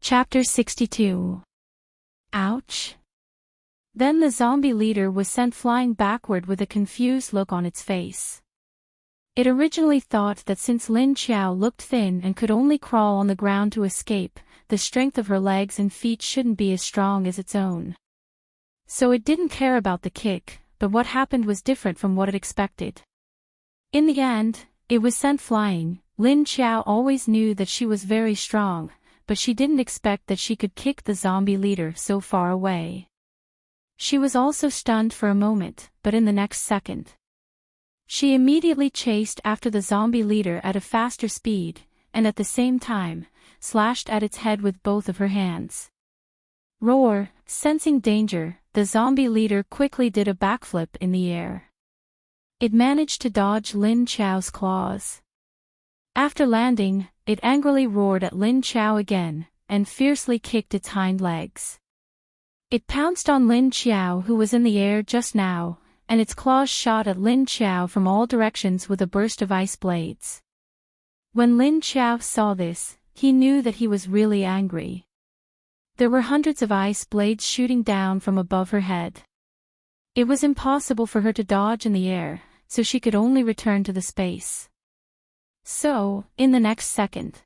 Chapter 62. Ouch. Then the zombie leader was sent flying backward with a confused look on its face. It originally thought that since Lin Qiao looked thin and could only crawl on the ground to escape, the strength of her legs and feet shouldn't be as strong as its own. So it didn't care about the kick, but what happened was different from what it expected. In the end, it was sent flying. Lin Qiao always knew that she was very strong, but she didn't expect that she could kick the zombie leader so far away. She was also stunned for a moment, but in the next second, she immediately chased after the zombie leader at a faster speed, and at the same time, slashed at its head with both of her hands. Roar! Sensing danger, the zombie leader quickly did a backflip in the air. It managed to dodge Lin Qiao's claws. After landing, it angrily roared at Lin Qiao again, and fiercely kicked its hind legs. It pounced on Lin Qiao, who was in the air just now, and its claws shot at Lin Qiao from all directions with a burst of ice blades. When Lin Qiao saw this, he knew that he was really angry. There were hundreds of ice blades shooting down from above her head. It was impossible for her to dodge in the air, so she could only return to the space. So, in the next second,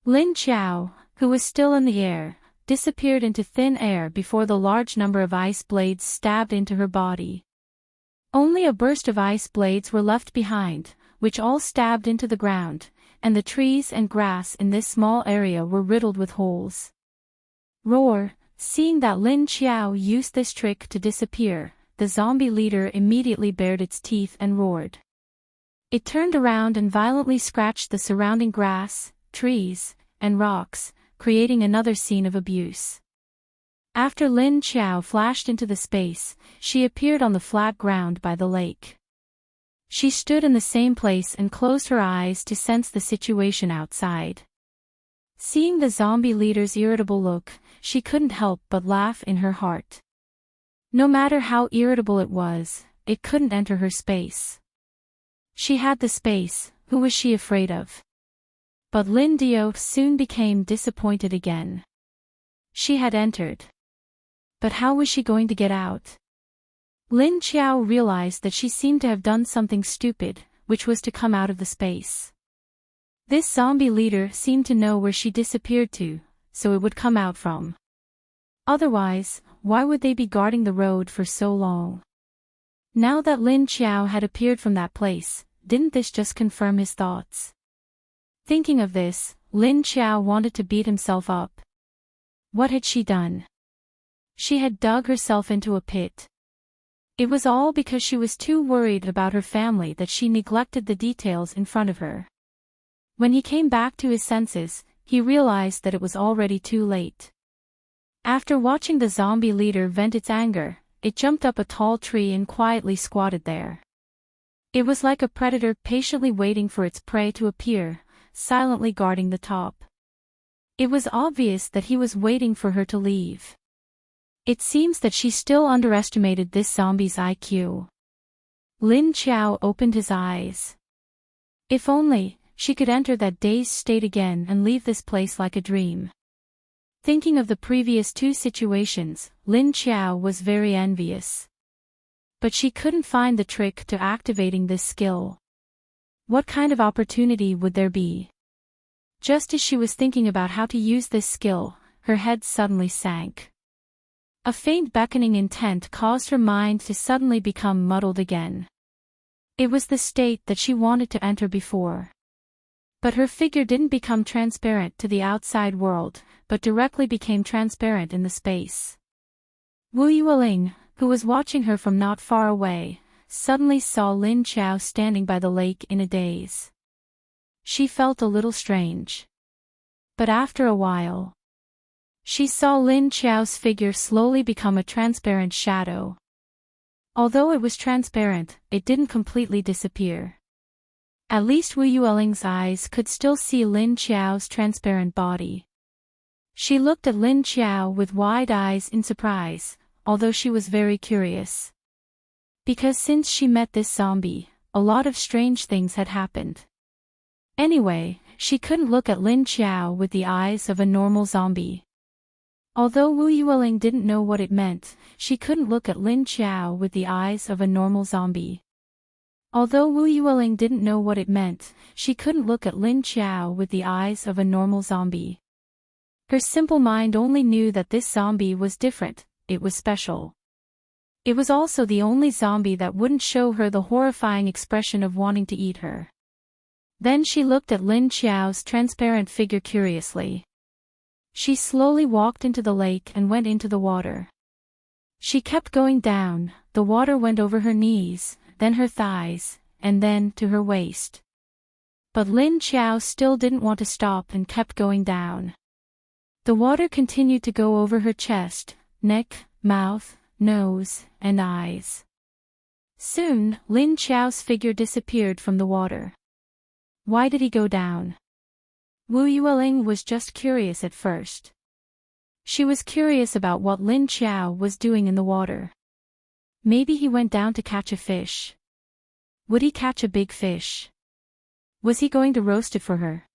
Lin Qiao, who was still in the air, disappeared into thin air before the large number of ice blades stabbed into her body. Only a burst of ice blades were left behind, which all stabbed into the ground, and the trees and grass in this small area were riddled with holes. Roar! Seeing that Lin Qiao used this trick to disappear, the zombie leader immediately bared its teeth and roared. It turned around and violently scratched the surrounding grass, trees, and rocks, creating another scene of abuse. After Lin Qiao flashed into the space, she appeared on the flat ground by the lake. She stood in the same place and closed her eyes to sense the situation outside. Seeing the zombie leader's irritable look, she couldn't help but laugh in her heart. No matter how irritable it was, it couldn't enter her space. She had the space, who was she afraid of? But Lin Dio soon became disappointed again. She had entered. But how was she going to get out? Lin Qiao realized that she seemed to have done something stupid, which was to come out of the space. This zombie leader seemed to know where she disappeared to, so it would come out from. Otherwise, why would they be guarding the road for so long? Now that Lin Qiao had appeared from that place, didn't this just confirm his thoughts? Thinking of this, Lin Qiao wanted to beat himself up. What had she done? She had dug herself into a pit. It was all because she was too worried about her family that she neglected the details in front of her. When he came back to his senses, he realized that it was already too late. After watching the zombie leader vent its anger, it jumped up a tall tree and quietly squatted there. It was like a predator patiently waiting for its prey to appear, silently guarding the top. It was obvious that he was waiting for her to leave. It seems that she still underestimated this zombie's IQ. Lin Qiao opened his eyes. If only she could enter that dazed state again and leave this place like a dream. Thinking of the previous two situations, Lin Qiao was very envious. But she couldn't find the trick to activating this skill. What kind of opportunity would there be? Just as she was thinking about how to use this skill, her head suddenly sank. A faint beckoning intent caused her mind to suddenly become muddled again. It was the state that she wanted to enter before. But her figure didn't become transparent to the outside world, but directly became transparent in the space. Wu Yueling, who was watching her from not far away, suddenly saw Lin Qiao standing by the lake in a daze. She felt a little strange. But after a while, she saw Lin Qiao's figure slowly become a transparent shadow. Although it was transparent, it didn't completely disappear. At least Wu Yueling's eyes could still see Lin Qiao's transparent body. She looked at Lin Qiao with wide eyes in surprise, although she was very curious. Because since she met this zombie, a lot of strange things had happened. Anyway, she couldn't look at Lin Qiao with the eyes of a normal zombie. Although Wu Yueling didn't know what it meant, she couldn't look at Lin Qiao with the eyes of a normal zombie. Although Wu Yueling didn't know what it meant, she couldn't look at Lin Qiao with the eyes of a normal zombie. Her simple mind only knew that this zombie was different, it was special. It was also the only zombie that wouldn't show her the horrifying expression of wanting to eat her. Then she looked at Lin Qiao's transparent figure curiously. She slowly walked into the lake and went into the water. She kept going down, the water went over her knees, then her thighs, and then to her waist. But Lin Qiao still didn't want to stop and kept going down. The water continued to go over her chest, neck, mouth, nose, and eyes. Soon, Lin Qiao's figure disappeared from the water. Why did he go down? Wu Yueling was just curious at first. She was curious about what Lin Qiao was doing in the water. Maybe he went down to catch a fish. Would he catch a big fish? Was he going to roast it for her?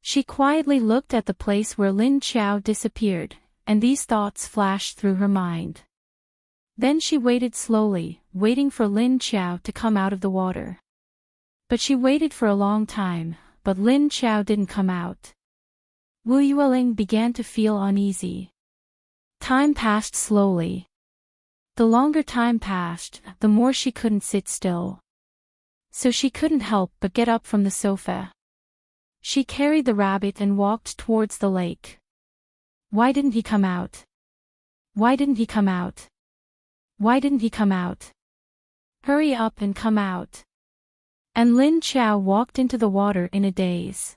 She quietly looked at the place where Lin Qiao disappeared, and these thoughts flashed through her mind. Then she waited slowly, waiting for Lin Qiao to come out of the water. But she waited for a long time, but Lin Qiao didn't come out. Wu Yueling began to feel uneasy. Time passed slowly. The longer time passed, the more she couldn't sit still. So she couldn't help but get up from the sofa. She carried the rabbit and walked towards the lake. Why didn't he come out? Why didn't he come out? Why didn't he come out? Hurry up and come out. And Lin Qiao walked into the water in a daze.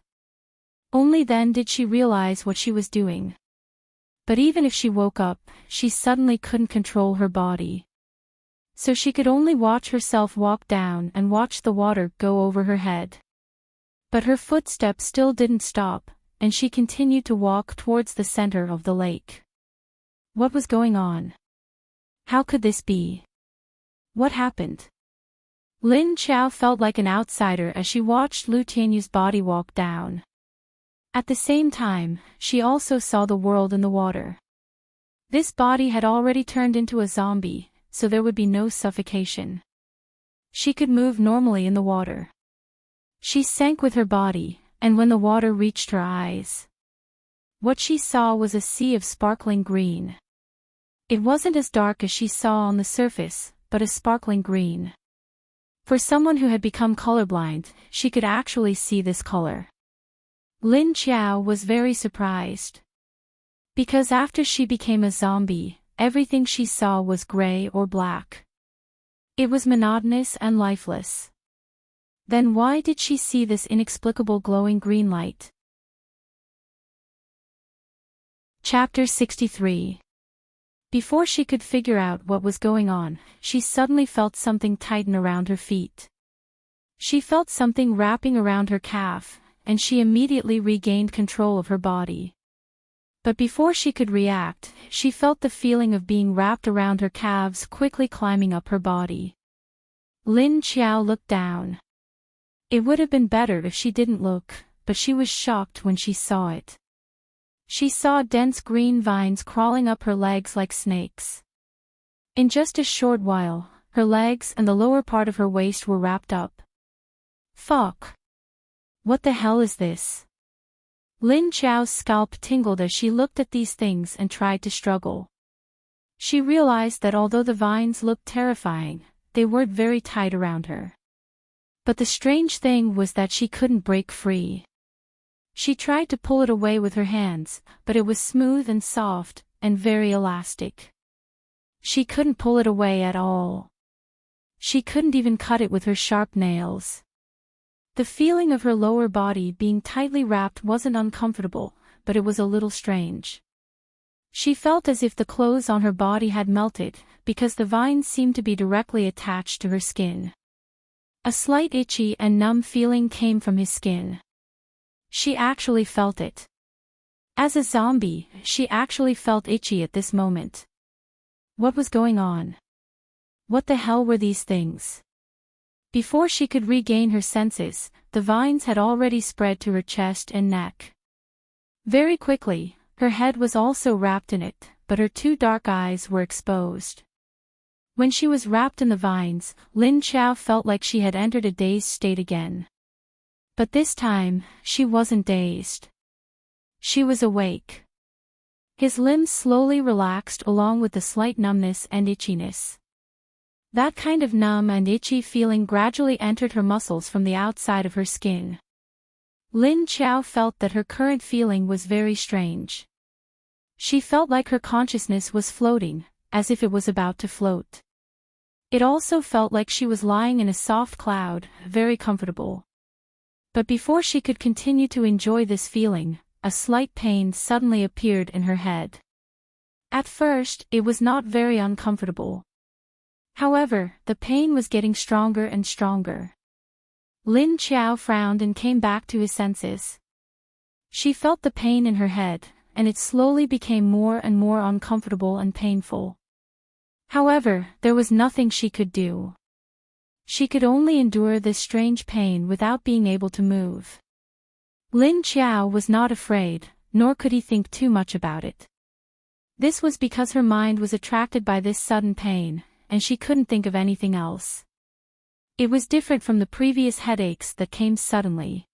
Only then did she realize what she was doing. But even if she woke up, she suddenly couldn't control her body. So she could only watch herself walk down and watch the water go over her head. But her footsteps still didn't stop, and she continued to walk towards the center of the lake. What was going on? How could this be? What happened? Lin Qiao felt like an outsider as she watched Lu Tianyu's body walk down. At the same time, she also saw the world in the water. This body had already turned into a zombie, so there would be no suffocation. She could move normally in the water. She sank with her body, and when the water reached her eyes, what she saw was a sea of sparkling green. It wasn't as dark as she saw on the surface, but a sparkling green. For someone who had become colorblind, she could actually see this color. Lin Qiao was very surprised. Because after she became a zombie, everything she saw was gray or black. It was monotonous and lifeless. Then why did she see this inexplicable glowing green light? Chapter 63. Before she could figure out what was going on, she suddenly felt something tighten around her feet. She felt something wrapping around her calf, and she immediately regained control of her body. But before she could react, she felt the feeling of being wrapped around her calves quickly climbing up her body. Lin Qiao looked down. It would have been better if she didn't look, but she was shocked when she saw it. She saw dense green vines crawling up her legs like snakes. In just a short while, her legs and the lower part of her waist were wrapped up. Fuck! What the hell is this? Lin Qiao's scalp tingled as she looked at these things and tried to struggle. She realized that although the vines looked terrifying, they weren't very tight around her. But the strange thing was that she couldn't break free. She tried to pull it away with her hands, but it was smooth and soft, and very elastic. She couldn't pull it away at all. She couldn't even cut it with her sharp nails. The feeling of her lower body being tightly wrapped wasn't uncomfortable, but it was a little strange. She felt as if the clothes on her body had melted, because the vines seemed to be directly attached to her skin. A slight itchy and numb feeling came from his skin. She actually felt it. As a zombie, she actually felt itchy at this moment. What was going on? What the hell were these things? Before she could regain her senses, the vines had already spread to her chest and neck. Very quickly, her head was also wrapped in it, but her two dark eyes were exposed. When she was wrapped in the vines, Lin Qiao felt like she had entered a dazed state again. But this time, she wasn't dazed. She was awake. His limbs slowly relaxed along with the slight numbness and itchiness. That kind of numb and itchy feeling gradually entered her muscles from the outside of her skin. Lin Qiao felt that her current feeling was very strange. She felt like her consciousness was floating, as if it was about to float. It also felt like she was lying in a soft cloud, very comfortable. But before she could continue to enjoy this feeling, a slight pain suddenly appeared in her head. At first, it was not very uncomfortable. However, the pain was getting stronger and stronger. Lin Qiao frowned and came back to his senses. She felt the pain in her head, and it slowly became more and more uncomfortable and painful. However, there was nothing she could do. She could only endure this strange pain without being able to move. Lin Qiao was not afraid, nor could he think too much about it. This was because her mind was attracted by this sudden pain, and she couldn't think of anything else. It was different from the previous headaches that came suddenly.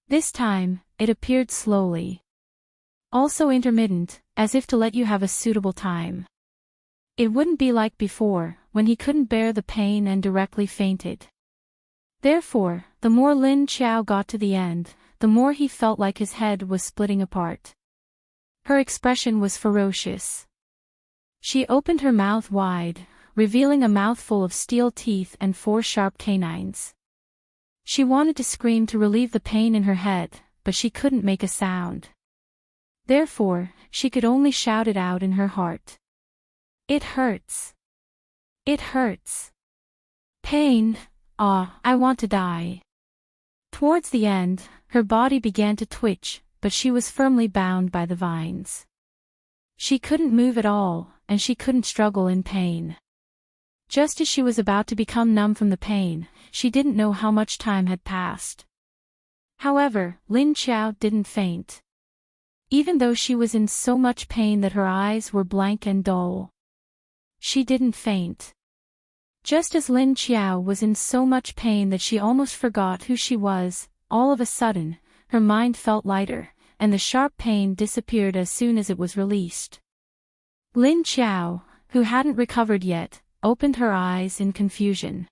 This time, it appeared slowly. Also intermittent, as if to let you have a suitable time. It wouldn't be like before, when he couldn't bear the pain and directly fainted. Therefore, the more Lin Qiao got to the end, the more he felt like his head was splitting apart. Her expression was ferocious. She opened her mouth wide, revealing a mouthful of steel teeth and 4 sharp canines. She wanted to scream to relieve the pain in her head, but she couldn't make a sound. Therefore, she could only shout it out in her heart. It hurts. It hurts. Pain. Ah, I want to die. Towards the end, her body began to twitch, but she was firmly bound by the vines. She couldn't move at all, and she couldn't struggle in pain. Just as she was about to become numb from the pain, she didn't know how much time had passed. However, Lin Qiao didn't faint. Even though she was in so much pain that her eyes were blank and dull. She didn't faint. Just as Lin Qiao was in so much pain that she almost forgot who she was, all of a sudden, her mind felt lighter, and the sharp pain disappeared as soon as it was released. Lin Qiao, who hadn't recovered yet, opened her eyes in confusion.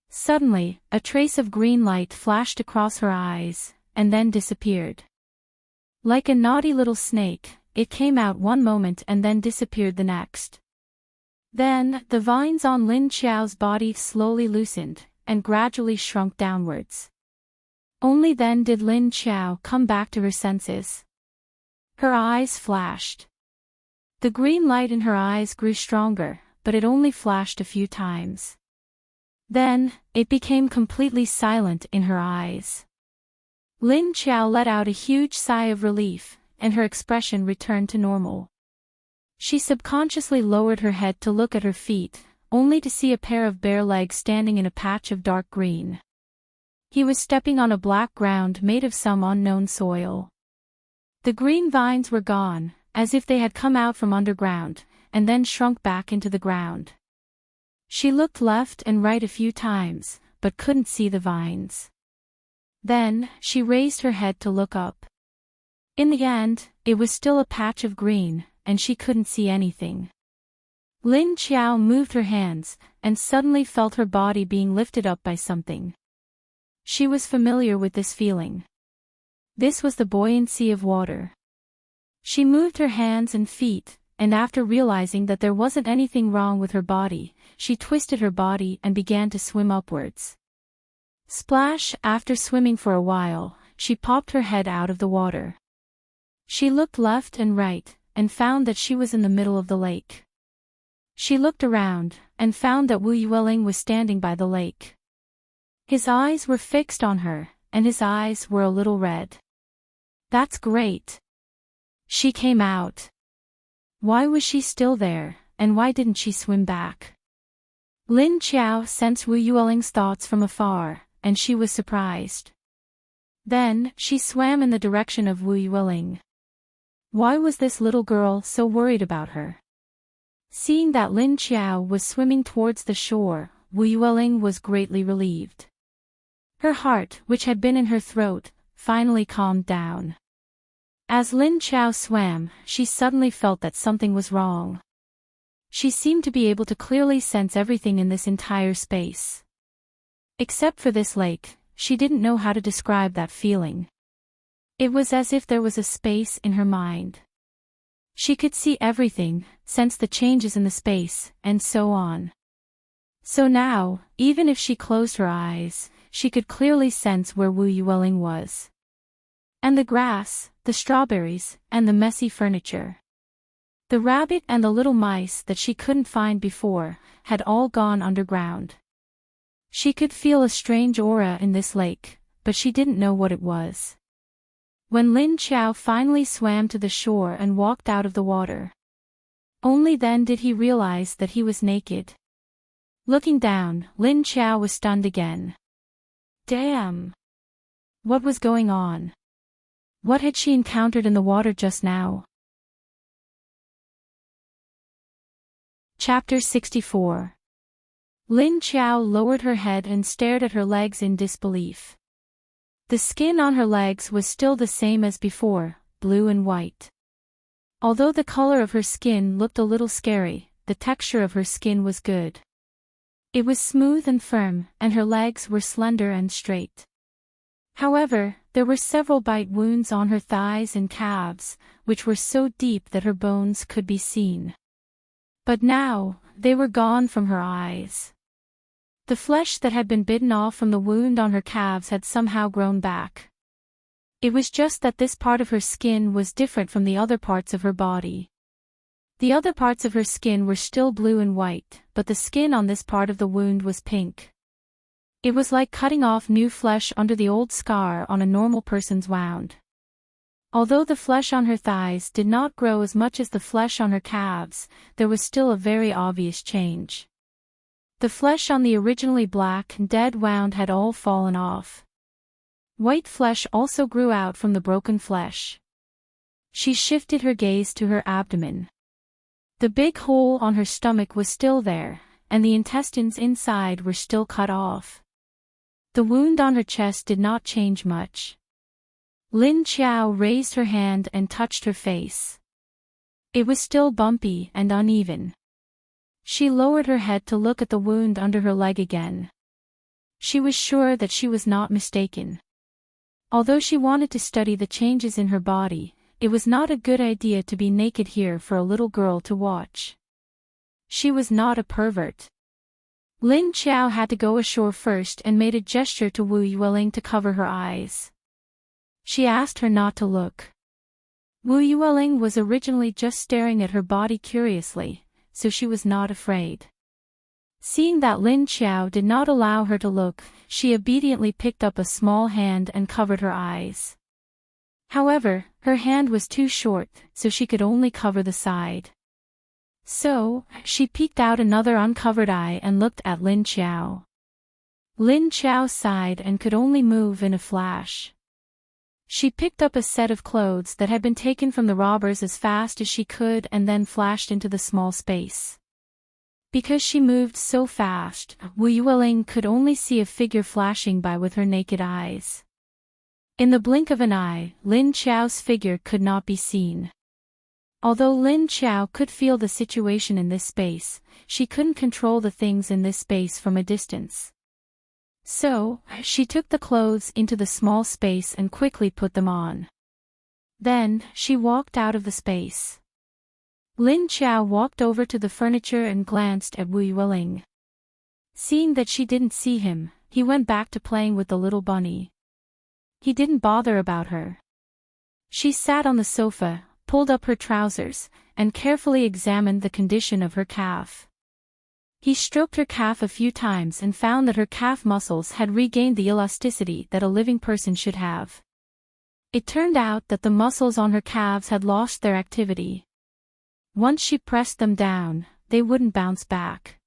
Suddenly, a trace of green light flashed across her eyes, and then disappeared. Like a naughty little snake, it came out one moment and then disappeared the next. Then, the vines on Lin Qiao's body slowly loosened, and gradually shrunk downwards. Only then did Lin Qiao come back to her senses. Her eyes flashed. The green light in her eyes grew stronger, but it only flashed a few times. Then, it became completely silent in her eyes. Lin Qiao let out a huge sigh of relief, and her expression returned to normal. She subconsciously lowered her head to look at her feet, only to see a pair of bare legs standing in a patch of dark green. He was stepping on a black ground made of some unknown soil. The green vines were gone, as if they had come out from underground, and then shrunk back into the ground. She looked left and right a few times, but couldn't see the vines. Then, she raised her head to look up. In the end, it was still a patch of green, and she couldn't see anything. Lin Qiao moved her hands, and suddenly felt her body being lifted up by something. She was familiar with this feeling. This was the buoyancy of water. She moved her hands and feet, and after realizing that there wasn't anything wrong with her body, she twisted her body and began to swim upwards. Splash! After swimming for a while, she popped her head out of the water. She looked left and right, and found that she was in the middle of the lake. She looked around, and found that Wu Yueling was standing by the lake. His eyes were fixed on her, and his eyes were a little red. That's great. She came out. Why was she still there, and why didn't she swim back? Lin Qiao sensed Wu Yueling's thoughts from afar, and she was surprised. Then, she swam in the direction of Wu Yueling. Why was this little girl so worried about her? Seeing that Lin Qiao was swimming towards the shore, Wu Yueling was greatly relieved. Her heart, which had been in her throat, finally calmed down. As Lin Qiao swam, she suddenly felt that something was wrong. She seemed to be able to clearly sense everything in this entire space. Except for this lake, she didn't know how to describe that feeling. It was as if there was a space in her mind. She could see everything, sense the changes in the space, and so on. So now, even if she closed her eyes, she could clearly sense where Wu Yueling was. And the grass, the strawberries, and the messy furniture. The rabbit and the little mice that she couldn't find before, had all gone underground. She could feel a strange aura in this lake, but she didn't know what it was. When Lin Qiao finally swam to the shore and walked out of the water, only then did he realize that he was naked. Looking down, Lin Qiao was stunned again. Damn! What was going on? What had she encountered in the water just now? Chapter 64. Lin Qiao lowered her head and stared at her legs in disbelief. The skin on her legs was still the same as before, blue and white. Although the color of her skin looked a little scary, the texture of her skin was good. It was smooth and firm, and her legs were slender and straight. However, there were several bite wounds on her thighs and calves, which were so deep that her bones could be seen. But now, they were gone from her eyes. The flesh that had been bitten off from the wound on her calves had somehow grown back. It was just that this part of her skin was different from the other parts of her body. The other parts of her skin were still blue and white, but the skin on this part of the wound was pink. It was like cutting off new flesh under the old scar on a normal person's wound. Although the flesh on her thighs did not grow as much as the flesh on her calves, there was still a very obvious change. The flesh on the originally black and dead wound had all fallen off. White flesh also grew out from the broken flesh. She shifted her gaze to her abdomen. The big hole on her stomach was still there, and the intestines inside were still cut off. The wound on her chest did not change much. Lin Qiao raised her hand and touched her face. It was still bumpy and uneven. She lowered her head to look at the wound under her leg again. She was sure that she was not mistaken. Although she wanted to study the changes in her body, it was not a good idea to be naked here for a little girl to watch. She was not a pervert. Lin Qiao had to go ashore first and made a gesture to Wu Yueling to cover her eyes. She asked her not to look. Wu Yueling was originally just staring at her body curiously, so she was not afraid. Seeing that Lin Qiao did not allow her to look, she obediently picked up a small hand and covered her eyes. However, her hand was too short, so she could only cover the side. So, she peeked out another uncovered eye and looked at Lin Qiao. Lin Qiao sighed and could only move in a flash. She picked up a set of clothes that had been taken from the robbers as fast as she could and then flashed into the small space. Because she moved so fast, Wu Yueling could only see a figure flashing by with her naked eyes. In the blink of an eye, Lin Qiao's figure could not be seen. Although Lin Qiao could feel the situation in this space, she couldn't control the things in this space from a distance. So, she took the clothes into the small space and quickly put them on. Then, she walked out of the space. Lin Qiao walked over to the furniture and glanced at Wu Yueling. Seeing that she didn't see him, he went back to playing with the little bunny. He didn't bother about her. She sat on the sofa, pulled up her trousers, and carefully examined the condition of her calf. He stroked her calf a few times and found that her calf muscles had regained the elasticity that a living person should have. It turned out that the muscles on her calves had lost their activity. Once she pressed them down, they wouldn't bounce back.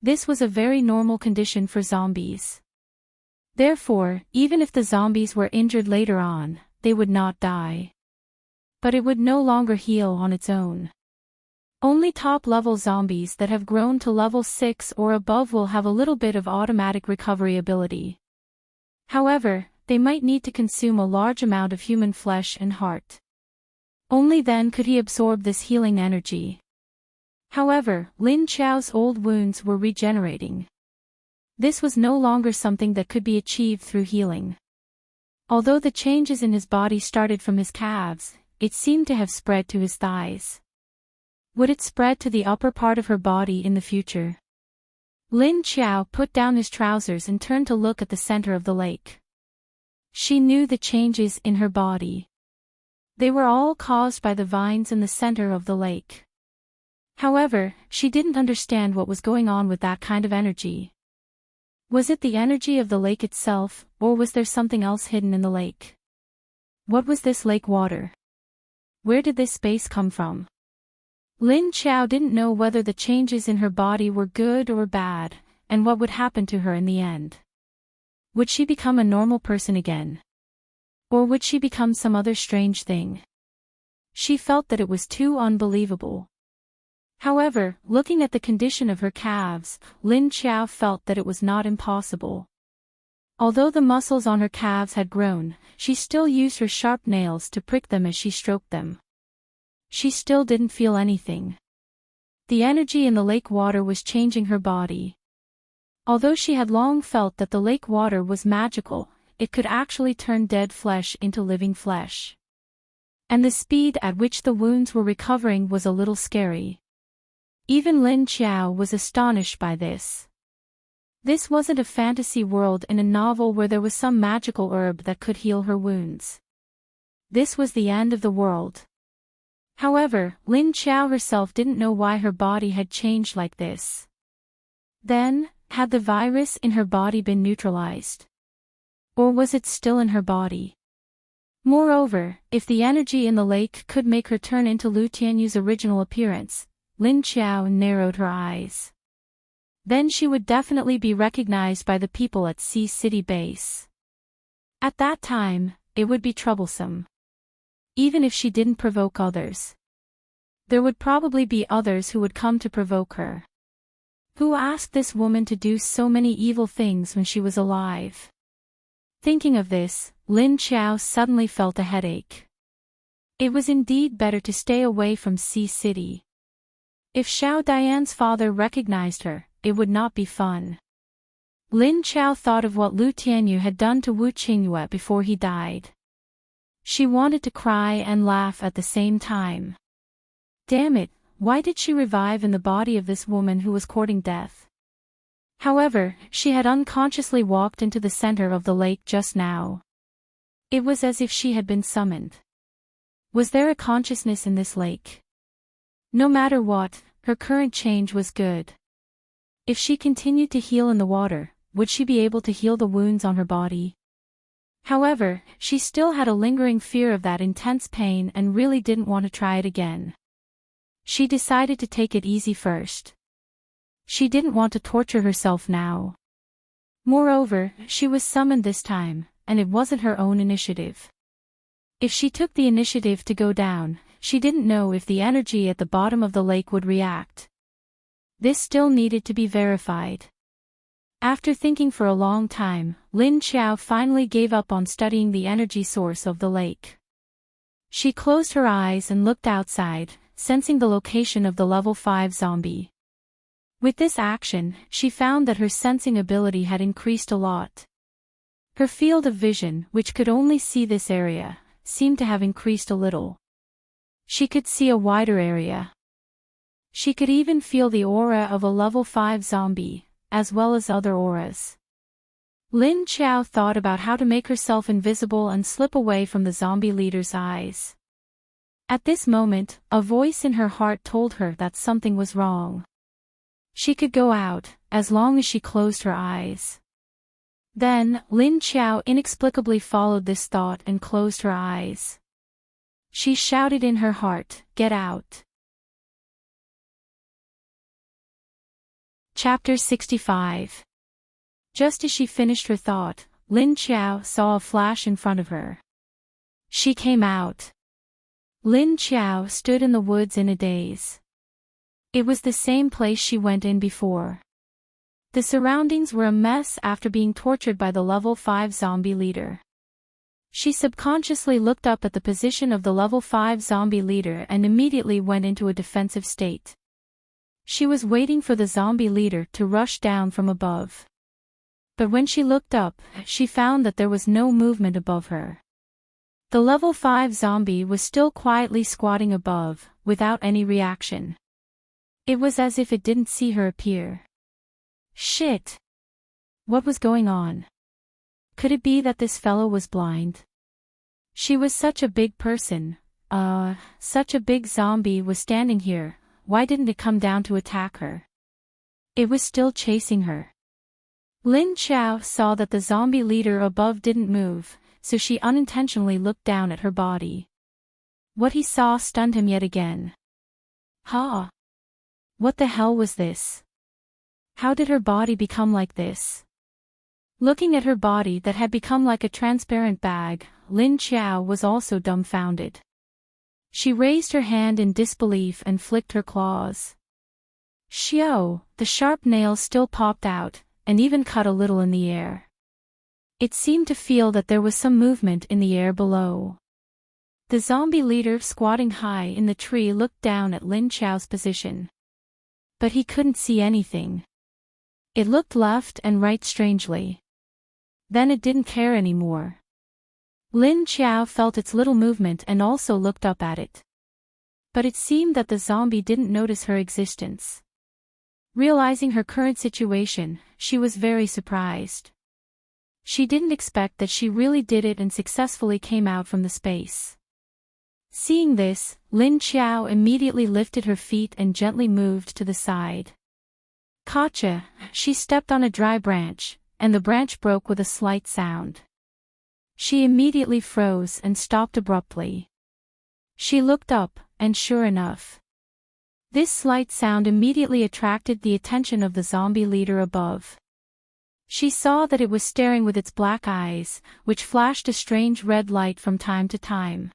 This was a very normal condition for zombies. Therefore, even if the zombies were injured later on, they would not die. But it would no longer heal on its own. Only top-level zombies that have grown to level 6 or above will have a little bit of automatic recovery ability. However, they might need to consume a large amount of human flesh and heart. Only then could he absorb this healing energy. However, Lin Qiao's old wounds were regenerating. This was no longer something that could be achieved through healing. Although the changes in his body started from his calves, it seemed to have spread to his thighs. Would it spread to the upper part of her body in the future? Lin Qiao put down his trousers and turned to look at the center of the lake. She knew the changes in her body. They were all caused by the vines in the center of the lake. However, she didn't understand what was going on with that kind of energy. Was it the energy of the lake itself, or was there something else hidden in the lake? What was this lake water? Where did this space come from? Lin Qiao didn't know whether the changes in her body were good or bad, and what would happen to her in the end. Would she become a normal person again? Or would she become some other strange thing? She felt that it was too unbelievable. However, looking at the condition of her calves, Lin Qiao felt that it was not impossible. Although the muscles on her calves had grown, she still used her sharp nails to prick them as she stroked them. She still didn't feel anything. The energy in the lake water was changing her body. Although she had long felt that the lake water was magical, it could actually turn dead flesh into living flesh. And the speed at which the wounds were recovering was a little scary. Even Lin Qiao was astonished by this. This wasn't a fantasy world in a novel where there was some magical herb that could heal her wounds. This was the end of the world. However, Lin Qiao herself didn't know why her body had changed like this. Then, had the virus in her body been neutralized? Or was it still in her body? Moreover, if the energy in the lake could make her turn into Lu Tianyu's original appearance, Lin Qiao narrowed her eyes. Then she would definitely be recognized by the people at Sea City Base. At that time, it would be troublesome. Even if she didn't provoke others. There would probably be others who would come to provoke her. Who asked this woman to do so many evil things when she was alive? Thinking of this, Lin Qiao suddenly felt a headache. It was indeed better to stay away from Sea City. If Xiao Dian's father recognized her, it would not be fun. Lin Qiao thought of what Lu Tianyu had done to Wu Qingyue before he died. She wanted to cry and laugh at the same time. Damn it, why did she revive in the body of this woman who was courting death? However, she had unconsciously walked into the center of the lake just now. It was as if she had been summoned. Was there a consciousness in this lake? No matter what, her current change was good. If she continued to heal in the water, would she be able to heal the wounds on her body? However, she still had a lingering fear of that intense pain and really didn't want to try it again. She decided to take it easy first. She didn't want to torture herself now. Moreover, she was summoned this time, and it wasn't her own initiative. If she took the initiative to go down, she didn't know if the energy at the bottom of the lake would react. This still needed to be verified. After thinking for a long time, Lin Qiao finally gave up on studying the energy source of the lake. She closed her eyes and looked outside, sensing the location of the level 5 zombie. With this action, she found that her sensing ability had increased a lot. Her field of vision, which could only see this area, seemed to have increased a little. She could see a wider area. She could even feel the aura of a level 5 zombie, as well as other auras. Lin Qiao thought about how to make herself invisible and slip away from the zombie leader's eyes. At this moment, a voice in her heart told her that something was wrong. She could go out, as long as she closed her eyes. Then, Lin Qiao inexplicably followed this thought and closed her eyes. She shouted in her heart, "Get out!" Chapter 65. Just as she finished her thought, Lin Qiao saw a flash in front of her. She came out. Lin Qiao stood in the woods in a daze. It was the same place she went in before. The surroundings were a mess after being tortured by the level 5 zombie leader. She subconsciously looked up at the position of the level 5 zombie leader and immediately went into a defensive state. She was waiting for the zombie leader to rush down from above. But when she looked up, she found that there was no movement above her. The level 5 zombie was still quietly squatting above, without any reaction. It was as if it didn't see her appear. Shit! What was going on? Could it be that this fellow was blind? She was such a big person. Such a big zombie was standing here. Why didn't it come down to attack her? It was still chasing her. Lin Qiao saw that the zombie leader above didn't move, so she unintentionally looked down at her body. What he saw stunned him yet again. Ha! What the hell was this? How did her body become like this? Looking at her body that had become like a transparent bag, Lin Qiao was also dumbfounded. She raised her hand in disbelief and flicked her claws. Xiao, the sharp nails still popped out, and even cut a little in the air. It seemed to feel that there was some movement in the air below. The zombie leader squatting high in the tree looked down at Lin Qiao's position. But he couldn't see anything. It looked left and right strangely. Then it didn't care anymore. Lin Qiao felt its little movement and also looked up at it. But it seemed that the zombie didn't notice her existence. Realizing her current situation, she was very surprised. She didn't expect that she really did it and successfully came out from the space. Seeing this, Lin Qiao immediately lifted her feet and gently moved to the side. Gotcha! She stepped on a dry branch, and the branch broke with a slight sound. She immediately froze and stopped abruptly. She looked up, and sure enough, this slight sound immediately attracted the attention of the zombie leader above. She saw that it was staring with its black eyes, which flashed a strange red light from time to time.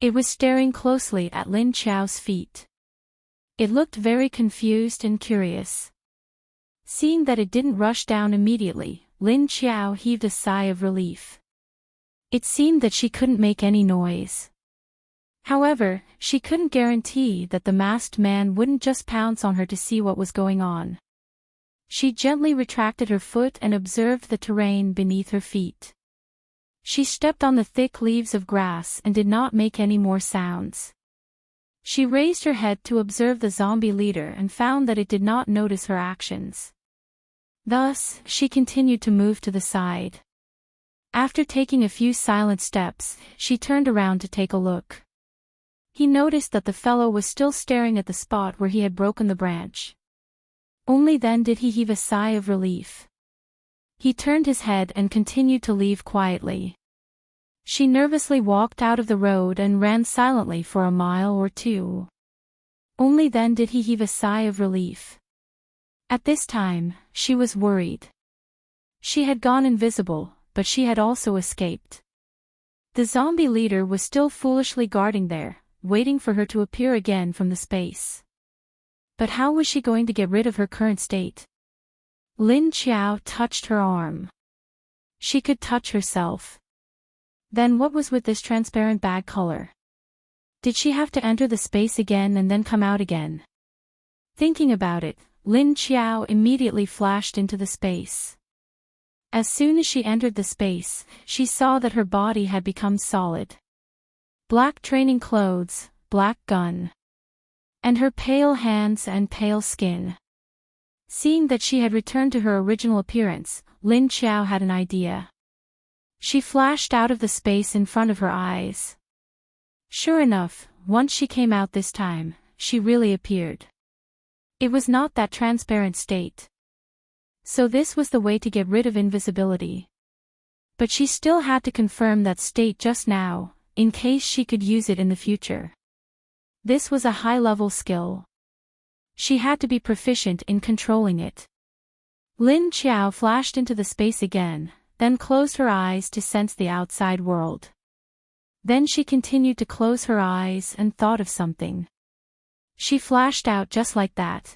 It was staring closely at Lin Qiao's feet. It looked very confused and curious. Seeing that it didn't rush down immediately, Lin Qiao heaved a sigh of relief. It seemed that she couldn't make any noise. However, she couldn't guarantee that the masked man wouldn't just pounce on her to see what was going on. She gently retracted her foot and observed the terrain beneath her feet. She stepped on the thick leaves of grass and did not make any more sounds. She raised her head to observe the zombie leader and found that it did not notice her actions. Thus, she continued to move to the side. After taking a few silent steps, she turned around to take a look. He noticed that the fellow was still staring at the spot where he had broken the branch. Only then did he heave a sigh of relief. He turned his head and continued to leave quietly. She nervously walked out of the road and ran silently for a mile or two. Only then did he heave a sigh of relief. At this time, she was worried. She had gone invisible, but she had also escaped. The zombie leader was still foolishly guarding there, waiting for her to appear again from the space. But how was she going to get rid of her current state? Lin Qiao touched her arm. She could touch herself. Then what was with this transparent bag color? Did she have to enter the space again and then come out again? Thinking about it, Lin Qiao immediately flashed into the space. As soon as she entered the space, she saw that her body had become solid. Black training clothes, black gun. And her pale hands and pale skin. Seeing that she had returned to her original appearance, Lin Qiao had an idea. She flashed out of the space in front of her eyes. Sure enough, once she came out this time, she really appeared. It was not that transparent state. So this was the way to get rid of invisibility. But she still had to confirm that state just now, in case she could use it in the future. This was a high-level skill. She had to be proficient in controlling it. Lin Qiao flashed into the space again, then closed her eyes to sense the outside world. Then she continued to close her eyes and thought of something. She flashed out just like that.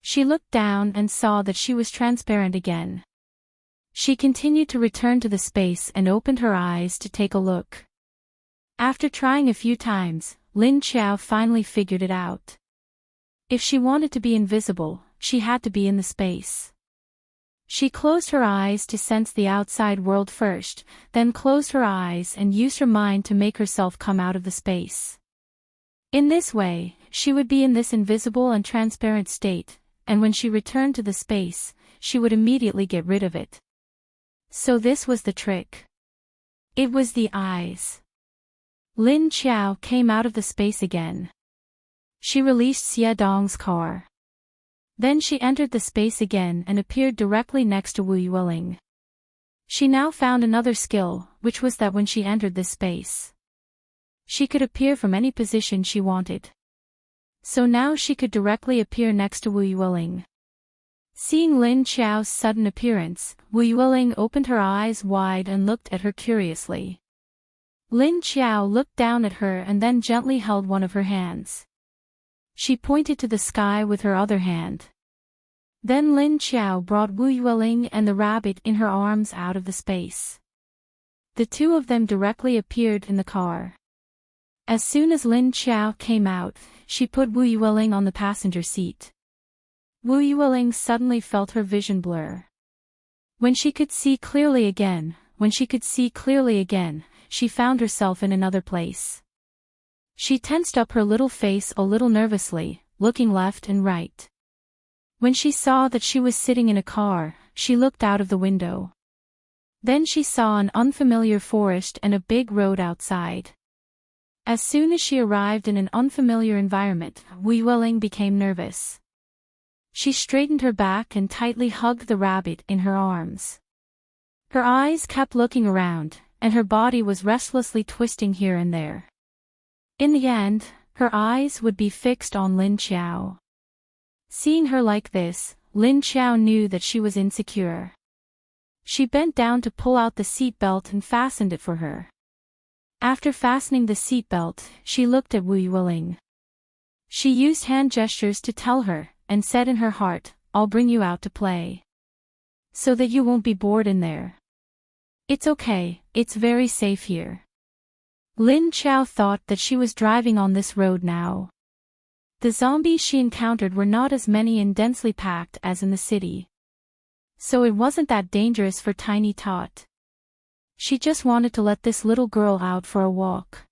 She looked down and saw that she was transparent again. She continued to return to the space and opened her eyes to take a look. After trying a few times, Lin Qiao finally figured it out. If she wanted to be invisible, she had to be in the space. She closed her eyes to sense the outside world first, then closed her eyes and used her mind to make herself come out of the space. In this way, she would be in this invisible and transparent state, and when she returned to the space, she would immediately get rid of it. So this was the trick. It was the eyes. Lin Qiao came out of the space again. She released Xie Dong's car. Then she entered the space again and appeared directly next to Wu Yueling. She now found another skill, which was that when she entered this space, she could appear from any position she wanted. So now she could directly appear next to Wu Yueling. Seeing Lin Qiao's sudden appearance, Wu Yueling opened her eyes wide and looked at her curiously. Lin Qiao looked down at her and then gently held one of her hands. She pointed to the sky with her other hand. Then Lin Qiao brought Wu Yueling and the rabbit in her arms out of the space. The two of them directly appeared in the car. As soon as Lin Qiao came out, she put Wu Yueling on the passenger seat. Wu Yueling suddenly felt her vision blur. When she could see clearly again, she found herself in another place. She tensed up her little face a little nervously, looking left and right. When she saw that she was sitting in a car, she looked out of the window. Then she saw an unfamiliar forest and a big road outside. As soon as she arrived in an unfamiliar environment, Wu Yueling became nervous. She straightened her back and tightly hugged the rabbit in her arms. Her eyes kept looking around, and her body was restlessly twisting here and there. In the end, her eyes would be fixed on Lin Qiao. Seeing her like this, Lin Qiao knew that she was insecure. She bent down to pull out the seat belt and fastened it for her. After fastening the seat belt, she looked at Wu Yueling. She used hand gestures to tell her, and said in her heart, "I'll bring you out to play. So that you won't be bored in there. It's okay, it's very safe here." Lin Qiao thought that she was driving on this road now. The zombies she encountered were not as many and densely packed as in the city. So it wasn't that dangerous for Tiny Tot. She just wanted to let this little girl out for a walk.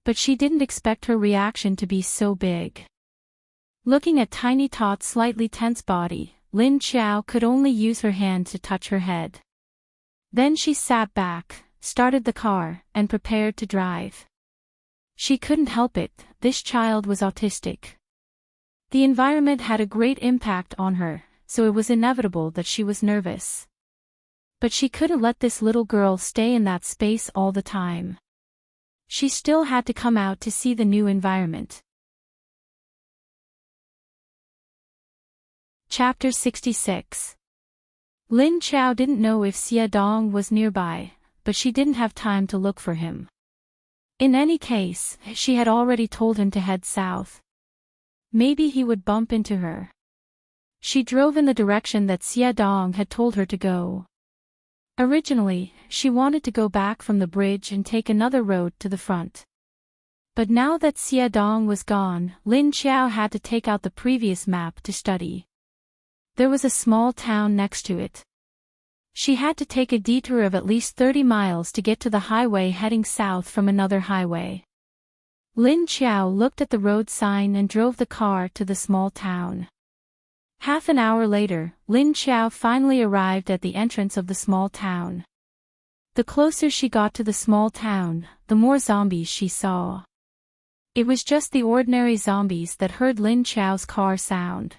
But she didn't expect her reaction to be so big. Looking at Tiny Tot's slightly tense body, Lin Qiao could only use her hand to touch her head. Then she sat back, started the car, and prepared to drive. She couldn't help it, this child was autistic. The environment had a great impact on her, so it was inevitable that she was nervous. But she couldn't let this little girl stay in that space all the time. She still had to come out to see the new environment. Chapter 66. Lin Qiao didn't know if Xie Dong was nearby, but she didn't have time to look for him. In any case, she had already told him to head south. Maybe he would bump into her. She drove in the direction that Xie Dong had told her to go. Originally, she wanted to go back from the bridge and take another road to the front. But now that Xie Dong was gone, Lin Qiao had to take out the previous map to study. There was a small town next to it. She had to take a detour of at least 30 miles to get to the highway heading south from another highway. Lin Qiao looked at the road sign and drove the car to the small town. Half an hour later, Lin Qiao finally arrived at the entrance of the small town. The closer she got to the small town, the more zombies she saw. It was just the ordinary zombies that heard Lin Qiao's car sound.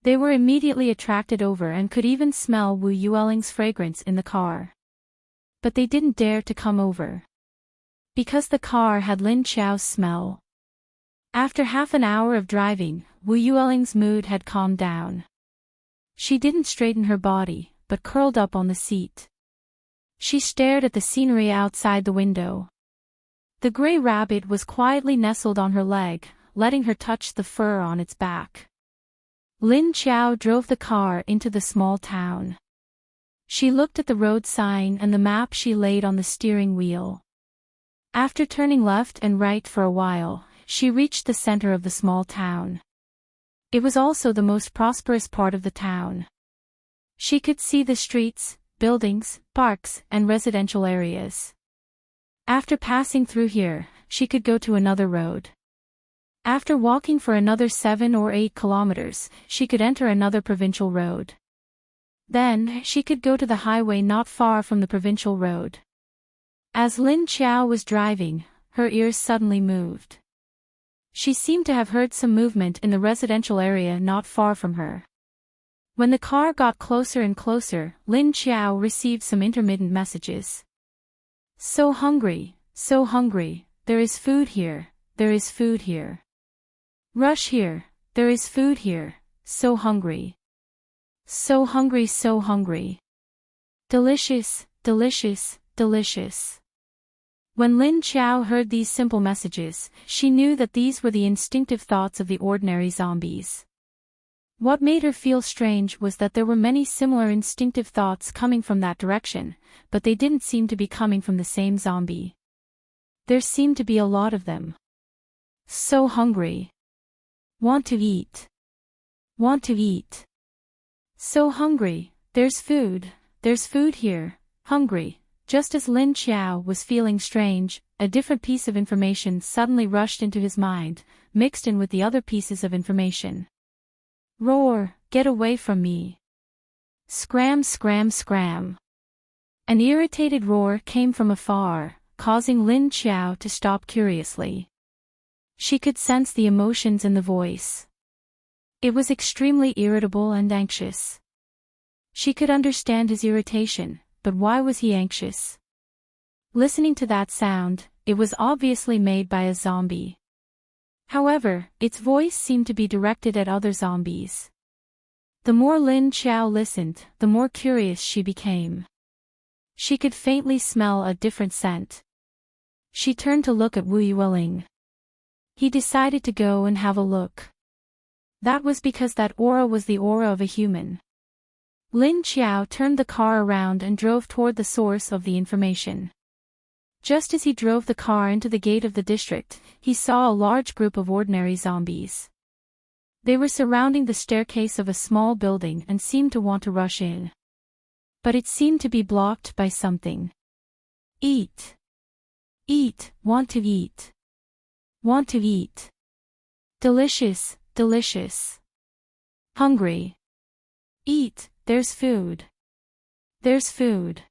They were immediately attracted over and could even smell Wu Yueling's fragrance in the car. But they didn't dare to come over. Because the car had Lin Qiao's smell. After half an hour of driving, Wu Yueling's mood had calmed down. She didn't straighten her body, but curled up on the seat. She stared at the scenery outside the window. The gray rabbit was quietly nestled on her leg, letting her touch the fur on its back. Lin Qiao drove the car into the small town. She looked at the road sign and the map she laid on the steering wheel. After turning left and right for a while, she reached the center of the small town. It was also the most prosperous part of the town. She could see the streets, buildings, parks, and residential areas. After passing through here, she could go to another road. After walking for another 7 or 8 kilometers, she could enter another provincial road. Then, she could go to the highway not far from the provincial road. As Lin Qiao was driving, her ears suddenly moved. She seemed to have heard some movement in the residential area not far from her. When the car got closer and closer, Lin Qiao received some intermittent messages. So hungry, there is food here, there is food here. Rush here, there is food here, so hungry. So hungry, so hungry. Delicious, delicious, delicious. When Lin Qiao heard these simple messages, she knew that these were the instinctive thoughts of the ordinary zombies. What made her feel strange was that there were many similar instinctive thoughts coming from that direction, but they didn't seem to be coming from the same zombie. There seemed to be a lot of them. So hungry. Want to eat. Want to eat. So hungry, there's food here, hungry. Just as Lin Qiao was feeling strange, a different piece of information suddenly rushed into his mind, mixed in with the other pieces of information. Roar, get away from me. Scram, scram, scram. An irritated roar came from afar, causing Lin Qiao to stop curiously. She could sense the emotions in the voice. It was extremely irritable and anxious. She could understand his irritation, but why was he anxious? Listening to that sound, it was obviously made by a zombie. However, its voice seemed to be directed at other zombies. The more Lin Qiao listened, the more curious she became. She could faintly smell a different scent. She turned to look at Wu Yueling. He decided to go and have a look. That was because that aura was the aura of a human. Lin Qiao turned the car around and drove toward the source of the information. Just as he drove the car into the gate of the district, he saw a large group of ordinary zombies. They were surrounding the staircase of a small building and seemed to want to rush in. But it seemed to be blocked by something. Eat. Eat, want to eat. Want to eat. Delicious, delicious. Hungry. Eat, there's food. There's food.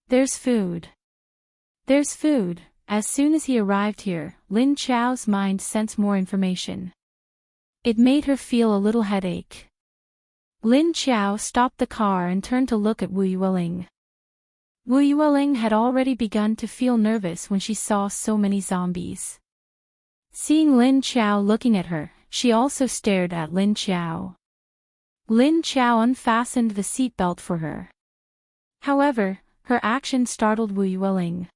There's food. There's food. As soon as he arrived here, Lin Qiao's mind sensed more information. It made her feel a little headache. Lin Qiao stopped the car and turned to look at Wu Yueling. Wu Yueling had already begun to feel nervous when she saw so many zombies. Seeing Lin Qiao looking at her, she also stared at Lin Qiao. Lin Qiao unfastened the seatbelt for her. However, her action startled Wu Yueling.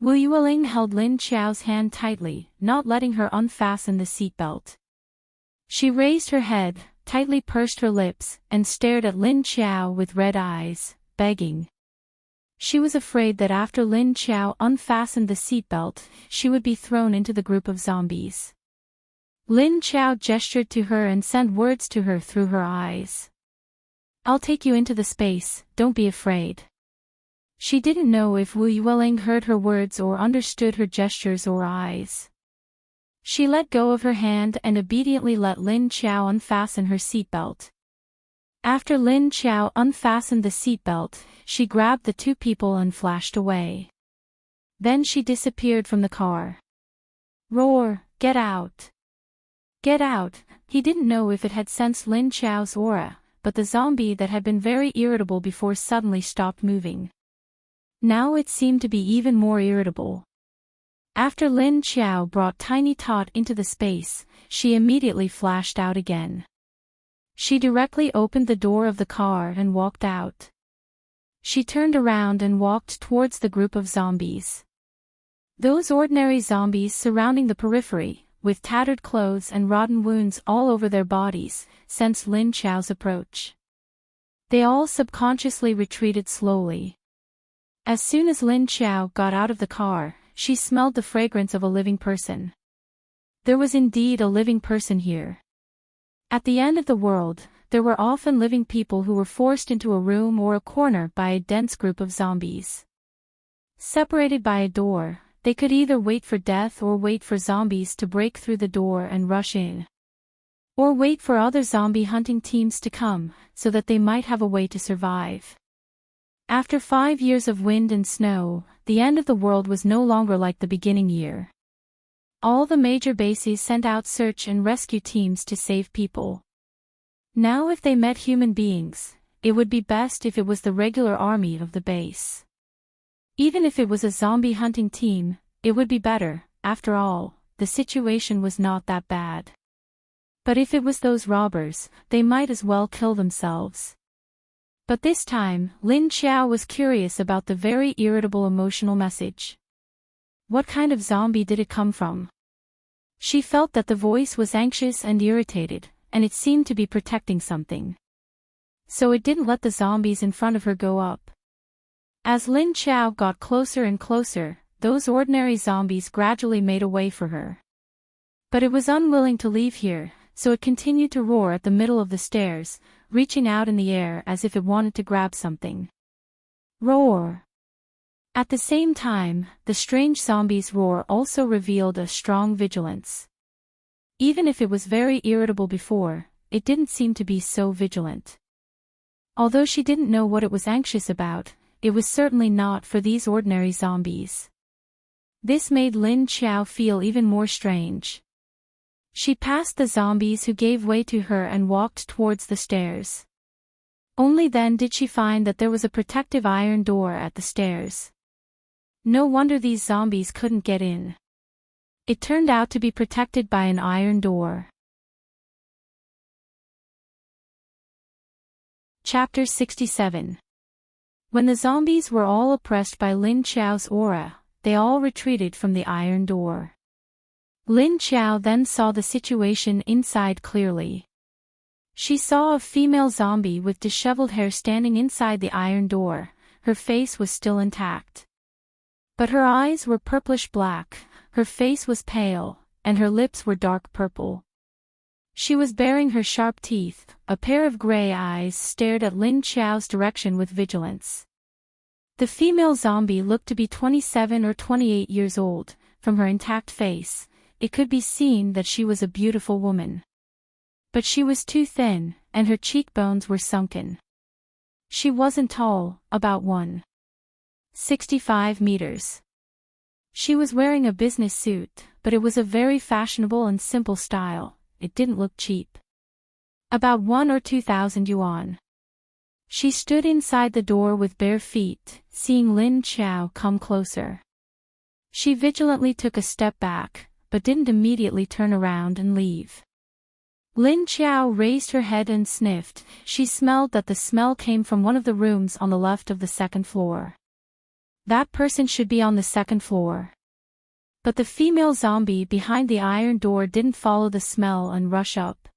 Wu Yueling held Lin Qiao's hand tightly, not letting her unfasten the seatbelt. She raised her head, tightly pursed her lips, and stared at Lin Qiao with red eyes, begging. She was afraid that after Lin Qiao unfastened the seatbelt, she would be thrown into the group of zombies. Lin Qiao gestured to her and sent words to her through her eyes. I'll take you into the space, don't be afraid. She didn't know if Wu Yueling heard her words or understood her gestures or eyes. She let go of her hand and obediently let Lin Qiao unfasten her seatbelt. After Lin Qiao unfastened the seatbelt, she grabbed the two people and flashed away. Then she disappeared from the car. Roar, get out. Get out. He didn't know if it had sensed Lin Qiao's aura, but the zombie that had been very irritable before suddenly stopped moving. Now it seemed to be even more irritable. After Lin Xiao brought Tiny Tot into the space, she immediately flashed out again. She directly opened the door of the car and walked out. She turned around and walked towards the group of zombies. Those ordinary zombies surrounding the periphery, with tattered clothes and rotten wounds all over their bodies, sensed Lin Xiao's approach. They all subconsciously retreated slowly. As soon as Lin Xiao got out of the car, she smelled the fragrance of a living person. There was indeed a living person here. At the end of the world, there were often living people who were forced into a room or a corner by a dense group of zombies. Separated by a door, they could either wait for death or wait for zombies to break through the door and rush in. Or wait for other zombie hunting teams to come, so that they might have a way to survive. After 5 years of wind and snow, the end of the world was no longer like the beginning year. All the major bases sent out search and rescue teams to save people. Now if they met human beings, it would be best if it was the regular army of the base. Even if it was a zombie hunting team, it would be better. After all, the situation was not that bad. But if it was those robbers, they might as well kill themselves. But this time, Lin Xiao was curious about the very irritable emotional message. What kind of zombie did it come from? She felt that the voice was anxious and irritated, and it seemed to be protecting something. So it didn't let the zombies in front of her go up. As Lin Xiao got closer and closer, those ordinary zombies gradually made a way for her. But it was unwilling to leave here, so it continued to roar at the middle of the stairs, reaching out in the air as if it wanted to grab something. Roar! At the same time, the strange zombie's roar also revealed a strong vigilance. Even if it was very irritable before, it didn't seem to be so vigilant. Although she didn't know what it was anxious about, it was certainly not for these ordinary zombies. This made Lin Xiao feel even more strange. She passed the zombies who gave way to her and walked towards the stairs. Only then did she find that there was a protective iron door at the stairs. No wonder these zombies couldn't get in. It turned out to be protected by an iron door. Chapter 67. When the zombies were all oppressed by Lin Xiao's aura, they all retreated from the iron door. Lin Xiao then saw the situation inside clearly. She saw a female zombie with disheveled hair standing inside the iron door. Her face was still intact. But her eyes were purplish black, her face was pale, and her lips were dark purple. She was baring her sharp teeth. A pair of gray eyes stared at Lin Xiao's direction with vigilance. The female zombie looked to be 27 or 28 years old. From her intact face, it could be seen that she was a beautiful woman. But she was too thin, and her cheekbones were sunken. She wasn't tall, about 1.65 meters. She was wearing a business suit, but it was a very fashionable and simple style. It didn't look cheap. About 1 or 2,000 yuan. She stood inside the door with bare feet, seeing Lin Xiao come closer. She vigilantly took a step back, but didn't immediately turn around and leave. Lin Xiao raised her head and sniffed. She smelled that the smell came from one of the rooms on the left of the second floor. That person should be on the second floor. But the female zombie behind the iron door didn't follow the smell and rush up.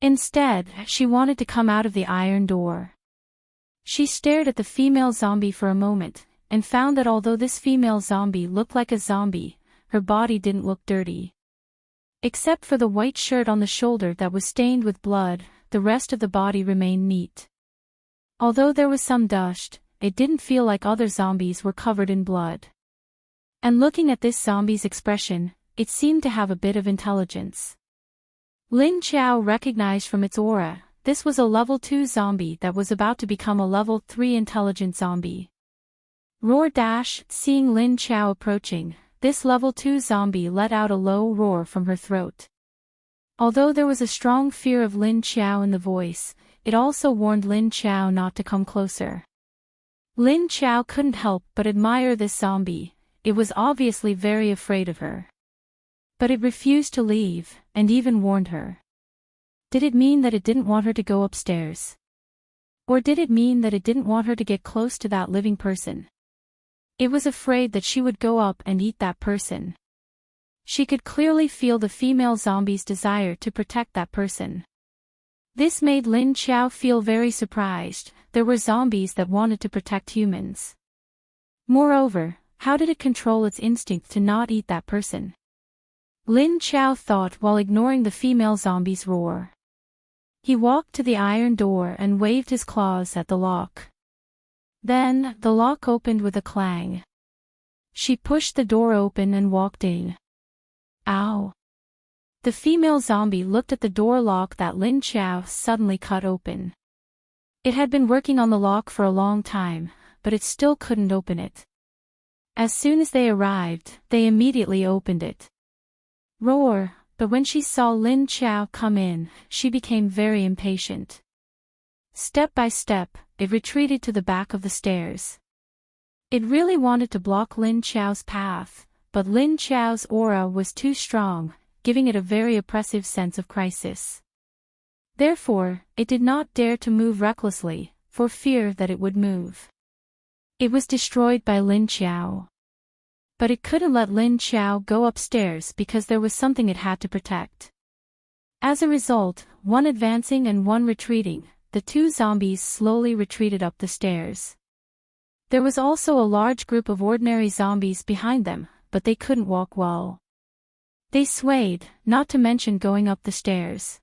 Instead, she wanted to come out of the iron door. She stared at the female zombie for a moment, and found that although this female zombie looked like a zombie, her body didn't look dirty. Except for the white shirt on the shoulder that was stained with blood, the rest of the body remained neat. Although there was some dust, it didn't feel like other zombies were covered in blood. And looking at this zombie's expression, it seemed to have a bit of intelligence. Lin Xiao recognized from its aura, this was a level 2 zombie that was about to become a level 3 intelligent zombie. Roar dash! Seeing Lin Xiao approaching, this level 2 zombie let out a low roar from her throat. Although there was a strong fear of Lin Xiao in the voice, it also warned Lin Xiao not to come closer. Lin Xiao couldn't help but admire this zombie. it was obviously very afraid of her. But it refused to leave, and even warned her. Did it mean that it didn't want her to go upstairs? Or did it mean that it didn't want her to get close to that living person? It was afraid that she would go up and eat that person. She could clearly feel the female zombie's desire to protect that person. This made Lin Qiao feel very surprised. There were zombies that wanted to protect humans. Moreover, how did it control its instinct to not eat that person? Lin Qiao thought while ignoring the female zombie's roar. He walked to the iron door and waved his claws at the lock. Then, the lock opened with a clang. She pushed the door open and walked in. Ow! The female zombie looked at the door lock that Lin Qiao suddenly cut open. It had been working on the lock for a long time, but it still couldn't open it. As soon as they arrived, they immediately opened it. Roar! But when she saw Lin Qiao come in, she became very impatient. Step by step, it retreated to the back of the stairs. It really wanted to block Lin Qiao's path, but Lin Qiao's aura was too strong, giving it a very oppressive sense of crisis. Therefore, it did not dare to move recklessly, for fear that it would move. It was destroyed by Lin Qiao. But it couldn't let Lin Qiao go upstairs because there was something it had to protect. As a result, one advancing and one retreating, the two zombies slowly retreated up the stairs. There was also a large group of ordinary zombies behind them, but they couldn't walk well. They swayed, not to mention going up the stairs.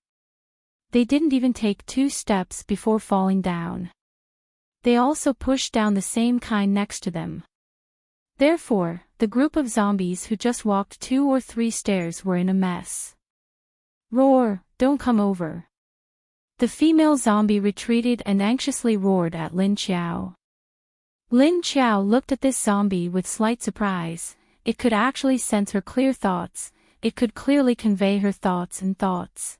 They didn't even take 2 steps before falling down. They also pushed down the same kind next to them. Therefore, the group of zombies who just walked 2 or 3 stairs were in a mess. Roar! Don't come over! The female zombie retreated and anxiously roared at Lin Qiao. Lin Qiao looked at this zombie with slight surprise. It could actually sense her clear thoughts. It could clearly convey her thoughts and thoughts.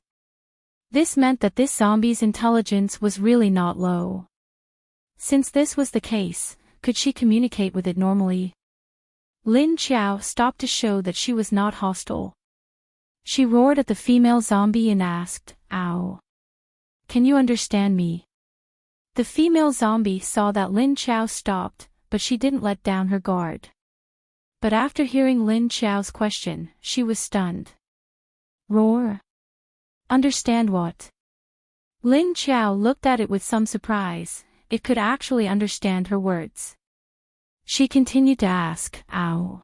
This meant that this zombie's intelligence was really not low. Since this was the case, could she communicate with it normally? Lin Qiao stopped to show that she was not hostile. She roared at the female zombie and asked, "Ow. Can you understand me?" The female zombie saw that Lin Qiao stopped, but she didn't let down her guard. But after hearing Lin Qiao's question, she was stunned. Roar? Understand what? Lin Qiao looked at it with some surprise. It could actually understand her words. She continued to ask, "Ow.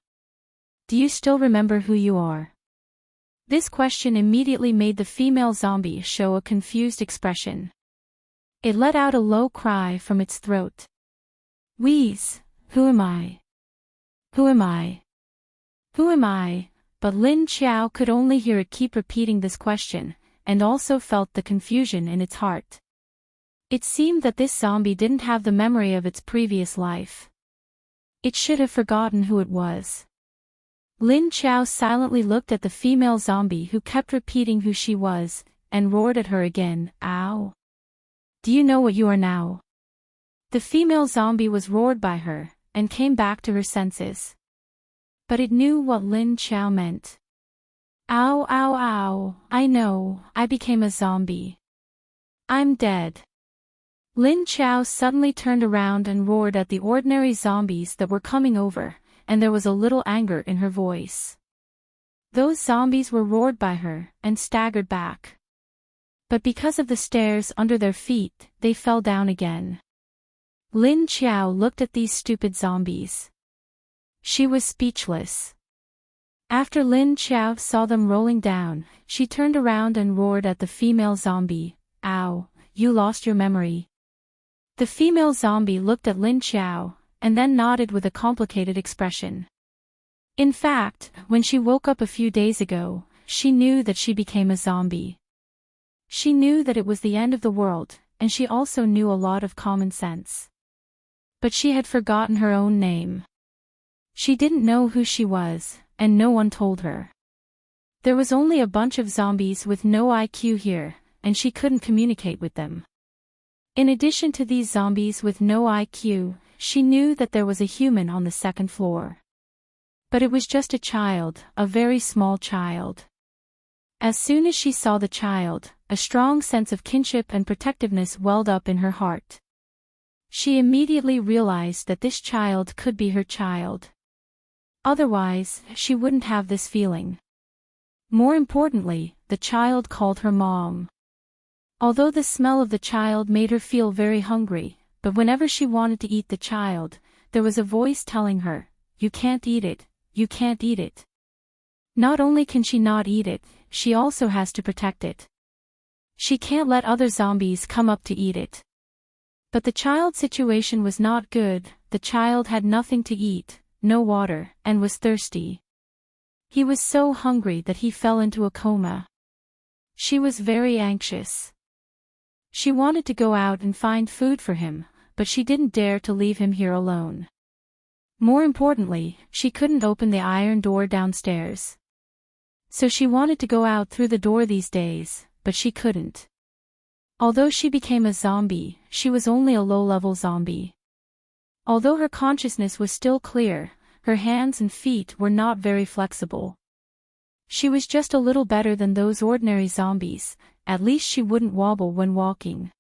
Do you still remember who you are?" This question immediately made the female zombie show a confused expression. It let out a low cry from its throat. Wheeze, who am I? Who am I? Who am I? But Lin Qiao could only hear it keep repeating this question, and also felt the confusion in its heart. It seemed that this zombie didn't have the memory of its previous life. It should have forgotten who it was. Lin Qiao silently looked at the female zombie who kept repeating who she was, and roared at her again, "Ow. Do you know what you are now?" The female zombie was roared by her, and came back to her senses. But it knew what Lin Qiao meant. "Ow, ow, ow, I know, I became a zombie. I'm dead." Lin Qiao suddenly turned around and roared at the ordinary zombies that were coming over, and there was a little anger in her voice. Those zombies were roared by her, and staggered back. But because of the stairs under their feet, they fell down again. Lin Qiao looked at these stupid zombies. She was speechless. After Lin Qiao saw them rolling down, she turned around and roared at the female zombie, "Ow, you lost your memory." The female zombie looked at Lin Qiao, and then nodded with a complicated expression. In fact, when she woke up a few days ago, she knew that she became a zombie. She knew that it was the end of the world, and she also knew a lot of common sense. But she had forgotten her own name. She didn't know who she was, and no one told her. There was only a bunch of zombies with no IQ here, and she couldn't communicate with them. In addition to these zombies with no IQ, she knew that there was a human on the second floor. But it was just a child, a very small child. As soon as she saw the child, a strong sense of kinship and protectiveness welled up in her heart. She immediately realized that this child could be her child. Otherwise, she wouldn't have this feeling. More importantly, the child called her mom. Although the smell of the child made her feel very hungry, but whenever she wanted to eat the child, there was a voice telling her, "You can't eat it, you can't eat it." Not only can she not eat it, she also has to protect it. She can't let other zombies come up to eat it. But the child's situation was not good. The child had nothing to eat, no water, and was thirsty. He was so hungry that he fell into a coma. She was very anxious. She wanted to go out and find food for him, but she didn't dare to leave him here alone. More importantly, she couldn't open the iron door downstairs. So she wanted to go out through the door these days, but she couldn't. Although she became a zombie, she was only a low-level zombie. Although her consciousness was still clear, her hands and feet were not very flexible. She was just a little better than those ordinary zombies, at least she wouldn't wobble when walking.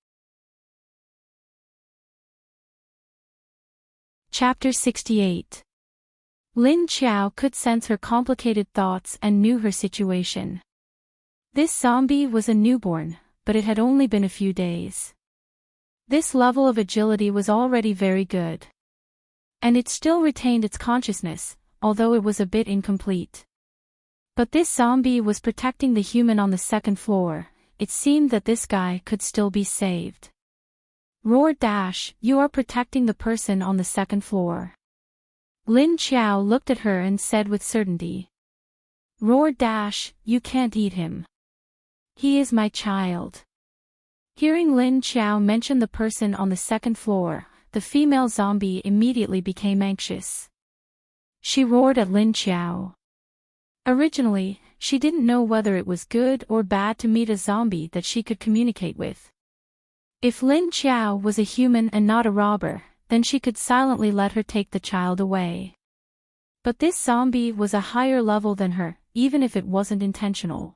Chapter 68. Lin Qiao could sense her complicated thoughts and knew her situation. This zombie was a newborn, but it had only been a few days. This level of agility was already very good. And it still retained its consciousness, although it was a bit incomplete. But this zombie was protecting the human on the second floor. It seemed that this guy could still be saved. Roar dash, you are protecting the person on the second floor. Lin Qiao looked at her and said with certainty. Roar dash, you can't eat him. He is my child. Hearing Lin Qiao mention the person on the second floor, the female zombie immediately became anxious. She roared at Lin Qiao. Originally, she didn't know whether it was good or bad to meet a zombie that she could communicate with. If Lin Qiao was a human and not a robber, then she could silently let her take the child away. But this zombie was a higher level than her, even if it wasn't intentional.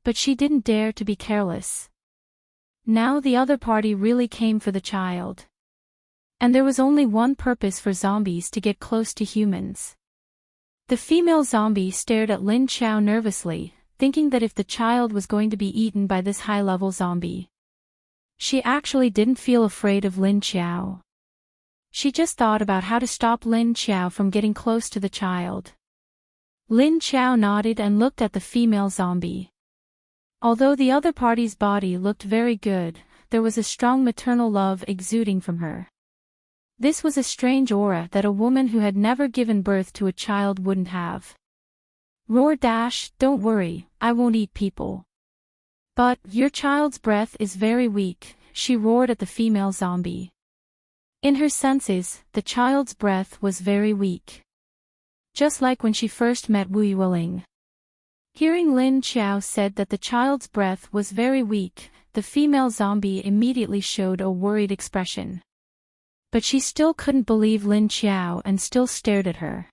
But she didn't dare to be careless. Now the other party really came for the child. And there was only one purpose for zombies: to get close to humans. The female zombie stared at Lin Qiao nervously, thinking that if the child was going to be eaten by this high-level zombie. She actually didn't feel afraid of Lin Qiao. She just thought about how to stop Lin Qiao from getting close to the child. Lin Qiao nodded and looked at the female zombie. Although the other party's body looked very good, there was a strong maternal love exuding from her. This was a strange aura that a woman who had never given birth to a child wouldn't have. Roar dash, don't worry, I won't eat people. But, your child's breath is very weak, she roared at the female zombie. In her senses, the child's breath was very weak. Just like when she first met Wu Yueling. Hearing Lin Qiao said that the child's breath was very weak, the female zombie immediately showed a worried expression. But she still couldn't believe Lin Qiao and still stared at her.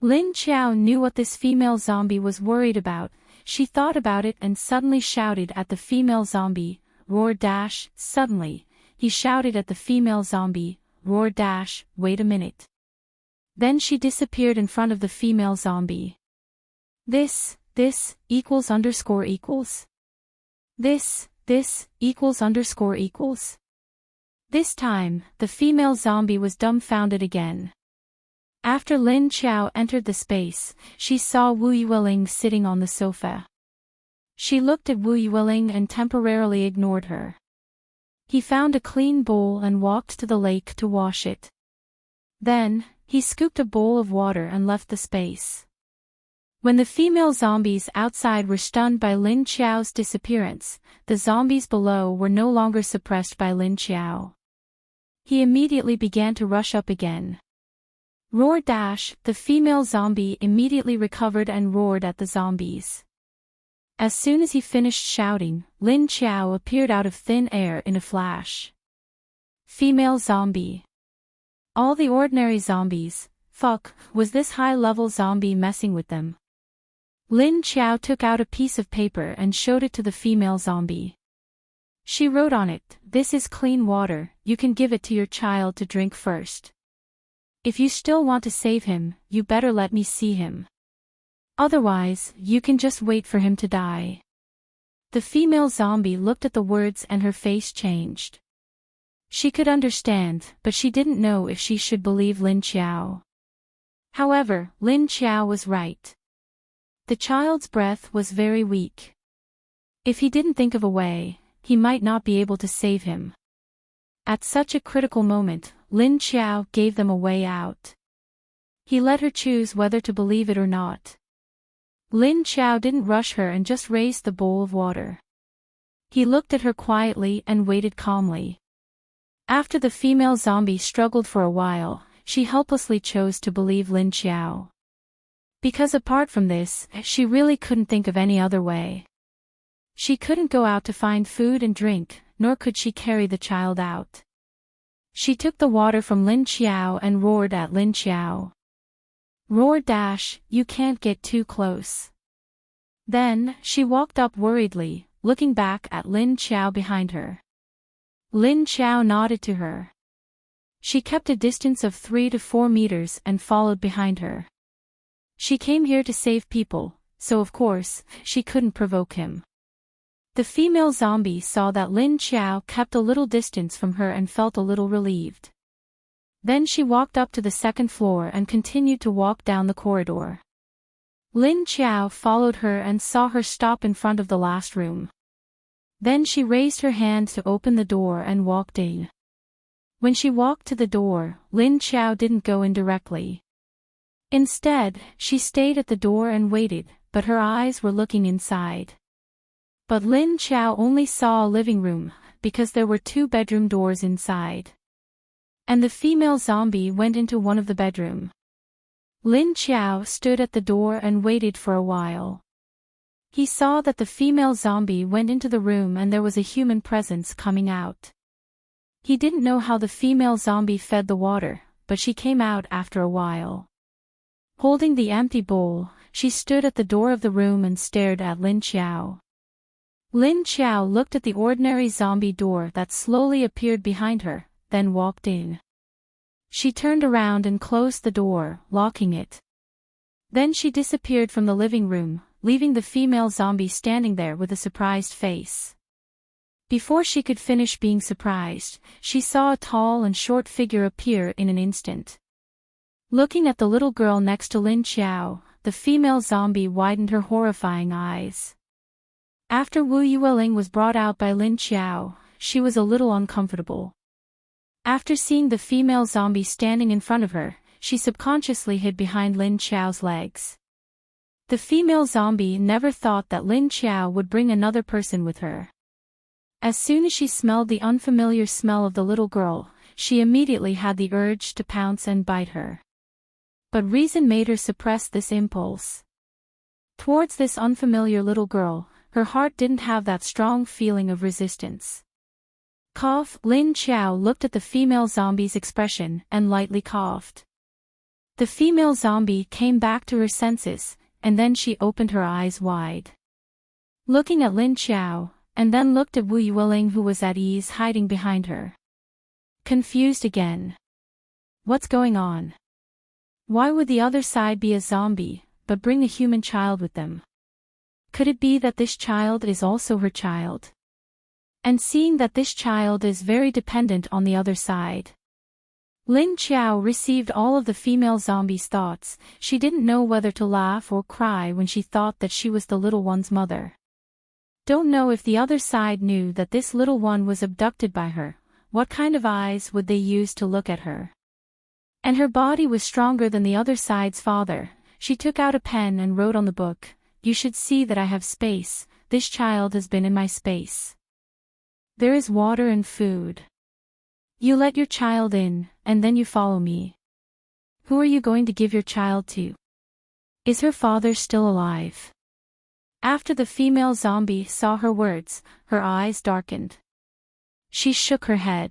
Lin Qiao knew what this female zombie was worried about. She thought about it and suddenly shouted at the female zombie, roar dash. Suddenly, he shouted at the female zombie, roar dash, wait a minute. Then she disappeared in front of the female zombie. This equals underscore equals. This equals underscore equals. This time, the female zombie was dumbfounded again. After Lin Qiao entered the space, she saw Wu Yueling sitting on the sofa. She looked at Wu Yueling and temporarily ignored her. He found a clean bowl and walked to the lake to wash it. Then, he scooped a bowl of water and left the space. When the female zombies outside were stunned by Lin Qiao's disappearance, the zombies below were no longer suppressed by Lin Qiao. He immediately began to rush up again. Roar dash, the female zombie immediately recovered and roared at the zombies. As soon as he finished shouting, Lin Qiao appeared out of thin air in a flash. Female zombie. All the ordinary zombies, Fuck, was this high-level zombie messing with them? Lin Qiao took out a piece of paper and showed it to the female zombie. She wrote on it, "This is clean water, you can give it to your child to drink first. If you still want to save him, you better let me see him. Otherwise, you can just wait for him to die." The female zombie looked at the words and her face changed. She could understand, but she didn't know if she should believe Lin Qiao. However, Lin Qiao was right. The child's breath was very weak. If he didn't think of a way, he might not be able to save him. At such a critical moment, Lin Qiao gave them a way out. He let her choose whether to believe it or not. Lin Qiao didn't rush her and just raised the bowl of water. He looked at her quietly and waited calmly. After the female zombie struggled for a while, she helplessly chose to believe Lin Qiao. Because apart from this, she really couldn't think of any other way. She couldn't go out to find food and drink, nor could she carry the child out. She took the water from Lin Qiao and roared at Lin Qiao. "Roar dash, you can't get too close." Then, she walked up worriedly, looking back at Lin Qiao behind her. Lin Qiao nodded to her. She kept a distance of 3 to 4 meters and followed behind her. She came here to save people, so of course, she couldn't provoke him. The female zombie saw that Lin Qiao kept a little distance from her and felt a little relieved. Then she walked up to the second floor and continued to walk down the corridor. Lin Qiao followed her and saw her stop in front of the last room. Then she raised her hand to open the door and walked in. When she walked to the door, Lin Qiao didn't go in directly. Instead, she stayed at the door and waited, but her eyes were looking inside. But Lin Qiao only saw a living room, because there were 2 bedroom doors inside. And the female zombie went into one of the bedroom. Lin Qiao stood at the door and waited for a while. He saw that the female zombie went into the room and there was a human presence coming out. He didn't know how the female zombie fed the water, but she came out after a while. Holding the empty bowl, she stood at the door of the room and stared at Lin Qiao. Lin Qiao looked at the ordinary zombie door that slowly appeared behind her, then walked in. She turned around and closed the door, locking it. Then she disappeared from the living room, leaving the female zombie standing there with a surprised face. Before she could finish being surprised, she saw a tall and short figure appear in an instant. Looking at the little girl next to Lin Qiao, the female zombie widened her horrifying eyes. After Wu Yueling was brought out by Lin Qiao, she was a little uncomfortable. After seeing the female zombie standing in front of her, she subconsciously hid behind Lin Qiao's legs. The female zombie never thought that Lin Qiao would bring another person with her. As soon as she smelled the unfamiliar smell of the little girl, she immediately had the urge to pounce and bite her. But reason made her suppress this impulse. Towards this unfamiliar little girl, her heart didn't have that strong feeling of resistance. Cough. Lin Qiao looked at the female zombie's expression and lightly coughed. The female zombie came back to her senses, and then she opened her eyes wide. Looking at Lin Qiao, and then looked at Wu Yueling who was at ease hiding behind her. Confused again. What's going on? Why would the other side be a zombie, but bring a human child with them? Could it be that this child is also her child? And seeing that this child is very dependent on the other side. Lin Qiao received all of the female zombie's thoughts. She didn't know whether to laugh or cry when she thought that she was the little one's mother. Don't know if the other side knew that this little one was abducted by her. What kind of eyes would they use to look at her? And her body was stronger than the other side's father. She took out a pen and wrote on the book, "You should see that I have space. This child has been in my space. There is water and food. You let your child in, and then you follow me. Who are you going to give your child to? Is her father still alive?" After the female zombie saw her words, her eyes darkened. She shook her head.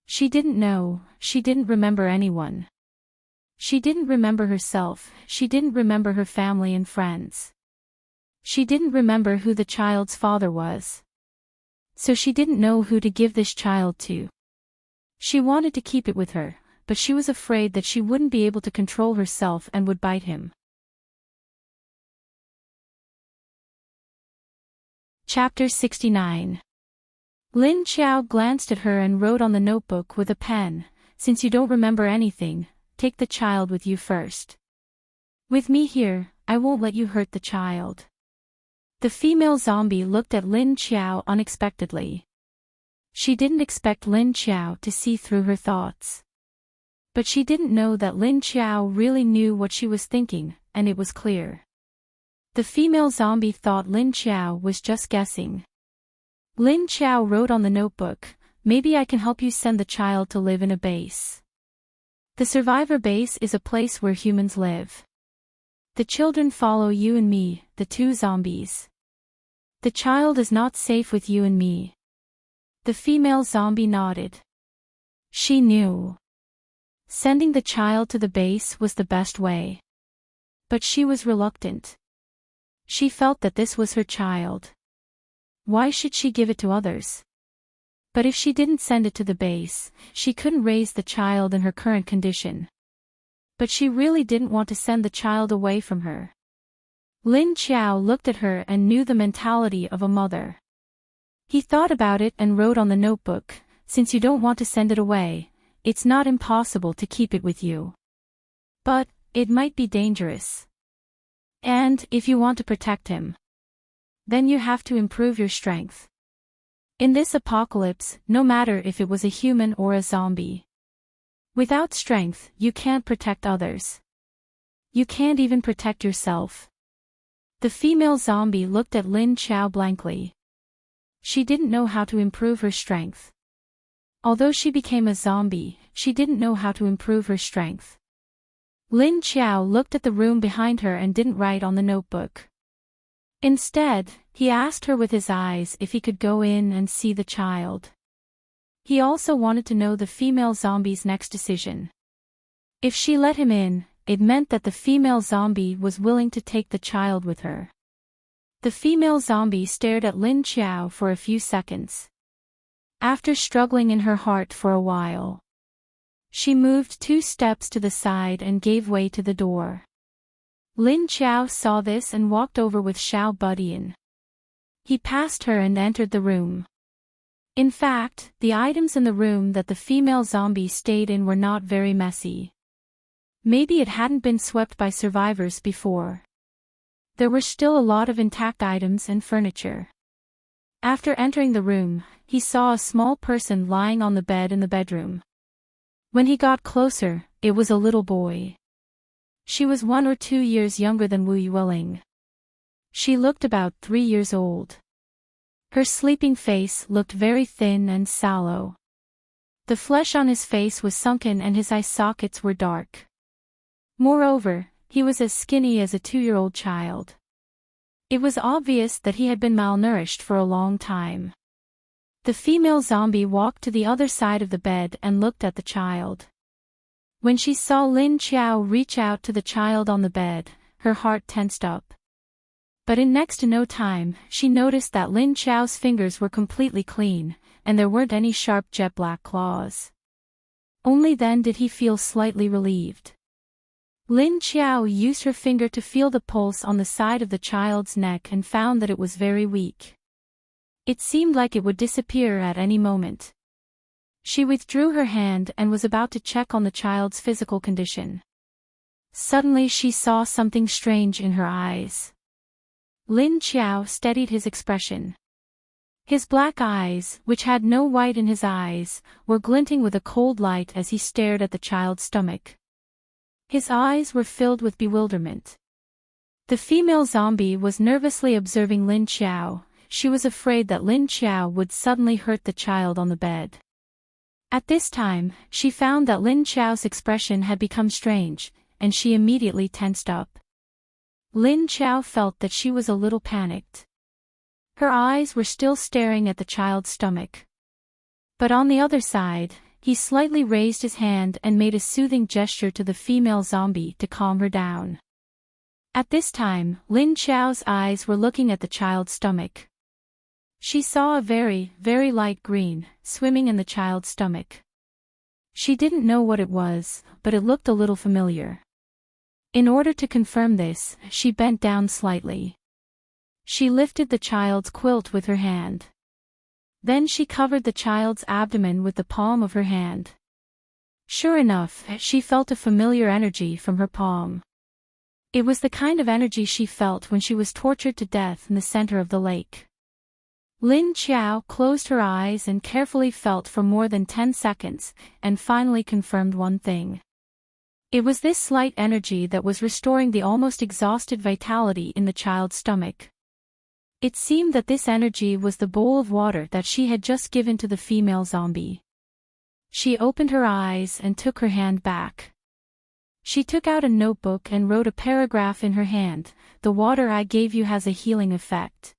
She didn't know, she didn't remember anyone. She didn't remember herself, she didn't remember her family and friends. She didn't remember who the child's father was. So she didn't know who to give this child to. She wanted to keep it with her, but she was afraid that she wouldn't be able to control herself and would bite him. Chapter 69. Lin Qiao glanced at her and wrote on the notebook with a pen, "Since you don't remember anything, take the child with you first. With me here, I won't let you hurt the child." The female zombie looked at Lin Qiao unexpectedly. She didn't expect Lin Qiao to see through her thoughts. But she didn't know that Lin Qiao really knew what she was thinking, and it was clear. The female zombie thought Lin Qiao was just guessing. Lin Qiao wrote on the notebook, "Maybe I can help you send the child to live in a base. The survivor base is a place where humans live. The children follow you and me, the two zombies. The child is not safe with you and me." The female zombie nodded. She knew. Sending the child to the base was the best way. But she was reluctant. She felt that this was her child. Why should she give it to others? But if she didn't send it to the base, she couldn't raise the child in her current condition. But she really didn't want to send the child away from her. Lin Qiao looked at her and knew the mentality of a mother. He thought about it and wrote on the notebook, "Since you don't want to send it away, it's not impossible to keep it with you. But it might be dangerous. And if you want to protect him, then you have to improve your strength. In this apocalypse, no matter if it was a human or a zombie, without strength, you can't protect others. You can't even protect yourself." The female zombie looked at Lin Qiao blankly. She didn't know how to improve her strength. Although she became a zombie, she didn't know how to improve her strength. Lin Qiao looked at the room behind her and didn't write on the notebook. Instead, he asked her with his eyes if he could go in and see the child. He also wanted to know the female zombie's next decision. If she let him in, it meant that the female zombie was willing to take the child with her. The female zombie stared at Lin Qiao for a few seconds. After struggling in her heart for a while, she moved 2 steps to the side and gave way to the door. Lin Qiao saw this and walked over with Xiao Budian. He passed her and entered the room. In fact, the items in the room that the female zombie stayed in were not very messy. Maybe it hadn't been swept by survivors before. There were still a lot of intact items and furniture. After entering the room, he saw a small person lying on the bed in the bedroom. When he got closer, it was a little boy. She was 1 or 2 years younger than Wu Yueling. She looked about 3 years old. Her sleeping face looked very thin and sallow. The flesh on his face was sunken and his eye sockets were dark. Moreover, he was as skinny as a 2-year-old child. It was obvious that he had been malnourished for a long time. The female zombie walked to the other side of the bed and looked at the child. When she saw Lin Qiao reach out to the child on the bed, her heart tensed up. But in next to no time, she noticed that Lin Qiao's fingers were completely clean, and there weren't any sharp jet black claws. Only then did he feel slightly relieved. Lin Qiao used her finger to feel the pulse on the side of the child's neck and found that it was very weak. It seemed like it would disappear at any moment. She withdrew her hand and was about to check on the child's physical condition. Suddenly she saw something strange in her eyes. Lin Qiao steadied his expression. His black eyes, which had no white in his eyes, were glinting with a cold light as he stared at the child's stomach. His eyes were filled with bewilderment. The female zombie was nervously observing Lin Qiao. She was afraid that Lin Qiao would suddenly hurt the child on the bed. At this time, she found that Lin Qiao's expression had become strange, and she immediately tensed up. Lin Qiao felt that she was a little panicked. Her eyes were still staring at the child's stomach. But on the other side, He slightly raised his hand and made a soothing gesture to the female zombie to calm her down. At this time, Lin Xiao's eyes were looking at the child's stomach. She saw a very, very light green, swimming in the child's stomach. She didn't know what it was, but it looked a little familiar. In order to confirm this, she bent down slightly. She lifted the child's quilt with her hand. Then she covered the child's abdomen with the palm of her hand. Sure enough, she felt a familiar energy from her palm. It was the kind of energy she felt when she was tortured to death in the center of the lake. Lin Xiao closed her eyes and carefully felt for more than 10 seconds, and finally confirmed one thing. It was this slight energy that was restoring the almost exhausted vitality in the child's stomach. It seemed that this energy was the bowl of water that she had just given to the female zombie. She opened her eyes and took her hand back. She took out a notebook and wrote a paragraph in her hand. "The water I gave you has a healing effect.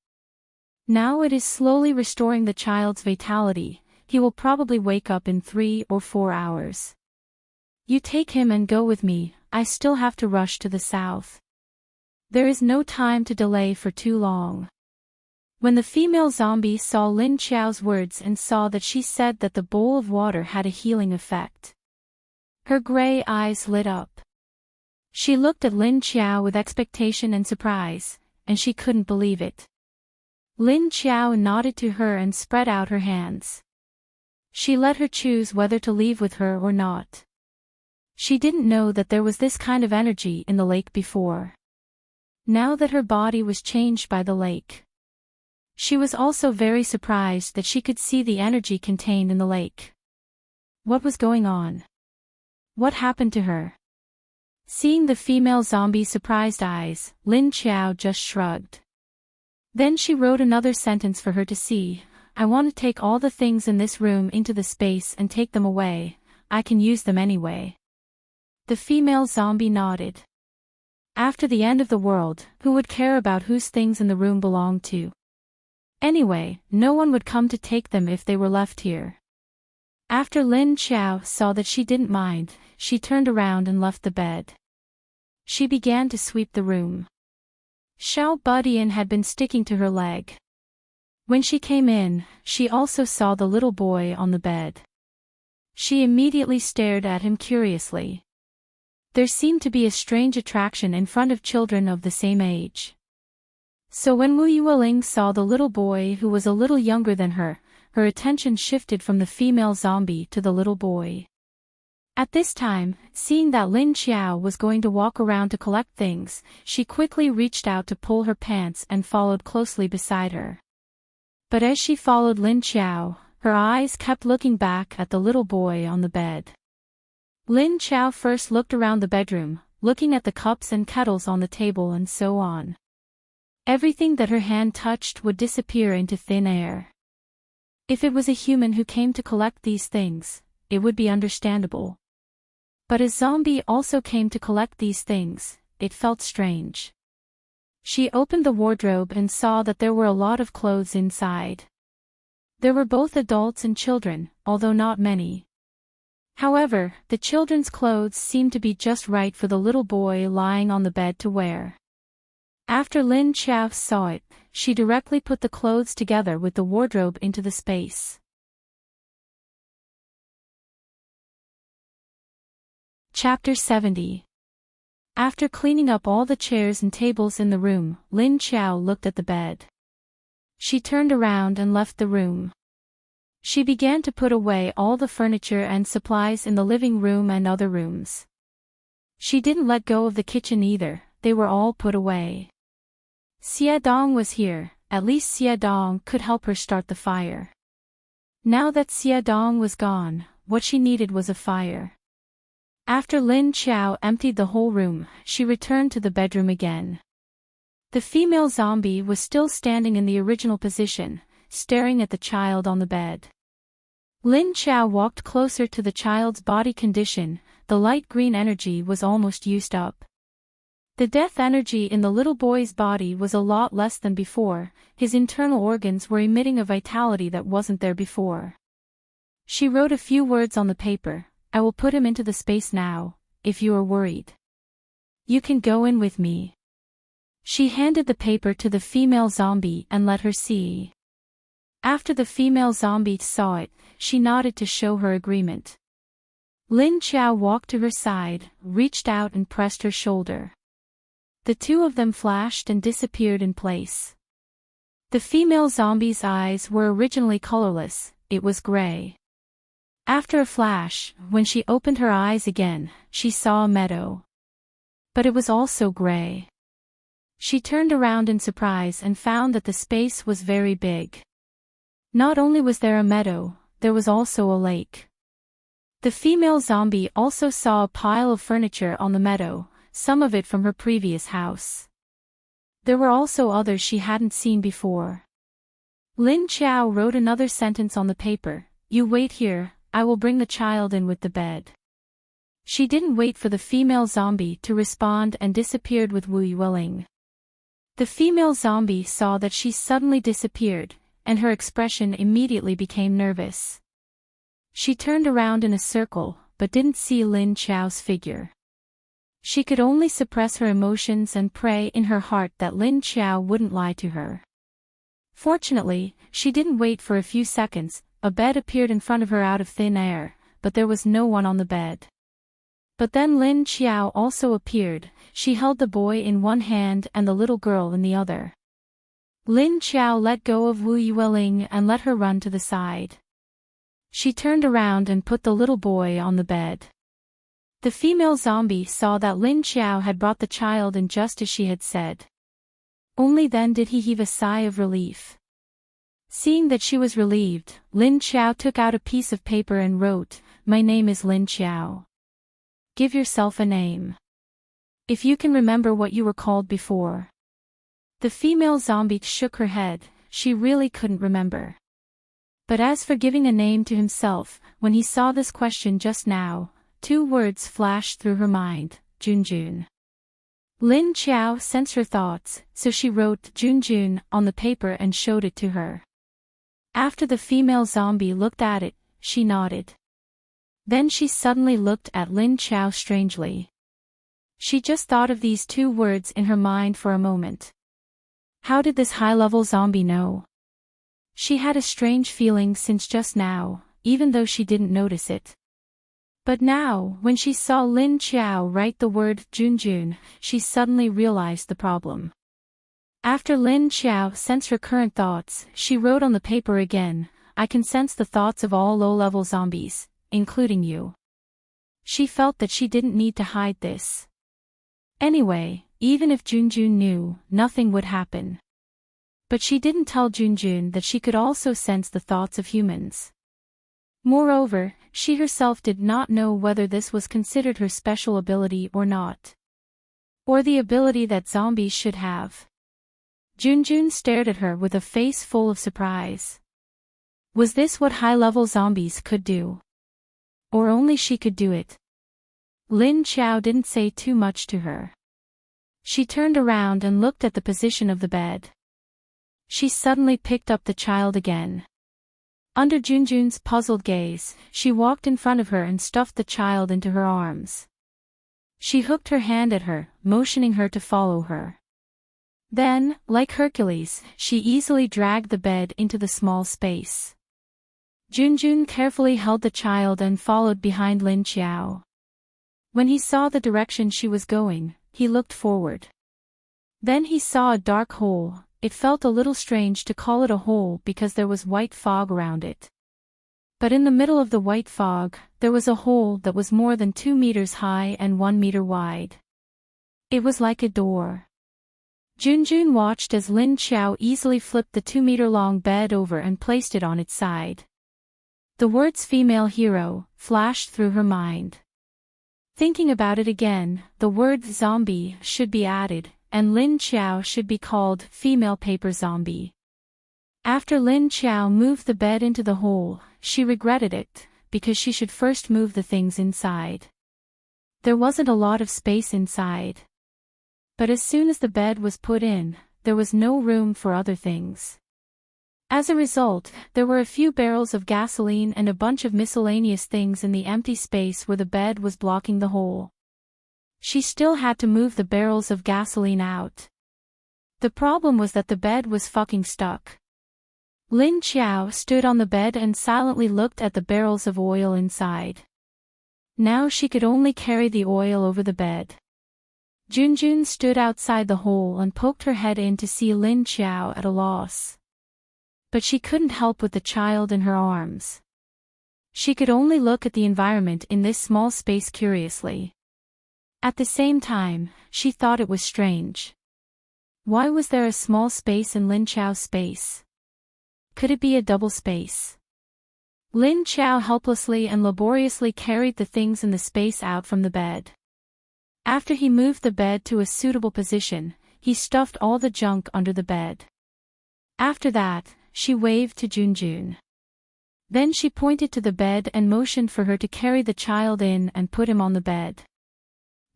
Now it is slowly restoring the child's vitality. He will probably wake up in 3 or 4 hours. You take him and go with me, I still have to rush to the south. There is no time to delay for too long." When the female zombie saw Lin Xiao's words and saw that she said that the bowl of water had a healing effect, her gray eyes lit up. She looked at Lin Xiao with expectation and surprise, and she couldn't believe it. Lin Xiao nodded to her and spread out her hands. She let her choose whether to leave with her or not. She didn't know that there was this kind of energy in the lake before. Now that her body was changed by the lake, she was also very surprised that she could see the energy contained in the lake. What was going on? What happened to her? Seeing the female zombie's surprised eyes, Lin Xiao just shrugged. Then she wrote another sentence for her to see. "I want to take all the things in this room into the space and take them away. I can use them anyway." The female zombie nodded. After the end of the world, who would care about whose things in the room belonged to? Anyway, no one would come to take them if they were left here. After Lin Xiao saw that she didn't mind, she turned around and left the bed. She began to sweep the room. Xiao Budian had been sticking to her leg. When she came in, she also saw the little boy on the bed. She immediately stared at him curiously. There seemed to be a strange attraction in front of children of the same age. So when Wu Yueling saw the little boy who was a little younger than her, her attention shifted from the female zombie to the little boy. At this time, seeing that Lin Xiao was going to walk around to collect things, she quickly reached out to pull her pants and followed closely beside her. But as she followed Lin Xiao, her eyes kept looking back at the little boy on the bed. Lin Xiao first looked around the bedroom, looking at the cups and kettles on the table and so on. Everything that her hand touched would disappear into thin air. If it was a human who came to collect these things, it would be understandable. But a zombie also came to collect these things. It felt strange. She opened the wardrobe and saw that there were a lot of clothes inside. There were both adults and children, although not many. However, the children's clothes seemed to be just right for the little boy lying on the bed to wear. After Lin Xiao saw it, she directly put the clothes together with the wardrobe into the space. Chapter 70. After cleaning up all the chairs and tables in the room, Lin Xiao looked at the bed. She turned around and left the room. She began to put away all the furniture and supplies in the living room and other rooms. She didn't let go of the kitchen either, they were all put away. Xie Dong was here, at least Xie Dong could help her start the fire. Now that Xie Dong was gone, what she needed was a fire. After Lin Xiao emptied the whole room, she returned to the bedroom again. The female zombie was still standing in the original position, staring at the child on the bed. Lin Xiao walked closer to the child's body condition. The light green energy was almost used up. The death energy in the little boy's body was a lot less than before. His internal organs were emitting a vitality that wasn't there before. She wrote a few words on the paper. I will put him into the space now, if you are worried. You can go in with me. She handed the paper to the female zombie and let her see. After the female zombie saw it, she nodded to show her agreement. Lin Chao walked to her side, reached out and pressed her shoulder. The two of them flashed and disappeared in place. The female zombie's eyes were originally colorless, it was gray. After a flash, when she opened her eyes again, she saw a meadow. But it was also gray. She turned around in surprise and found that the space was very big. Not only was there a meadow, there was also a lake. The female zombie also saw a pile of furniture on the meadow, some of it from her previous house. There were also others she hadn't seen before. Lin Chao wrote another sentence on the paper. You wait here, I will bring the child in with the bed. She didn't wait for the female zombie to respond and disappeared with Wu Yueling. The female zombie saw that she suddenly disappeared, and her expression immediately became nervous. She turned around in a circle, but didn't see Lin Chao's figure. She could only suppress her emotions and pray in her heart that Lin Chao wouldn't lie to her. Fortunately, she didn't wait for a few seconds. A bed appeared in front of her out of thin air, but there was no one on the bed. But then Lin Chao also appeared. She held the boy in one hand and the little girl in the other. Lin Chao let go of Wu Yueling and let her run to the side. She turned around and put the little boy on the bed. The female zombie saw that Lin Chao had brought the child in just as she had said. Only then did he heave a sigh of relief. Seeing that she was relieved, Lin Chao took out a piece of paper and wrote, My name is Lin Chao. Give yourself a name. If you can remember what you were called before. The female zombie shook her head, she really couldn't remember. But as for giving a name to himself, when he saw this question just now, two words flashed through her mind, Junjun. Lin Chao sensed her thoughts, so she wrote Junjun on the paper and showed it to her. After the female zombie looked at it, she nodded. Then she suddenly looked at Lin Chao strangely. She just thought of these two words in her mind for a moment. How did this high-level zombie know? She had a strange feeling since just now, even though she didn't notice it. But now, when she saw Lin Chao write the word Junjun, she suddenly realized the problem. After Lin Chao sensed her current thoughts, she wrote on the paper again, I can sense the thoughts of all low-level zombies, including you. She felt that she didn't need to hide this. Anyway, even if Junjun knew, nothing would happen. But she didn't tell Junjun that she could also sense the thoughts of humans. Moreover, she herself did not know whether this was considered her special ability or not. Or the ability that zombies should have. Junjun stared at her with a face full of surprise. Was this what high-level zombies could do? Or only she could do it? Lin Chao didn't say too much to her. She turned around and looked at the position of the bed. She suddenly picked up the child again. Under Junjun's puzzled gaze, she walked in front of her and stuffed the child into her arms. She hooked her hand at her, motioning her to follow her. Then, like Hercules, she easily dragged the bed into the small space. Junjun carefully held the child and followed behind Lin Chao. When he saw the direction she was going, he looked forward. Then he saw a dark hole. It felt a little strange to call it a hole because there was white fog around it. But in the middle of the white fog, there was a hole that was more than 2 meters high and 1 meter wide. It was like a door. Junjun watched as Lin Chao easily flipped the 2-meter-long bed over and placed it on its side. The words female hero flashed through her mind. Thinking about it again, the word zombie should be added, and Lin Chao should be called female paper zombie. After Lin Chao moved the bed into the hole, she regretted it, because she should first move the things inside. There wasn't a lot of space inside. But as soon as the bed was put in, there was no room for other things. As a result, there were a few barrels of gasoline and a bunch of miscellaneous things in the empty space where the bed was blocking the hole. She still had to move the barrels of gasoline out. The problem was that the bed was fucking stuck. Lin Qiao stood on the bed and silently looked at the barrels of oil inside. Now she could only carry the oil over the bed. Junjun stood outside the hole and poked her head in to see Lin Qiao at a loss. But she couldn't help with the child in her arms. She could only look at the environment in this small space curiously. At the same time, she thought it was strange. Why was there a small space in Lin Qiao's space? Could it be a double space? Lin Qiao helplessly and laboriously carried the things in the space out from the bed. After he moved the bed to a suitable position, he stuffed all the junk under the bed. After that, she waved to Junjun. Then she pointed to the bed and motioned for her to carry the child in and put him on the bed.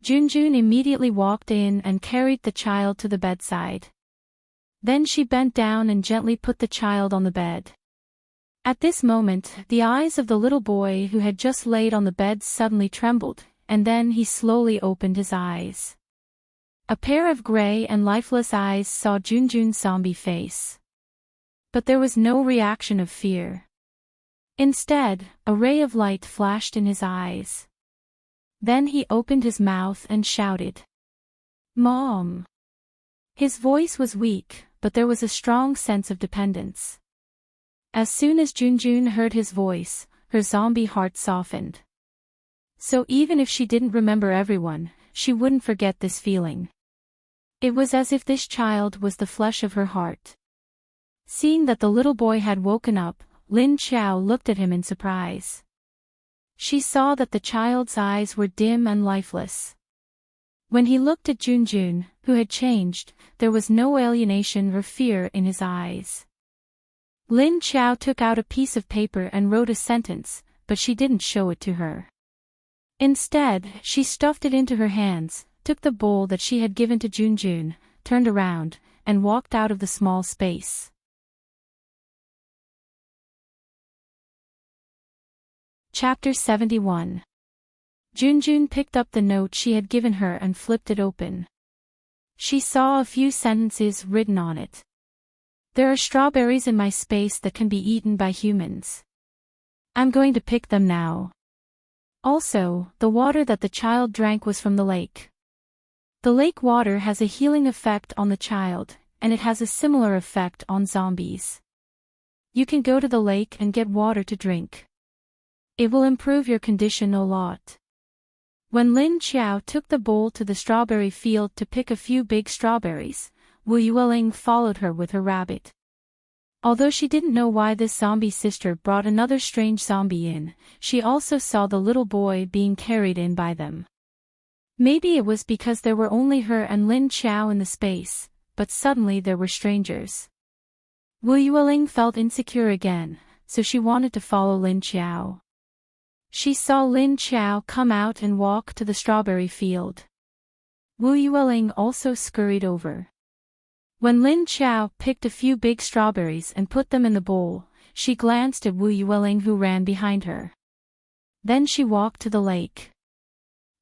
Junjun immediately walked in and carried the child to the bedside. Then she bent down and gently put the child on the bed. At this moment, the eyes of the little boy who had just laid on the bed suddenly trembled, and then he slowly opened his eyes. A pair of gray and lifeless eyes saw Junjun's zombie face. But there was no reaction of fear. Instead, a ray of light flashed in his eyes. Then he opened his mouth and shouted, "Mom!" His voice was weak, but there was a strong sense of dependence. As soon as Junjun heard his voice, her zombie heart softened. So even if she didn't remember everyone, she wouldn't forget this feeling. It was as if this child was the flesh of her heart. Seeing that the little boy had woken up, Lin Qiao looked at him in surprise. She saw that the child's eyes were dim and lifeless. When he looked at Junjun, who had changed, there was no alienation or fear in his eyes. Lin Qiao took out a piece of paper and wrote a sentence, but she didn't show it to her. Instead, she stuffed it into her hands, took the bowl that she had given to Junjun, turned around, and walked out of the small space. Chapter 71. Junjun picked up the note she had given her and flipped it open. She saw a few sentences written on it. "There are strawberries in my space that can be eaten by humans. I'm going to pick them now. Also, the water that the child drank was from the lake. The lake water has a healing effect on the child, and it has a similar effect on zombies. You can go to the lake and get water to drink. It will improve your condition a lot." When Lin Qiao took the bowl to the strawberry field to pick a few big strawberries, Wu Yueling followed her with her rabbit. Although she didn't know why this zombie sister brought another strange zombie in, she also saw the little boy being carried in by them. Maybe it was because there were only her and Lin Qiao in the space, but suddenly there were strangers. Wu Yueling felt insecure again, so she wanted to follow Lin Qiao. She saw Lin Qiao come out and walk to the strawberry field. Wu Yueling also scurried over. When Lin Qiao picked a few big strawberries and put them in the bowl, she glanced at Wu Yueling who ran behind her. Then she walked to the lake.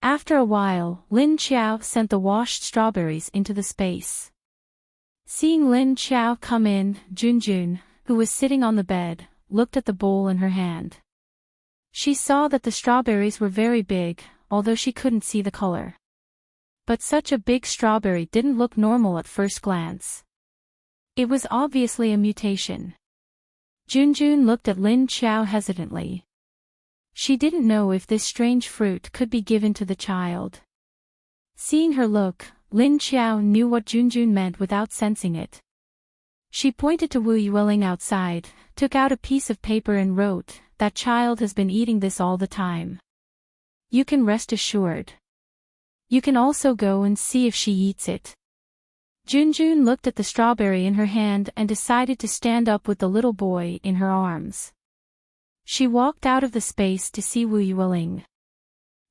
After a while, Lin Qiao sent the washed strawberries into the space. Seeing Lin Qiao come in, Junjun, who was sitting on the bed, looked at the bowl in her hand. She saw that the strawberries were very big, although she couldn't see the color. But such a big strawberry didn't look normal at first glance. It was obviously a mutation. Junjun looked at Lin Qiao hesitantly. She didn't know if this strange fruit could be given to the child. Seeing her look, Lin Qiao knew what Junjun meant without sensing it. She pointed to Wu Yueling outside, took out a piece of paper and wrote, "That child has been eating this all the time. You can rest assured. You can also go and see if she eats it." Junjun looked at the strawberry in her hand and decided to stand up with the little boy in her arms. She walked out of the space to see Wu Yueling.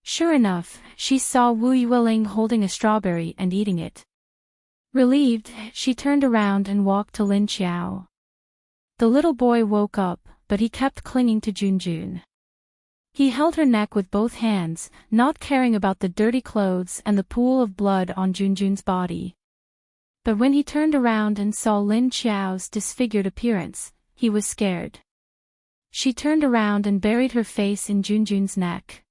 Sure enough, she saw Wu Yueling holding a strawberry and eating it. Relieved, she turned around and walked to Lin Qiao. The little boy woke up, but he kept clinging to Junjun. He held her neck with both hands, not caring about the dirty clothes and the pool of blood on Junjun's body. But when he turned around and saw Lin Qiao's disfigured appearance, he was scared. She turned around and buried her face in Junjun's neck.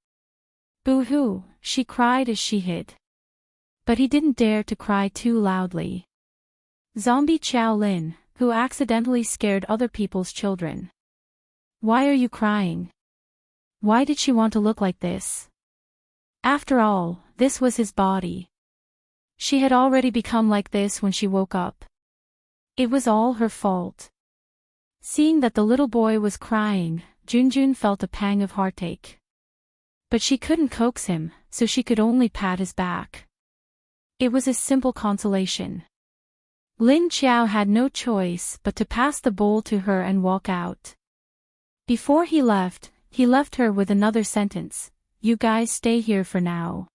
"Boo-hoo," she cried as she hid. But he didn't dare to cry too loudly. Zombie Qiao Lin, who accidentally scared other people's children. "Why are you crying? Why did she want to look like this? After all, this was his body. She had already become like this when she woke up. It was all her fault." Seeing that the little boy was crying, Junjun felt a pang of heartache. But she couldn't coax him, so she could only pat his back. It was a simple consolation. Lin Qiao had no choice but to pass the bowl to her and walk out. Before he left her with another sentence: "You guys stay here for now.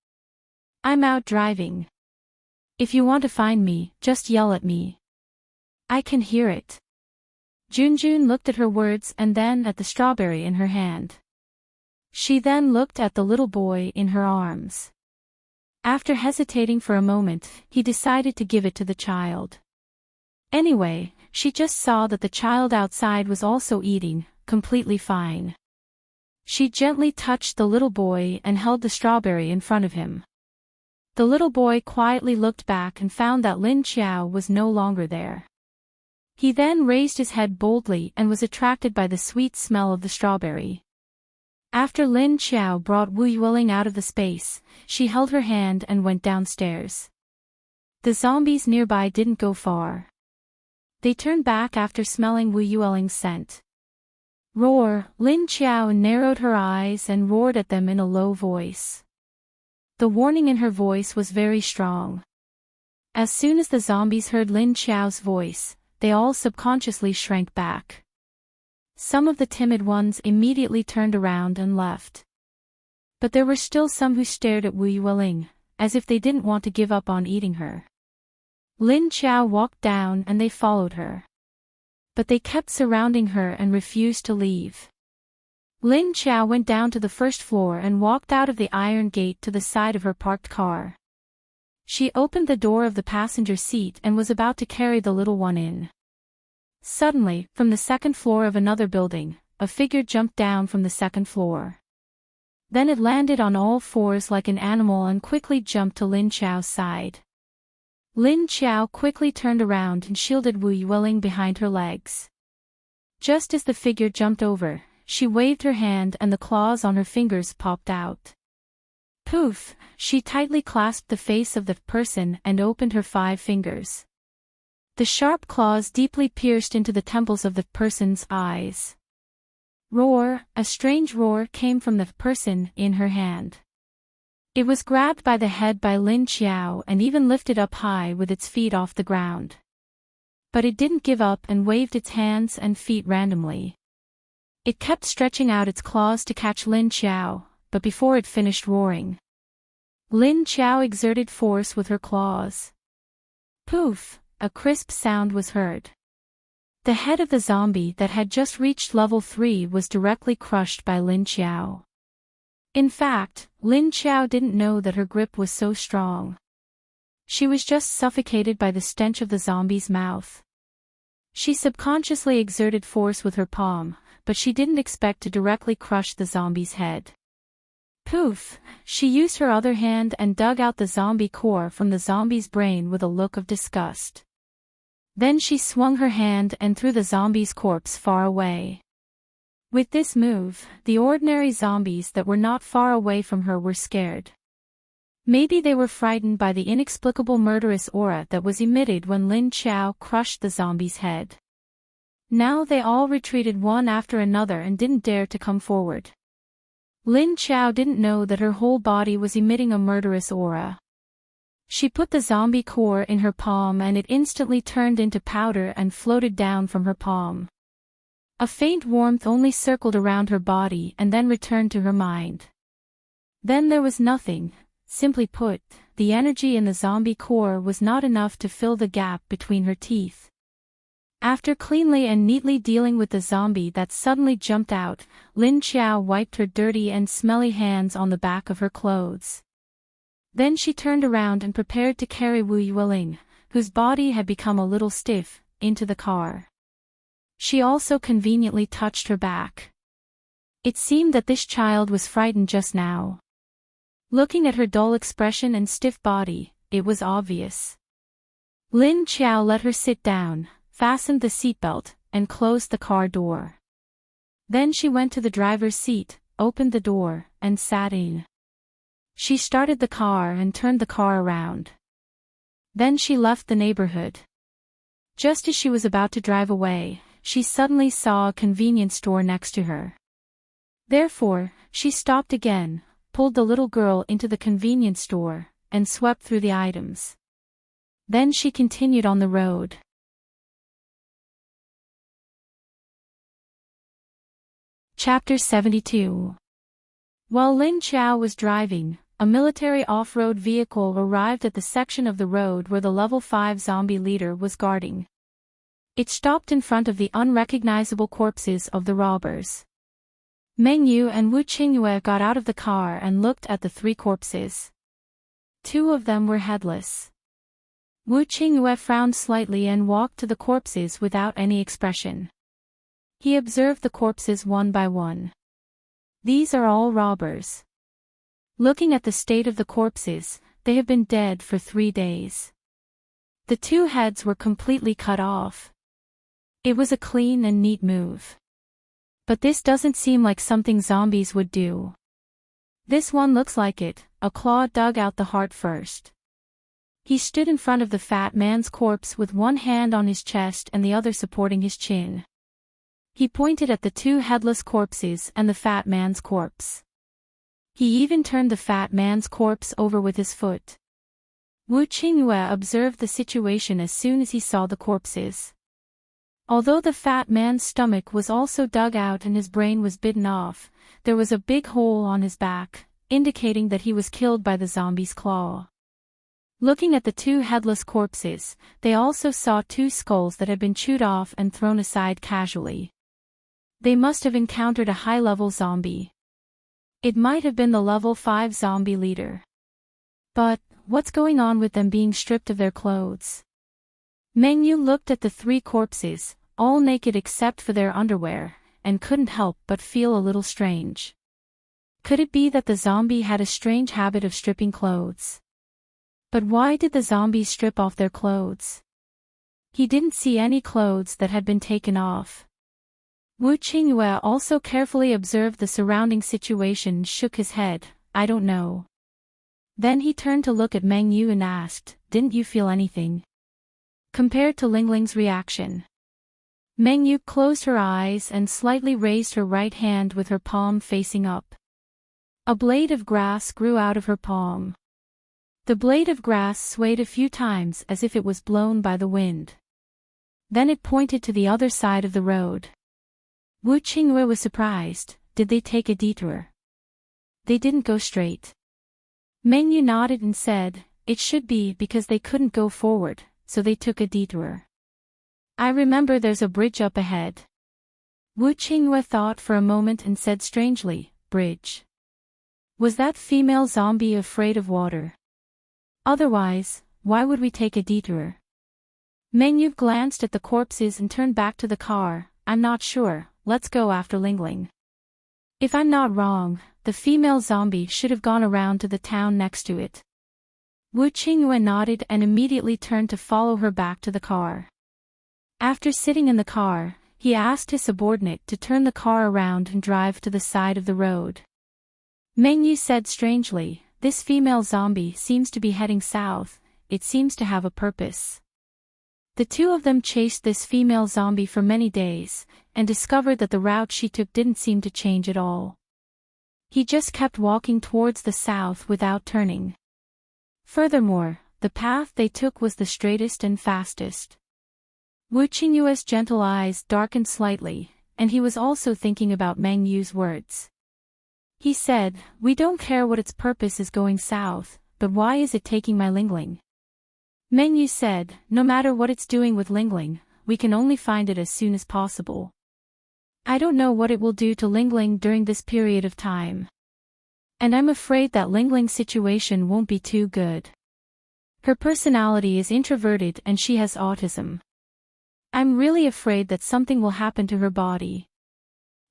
I'm out driving. If you want to find me, just yell at me. I can hear it." Junjun looked at her words and then at the strawberry in her hand. She then looked at the little boy in her arms. After hesitating for a moment, he decided to give it to the child. Anyway, she just saw that the child outside was also eating, completely fine. She gently touched the little boy and held the strawberry in front of him. The little boy quietly looked back and found that Lin Qiao was no longer there. He then raised his head boldly and was attracted by the sweet smell of the strawberry. After Lin Qiao brought Wu Yueling out of the space, she held her hand and went downstairs. The zombies nearby didn't go far. They turned back after smelling Wu Yueling's scent. "Roar!" Lin Qiao narrowed her eyes and roared at them in a low voice. The warning in her voice was very strong. As soon as the zombies heard Lin Qiao's voice, they all subconsciously shrank back. Some of the timid ones immediately turned around and left. But there were still some who stared at Wu Yueling, as if they didn't want to give up on eating her. Lin Qiao walked down and they followed her. But they kept surrounding her and refused to leave. Lin Qiao went down to the first floor and walked out of the iron gate to the side of her parked car. She opened the door of the passenger seat and was about to carry the little one in. Suddenly, from the second floor of another building, a figure jumped down from the second floor. Then it landed on all fours like an animal and quickly jumped to Lin Qiao's side. Lin Qiao quickly turned around and shielded Wu Yueling behind her legs. Just as the figure jumped over, she waved her hand and the claws on her fingers popped out. Poof! She tightly clasped the face of the person and opened her 5 fingers. The sharp claws deeply pierced into the temples of the person's eyes. Roar! A strange roar came from the person in her hand. It was grabbed by the head by Lin Qiao and even lifted up high with its feet off the ground. But it didn't give up and waved its hands and feet randomly. It kept stretching out its claws to catch Lin Qiao, but before it finished roaring, Lin Qiao exerted force with her claws. Poof! A crisp sound was heard. The head of the zombie that had just reached level 3 was directly crushed by Lin Qiao. In fact, Lin Qiao didn't know that her grip was so strong. She was just suffocated by the stench of the zombie's mouth. She subconsciously exerted force with her palm, but she didn't expect to directly crush the zombie's head. Poof! She used her other hand and dug out the zombie core from the zombie's brain with a look of disgust. Then she swung her hand and threw the zombie's corpse far away. With this move, the ordinary zombies that were not far away from her were scared. Maybe they were frightened by the inexplicable murderous aura that was emitted when Lin Qiao crushed the zombie's head. Now they all retreated one after another and didn't dare to come forward. Lin Qiao didn't know that her whole body was emitting a murderous aura. She put the zombie core in her palm and it instantly turned into powder and floated down from her palm. A faint warmth only circled around her body and then returned to her mind. Then there was nothing. Simply put, the energy in the zombie core was not enough to fill the gap between her teeth. After cleanly and neatly dealing with the zombie that suddenly jumped out, Lin Qiao wiped her dirty and smelly hands on the back of her clothes. Then she turned around and prepared to carry Wu Yueling, whose body had become a little stiff, into the car. She also conveniently touched her back. It seemed that this child was frightened just now. Looking at her dull expression and stiff body, it was obvious. Lin Qiao let her sit down, fastened the seatbelt, and closed the car door. Then she went to the driver's seat, opened the door, and sat in. She started the car and turned the car around. Then she left the neighborhood. Just as she was about to drive away, she suddenly saw a convenience store next to her. Therefore, she stopped again, pulled the little girl into the convenience store, and swept through the items. Then she continued on the road. Chapter 72. While Lin Qiao was driving, a military off-road vehicle arrived at the section of the road where the level 5 zombie leader was guarding. It stopped in front of the unrecognizable corpses of the robbers. Meng Yu and Wu Qingyue got out of the car and looked at the 3 corpses. 2 of them were headless. Wu Qingyue frowned slightly and walked to the corpses without any expression. He observed the corpses one by one. These are all robbers. Looking at the state of the corpses, they have been dead for 3 days. The 2 heads were completely cut off. It was a clean and neat move. But this doesn't seem like something zombies would do. This one looks like it, a claw dug out the heart first. He stood in front of the fat man's corpse with one hand on his chest and the other supporting his chin. He pointed at the 2 headless corpses and the fat man's corpse. He even turned the fat man's corpse over with his foot. Wu Qingyue observed the situation as soon as he saw the corpses. Although the fat man's stomach was also dug out and his brain was bitten off, there was a big hole on his back, indicating that he was killed by the zombie's claw. Looking at the 2 headless corpses, they also saw 2 skulls that had been chewed off and thrown aside casually. They must have encountered a high-level zombie. It might have been the level 5 zombie leader. But, what's going on with them being stripped of their clothes? Meng Yu looked at the 3 corpses, all naked except for their underwear, and couldn't help but feel a little strange. Could it be that the zombie had a strange habit of stripping clothes? But why did the zombies strip off their clothes? He didn't see any clothes that had been taken off. Wu Qingyue also carefully observed the surrounding situation and shook his head, I don't know. Then he turned to look at Meng Yu and asked, didn't you feel anything? Compared to Lingling's reaction. Meng Yu closed her eyes and slightly raised her right hand with her palm facing up. A blade of grass grew out of her palm. The blade of grass swayed a few times as if it was blown by the wind. Then it pointed to the other side of the road. Wu Qingyue was surprised. Did they take a detour? They didn't go straight. Meng Yu nodded and said, it should be because they couldn't go forward, so they took a detour. I remember there's a bridge up ahead. Wu Qingyue thought for a moment and said strangely, bridge. Was that female zombie afraid of water? Otherwise, why would we take a detour? Meng Yu glanced at the corpses and turned back to the car. I'm not sure, let's go after Lingling. If I'm not wrong, the female zombie should have gone around to the town next to it. Wu Qingyue nodded and immediately turned to follow her back to the car. After sitting in the car, he asked his subordinate to turn the car around and drive to the side of the road. Meng Yu said strangely, this female zombie seems to be heading south, it seems to have a purpose. The 2 of them chased this female zombie for many days, and discovered that the route she took didn't seem to change at all. He just kept walking towards the south without turning. Furthermore, the path they took was the straightest and fastest. Wu Qingyue's gentle eyes darkened slightly, and he was also thinking about Meng Yu's words. He said, we don't care what its purpose is going south, but why is it taking my Lingling? Meng Yu said, no matter what it's doing with Lingling, we can only find it as soon as possible. I don't know what it will do to Ling Ling during this period of time. And I'm afraid that Ling Ling's situation won't be too good. Her personality is introverted and she has autism. I'm really afraid that something will happen to her body.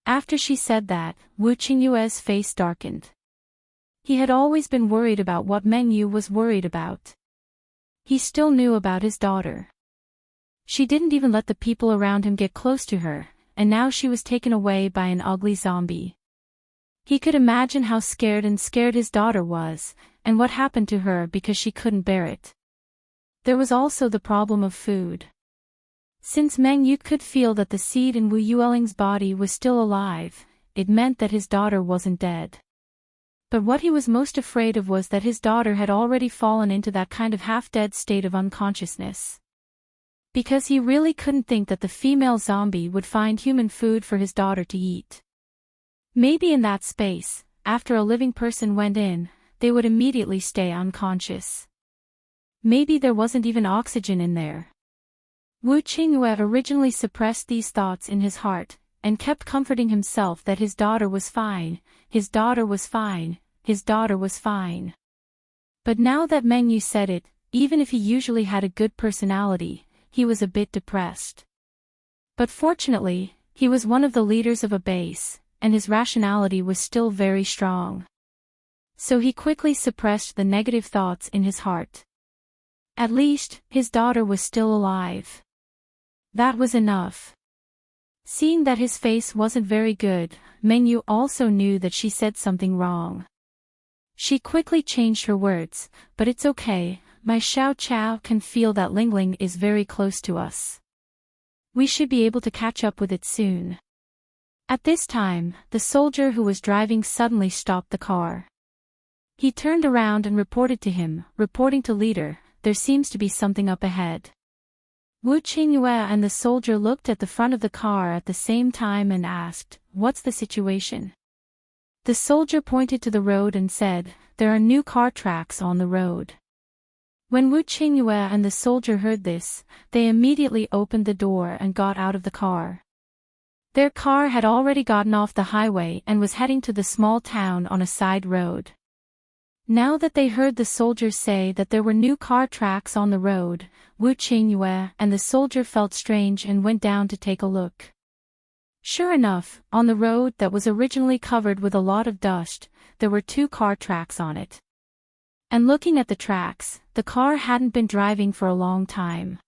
After she said that, Wu Qingyue's face darkened. He had always been worried about what Meng Yu was worried about. He still knew about his daughter. She didn't even let the people around him get close to her, and now she was taken away by an ugly zombie. He could imagine how scared his daughter was, and what happened to her because she couldn't bear it. There was also the problem of food. Since Meng Yu could feel that the seed in Wu Yueling's body was still alive, it meant that his daughter wasn't dead. But what he was most afraid of was that his daughter had already fallen into that kind of half-dead state of unconsciousness. Because he really couldn't think that the female zombie would find human food for his daughter to eat. Maybe in that space, after a living person went in, they would immediately stay unconscious. Maybe there wasn't even oxygen in there. Wu Qingyue originally suppressed these thoughts in his heart, and kept comforting himself that his daughter was fine, his daughter was fine, his daughter was fine. But now that Meng Yu said it, even if he usually had a good personality, he was a bit depressed. But fortunately, he was one of the leaders of a base, and his rationality was still very strong. So he quickly suppressed the negative thoughts in his heart. At least, his daughter was still alive. That was enough. Seeing that his face wasn't very good, Meng Yu also knew that she said something wrong. She quickly changed her words, but it's okay, my Xiao Chao can feel that Ling Ling is very close to us. We should be able to catch up with it soon. At this time, the soldier who was driving suddenly stopped the car. He turned around and reported to him, reporting to leader, there seems to be something up ahead. Wu Qingyue and the soldier looked at the front of the car at the same time and asked, what's the situation? The soldier pointed to the road and said, there are new car tracks on the road. When Wu Qingyue and the soldier heard this, they immediately opened the door and got out of the car. Their car had already gotten off the highway and was heading to the small town on a side road. Now that they heard the soldier say that there were new car tracks on the road, Wu Qingyue and the soldier felt strange and went down to take a look. Sure enough, on the road that was originally covered with a lot of dust, there were 2 car tracks on it. And looking at the tracks, the car hadn't been driving for a long time.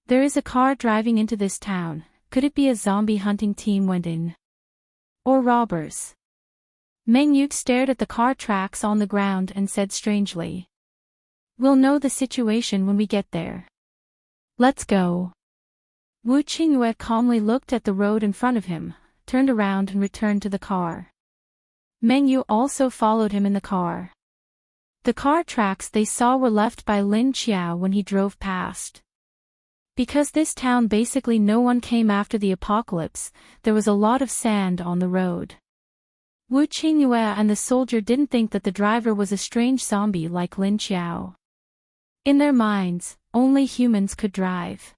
There is a car driving into this town, could it be a zombie hunting team went in? Or robbers? Meng Yu stared at the car tracks on the ground and said strangely. We'll know the situation when we get there. Let's go. Wu Qingyue calmly looked at the road in front of him, turned around and returned to the car. Meng Yu also followed him in the car. The car tracks they saw were left by Lin Qiao when he drove past. Because this town basically no one came after the apocalypse, there was a lot of sand on the road. Wu Qingyue and the soldier didn't think that the driver was a strange zombie like Lin Qiao. In their minds, only humans could drive.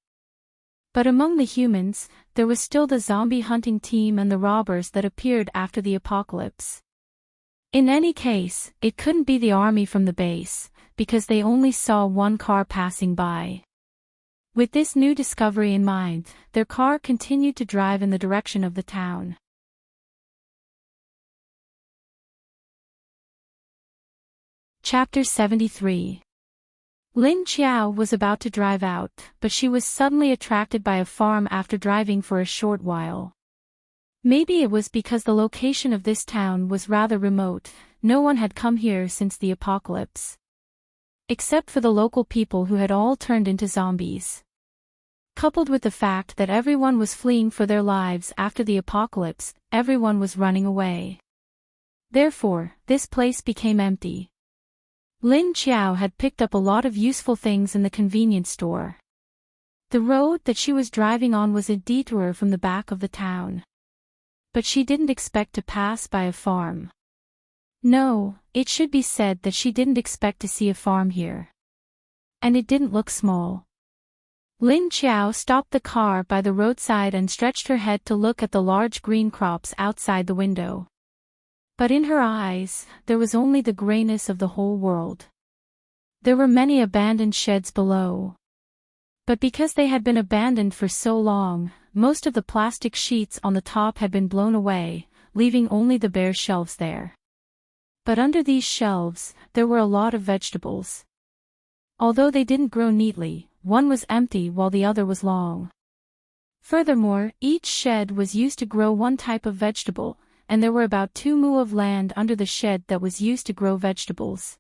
But among the humans, there was still the zombie hunting team and the robbers that appeared after the apocalypse. In any case, it couldn't be the army from the base, because they only saw one car passing by. With this new discovery in mind, their car continued to drive in the direction of the town. Chapter 73. Lin Qiao was about to drive out, but she was suddenly attracted by a farm after driving for a short while. Maybe it was because the location of this town was rather remote, no one had come here since the apocalypse. Except for the local people who had all turned into zombies. Coupled with the fact that everyone was fleeing for their lives after the apocalypse, everyone was running away. Therefore, this place became empty. Lin Qiao had picked up a lot of useful things in the convenience store. The road that she was driving on was a detour from the back of the town. But she didn't expect to pass by a farm. No, it should be said that she didn't expect to see a farm here. And it didn't look small. Lin Qiao stopped the car by the roadside and stretched her head to look at the large green crops outside the window. But in her eyes, there was only the grayness of the whole world. There were many abandoned sheds below. But because they had been abandoned for so long, most of the plastic sheets on the top had been blown away, leaving only the bare shelves there. But under these shelves, there were a lot of vegetables. Although they didn't grow neatly, one was empty while the other was long. Furthermore, each shed was used to grow one type of vegetable, and there were about 2 mu of land under the shed that was used to grow vegetables.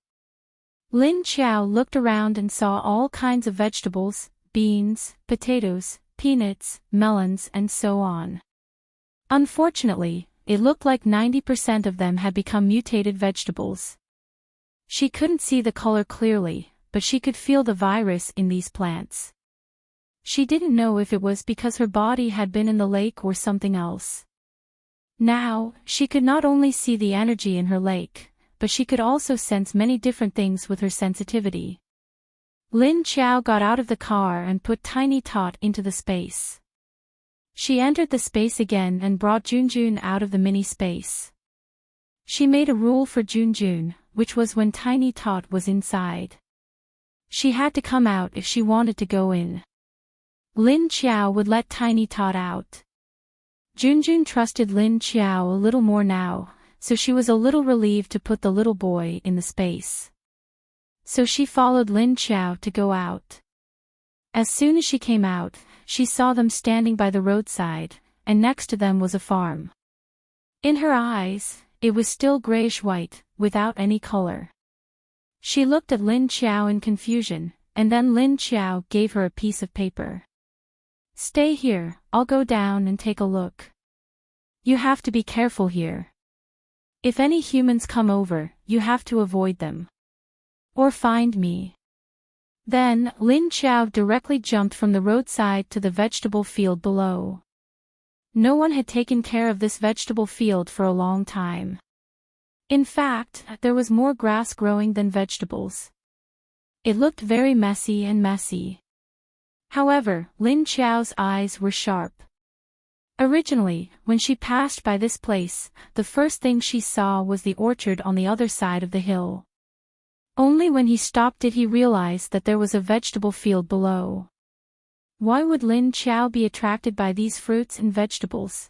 Lin Qiao looked around and saw all kinds of vegetables, beans, potatoes, peanuts, melons, and so on. Unfortunately, it looked like 90% of them had become mutated vegetables. She couldn't see the color clearly, but she could feel the virus in these plants. She didn't know if it was because her body had been in the lake or something else. Now, she could not only see the energy in her lake, but she could also sense many different things with her sensitivity. Lin Qiao got out of the car and put Tiny Tot into the space. She entered the space again and brought Junjun out of the mini space. She made a rule for Junjun, which was when Tiny Tot was inside. She had to come out if she wanted to go in. Lin Qiao would let Tiny Tot out. Junjun trusted Lin Qiao a little more now, so she was a little relieved to put the little boy in the space. So she followed Lin Qiao to go out. As soon as she came out, she saw them standing by the roadside, and next to them was a farm. In her eyes, it was still grayish-white, without any color. She looked at Lin Qiao in confusion, and then Lin Qiao gave her a piece of paper. "Stay here, I'll go down and take a look. You have to be careful here. If any humans come over, you have to avoid them. Or find me." Then, Lin Qiao directly jumped from the roadside to the vegetable field below. No one had taken care of this vegetable field for a long time. In fact, there was more grass growing than vegetables. It looked very messy. However, Lin Qiao's eyes were sharp. Originally, when she passed by this place, the first thing she saw was the orchard on the other side of the hill. Only when he stopped did he realize that there was a vegetable field below. Why would Lin Qiao be attracted by these fruits and vegetables?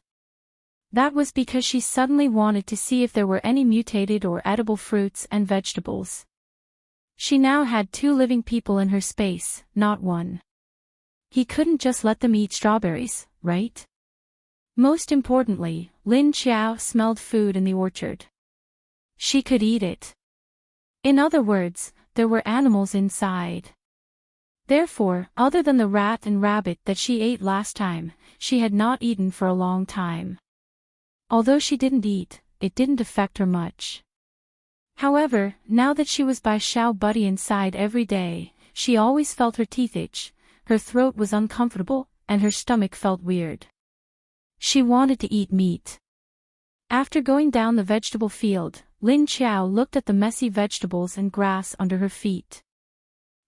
That was because she suddenly wanted to see if there were any mutated or edible fruits and vegetables. She now had 2 living people in her space, not one. He couldn't just let them eat strawberries, right? Most importantly, Lin Qiao smelled food in the orchard. She could eat it. In other words, there were animals inside. Therefore, other than the rat and rabbit that she ate last time, she had not eaten for a long time. Although she didn't eat, it didn't affect her much. However, now that she was by Xiao Buddy inside every day, she always felt her teeth itch, her throat was uncomfortable, and her stomach felt weird. She wanted to eat meat. After going down the vegetable field, Lin Qiao looked at the messy vegetables and grass under her feet.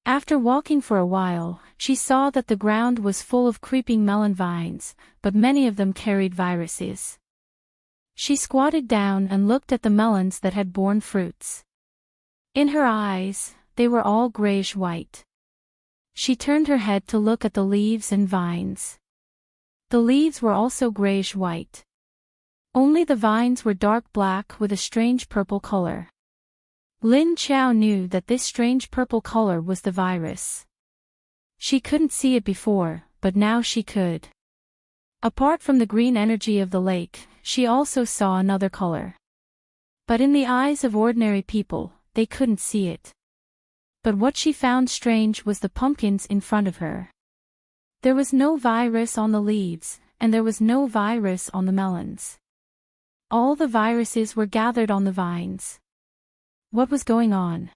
After walking for a while, she saw that the ground was full of creeping melon vines, but many of them carried viruses. She squatted down and looked at the melons that had borne fruits. In her eyes, they were all grayish-white. She turned her head to look at the leaves and vines. The leaves were also grayish-white. Only the vines were dark black with a strange purple color. Lin Qiao knew that this strange purple color was the virus. She couldn't see it before, but now she could. Apart from the green energy of the lake, she also saw another color. But in the eyes of ordinary people, they couldn't see it. But what she found strange was the pumpkins in front of her. There was no virus on the leaves, and there was no virus on the melons. All the viruses were gathered on the vines. What was going on?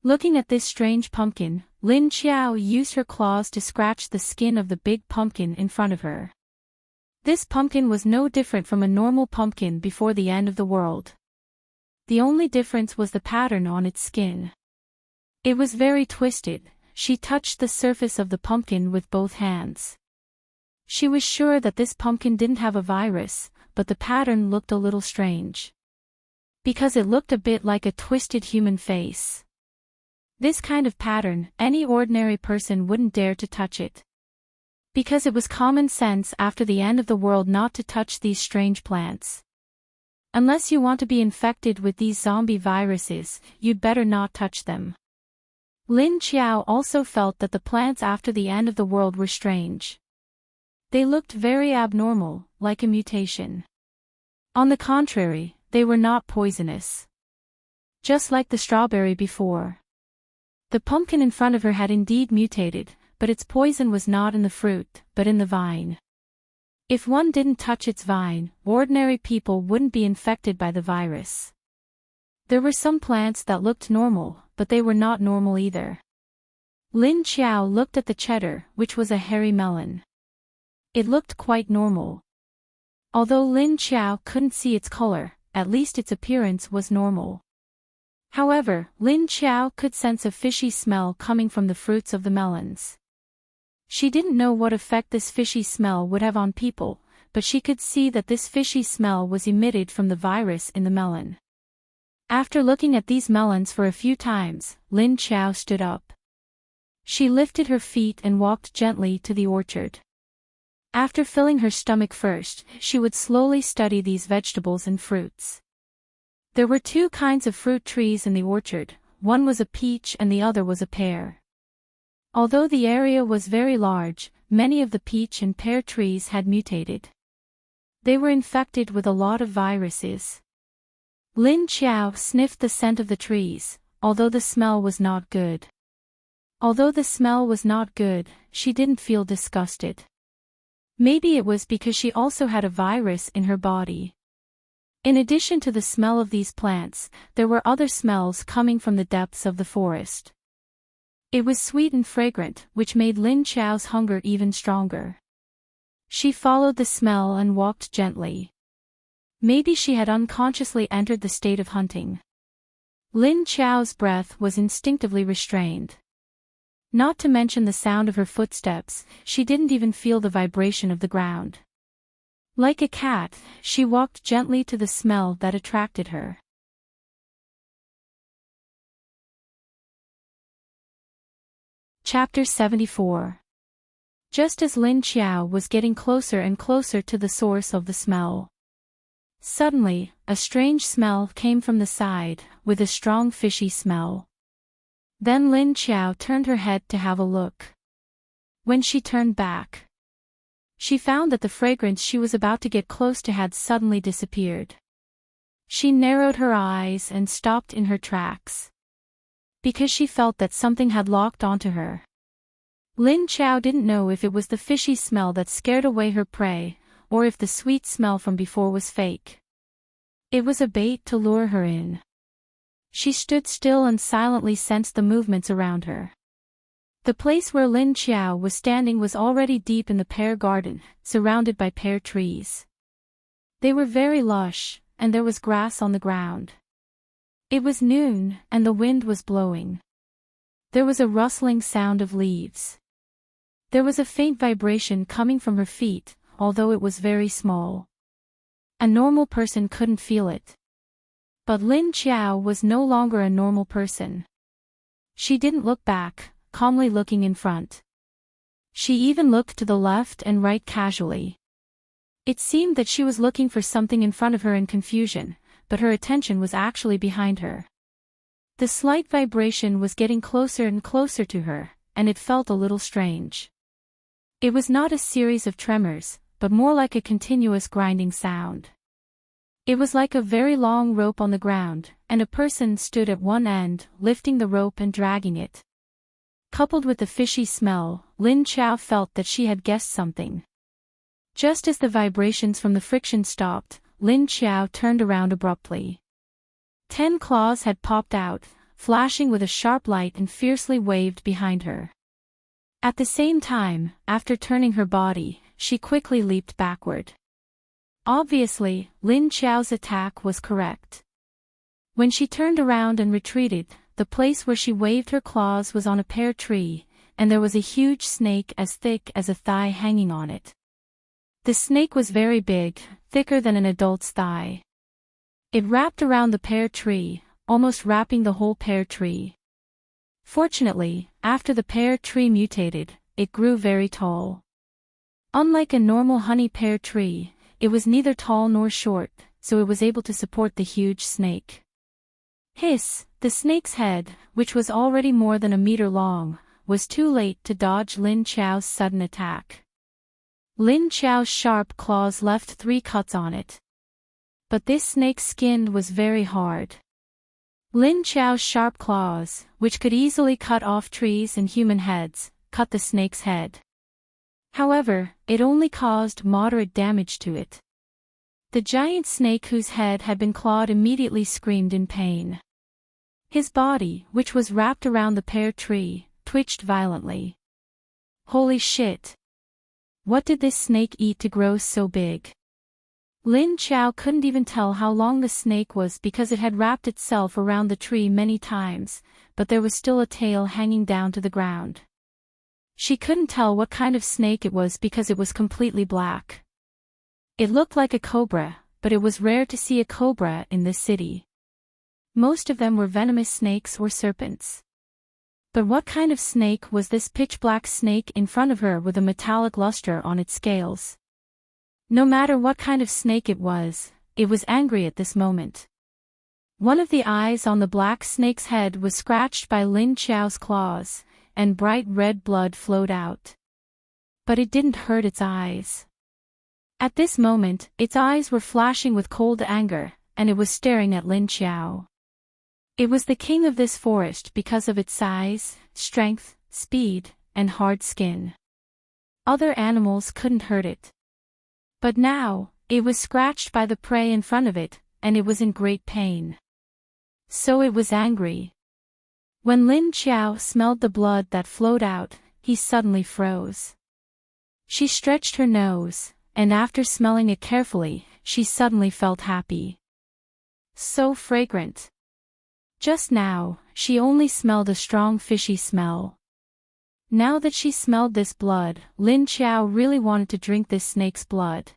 Looking at this strange pumpkin, Lin Qiao used her claws to scratch the skin of the big pumpkin in front of her. This pumpkin was no different from a normal pumpkin before the end of the world. The only difference was the pattern on its skin. It was very twisted, she touched the surface of the pumpkin with both hands. She was sure that this pumpkin didn't have a virus, but the pattern looked a little strange. Because it looked a bit like a twisted human face. This kind of pattern, any ordinary person wouldn't dare to touch it. Because it was common sense after the end of the world not to touch these strange plants. Unless you want to be infected with these zombie viruses, you'd better not touch them. Lin Qiao also felt that the plants after the end of the world were strange. They looked very abnormal, like a mutation. On the contrary, they were not poisonous. Just like the strawberry before. The pumpkin in front of her had indeed mutated, but its poison was not in the fruit, but in the vine. If one didn't touch its vine, ordinary people wouldn't be infected by the virus. There were some plants that looked normal, but they were not normal either. Lin Qiao looked at the cheddar, which was a hairy melon. It looked quite normal. Although Lin Qiao couldn't see its color, at least its appearance was normal. However, Lin Qiao could sense a fishy smell coming from the fruits of the melons. She didn't know what effect this fishy smell would have on people, but she could see that this fishy smell was emitted from the virus in the melon. After looking at these melons for a few times, Lin Qiao stood up. She lifted her feet and walked gently to the orchard. After filling her stomach first, she would slowly study these vegetables and fruits. There were two kinds of fruit trees in the orchard, one was a peach and the other was a pear. Although the area was very large, many of the peach and pear trees had mutated. They were infected with a lot of viruses. Lin Qiao sniffed the scent of the trees, although the smell was not good. Although the smell was not good, she didn't feel disgusted. Maybe it was because she also had a virus in her body. In addition to the smell of these plants, there were other smells coming from the depths of the forest. It was sweet and fragrant, which made Lin Qiao's hunger even stronger. She followed the smell and walked gently. Maybe she had unconsciously entered the state of hunting. Lin Qiao's breath was instinctively restrained. Not to mention the sound of her footsteps, she didn't even feel the vibration of the ground. Like a cat, she walked gently to the smell that attracted her. Chapter 74. Just as Lin Qiao was getting closer and closer to the source of the smell, suddenly, a strange smell came from the side, with a strong fishy smell. Then Lin Qiao turned her head to have a look. When she turned back, she found that the fragrance she was about to get close to had suddenly disappeared. She narrowed her eyes and stopped in her tracks. Because she felt that something had locked onto her. Lin Qiao didn't know if it was the fishy smell that scared away her prey, or if the sweet smell from before was fake. It was a bait to lure her in. She stood still and silently sensed the movements around her. The place where Lin Qiao was standing was already deep in the pear garden, surrounded by pear trees. They were very lush, and there was grass on the ground. It was noon, and the wind was blowing. There was a rustling sound of leaves. There was a faint vibration coming from her feet, although it was very small. A normal person couldn't feel it. But Lin Qiao was no longer a normal person. She didn't look back, calmly looking in front. She even looked to the left and right casually. It seemed that she was looking for something in front of her in confusion, but her attention was actually behind her. The slight vibration was getting closer and closer to her, and it felt a little strange. It was not a series of tremors, but more like a continuous grinding sound. It was like a very long rope on the ground, and a person stood at one end, lifting the rope and dragging it. Coupled with the fishy smell, Lin Qiao felt that she had guessed something. Just as the vibrations from the friction stopped, Lin Qiao turned around abruptly. 10 claws had popped out, flashing with a sharp light and fiercely waved behind her. At the same time, after turning her body, she quickly leaped backward. Obviously, Lin Qiao's attack was correct. When she turned around and retreated, the place where she waved her claws was on a pear tree, and there was a huge snake as thick as a thigh hanging on it. The snake was very big, thicker than an adult's thigh. It wrapped around the pear tree, almost wrapping the whole pear tree. Fortunately, after the pear tree mutated, it grew very tall. Unlike a normal honey pear tree, it was neither tall nor short, so it was able to support the huge snake. Hiss! The snake's head, which was already more than a meter long, was too late to dodge Lin Chao's sudden attack. Lin Chao's sharp claws left 3 cuts on it. But this snake's skin was very hard. Lin Chao's sharp claws, which could easily cut off trees and human heads, cut the snake's head. However, it only caused moderate damage to it. The giant snake whose head had been clawed immediately screamed in pain. His body, which was wrapped around the pear tree, twitched violently. Holy shit! What did this snake eat to grow so big? Lin Chao couldn't even tell how long the snake was because it had wrapped itself around the tree many times, but there was still a tail hanging down to the ground. She couldn't tell what kind of snake it was because it was completely black. It looked like a cobra, but it was rare to see a cobra in this city. Most of them were venomous snakes or serpents. But what kind of snake was this pitch-black snake in front of her with a metallic luster on its scales? No matter what kind of snake it was angry at this moment. One of the eyes on the black snake's head was scratched by Lin Chao's claws, and bright red blood flowed out. But it didn't hurt its eyes. At this moment, its eyes were flashing with cold anger, and it was staring at Lin Chao. It was the king of this forest because of its size, strength, speed, and hard skin. Other animals couldn't hurt it. But now, it was scratched by the prey in front of it, and it was in great pain. So it was angry. When Lin Chao smelled the blood that flowed out, he suddenly froze. She stretched her nose, and after smelling it carefully, she suddenly felt happy. So fragrant. Just now, she only smelled a strong fishy smell. Now that she smelled this blood, Lin Chao really wanted to drink this snake's blood.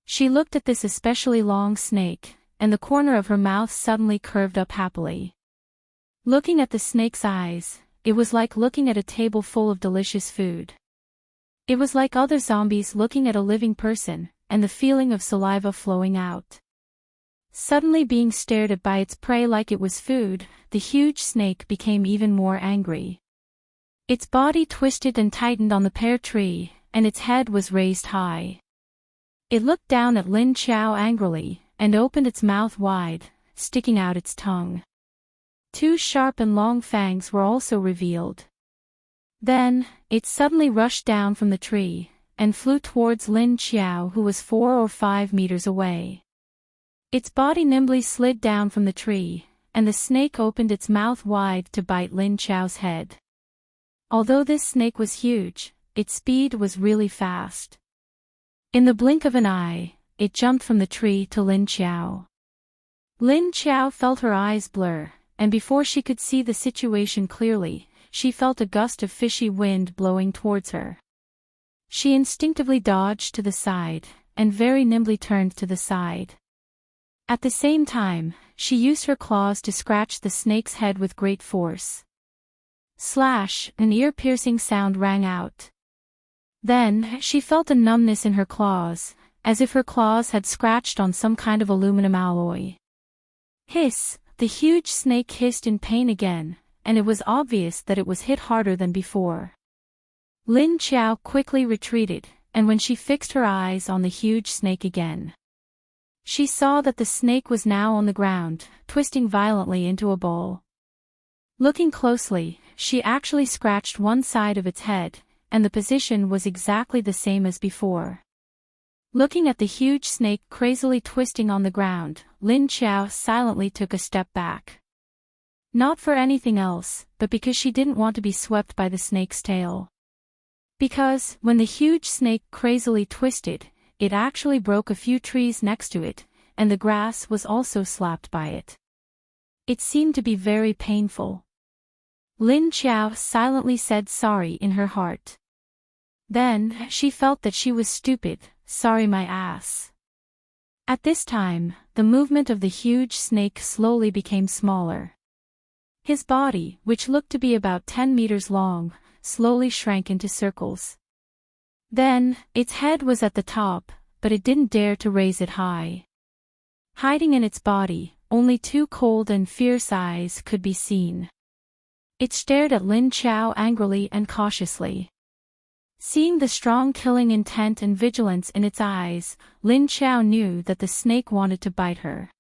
She looked at this especially long snake, and the corner of her mouth suddenly curved up happily. Looking at the snake's eyes, it was like looking at a table full of delicious food. It was like other zombies looking at a living person, and the feeling of saliva flowing out. Suddenly being stared at by its prey like it was food, the huge snake became even more angry. Its body twisted and tightened on the pear tree, and its head was raised high. It looked down at Lin Chao angrily, and opened its mouth wide, sticking out its tongue. 2 sharp and long fangs were also revealed. Then, it suddenly rushed down from the tree, and flew towards Lin Chao, who was 4 or 5 meters away. Its body nimbly slid down from the tree, and the snake opened its mouth wide to bite Lin Chao's head. Although this snake was huge, its speed was really fast. In the blink of an eye, it jumped from the tree to Lin Chao. Lin Chao felt her eyes blur, and before she could see the situation clearly, she felt a gust of fishy wind blowing towards her. She instinctively dodged to the side, and very nimbly turned to the side. At the same time, she used her claws to scratch the snake's head with great force. Slash! An ear-piercing sound rang out. Then, she felt a numbness in her claws, as if her claws had scratched on some kind of aluminum alloy. Hiss! The huge snake hissed in pain again, and it was obvious that it was hit harder than before. Lin Chao quickly retreated, and when she fixed her eyes on the huge snake again, she saw that the snake was now on the ground, twisting violently into a ball. Looking closely, she actually scratched one side of its head, and the position was exactly the same as before. Looking at the huge snake crazily twisting on the ground, Lin Chao silently took a step back. Not for anything else, but because she didn't want to be swept by the snake's tail. Because, when the huge snake crazily twisted, it actually broke a few trees next to it, and the grass was also slapped by it. It seemed to be very painful. Lin Qiao silently said sorry in her heart. Then, she felt that she was stupid. Sorry my ass. At this time, the movement of the huge snake slowly became smaller. His body, which looked to be about 10 meters long, slowly shrank into circles. Then, its head was at the top, but it didn't dare to raise it high. Hiding in its body, only two cold and fierce eyes could be seen. It stared at Lin Qiao angrily and cautiously. Seeing the strong killing intent and vigilance in its eyes, Lin Qiao knew that the snake wanted to bite her.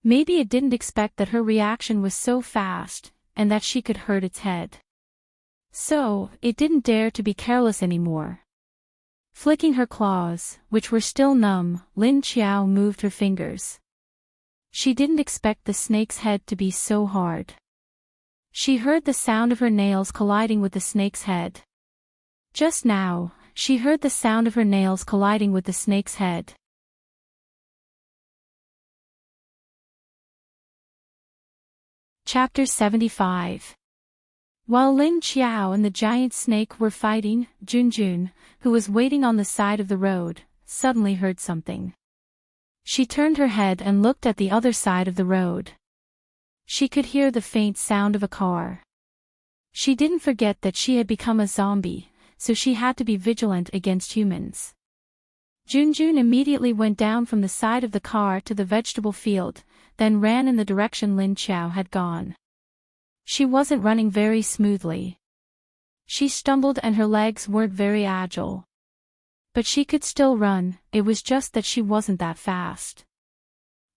Maybe it didn't expect that her reaction was so fast, and that she could hurt its head. So, it didn't dare to be careless anymore. Flicking her claws, which were still numb, Lin Qiao moved her fingers. She didn't expect the snake's head to be so hard. She heard the sound of her nails colliding with the snake's head. Just now, she heard the sound of her nails colliding with the snake's head. Chapter 75. While Lin Qiao and the giant snake were fighting, Junjun, who was waiting on the side of the road, suddenly heard something. She turned her head and looked at the other side of the road. She could hear the faint sound of a car. She didn't forget that she had become a zombie, so she had to be vigilant against humans. Junjun immediately went down from the side of the car to the vegetable field, then ran in the direction Lin Qiao had gone. She wasn't running very smoothly. She stumbled and her legs weren't very agile. But she could still run, it was just that she wasn't that fast.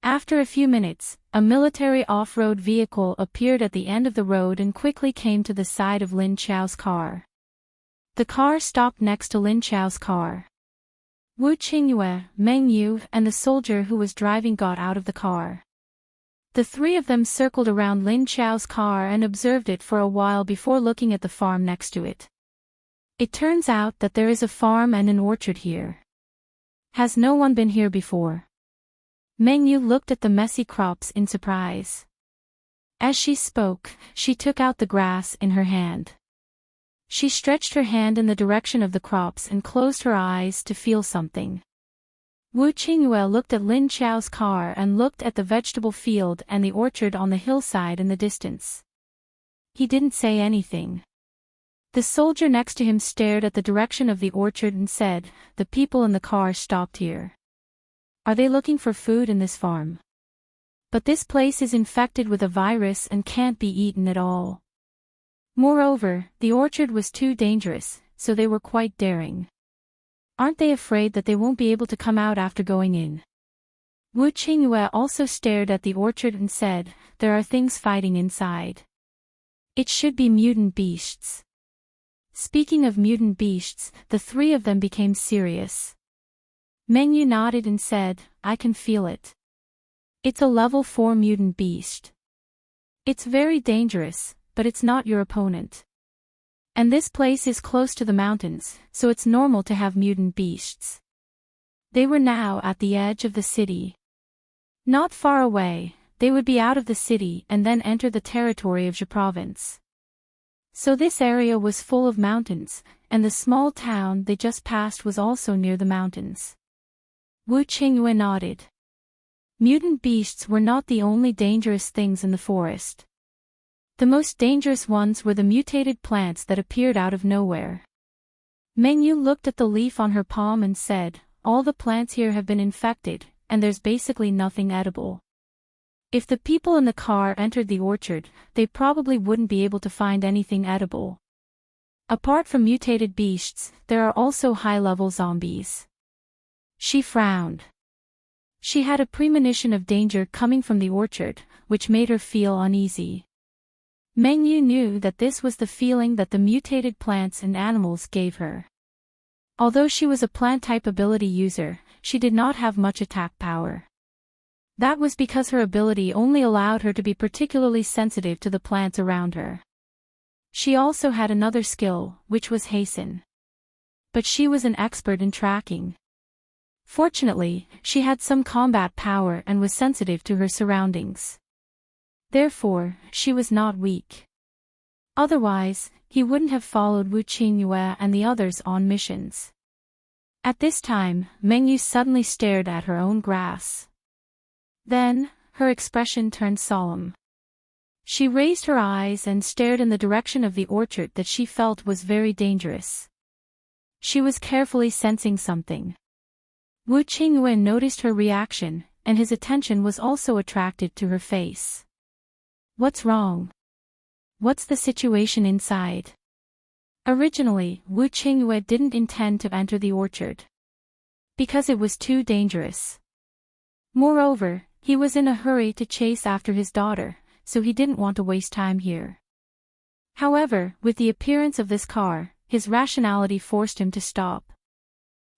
After a few minutes, a military off-road vehicle appeared at the end of the road and quickly came to the side of Lin Qiao's car. The car stopped next to Lin Qiao's car. Wu Qingyue, Meng Yu, and the soldier who was driving got out of the car. The three of them circled around Lin Qiao's car and observed it for a while before looking at the farm next to it. It turns out that there is a farm and an orchard here. Has no one been here before? Meng Yu looked at the messy crops in surprise. As she spoke, she took out the grass in her hand. She stretched her hand in the direction of the crops and closed her eyes to feel something. Wu Qingyue looked at Lin Qiao's car and looked at the vegetable field and the orchard on the hillside in the distance. He didn't say anything. The soldier next to him stared at the direction of the orchard and said, "The people in the car stopped here. Are they looking for food in this farm? But this place is infected with a virus and can't be eaten at all. Moreover, the orchard was too dangerous, so they were quite daring. Aren't they afraid that they won't be able to come out after going in?" Wu Qingyue also stared at the orchard and said, "There are things fighting inside. It should be mutant beasts." Speaking of mutant beasts, the three of them became serious. Meng Yu nodded and said, "I can feel it. It's a level 4 mutant beast. It's very dangerous, but it's not your opponent. And this place is close to the mountains, so it's normal to have mutant beasts." They were now at the edge of the city. Not far away, they would be out of the city and then enter the territory of Zhe province. So this area was full of mountains, and the small town they just passed was also near the mountains. Wu Qingyue nodded. Mutant beasts were not the only dangerous things in the forest. The most dangerous ones were the mutated plants that appeared out of nowhere. Meng Yu looked at the leaf on her palm and said, "All the plants here have been infected, and there's basically nothing edible. If the people in the car entered the orchard, they probably wouldn't be able to find anything edible. Apart from mutated beasts, there are also high-level zombies." She frowned. She had a premonition of danger coming from the orchard, which made her feel uneasy. Meng Yu knew that this was the feeling that the mutated plants and animals gave her. Although she was a plant-type ability user, she did not have much attack power. That was because her ability only allowed her to be particularly sensitive to the plants around her. She also had another skill, which was hasten. But she was an expert in tracking. Fortunately, she had some combat power and was sensitive to her surroundings. Therefore, she was not weak. Otherwise, he wouldn't have followed Wu Qingyue and the others on missions. At this time, Mengyu suddenly stared at her own grass. Then, her expression turned solemn. She raised her eyes and stared in the direction of the orchard that she felt was very dangerous. She was carefully sensing something. Wu Qingyue noticed her reaction, and his attention was also attracted to her face. What's wrong? What's the situation inside? Originally, Wu Qingyue didn't intend to enter the orchard, because it was too dangerous. Moreover, he was in a hurry to chase after his daughter, so he didn't want to waste time here. However, with the appearance of this car, his rationality forced him to stop.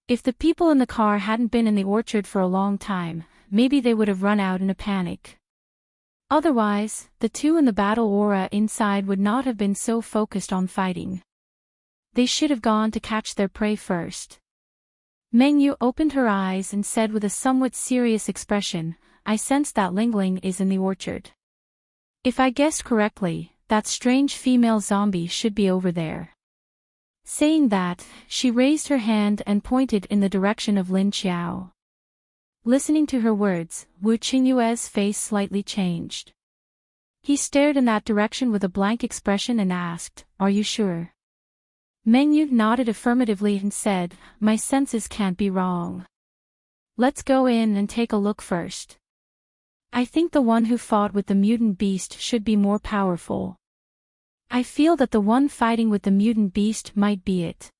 If the people in the car hadn't been in the orchard for a long time, maybe they would have run out in a panic. Otherwise, the two in the battle aura inside would not have been so focused on fighting. They should have gone to catch their prey first. Mengyu opened her eyes and said with a somewhat serious expression, I sense that Lingling is in the orchard. If I guessed correctly, that strange female zombie should be over there. Saying that, she raised her hand and pointed in the direction of Lin Qiao. Listening to her words, Wu Qingyue's face slightly changed. He stared in that direction with a blank expression and asked, Are you sure? Mengyu nodded affirmatively and said, My senses can't be wrong. Let's go in and take a look first. I think the one who fought with the mutant beast should be more powerful. I feel that the one fighting with the mutant beast might be it.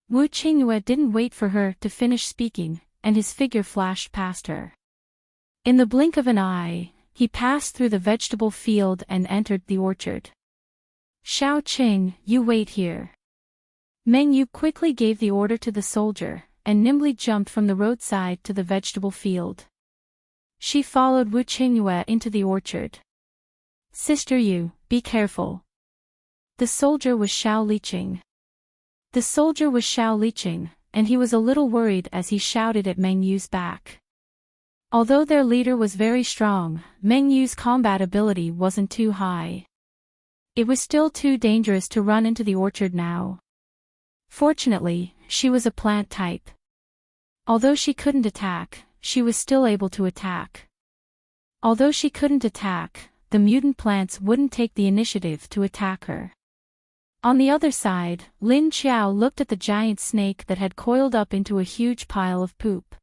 Wu Qingyue didn't wait for her to finish speaking, and his figure flashed past her. In the blink of an eye, he passed through the vegetable field and entered the orchard. Shao Qing, you wait here. Mengyu quickly gave the order to the soldier, and nimbly jumped from the roadside to the vegetable field. She followed Wu Qingyue into the orchard. Sister Yu, be careful. The soldier was Shao Liqing. The soldier was Shao Liqing, and he was a little worried as he shouted at Mengyu's back. Although their leader was very strong, Mengyu's combat ability wasn't too high. It was still too dangerous to run into the orchard now. Fortunately, she was a plant type. Although she couldn't attack, she was still able to attack. Although she couldn't attack, the mutant plants wouldn't take the initiative to attack her. On the other side, Lin Qiao looked at the giant snake that had coiled up into a huge pile of poop.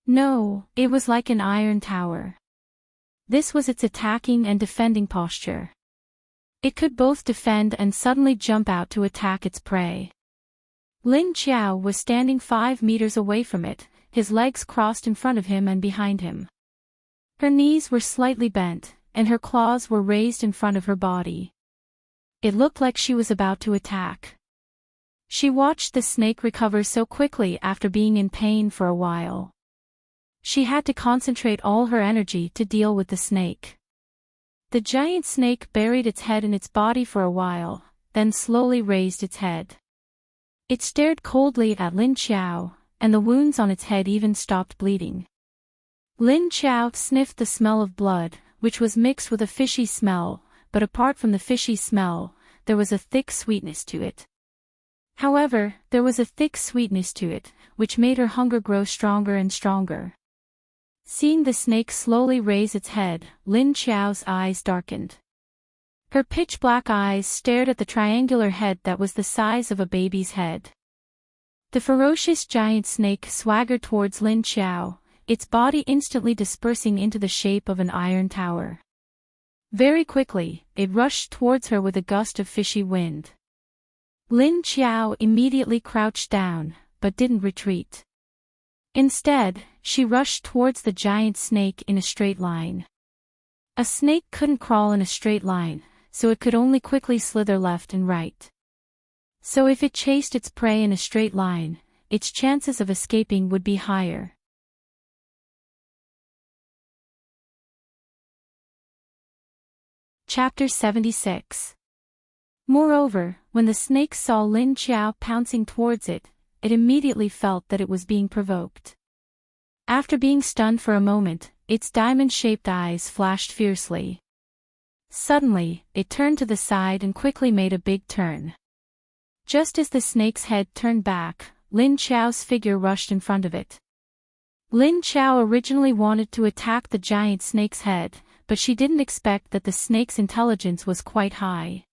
No, it was like an iron tower. This was its attacking and defending posture. It could both defend and suddenly jump out to attack its prey. Lin Qiao was standing 5 meters away from it, his legs crossed in front of him and behind him. Her knees were slightly bent, and her claws were raised in front of her body. It looked like she was about to attack. She watched the snake recover so quickly after being in pain for a while. She had to concentrate all her energy to deal with the snake. The giant snake buried its head in its body for a while, then slowly raised its head. It stared coldly at Lin Qiao, and the wounds on its head even stopped bleeding. Lin Qiao sniffed the smell of blood, which was mixed with a fishy smell, but apart from the fishy smell, there was a thick sweetness to it. However, there was a thick sweetness to it, which made her hunger grow stronger and stronger. Seeing the snake slowly raise its head, Lin Qiao's eyes darkened. Her pitch-black eyes stared at the triangular head that was the size of a baby's head. The ferocious giant snake swaggered towards Lin Qiao, its body instantly dispersing into the shape of an iron tower. Very quickly, it rushed towards her with a gust of fishy wind. Lin Qiao immediately crouched down, but didn't retreat. Instead, she rushed towards the giant snake in a straight line. A snake couldn't crawl in a straight line, so it could only quickly slither left and right. So if it chased its prey in a straight line, its chances of escaping would be higher. Chapter 76. Moreover, when the snake saw Lin Qiao pouncing towards it, it immediately felt that it was being provoked. After being stunned for a moment, its diamond-shaped eyes flashed fiercely. Suddenly, it turned to the side and quickly made a big turn. Just as the snake's head turned back, Lin Qiao's figure rushed in front of it. Lin Qiao originally wanted to attack the giant snake's head, but she didn't expect that the snake's intelligence was quite high.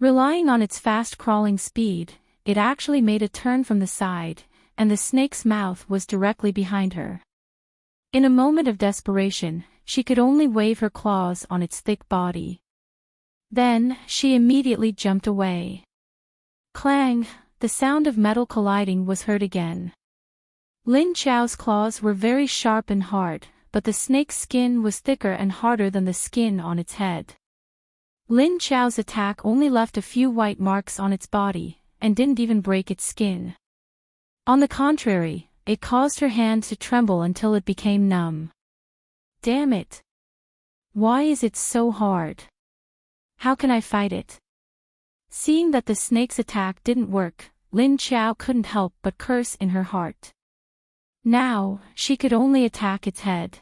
Relying on its fast crawling speed, it actually made a turn from the side, and the snake's mouth was directly behind her. In a moment of desperation, she could only wave her claws on its thick body. Then, she immediately jumped away. Clang! The sound of metal colliding was heard again. Lin Qiao's claws were very sharp and hard, but the snake's skin was thicker and harder than the skin on its head. Lin Qiao's attack only left a few white marks on its body, and didn't even break its skin. On the contrary, it caused her hand to tremble until it became numb. Damn it! Why is it so hard? How can I fight it? Seeing that the snake's attack didn't work, Lin Qiao couldn't help but curse in her heart. Now, she could only attack its head.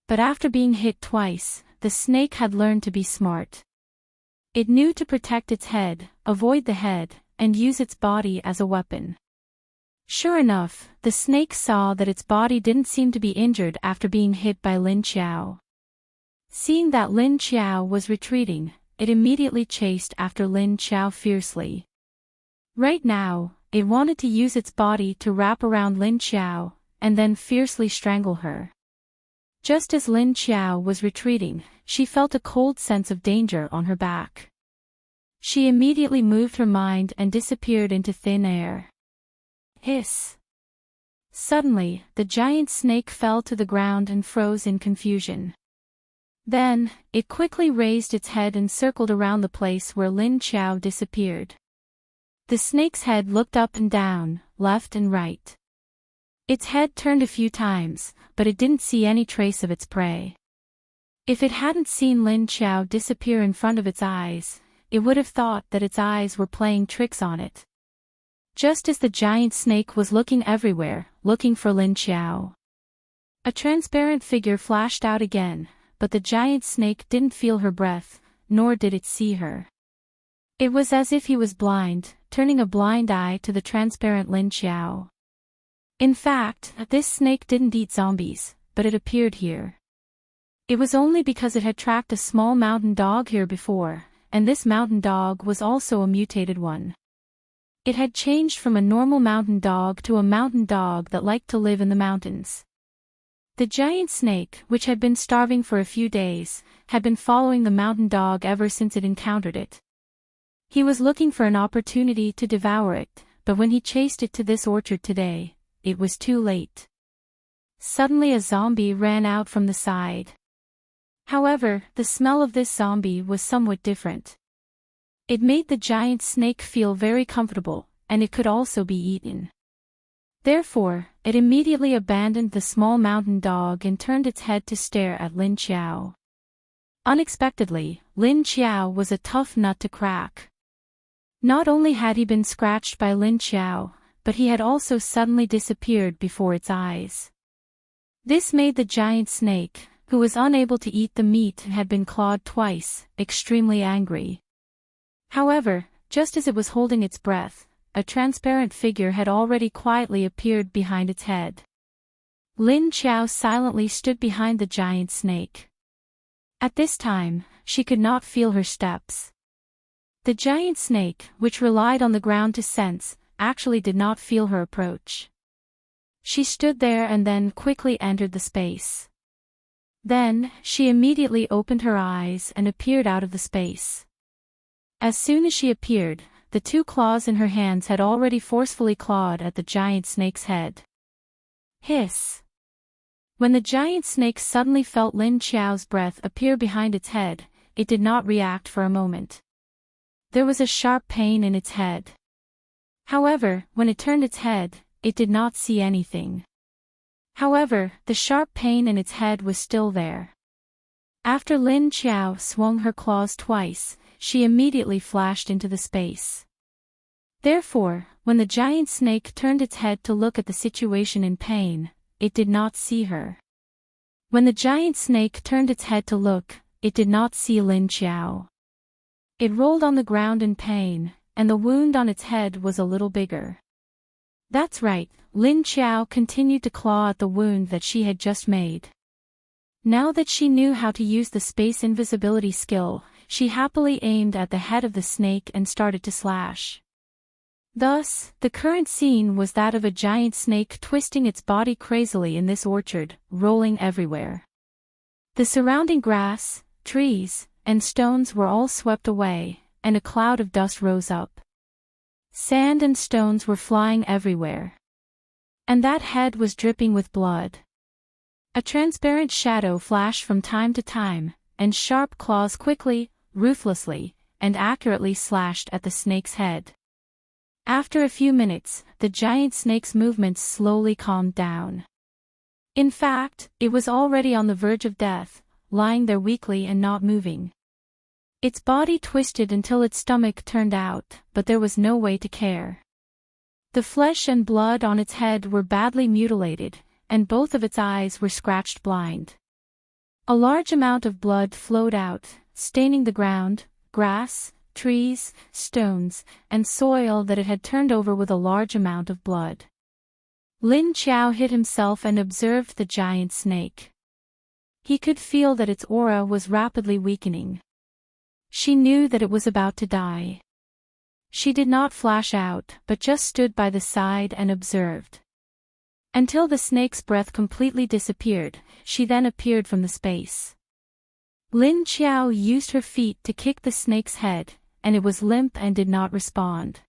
But after being hit twice, the snake had learned to be smart. It knew to protect its head, avoid the head, and use its body as a weapon. Sure enough, the snake saw that its body didn't seem to be injured after being hit by Lin Qiao. Seeing that Lin Qiao was retreating, it immediately chased after Lin Qiao fiercely. Right now, it wanted to use its body to wrap around Lin Qiao, and then fiercely strangle her. Just as Lin Qiao was retreating, she felt a cold sense of danger on her back. She immediately moved her mind and disappeared into thin air. Hiss! Suddenly, the giant snake fell to the ground and froze in confusion. Then, it quickly raised its head and circled around the place where Lin Qiao disappeared. The snake's head looked up and down, left and right. Its head turned a few times, but it didn't see any trace of its prey. If it hadn't seen Lin Qiao disappear in front of its eyes, it would have thought that its eyes were playing tricks on it. Just as the giant snake was looking everywhere, looking for Lin Qiao. A transparent figure flashed out again, but the giant snake didn't feel her breath, nor did it see her. It was as if he was blind, turning a blind eye to the transparent Lin Qiao. In fact, this snake didn't eat zombies, but it appeared here. It was only because it had tracked a small mountain dog here before, and this mountain dog was also a mutated one. It had changed from a normal mountain dog to a mountain dog that liked to live in the mountains. The giant snake, which had been starving for a few days, had been following the mountain dog ever since it encountered it. He was looking for an opportunity to devour it, but when he chased it to this orchard today, it was too late. Suddenly a zombie ran out from the side. However, the smell of this zombie was somewhat different. It made the giant snake feel very comfortable, and it could also be eaten. Therefore, it immediately abandoned the small mountain dog and turned its head to stare at Lin Qiao. Unexpectedly, Lin Qiao was a tough nut to crack. Not only had he been scratched by Lin Qiao, but he had also suddenly disappeared before its eyes. This made the giant snake, who was unable to eat the meat and had been clawed twice, extremely angry. However, just as it was holding its breath, a transparent figure had already quietly appeared behind its head. Lin Qiao silently stood behind the giant snake. At this time, she could not feel her steps. The giant snake, which relied on the ground to sense, actually did not feel her approach. She stood there and then quickly entered the space. Then, she immediately opened her eyes and appeared out of the space. As soon as she appeared, the two claws in her hands had already forcefully clawed at the giant snake's head. Hiss! When the giant snake suddenly felt Lin Qiao's breath appear behind its head, it did not react for a moment. There was a sharp pain in its head. However, when it turned its head, it did not see anything. However, the sharp pain in its head was still there. After Lin Qiao swung her claws twice, she immediately flashed into the space. Therefore, when the giant snake turned its head to look at the situation in pain, it did not see her. When the giant snake turned its head to look, it did not see Lin Qiao. It rolled on the ground in pain, and the wound on its head was a little bigger. That's right, Lin Qiao continued to claw at the wound that she had just made. Now that she knew how to use the space invisibility skill, she happily aimed at the head of the snake and started to slash. Thus, the current scene was that of a giant snake twisting its body crazily in this orchard, rolling everywhere. The surrounding grass, trees, and stones were all swept away, and a cloud of dust rose up. Sand and stones were flying everywhere. And that head was dripping with blood. A transparent shadow flashed from time to time, and sharp claws quickly, ruthlessly, and accurately slashed at the snake's head. After a few minutes, the giant snake's movements slowly calmed down. In fact, it was already on the verge of death, lying there weakly and not moving. Its body twisted until its stomach turned out, but there was no way to care. The flesh and blood on its head were badly mutilated, and both of its eyes were scratched blind. A large amount of blood flowed out, staining the ground, grass, trees, stones, and soil that it had turned over with a large amount of blood. Lin Qiao hid himself and observed the giant snake. He could feel that its aura was rapidly weakening. She knew that it was about to die. She did not flash out, but just stood by the side and observed. Until the snake's breath completely disappeared, she then appeared from the space. Lin Qiao used her feet to kick the snake's head, and it was limp and did not respond.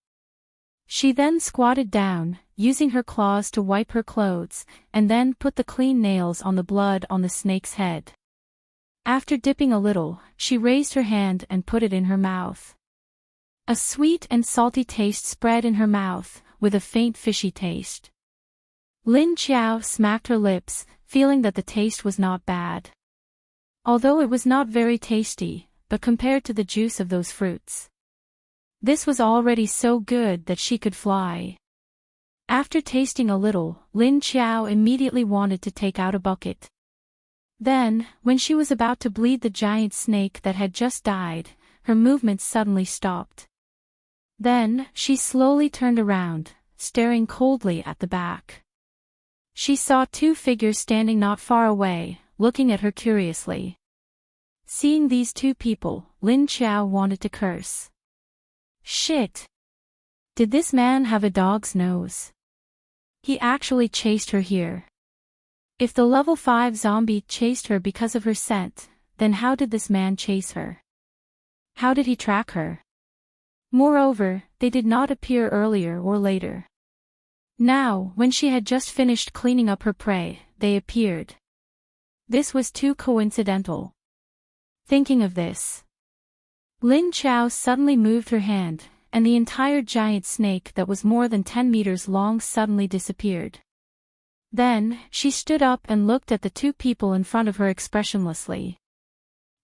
She then squatted down, using her claws to wipe her clothes, and then put the clean nails on the blood on the snake's head. After dipping a little, she raised her hand and put it in her mouth. A sweet and salty taste spread in her mouth, with a faint fishy taste. Lin Qiao smacked her lips, feeling that the taste was not bad. Although it was not very tasty, but compared to the juice of those fruits, this was already so good that she could fly. After tasting a little, Lin Qiao immediately wanted to take out a bucket. Then, when she was about to bleed the giant snake that had just died, her movements suddenly stopped. Then, she slowly turned around, staring coldly at the back. She saw two figures standing not far away, looking at her curiously. Seeing these two people, Lin Qiao wanted to curse. Shit! Did this man have a dog's nose? He actually chased her here. If the level 5 zombie chased her because of her scent, then how did this man chase her? How did he track her? Moreover, they did not appear earlier or later. Now, when she had just finished cleaning up her prey, they appeared. This was too coincidental. Thinking of this, Lin Qiao suddenly moved her hand, and the entire giant snake that was more than 10 meters long suddenly disappeared. Then, she stood up and looked at the two people in front of her expressionlessly.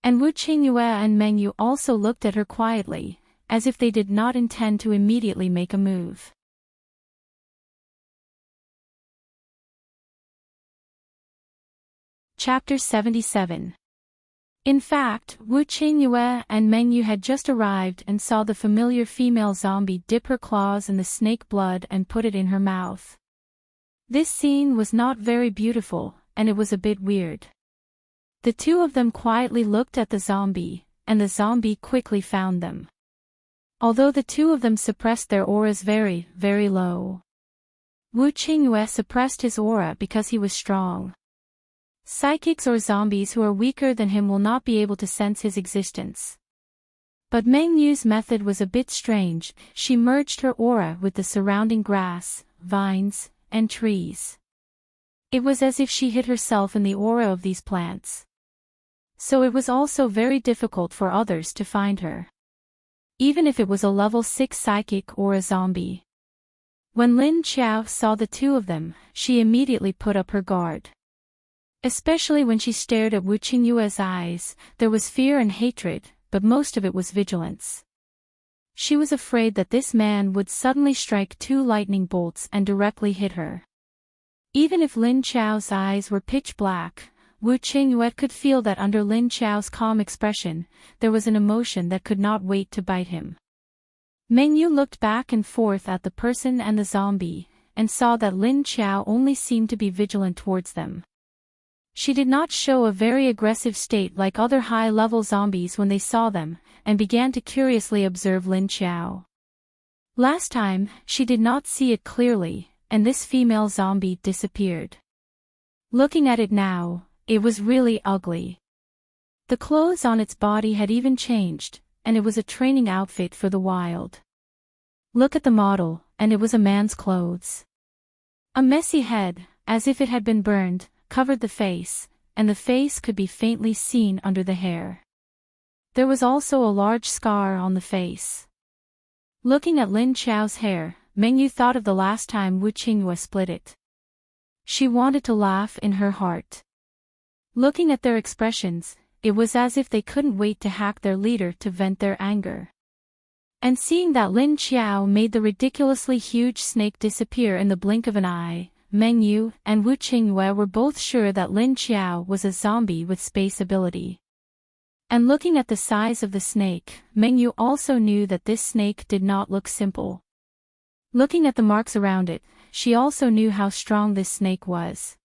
And Wu Qingyue and Meng Yu also looked at her quietly, as if they did not intend to immediately make a move. Chapter 77. In fact, Wu Qingyue and Meng Yu had just arrived and saw the familiar female zombie dip her claws in the snake blood and put it in her mouth. This scene was not very beautiful, and it was a bit weird. The two of them quietly looked at the zombie, and the zombie quickly found them. Although the two of them suppressed their auras very, very low. Wu Qingyue suppressed his aura because he was strong. Psychics or zombies who are weaker than him will not be able to sense his existence. But Meng Yu's method was a bit strange. She merged her aura with the surrounding grass, vines, and trees. It was as if she hid herself in the aura of these plants. So it was also very difficult for others to find her. Even if it was a level 6 psychic or a zombie. When Lin Qiao saw the two of them, she immediately put up her guard. Especially when she stared at Wu Qingyue's eyes, there was fear and hatred, but most of it was vigilance. She was afraid that this man would suddenly strike two lightning bolts and directly hit her. Even if Lin Qiao's eyes were pitch black, Wu Qingyue could feel that under Lin Qiao's calm expression, there was an emotion that could not wait to bite him. Meng Yu looked back and forth at the person and the zombie, and saw that Lin Qiao only seemed to be vigilant towards them. She did not show a very aggressive state like other high-level zombies when they saw them, and began to curiously observe Lin Qiao. Last time, she did not see it clearly, and this female zombie disappeared. Looking at it now, it was really ugly. The clothes on its body had even changed, and it was a training outfit for the wild. Look at the model, and it was a man's clothes. A messy head, as if it had been burned, covered the face, and the face could be faintly seen under the hair. There was also a large scar on the face. Looking at Lin Qiao's hair, Meng Yu thought of the last time Wu Qingyue split it. She wanted to laugh in her heart. Looking at their expressions, it was as if they couldn't wait to hack their leader to vent their anger. And seeing that Lin Qiao made the ridiculously huge snake disappear in the blink of an eye, Meng Yu and Wu Qingyue were both sure that Lin Qiao was a zombie with space ability. And looking at the size of the snake, Meng Yu also knew that this snake did not look simple. Looking at the marks around it, she also knew how strong this snake was.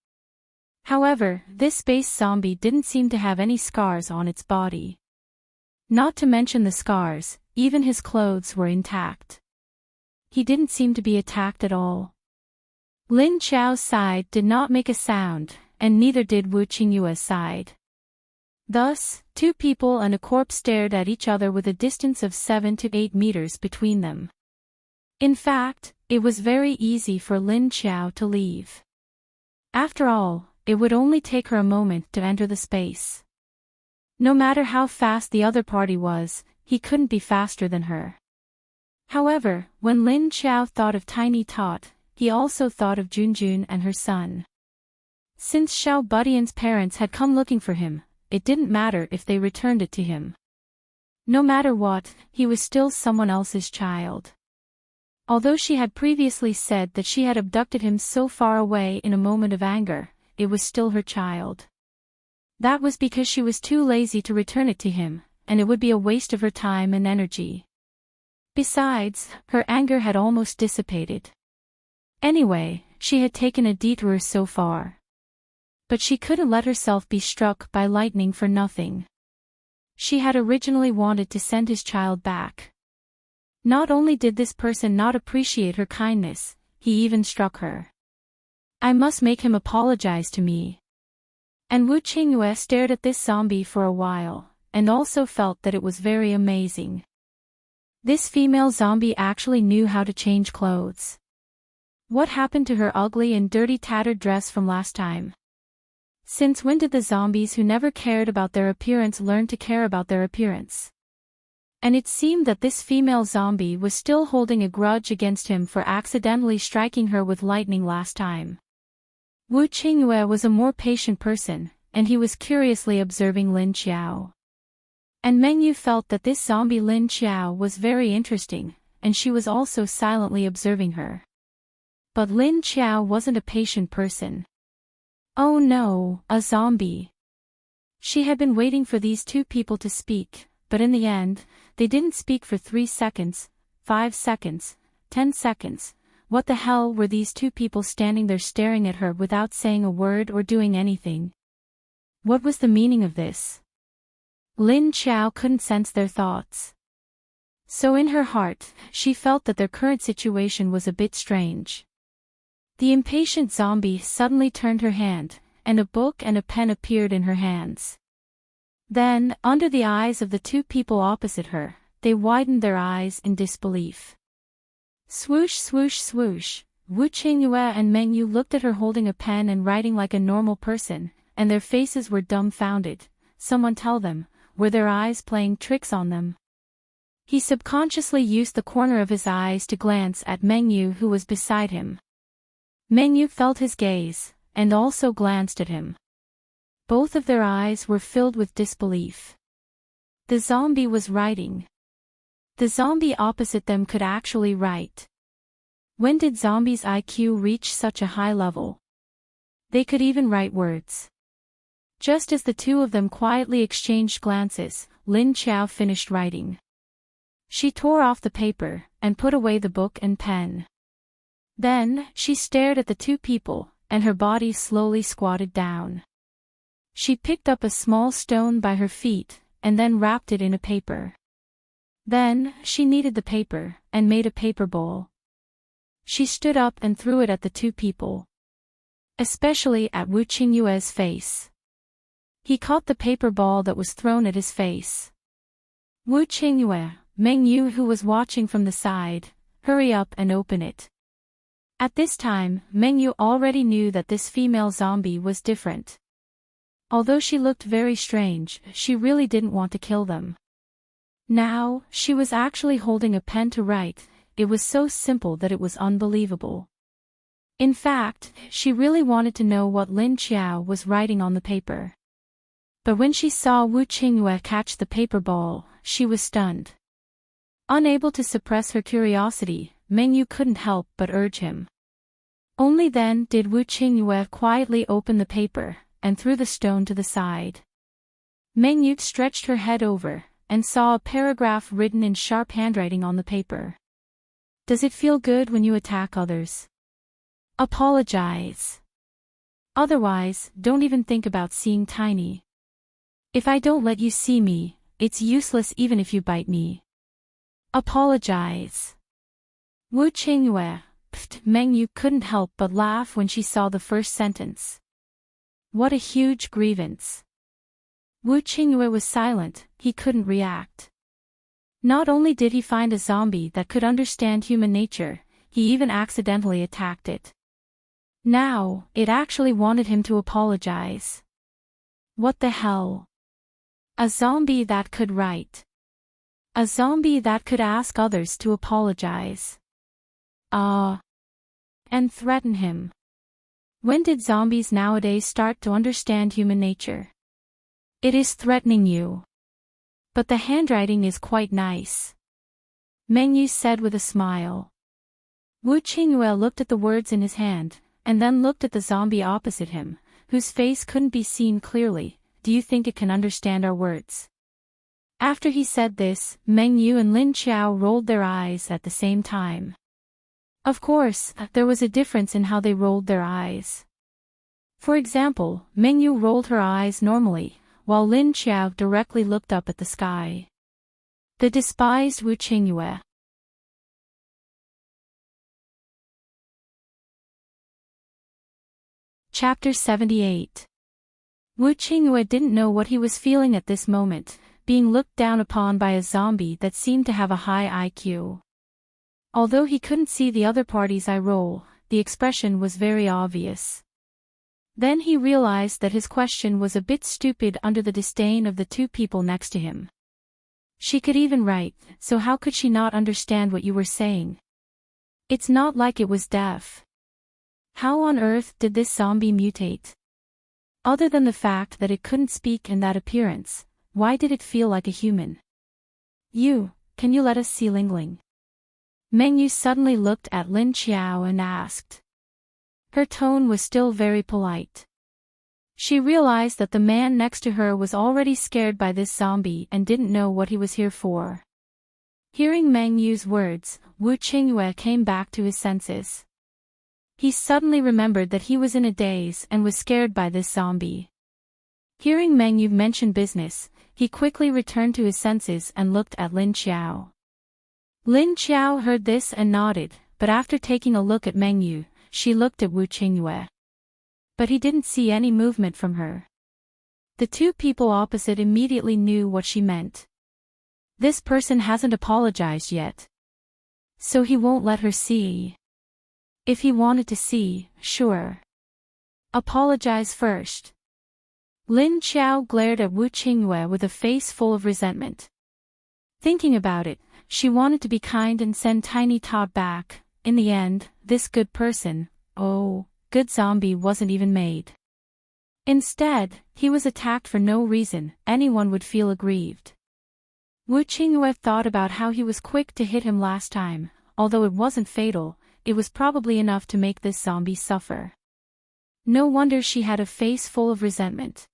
However, this space zombie didn't seem to have any scars on its body. Not to mention the scars, even his clothes were intact. He didn't seem to be attacked at all. Lin Qiao's side did not make a sound, and neither did Wu Qingyue's side. Thus, two people and a corpse stared at each other with a distance of 7 to 8 meters between them. In fact, it was very easy for Lin Qiao to leave. After all, it would only take her a moment to enter the space. No matter how fast the other party was, he couldn't be faster than her. However, when Lin Qiao thought of Tiny Tot, he also thought of Junjun and her son. Since Xiao Budian's parents had come looking for him, it didn't matter if they returned it to him. No matter what, he was still someone else's child. Although she had previously said that she had abducted him so far away in a moment of anger, it was still her child. That was because she was too lazy to return it to him, and it would be a waste of her time and energy. Besides, her anger had almost dissipated. Anyway, she had taken a detour so far. But she couldn't let herself be struck by lightning for nothing. She had originally wanted to send his child back. Not only did this person not appreciate her kindness, he even struck her. I must make him apologize to me. And Wu Qingyue stared at this zombie for a while, and also felt that it was very amazing. This female zombie actually knew how to change clothes. What happened to her ugly and dirty tattered dress from last time? Since when did the zombies who never cared about their appearance learn to care about their appearance? And it seemed that this female zombie was still holding a grudge against him for accidentally striking her with lightning last time. Wu Qingyue was a more patient person, and he was curiously observing Lin Qiao. And Meng Yu felt that this zombie Lin Qiao was very interesting, and she was also silently observing her. But Lin Qiao wasn't a patient person. Oh no, a zombie. She had been waiting for these two people to speak, but in the end, they didn't speak for 3 seconds, 5 seconds, 10 seconds. What the hell were these two people standing there staring at her without saying a word or doing anything? What was the meaning of this? Lin Qiao couldn't sense their thoughts. So in her heart, she felt that their current situation was a bit strange. The impatient zombie suddenly turned her hand, and a book and a pen appeared in her hands. Then, under the eyes of the two people opposite her, they widened their eyes in disbelief. Swoosh swoosh swoosh, Wu Qingyue and Meng Yu looked at her holding a pen and writing like a normal person, and their faces were dumbfounded. Someone tell them, were their eyes playing tricks on them? He subconsciously used the corner of his eyes to glance at Meng Yu who was beside him. Meng Yu felt his gaze, and also glanced at him. Both of their eyes were filled with disbelief. The zombie was writing. The zombie opposite them could actually write. When did zombies' IQ reach such a high level? They could even write words. Just as the two of them quietly exchanged glances, Lin Qiao finished writing. She tore off the paper, and put away the book and pen. Then, she stared at the two people, and her body slowly squatted down. She picked up a small stone by her feet, and then wrapped it in a paper. Then, she kneaded the paper, and made a paper bowl. She stood up and threw it at the two people. Especially at Wu Qingyue's face. He caught the paper ball that was thrown at his face. Wu Qingyue, Meng Yu who was watching from the side, hurry up and open it. At this time, Meng Yu already knew that this female zombie was different. Although she looked very strange, she really didn't want to kill them. Now, she was actually holding a pen to write. It was so simple that it was unbelievable. In fact, she really wanted to know what Lin Qiao was writing on the paper. But when she saw Wu Qingyue catch the paper ball, she was stunned. Unable to suppress her curiosity, Meng Yu couldn't help but urge him. Only then did Wu Qingyue quietly open the paper, and threw the stone to the side. Meng Yu stretched her head over, and saw a paragraph written in sharp handwriting on the paper. Does it feel good when you attack others? Apologize. Otherwise, don't even think about seeing Tiny. If I don't let you see me, it's useless even if you bite me. Apologize. Wu Qingyue, Meng Yu couldn't help but laugh when she saw the first sentence. What a huge grievance. Wu Qingyue was silent, he couldn't react. Not only did he find a zombie that could understand human nature, he even accidentally attacked it. Now, it actually wanted him to apologize. What the hell? A zombie that could write. A zombie that could ask others to apologize. And threaten him. When did zombies nowadays start to understand human nature? It is threatening you. But the handwriting is quite nice. Meng Yu said with a smile. Wu Qingyue looked at the words in his hand, and then looked at the zombie opposite him, whose face couldn't be seen clearly. Do you think it can understand our words? After he said this, Meng Yu and Lin Qiao rolled their eyes at the same time. Of course, there was a difference in how they rolled their eyes. For example, Meng Yu rolled her eyes normally, while Lin Qiao directly looked up at the sky. The despised Wu Qingyue. Chapter 78. Wu Qingyue didn't know what he was feeling at this moment, being looked down upon by a zombie that seemed to have a high IQ. Although he couldn't see the other party's eye roll, the expression was very obvious. Then he realized that his question was a bit stupid under the disdain of the two people next to him. She could even write, so how could she not understand what you were saying? It's not like it was deaf. How on earth did this zombie mutate? Other than the fact that it couldn't speak in that appearance, why did it feel like a human? Can you let us see Lingling? Meng Yu suddenly looked at Lin Qiao and asked. Her tone was still very polite. She realized that the man next to her was already scared by this zombie and didn't know what he was here for. Hearing Meng Yu's words, Wu Qingyue came back to his senses. He suddenly remembered that he was in a daze and was scared by this zombie. Hearing Meng Yu mention business, he quickly returned to his senses and looked at Lin Qiao. Lin Qiao heard this and nodded, but after taking a look at Meng Yu, she looked at Wu Qingyue. But he didn't see any movement from her. The two people opposite immediately knew what she meant. This person hasn't apologized yet. So he won't let her see. If he wanted to see, sure. Apologize first. Lin Qiao glared at Wu Qingyue with a face full of resentment. Thinking about it, she wanted to be kind and send Tiny Todd back. In the end, this good person, good zombie wasn't even made. Instead, he was attacked for no reason. Anyone would feel aggrieved. Wu Qingyue thought about how he was quick to hit him last time. Although it wasn't fatal, it was probably enough to make this zombie suffer. No wonder she had a face full of resentment.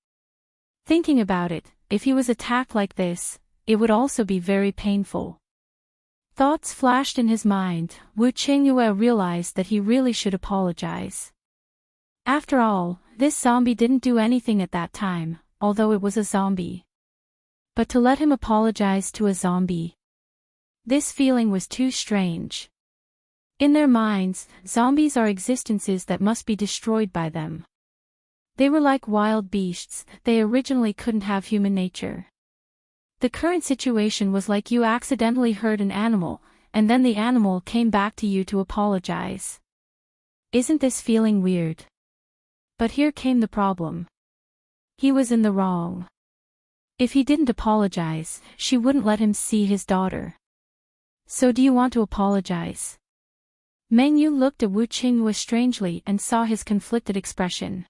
Thinking about it, if he was attacked like this, it would also be very painful. Thoughts flashed in his mind. Wu Qingyue realized that he really should apologize. After all, this zombie didn't do anything at that time, although it was a zombie. But to let him apologize to a zombie, this feeling was too strange. In their minds, zombies are existences that must be destroyed by them. They were like wild beasts, they originally couldn't have human nature. The current situation was like you accidentally hurt an animal, and then the animal came back to you to apologize. Isn't this feeling weird? But here came the problem. He was in the wrong. If he didn't apologize, she wouldn't let him see his daughter. So do you want to apologize? Meng Yu looked at Wu Qingyue strangely and saw his conflicted expression.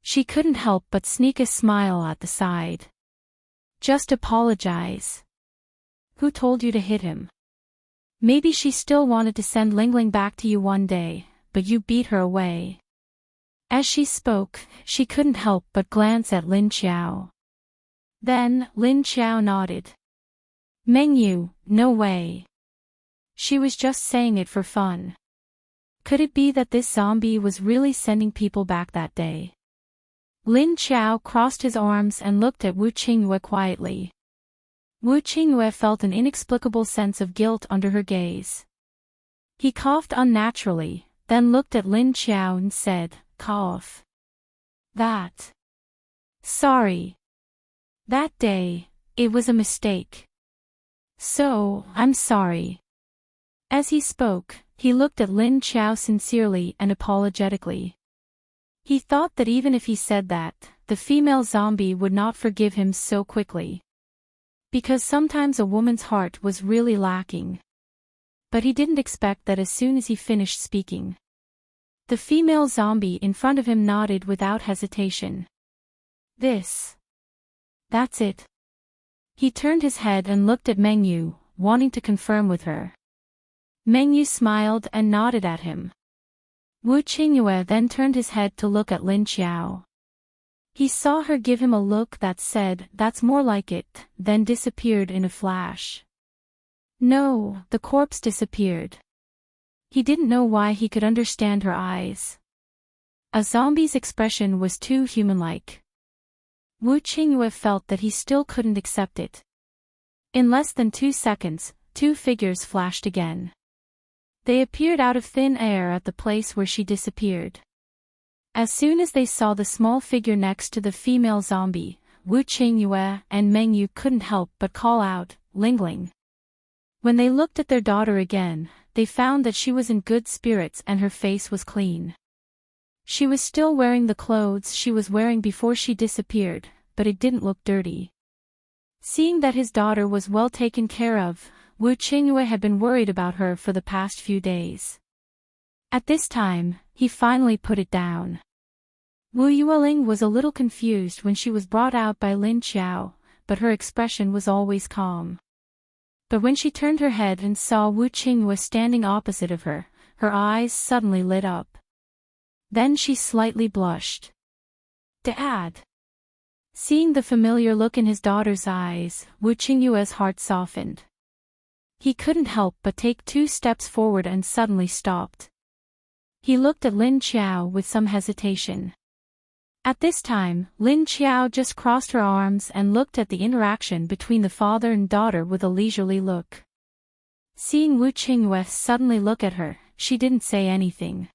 She couldn't help but sneak a smile at the side. Just apologize. Who told you to hit him? Maybe she still wanted to send Lingling back to you one day, but you beat her away. As she spoke, she couldn't help but glance at Lin Qiao. Then, Lin Qiao nodded. Meng Yu, no way. She was just saying it for fun. Could it be that this zombie was really sending people back that day? Lin Qiao crossed his arms and looked at Wu Qingyue quietly. Wu Qingyue felt an inexplicable sense of guilt under her gaze. He coughed unnaturally, then looked at Lin Qiao and said, "Cough. That. Sorry. That day, it was a mistake. So, I'm sorry." As he spoke, he looked at Lin Qiao sincerely and apologetically. He thought that even if he said that, the female zombie would not forgive him so quickly. Because sometimes a woman's heart was really lacking. But he didn't expect that as soon as he finished speaking, the female zombie in front of him nodded without hesitation. That's it. He turned his head and looked at Meng Yu, wanting to confirm with her. Meng Yu smiled and nodded at him. Wu Qingyue then turned his head to look at Lin Qiao. He saw her give him a look that said, "That's more like it," then disappeared in a flash. No, the corpse disappeared. He didn't know why he could understand her eyes. A zombie's expression was too human-like. Wu Qingyue felt that he still couldn't accept it. In less than 2 seconds, 2 figures flashed again. They appeared out of thin air at the place where she disappeared. As soon as they saw the small figure next to the female zombie, Wu Qingyue and Meng Yu couldn't help but call out, "Lingling." When they looked at their daughter again, they found that she was in good spirits and her face was clean. She was still wearing the clothes she was wearing before she disappeared, but it didn't look dirty. Seeing that his daughter was well taken care of, Wu Qingyue had been worried about her for the past few days. At this time, he finally put it down. Wu Yueling was a little confused when she was brought out by Lin Qiao, but her expression was always calm. But when she turned her head and saw Wu Qingyue standing opposite of her, her eyes suddenly lit up. Then she slightly blushed. "Dad." Seeing the familiar look in his daughter's eyes, Wu Qingyue's heart softened. He couldn't help but take 2 steps forward and suddenly stopped. He looked at Lin Qiao with some hesitation. At this time, Lin Qiao just crossed her arms and looked at the interaction between the father and daughter with a leisurely look. Seeing Wu Qingyue suddenly look at her, she didn't say anything.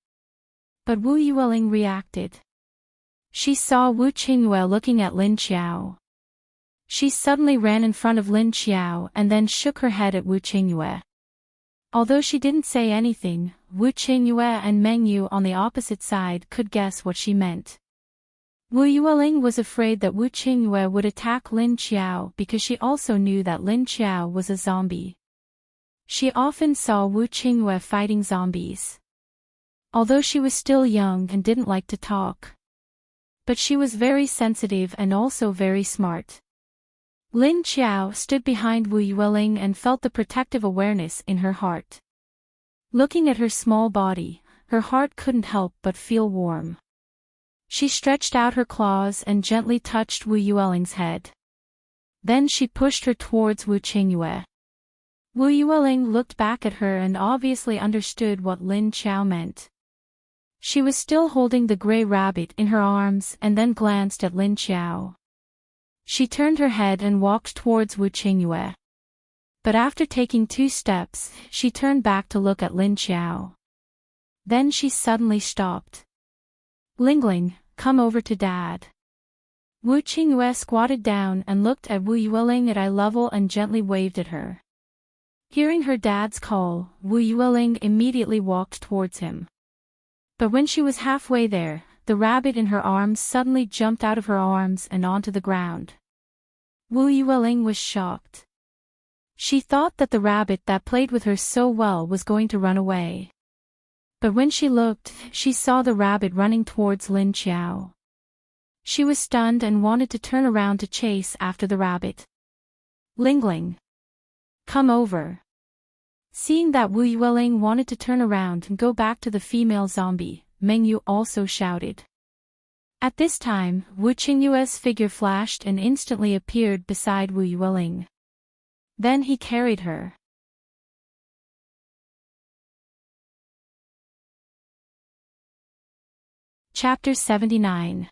But Wu Yueling reacted. She saw Wu Qingyue looking at Lin Qiao. She suddenly ran in front of Lin Qiao and then shook her head at Wu Qingyue. Although she didn't say anything, Wu Qingyue and Meng Yu on the opposite side could guess what she meant. Wu Yueling was afraid that Wu Qingyue would attack Lin Qiao because she also knew that Lin Qiao was a zombie. She often saw Wu Qingyue fighting zombies. Although she was still young and didn't like to talk. But she was very sensitive and also very smart. Lin Qiao stood behind Wu Yueling and felt the protective awareness in her heart. Looking at her small body, her heart couldn't help but feel warm. She stretched out her claws and gently touched Wu Yueling's head. Then she pushed her towards Wu Qingyue. Wu Yueling looked back at her and obviously understood what Lin Qiao meant. She was still holding the gray rabbit in her arms and then glanced at Lin Qiao. She turned her head and walked towards Wu Qingyue. But after taking 2 steps, she turned back to look at Lin Qiao. Then she suddenly stopped. Lingling, come over to Dad. Wu Qingyue squatted down and looked at Wu Yueling at eye level and gently waved at her. Hearing her dad's call, Wu Yueling immediately walked towards him. But when she was halfway there, the rabbit in her arms suddenly jumped out of her arms and onto the ground. Wu Yueling was shocked. She thought that the rabbit that played with her so well was going to run away. But when she looked, she saw the rabbit running towards Lin Qiao. She was stunned and wanted to turn around to chase after the rabbit. Lingling, come over. Seeing that Wu Yueling wanted to turn around and go back to the female zombie, Meng Yu also shouted. At this time, Wu Qingyue's figure flashed and instantly appeared beside Wu Yueling. Then he carried her. Chapter 79.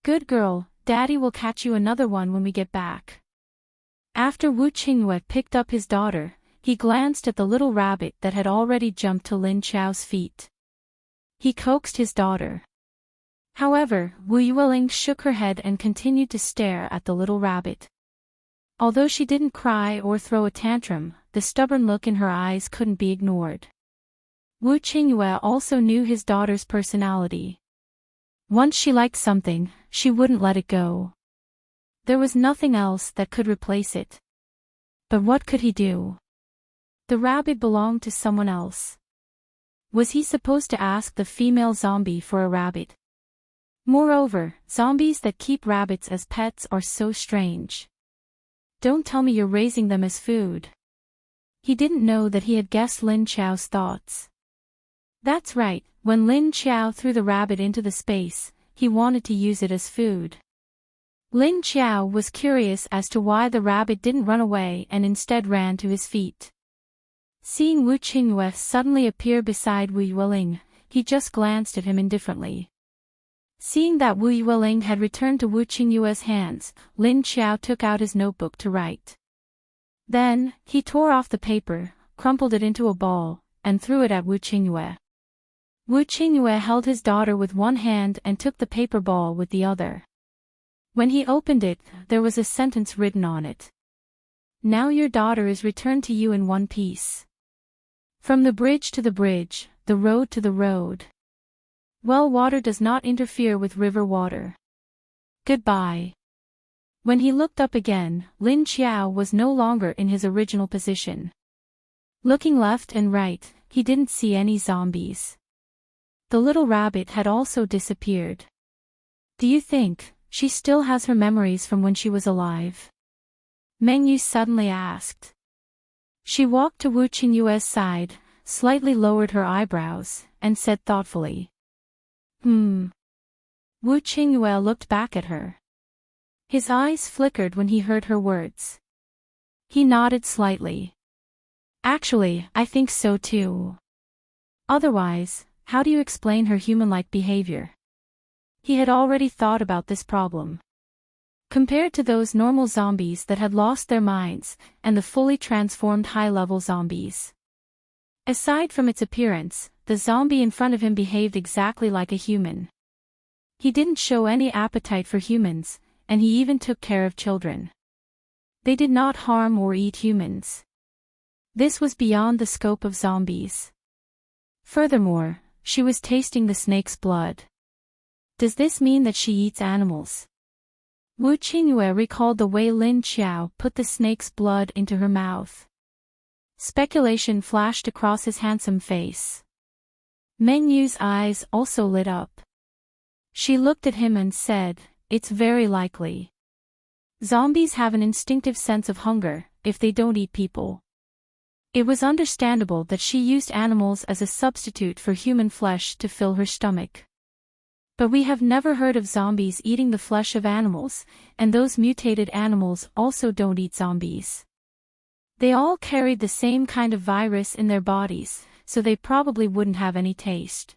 Good girl, Daddy will catch you another one when we get back. After Wu Qingyue picked up his daughter, he glanced at the little rabbit that had already jumped to Lin Qiao's feet. He coaxed his daughter. However, Wu Yueling shook her head and continued to stare at the little rabbit. Although she didn't cry or throw a tantrum, the stubborn look in her eyes couldn't be ignored. Wu Qingyue also knew his daughter's personality. Once she liked something, she wouldn't let it go. There was nothing else that could replace it. But what could he do? The rabbit belonged to someone else. Was he supposed to ask the female zombie for a rabbit? Moreover, zombies that keep rabbits as pets are so strange. Don't tell me you're raising them as food. He didn't know that he had guessed Lin Qiao's thoughts. That's right, when Lin Qiao threw the rabbit into the space, he wanted to use it as food. Lin Qiao was curious as to why the rabbit didn't run away and instead ran to his feet. Seeing Wu Qingyue suddenly appear beside Wu Yueling, he just glanced at him indifferently. Seeing that Wu Yueling had returned to Wu Qingyue's hands, Lin Qiao took out his notebook to write. Then, he tore off the paper, crumpled it into a ball, and threw it at Wu Qingyue. Wu Qingyue held his daughter with one hand and took the paper ball with the other. When he opened it, there was a sentence written on it. Now your daughter is returned to you in one piece. From the bridge to the bridge, the road to the road. Well water does not interfere with river water. Goodbye. When he looked up again, Lin Qiao was no longer in his original position. Looking left and right, he didn't see any zombies. The little rabbit had also disappeared. Do you think she still has her memories from when she was alive? Meng Yu suddenly asked. She walked to Wu Qingyue's side, slightly lowered her eyebrows, and said thoughtfully. Wu Qingyue looked back at her. His eyes flickered when he heard her words. He nodded slightly. Actually, I think so too. Otherwise, how do you explain her human-like behavior? He had already thought about this problem. Compared to those normal zombies that had lost their minds, and the fully transformed high-level zombies. Aside from its appearance, the zombie in front of him behaved exactly like a human. He didn't show any appetite for humans, and he even took care of children. They did not harm or eat humans. This was beyond the scope of zombies. Furthermore, she was tasting the snake's blood. Does this mean that she eats animals? Wu Qingyue recalled the way Lin Qiao put the snake's blood into her mouth. Speculation flashed across his handsome face. Meng Yu's eyes also lit up. She looked at him and said, "It's very likely. Zombies have an instinctive sense of hunger, if they don't eat people." It was understandable that she used animals as a substitute for human flesh to fill her stomach. But we have never heard of zombies eating the flesh of animals, and those mutated animals also don't eat zombies. They all carried the same kind of virus in their bodies, so they probably wouldn't have any taste.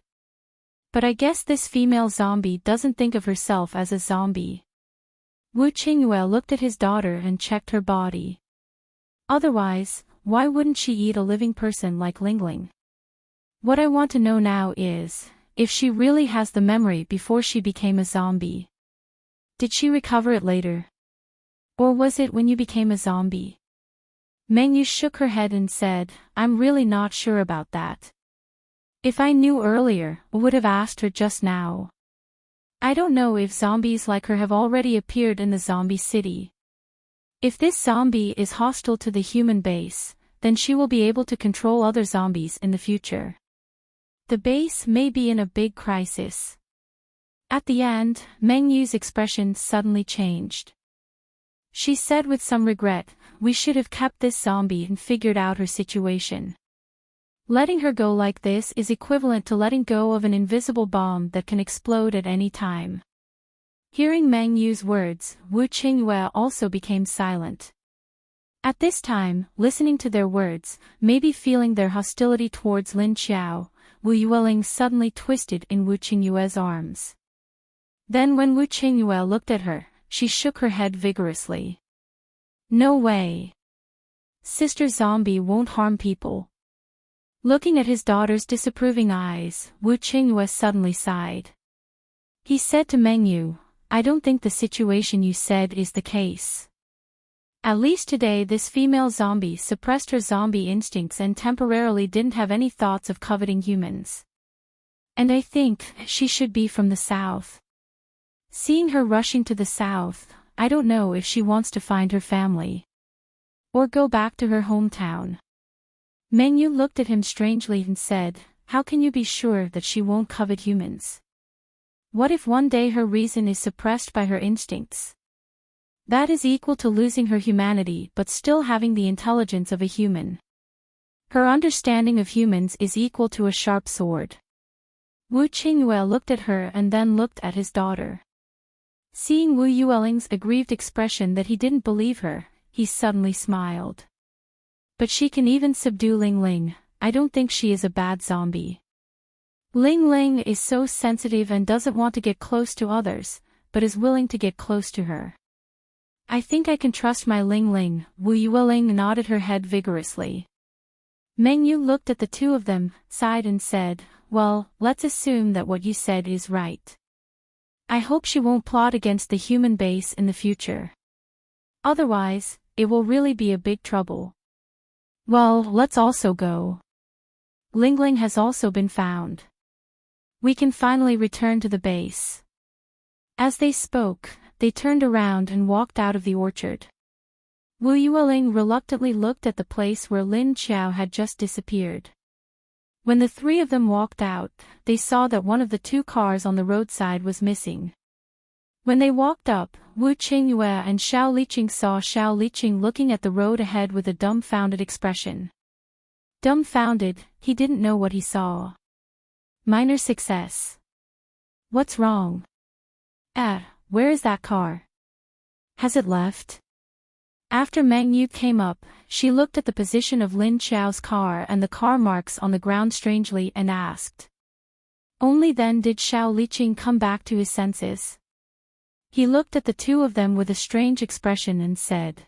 But I guess this female zombie doesn't think of herself as a zombie. Wu Qingyue looked at his daughter and checked her body. Otherwise, why wouldn't she eat a living person like Lingling? What I want to know now is, if she really has the memory before she became a zombie. Did she recover it later? Or was it when you became a zombie? Meng Yu shook her head and said, I'm really not sure about that. If I knew earlier, I would have asked her just now. I don't know if zombies like her have already appeared in the zombie city. If this zombie is hostile to the human base, then she will be able to control other zombies in the future. The base may be in a big crisis. At the end, Meng Yu's expression suddenly changed. She said with some regret, we should have kept this zombie and figured out her situation. Letting her go like this is equivalent to letting go of an invisible bomb that can explode at any time. Hearing Meng Yu's words, Wu Qingyue also became silent. At this time, listening to their words, maybe feeling their hostility towards Lin Qiao, Wu Yueling suddenly twisted in Wu Qingyue's arms. Then when Wu Qingyue looked at her, she shook her head vigorously. No way. Sister Zombie won't harm people. Looking at his daughter's disapproving eyes, Wu Qingyue suddenly sighed. He said to Meng Yu, I don't think the situation you said is the case. At least today this female zombie suppressed her zombie instincts and temporarily didn't have any thoughts of coveting humans. And I think she should be from the south. Seeing her rushing to the south, I don't know if she wants to find her family. Or go back to her hometown. Meng Yu looked at him strangely and said, how can you be sure that she won't covet humans? What if one day her reason is suppressed by her instincts? That is equal to losing her humanity but still having the intelligence of a human. Her understanding of humans is equal to a sharp sword. Wu Qingyue looked at her and then looked at his daughter. Seeing Wu Yueling's aggrieved expression that he didn't believe her, he suddenly smiled. But she can even subdue Ling Ling. I don't think she is a bad zombie. Ling Ling is so sensitive and doesn't want to get close to others, but is willing to get close to her. I think I can trust my Ling Ling. Wu Yueling nodded her head vigorously. Meng Yu looked at the two of them, sighed and said, well, let's assume that what you said is right. I hope she won't plot against the human base in the future. Otherwise, it will really be a big trouble. Well, let's also go. Ling Ling has also been found. We can finally return to the base. As they spoke, they turned around and walked out of the orchard. Wu Yueling reluctantly looked at the place where Lin Qiao had just disappeared. When the three of them walked out, they saw that one of the two cars on the roadside was missing. When they walked up, Wu Qingyue and Xiao Liqing saw Xiao Liqing looking at the road ahead with a dumbfounded expression. Dumbfounded, he didn't know what he saw. Minor success. What's wrong? Where is that car? Has it left? After Meng Yu came up, she looked at the position of Lin Qiao's car and the car marks on the ground strangely and asked. Only then did Xiao Liqing come back to his senses. He looked at the two of them with a strange expression and said.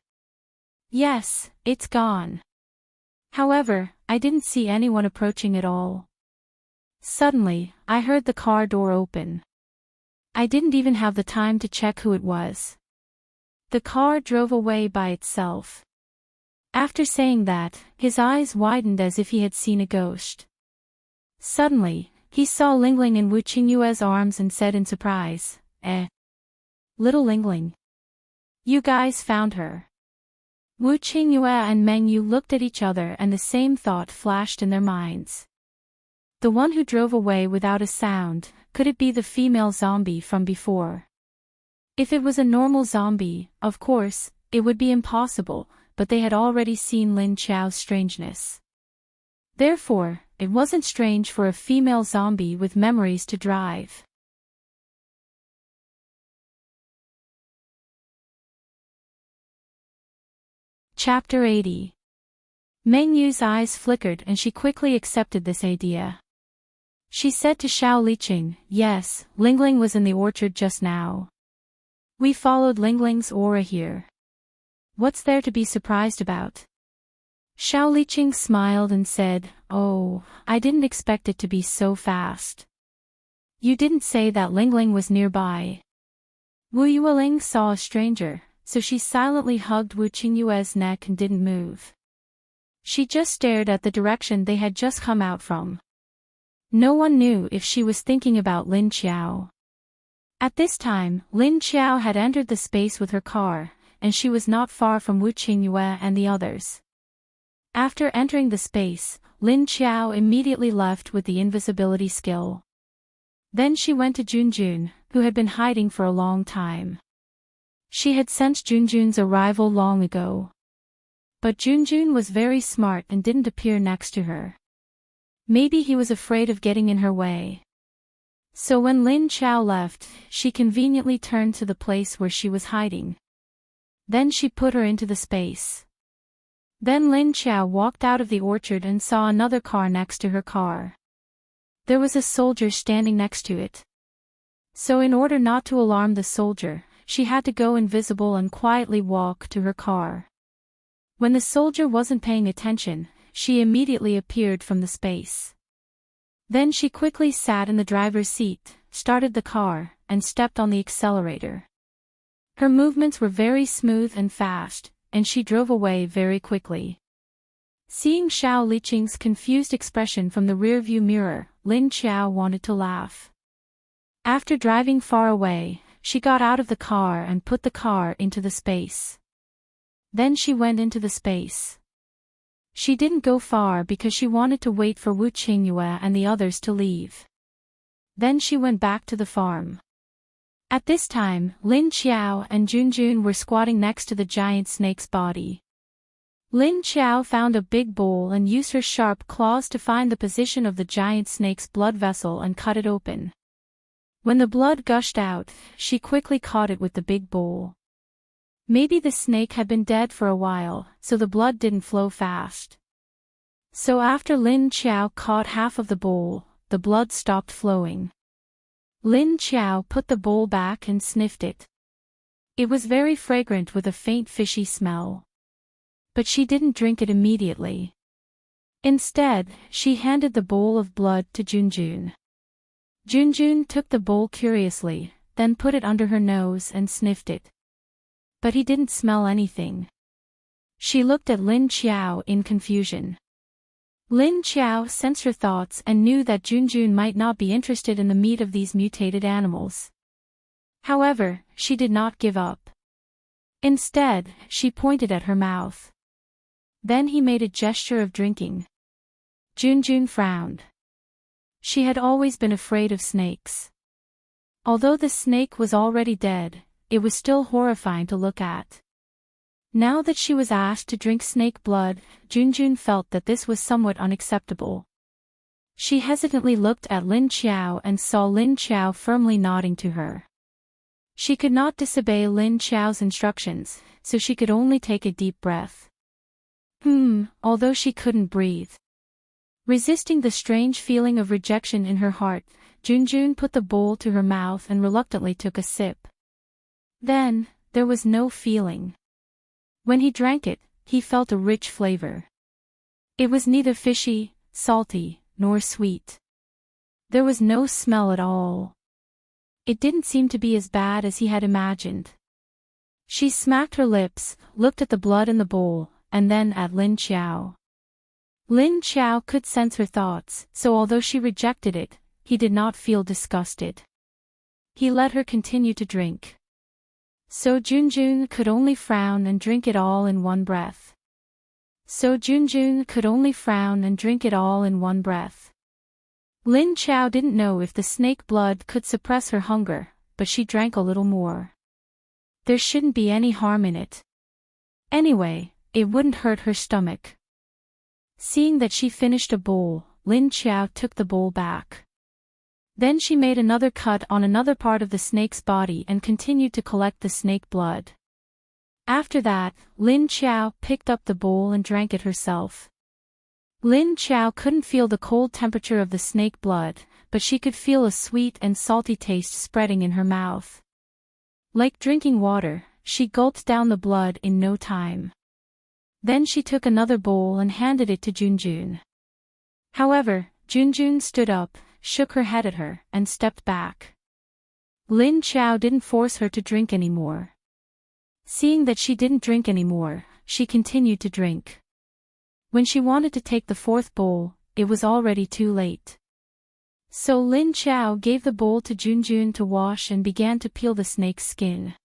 Yes, it's gone. However, I didn't see anyone approaching at all. Suddenly, I heard the car door open. I didn't even have the time to check who it was. The car drove away by itself. After saying that, his eyes widened as if he had seen a ghost. Suddenly, he saw Lingling in Wu Qingyue's arms and said in surprise, Little Lingling. You guys found her. Wu Qingyue and Meng Yu looked at each other and the same thought flashed in their minds. The one who drove away without a sound, could it be the female zombie from before? If it was a normal zombie, of course, it would be impossible, but they had already seen Lin Qiao's strangeness. Therefore, it wasn't strange for a female zombie with memories to drive. Chapter 80. Meng Yu's eyes flickered and she quickly accepted this idea. She said to Xiao Liqing, "Yes, Lingling was in the orchard just now. We followed Lingling's aura here. What's there to be surprised about?" Xiao Liqing smiled and said, "Oh, I didn't expect it to be so fast. You didn't say that Lingling was nearby." Wu Yueling saw a stranger, so she silently hugged Wu Qingyue's neck and didn't move. She just stared at the direction they had just come out from. No one knew if she was thinking about Lin Qiao. At this time, Lin Qiao had entered the space with her car, and she was not far from Wu Qingyue and the others. After entering the space, Lin Qiao immediately left with the invisibility skill. Then she went to Junjun, who had been hiding for a long time. She had sensed Junjun's arrival long ago. But Junjun was very smart and didn't appear next to her. Maybe he was afraid of getting in her way. So when Lin Qiao left, she conveniently turned to the place where she was hiding. Then she put her into the space. Then Lin Qiao walked out of the orchard and saw another car next to her car. There was a soldier standing next to it. So in order not to alarm the soldier, she had to go invisible and quietly walk to her car. When the soldier wasn't paying attention, she immediately appeared from the space. Then she quickly sat in the driver's seat, started the car, and stepped on the accelerator. Her movements were very smooth and fast, and she drove away very quickly. Seeing Xiao Liqing's confused expression from the rearview mirror, Lin Qiao wanted to laugh. After driving far away, she got out of the car and put the car into the space. Then she went into the space. She didn't go far because she wanted to wait for Wu Qingyue and the others to leave. Then she went back to the farm. At this time, Lin Qiao and Junjun were squatting next to the giant snake's body. Lin Qiao found a big bowl and used her sharp claws to find the position of the giant snake's blood vessel and cut it open. When the blood gushed out, she quickly caught it with the big bowl. Maybe the snake had been dead for a while, so the blood didn't flow fast. So after Lin Qiao caught half of the bowl, the blood stopped flowing. Lin Qiao put the bowl back and sniffed it. It was very fragrant with a faint fishy smell. But she didn't drink it immediately. Instead, she handed the bowl of blood to Junjun. Junjun took the bowl curiously, then put it under her nose and sniffed it. But he didn't smell anything. She looked at Lin Qiao in confusion. Lin Qiao sensed her thoughts and knew that Junjun might not be interested in the meat of these mutated animals. However, she did not give up. Instead, she pointed at her mouth. Then he made a gesture of drinking. Junjun frowned. She had always been afraid of snakes. Although the snake was already dead, it was still horrifying to look at. Now that she was asked to drink snake blood, Junjun felt that this was somewhat unacceptable. She hesitantly looked at Lin Qiao and saw Lin Qiao firmly nodding to her. She could not disobey Lin Qiao's instructions, so she could only take a deep breath. Although she couldn't breathe. Resisting the strange feeling of rejection in her heart, Junjun put the bowl to her mouth and reluctantly took a sip. Then, there was no feeling. When he drank it, he felt a rich flavor. It was neither fishy, salty, nor sweet. There was no smell at all. It didn't seem to be as bad as he had imagined. She smacked her lips, looked at the blood in the bowl, and then at Lin Qiao. Lin Qiao could sense her thoughts, so although she rejected it, he did not feel disgusted. He let her continue to drink. So Junjun could only frown and drink it all in one breath. Lin Qiao didn't know if the snake blood could suppress her hunger, but she drank a little more. There shouldn't be any harm in it. Anyway, it wouldn't hurt her stomach. Seeing that she finished a bowl, Lin Qiao took the bowl back. Then she made another cut on another part of the snake's body and continued to collect the snake blood. After that, Lin Qiao picked up the bowl and drank it herself. Lin Qiao couldn't feel the cold temperature of the snake blood, but she could feel a sweet and salty taste spreading in her mouth. Like drinking water, she gulped down the blood in no time. Then she took another bowl and handed it to Junjun. However, Junjun stood up, shook her head at her, and stepped back. Lin Qiao didn't force her to drink anymore. Seeing that she didn't drink anymore, she continued to drink. When she wanted to take the fourth bowl, it was already too late. So Lin Qiao gave the bowl to Junjun to wash and began to peel the snake's skin.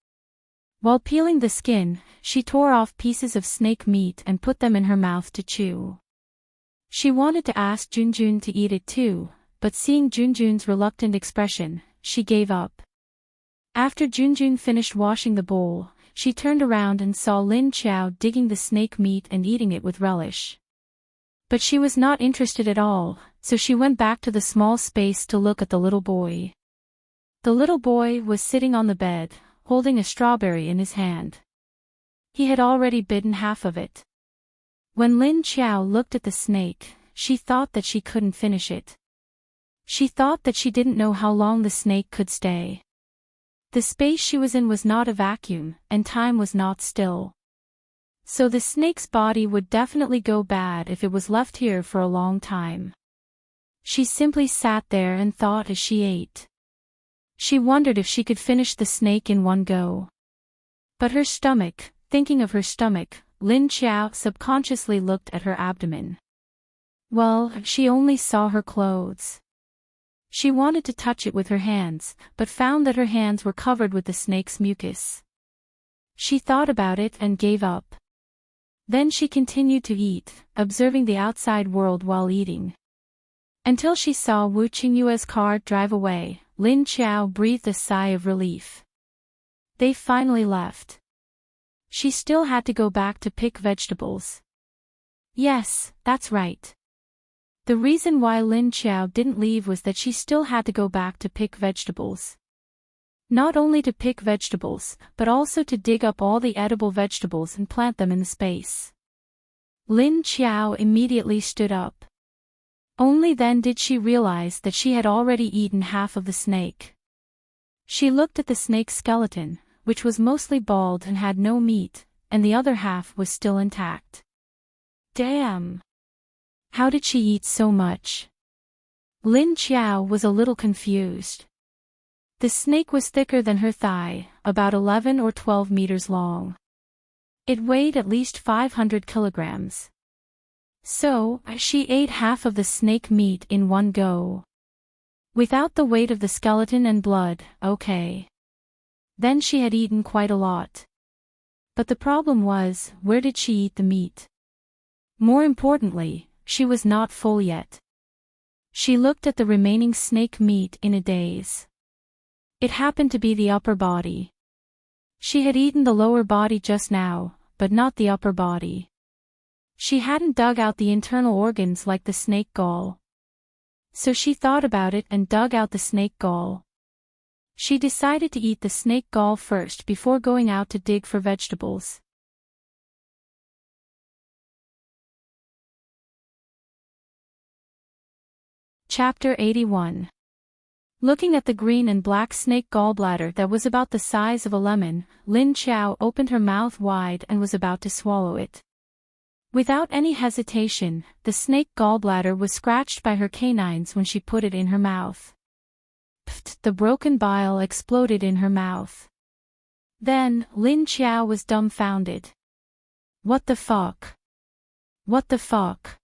While peeling the skin, she tore off pieces of snake meat and put them in her mouth to chew. She wanted to ask Junjun to eat it too, but seeing Junjun's reluctant expression, she gave up. After Junjun finished washing the bowl, she turned around and saw Lin Qiao digging the snake meat and eating it with relish. But she was not interested at all, so she went back to the small space to look at the little boy. The little boy was sitting on the bed, holding a strawberry in his hand. He had already bitten half of it. When Lin Qiao looked at the snake, she thought that she couldn't finish it. She thought that she didn't know how long the snake could stay. The space she was in was not a vacuum, and time was not still. So the snake's body would definitely go bad if it was left here for a long time. She simply sat there and thought as she ate. She wondered if she could finish the snake in one go. But her stomach, thinking of her stomach, Lin Qiao subconsciously looked at her abdomen. Well, she only saw her clothes. She wanted to touch it with her hands, but found that her hands were covered with the snake's mucus. She thought about it and gave up. Then she continued to eat, observing the outside world while eating. Until she saw Wu Qingyue's car drive away, Lin Qiao breathed a sigh of relief. They finally left. She still had to go back to pick vegetables. Yes, that's right. The reason why Lin Qiao didn't leave was that she still had to go back to pick vegetables. Not only to pick vegetables, but also to dig up all the edible vegetables and plant them in the space. Lin Qiao immediately stood up. Only then did she realize that she had already eaten half of the snake. She looked at the snake's skeleton, which was mostly bald and had no meat, and the other half was still intact. Damn! How did she eat so much? Lin Qiao was a little confused. The snake was thicker than her thigh, about 11 or 12 meters long. It weighed at least 500 kilograms. So, she ate half of the snake meat in one go. Without the weight of the skeleton and blood, okay. Then she had eaten quite a lot. But the problem was, where did she eat the meat? More importantly, she was not full yet. She looked at the remaining snake meat in a daze. It happened to be the upper body. She had eaten the lower body just now, but not the upper body. She hadn't dug out the internal organs like the snake gall. So she thought about it and dug out the snake gall. She decided to eat the snake gall first before going out to dig for vegetables. Chapter 81. Looking at the green and black snake gallbladder that was about the size of a lemon, Lin Qiao opened her mouth wide and was about to swallow it. Without any hesitation, the snake gallbladder was scratched by her canines when she put it in her mouth. Pfft, the broken bile exploded in her mouth. Then, Lin Qiao was dumbfounded. What the fuck? What the fuck?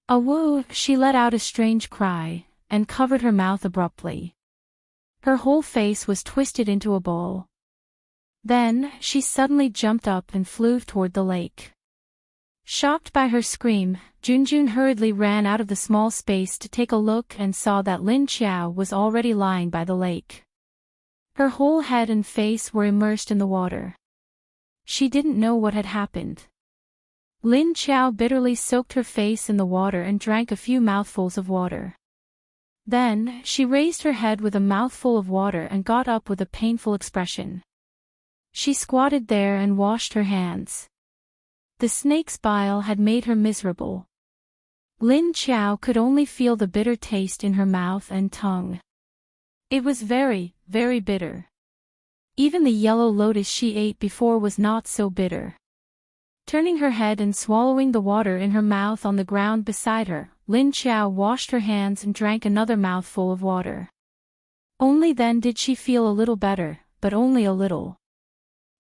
Awoo! She let out a strange cry, and covered her mouth abruptly. Her whole face was twisted into a ball. Then, she suddenly jumped up and flew toward the lake. Shocked by her scream, Junjun hurriedly ran out of the small space to take a look and saw that Lin Qiao was already lying by the lake. Her whole head and face were immersed in the water. She didn't know what had happened. Lin Qiao bitterly soaked her face in the water and drank a few mouthfuls of water. Then, she raised her head with a mouthful of water and got up with a painful expression. She squatted there and washed her hands. The snake's bile had made her miserable. Lin Qiao could only feel the bitter taste in her mouth and tongue. It was very, very bitter. Even the yellow lotus she ate before was not so bitter. Turning her head and swallowing the water in her mouth on the ground beside her, Lin Qiao washed her hands and drank another mouthful of water. Only then did she feel a little better, but only a little.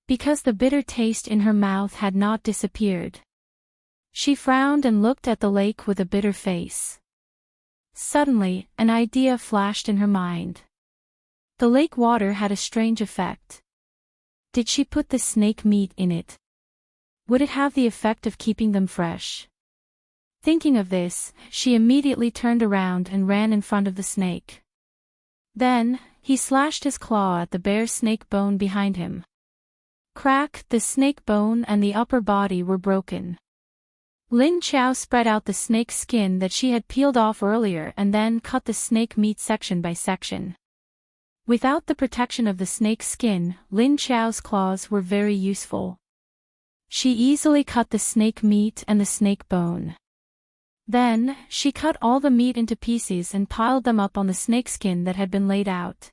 Because the bitter taste in her mouth had not disappeared. She frowned and looked at the lake with a bitter face. Suddenly, an idea flashed in her mind. The lake water had a strange effect. Did she put the snake meat in it? Would it have the effect of keeping them fresh? Thinking of this, she immediately turned around and ran in front of the snake. Then, he slashed his claw at the bare snake bone behind him. Crack, the snake bone and the upper body were broken. Lin Qiao spread out the snake's skin that she had peeled off earlier and then cut the snake meat section by section. Without the protection of the snake's skin, Lin Qiao's claws were very useful. She easily cut the snake meat and the snake bone. Then, she cut all the meat into pieces and piled them up on the snakeskin that had been laid out.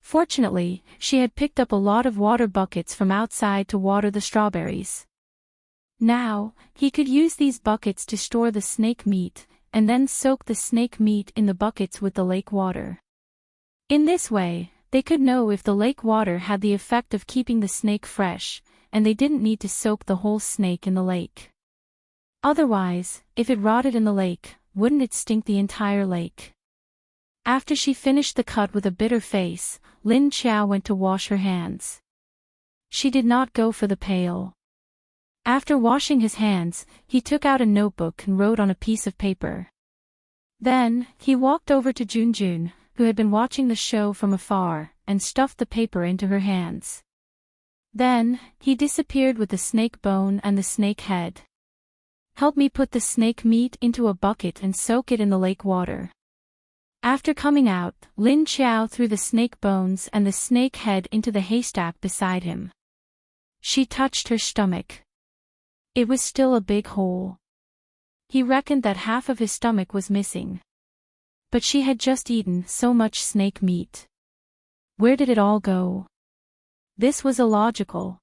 Fortunately, she had picked up a lot of water buckets from outside to water the strawberries. Now, he could use these buckets to store the snake meat, and then soak the snake meat in the buckets with the lake water. In this way, they could know if the lake water had the effect of keeping the snake fresh, and they didn't need to soak the whole snake in the lake. Otherwise, if it rotted in the lake, wouldn't it stink the entire lake? After she finished the cut with a bitter face, Lin Qiao went to wash her hands. She did not go for the pail. After washing his hands, he took out a notebook and wrote on a piece of paper. Then, he walked over to Junjun, who had been watching the show from afar, and stuffed the paper into her hands. Then, he disappeared with the snake bone and the snake head. Help me put the snake meat into a bucket and soak it in the lake water. After coming out, Lin Qiao threw the snake bones and the snake head into the haystack beside him. She touched her stomach. It was still a big hole. He reckoned that half of his stomach was missing. But she had just eaten so much snake meat. Where did it all go? This was illogical.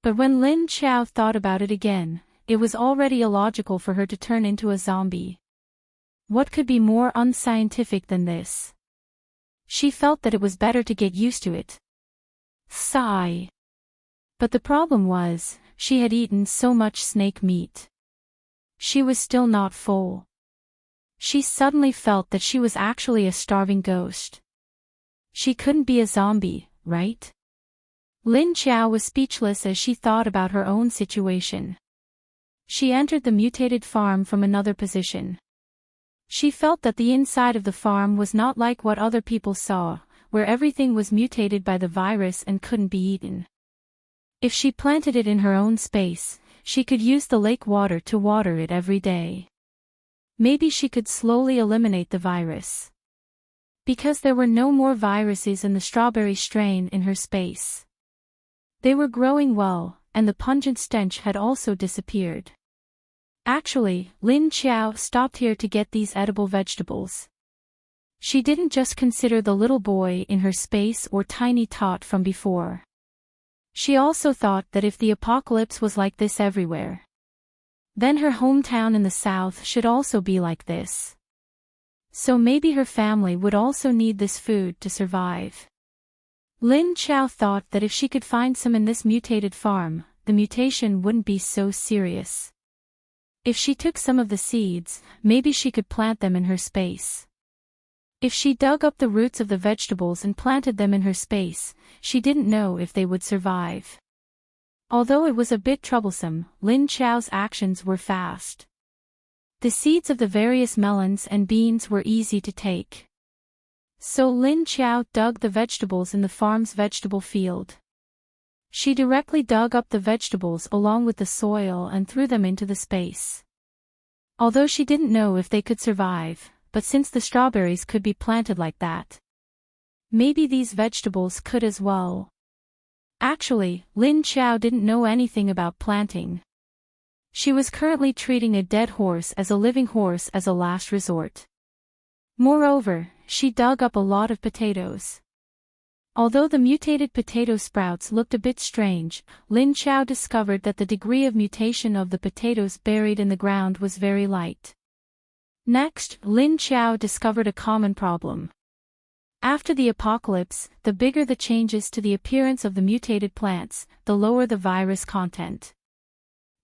But when Lin Qiao thought about it again, it was already illogical for her to turn into a zombie. What could be more unscientific than this? She felt that it was better to get used to it. Sigh. But the problem was, she had eaten so much snake meat. She was still not full. She suddenly felt that she was actually a starving ghost. She couldn't be a zombie, right? Lin Qiao was speechless as she thought about her own situation. She entered the mutated farm from another position. She felt that the inside of the farm was not like what other people saw, where everything was mutated by the virus and couldn't be eaten. If she planted it in her own space, she could use the lake water to water it every day. Maybe she could slowly eliminate the virus. Because there were no more viruses in the strawberry strain in her space. They were growing well, and the pungent stench had also disappeared. Actually, Lin Qiao stopped here to get these edible vegetables. She didn't just consider the little boy in her space or tiny tot from before. She also thought that if the apocalypse was like this everywhere, then her hometown in the south should also be like this. So maybe her family would also need this food to survive. Lin Qiao thought that if she could find some in this mutated farm, the mutation wouldn't be so serious. If she took some of the seeds, maybe she could plant them in her space. If she dug up the roots of the vegetables and planted them in her space, she didn't know if they would survive. Although it was a bit troublesome, Lin Qiao's actions were fast. The seeds of the various melons and beans were easy to take. So Lin Qiao dug the vegetables in the farm's vegetable field. She directly dug up the vegetables along with the soil and threw them into the space. Although she didn't know if they could survive, but since the strawberries could be planted like that, maybe these vegetables could as well. Actually, Lin Xiao didn't know anything about planting. She was currently treating a dead horse as a living horse as a last resort. Moreover, she dug up a lot of potatoes. Although the mutated potato sprouts looked a bit strange, Lin Xiao discovered that the degree of mutation of the potatoes buried in the ground was very light. Next, Lin Xiao discovered a common problem. After the apocalypse, the bigger the changes to the appearance of the mutated plants, the lower the virus content.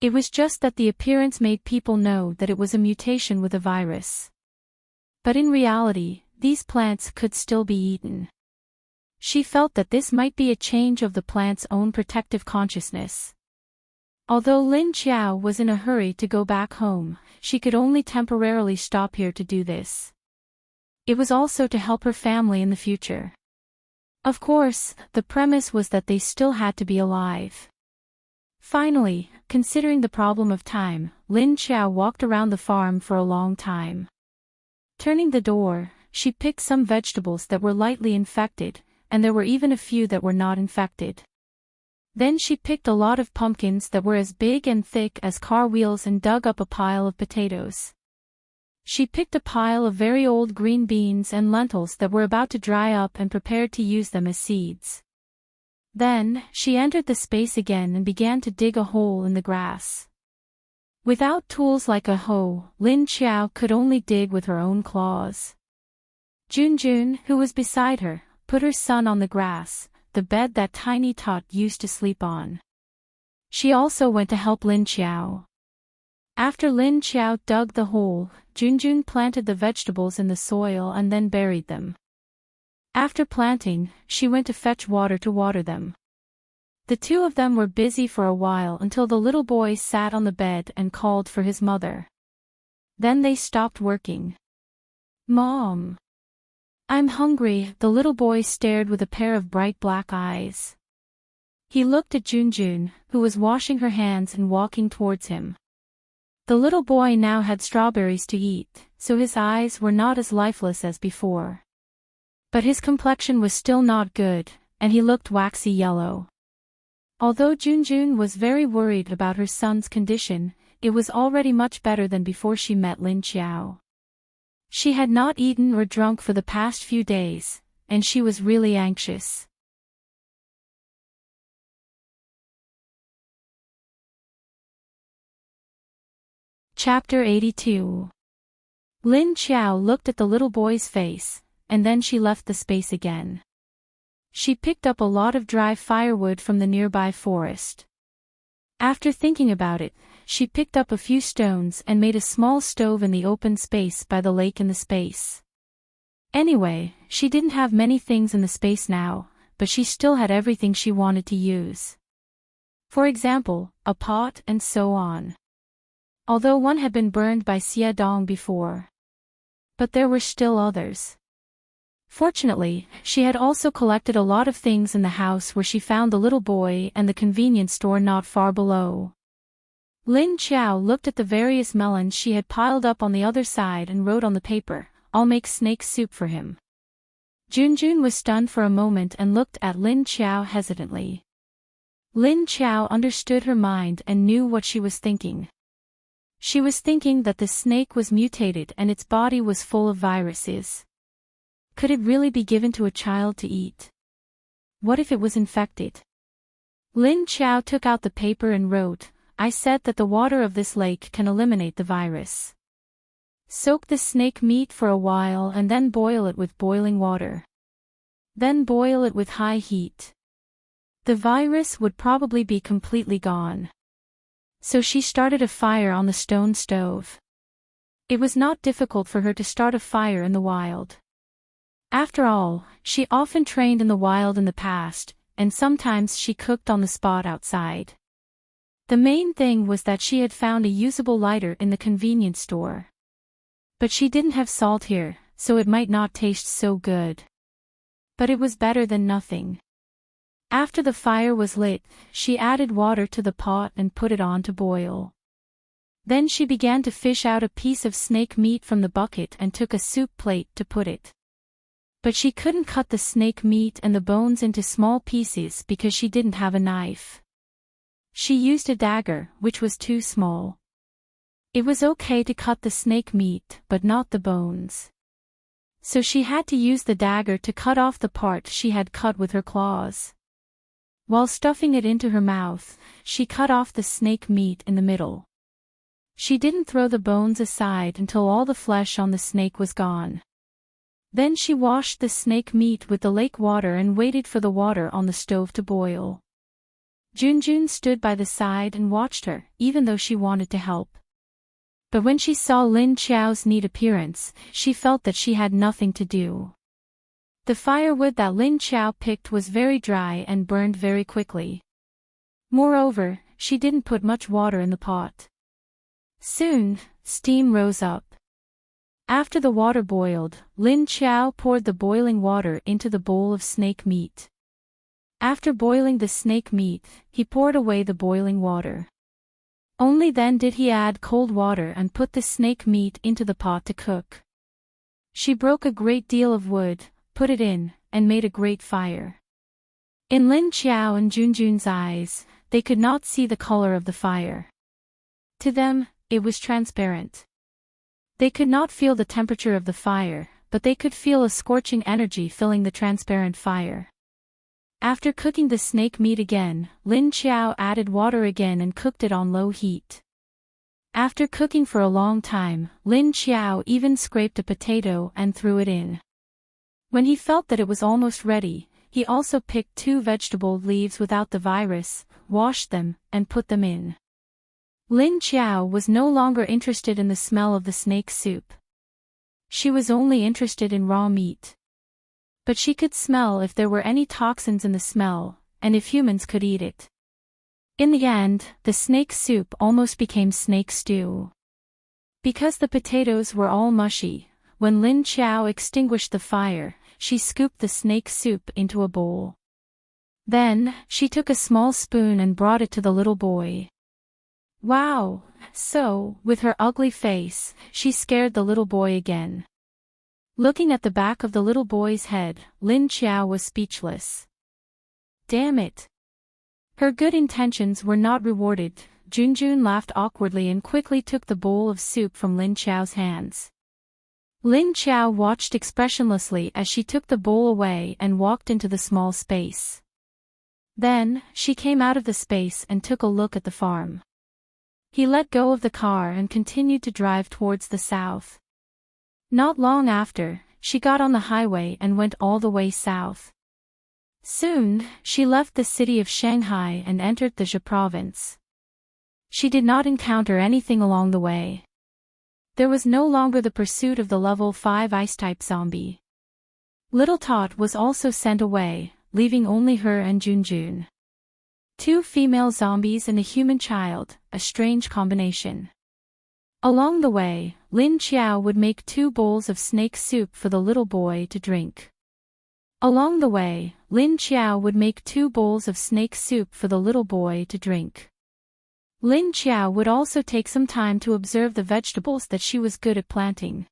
It was just that the appearance made people know that it was a mutation with a virus. But in reality, these plants could still be eaten. She felt that this might be a change of the plant's own protective consciousness. Although Lin Xiao was in a hurry to go back home, she could only temporarily stop here to do this. It was also to help her family in the future. Of course, the premise was that they still had to be alive. Finally, considering the problem of time, Lin Xiao walked around the farm for a long time. Turning the door, she picked some vegetables that were lightly infected, and there were even a few that were not infected. Then she picked a lot of pumpkins that were as big and thick as car wheels and dug up a pile of potatoes. She picked a pile of very old green beans and lentils that were about to dry up and prepared to use them as seeds. Then, she entered the space again and began to dig a hole in the grass. Without tools like a hoe, Lin Xiao could only dig with her own claws. Junjun, who was beside her, put her son on the grass, the bed that Tiny Tot used to sleep on. She also went to help Lin Xiao. After Lin Xiao dug the hole, Junjun planted the vegetables in the soil and then buried them. After planting, she went to fetch water to water them. The two of them were busy for a while until the little boy sat on the bed and called for his mother. Then they stopped working. "Mom, I'm hungry," the little boy stared with a pair of bright black eyes. He looked at Junjun, who was washing her hands and walking towards him. The little boy now had strawberries to eat, so his eyes were not as lifeless as before. But his complexion was still not good, and he looked waxy yellow. Although Junjun was very worried about her son's condition, it was already much better than before she met Lin Xiao. She had not eaten or drunk for the past few days, and she was really anxious. Chapter 82. Lin Xiao looked at the little boy's face, and then she left the space again. She picked up a lot of dry firewood from the nearby forest. After thinking about it, she picked up a few stones and made a small stove in the open space by the lake in the space. Anyway, she didn't have many things in the space now, but she still had everything she wanted to use. For example, a pot and so on. Although one had been burned by Xie Dong before. But there were still others. Fortunately, she had also collected a lot of things in the house where she found the little boy and the convenience store not far below. Lin Xiao looked at the various melons she had piled up on the other side and wrote on the paper, "I'll make snake soup for him." Junjun was stunned for a moment and looked at Lin Xiao hesitantly. Lin Xiao understood her mind and knew what she was thinking. She was thinking that the snake was mutated and its body was full of viruses. Could it really be given to a child to eat? What if it was infected? Lin Xiao took out the paper and wrote, "I said that the water of this lake can eliminate the virus. Soak the snake meat for a while and then boil it with boiling water. Then boil it with high heat. The virus would probably be completely gone." So she started a fire on the stone stove. It was not difficult for her to start a fire in the wild. After all, she often trained in the wild in the past, and sometimes she cooked on the spot outside. The main thing was that she had found a usable lighter in the convenience store. But she didn't have salt here, so it might not taste so good. But it was better than nothing. After the fire was lit, she added water to the pot and put it on to boil. Then she began to fish out a piece of snake meat from the bucket and took a soup plate to put it. But she couldn't cut the snake meat and the bones into small pieces because she didn't have a knife. She used a dagger, which was too small. It was okay to cut the snake meat, but not the bones. So she had to use the dagger to cut off the part she had cut with her claws. While stuffing it into her mouth, she cut off the snake meat in the middle. She didn't throw the bones aside until all the flesh on the snake was gone. Then she washed the snake meat with the lake water and waited for the water on the stove to boil. Junjun stood by the side and watched her, even though she wanted to help. But when she saw Lin Qiao's neat appearance, she felt that she had nothing to do. The firewood that Lin Qiao picked was very dry and burned very quickly. Moreover, she didn't put much water in the pot. Soon, steam rose up. After the water boiled, Lin Qiao poured the boiling water into the bowl of snake meat. After boiling the snake meat, he poured away the boiling water. Only then did he add cold water and put the snake meat into the pot to cook. She broke a great deal of wood, put it in, and made a great fire. In Lin Qiao and Junjun's eyes, they could not see the color of the fire. To them, it was transparent. They could not feel the temperature of the fire, but they could feel a scorching energy filling the transparent fire. After cooking the snake meat again, Lin Qiao added water again and cooked it on low heat. After cooking for a long time, Lin Qiao even scraped a potato and threw it in. When he felt that it was almost ready, he also picked 2 vegetable leaves without the virus, washed them, and put them in. Lin Qiao was no longer interested in the smell of the snake soup. She was only interested in raw meat. But she could smell if there were any toxins in the smell, and if humans could eat it. In the end, the snake soup almost became snake stew. Because the potatoes were all mushy, when Lin Qiao extinguished the fire, she scooped the snake soup into a bowl. Then, she took a small spoon and brought it to the little boy. Wow! So, with her ugly face, she scared the little boy again. Looking at the back of the little boy's head, Lin Qiao was speechless. Damn it! Her good intentions were not rewarded. Junjun laughed awkwardly and quickly took the bowl of soup from Lin Qiao's hands. Lin Qiao watched expressionlessly as she took the bowl away and walked into the small space. Then, she came out of the space and took a look at the farm. He let go of the car and continued to drive towards the south. Not long after, she got on the highway and went all the way south. Soon, she left the city of Shanghai and entered the Zhe province. She did not encounter anything along the way. There was no longer the pursuit of the level 5 ice-type zombie. Little Tot was also sent away, leaving only her and Junjun. 2 female zombies and a human child, a strange combination. Along the way, Lin Qiao would make 2 bowls of snake soup for the little boy to drink. Along the way, Lin Qiao would make 2 bowls of snake soup for the little boy to drink. Lin Qiao would also take some time to observe the vegetables that she was good at planting.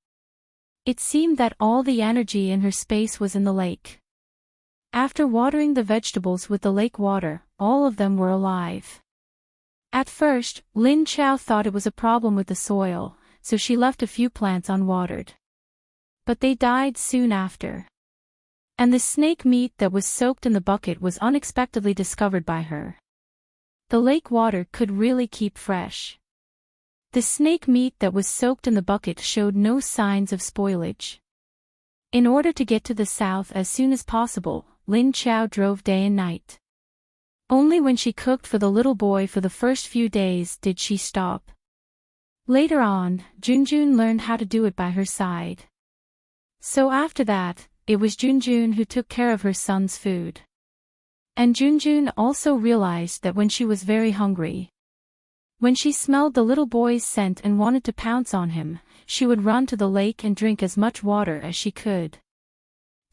It seemed that all the energy in her space was in the lake. After watering the vegetables with the lake water, all of them were alive. At first, Lin Qiao thought it was a problem with the soil, so she left a few plants unwatered. But they died soon after. And the snake meat that was soaked in the bucket was unexpectedly discovered by her. The lake water could really keep fresh. The snake meat that was soaked in the bucket showed no signs of spoilage. In order to get to the south as soon as possible, Lin Qiao drove day and night. Only when she cooked for the little boy for the first few days did she stop. Later on, Junjun learned how to do it by her side. So after that, it was Junjun who took care of her son's food. And Junjun also realized that when she was very hungry, when she smelled the little boy's scent and wanted to pounce on him, she would run to the lake and drink as much water as she could.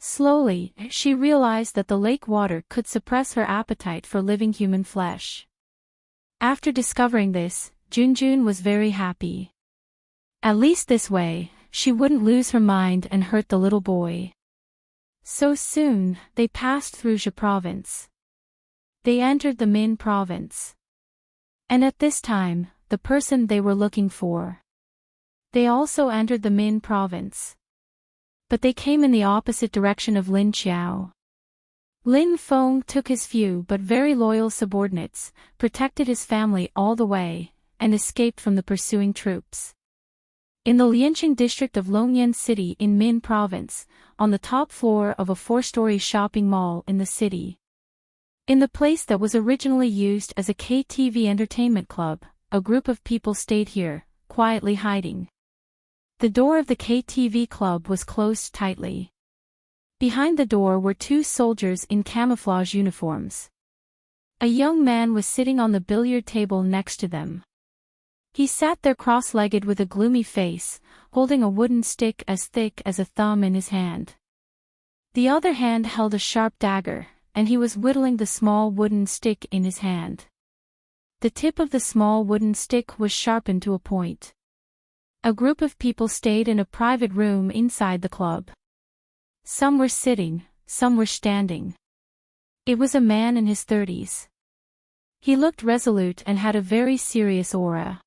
Slowly, she realized that the lake water could suppress her appetite for living human flesh. After discovering this, Junjun was very happy. At least this way, she wouldn't lose her mind and hurt the little boy. So soon, they passed through Zhe province. They entered the Min province. And at this time, the person they were looking for. They also entered the Min province. But they came in the opposite direction of Lin Qiao. Lin Feng took his few but very loyal subordinates, protected his family all the way, and escaped from the pursuing troops. In the Lianqing district of Longyan City in Min province, on the top floor of a 4-story shopping mall in the city. In the place that was originally used as a KTV entertainment club, a group of people stayed here, quietly hiding. The door of the KTV club was closed tightly. Behind the door were 2 soldiers in camouflage uniforms. A young man was sitting on the billiard table next to them. He sat there cross-legged with a gloomy face, holding a wooden stick as thick as a thumb in his hand. The other hand held a sharp dagger, and he was whittling the small wooden stick in his hand. The tip of the small wooden stick was sharpened to a point. A group of people stayed in a private room inside the club. Some were sitting, some were standing. It was a man in his 30s. He looked resolute and had a very serious aura.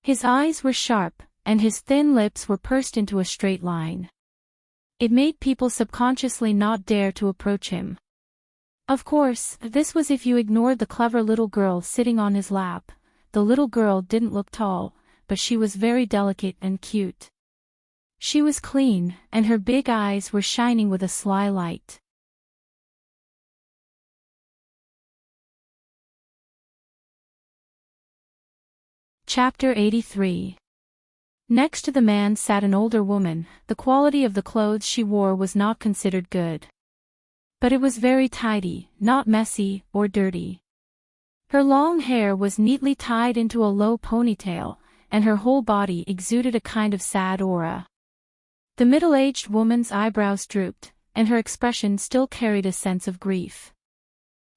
His eyes were sharp, and his thin lips were pursed into a straight line. It made people subconsciously not dare to approach him. Of course, this was if you ignored the clever little girl sitting on his lap. The little girl didn't look tall, but she was very delicate and cute. She was clean, and her big eyes were shining with a sly light. Chapter 83. Next to the man sat an older woman. The quality of the clothes she wore was not considered good. But it was very tidy, not messy or dirty. Her long hair was neatly tied into a low ponytail, and her whole body exuded a kind of sad aura. The middle-aged woman's eyebrows drooped, and her expression still carried a sense of grief.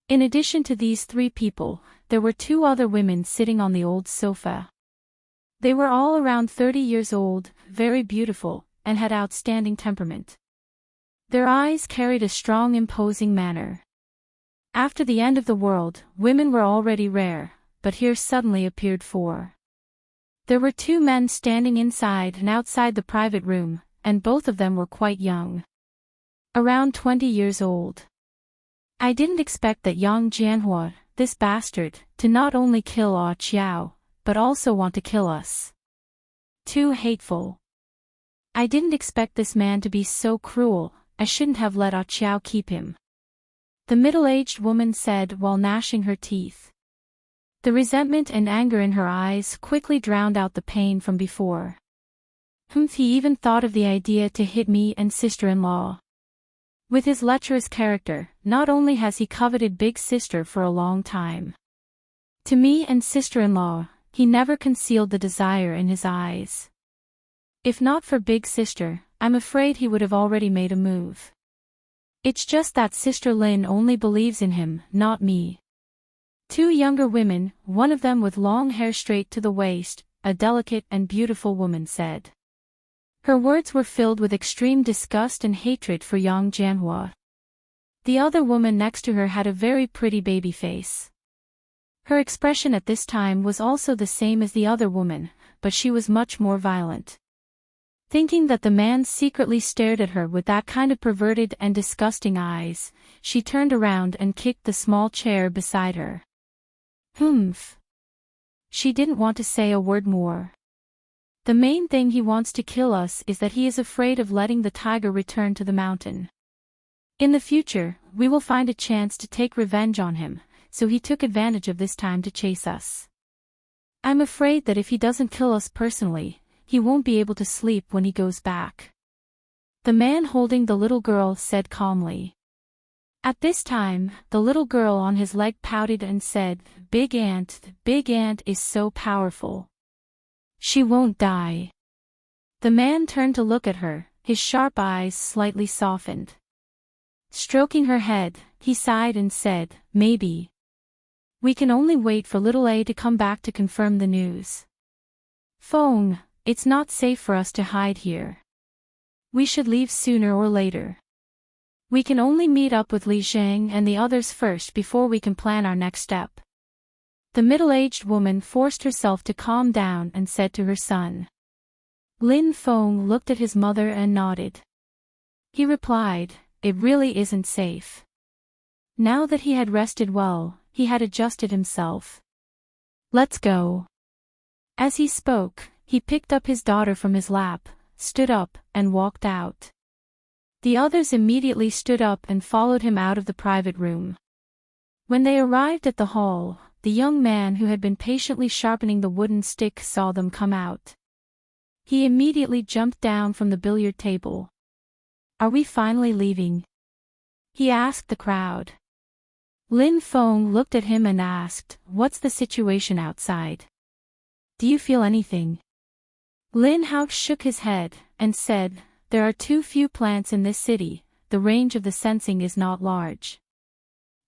In addition to these 3 people, there were 2 other women sitting on the old sofa. They were all around 30 years old, very beautiful, and had outstanding temperament. Their eyes carried a strong, imposing manner. After the end of the world, women were already rare, but here suddenly appeared 4. There were 2 men standing inside and outside the private room, and both of them were quite young. Around 20 years old. I didn't expect that Yang Jianhua, this bastard, to not only kill Ah Qiao, but also want to kill us. Too hateful. I didn't expect this man to be so cruel. I shouldn't have let Ah Qiao keep him. The middle-aged woman said while gnashing her teeth. The resentment and anger in her eyes quickly drowned out the pain from before. He even thought of the idea to hit me and sister-in-law. With his lecherous character, not only has he coveted Big Sister for a long time. To me and sister-in-law, he never concealed the desire in his eyes. If not for Big Sister, I'm afraid he would have already made a move. It's just that Sister Lin only believes in him, not me. 2 younger women, one of them with long hair straight to the waist, a delicate and beautiful woman said. Her words were filled with extreme disgust and hatred for Yang Jianhua. The other woman next to her had a very pretty baby face. Her expression at this time was also the same as the other woman, but she was much more violent. Thinking that the man secretly stared at her with that kind of perverted and disgusting eyes, she turned around and kicked the small chair beside her. Humph. She didn't want to say a word more. The main thing he wants to kill us is that he is afraid of letting the tiger return to the mountain. In the future, we will find a chance to take revenge on him, so he took advantage of this time to chase us. I'm afraid that if he doesn't kill us personally, he won't be able to sleep when he goes back. The man holding the little girl said calmly. At this time, the little girl on his leg pouted and said, Big Ant is so powerful. She won't die. The man turned to look at her, his sharp eyes slightly softened. Stroking her head, he sighed and said, Maybe. We can only wait for little A to come back to confirm the news. Feng, it's not safe for us to hide here. We should leave sooner or later. We can only meet up with Li Zhang and the others first before we can plan our next step. The middle-aged woman forced herself to calm down and said to her son. Lin Feng looked at his mother and nodded. He replied, "It really isn't safe." Now that he had rested well, he had adjusted himself. "Let's go." As he spoke, he picked up his daughter from his lap, stood up, and walked out. The others immediately stood up and followed him out of the private room. When they arrived at the hall, the young man who had been patiently sharpening the wooden stick saw them come out. He immediately jumped down from the billiard table. "Are we finally leaving?" he asked the crowd. Lin Feng looked at him and asked, "What's the situation outside? Do you feel anything?" Lin Hao shook his head, and said, "There are too few plants in this city, the range of the sensing is not large.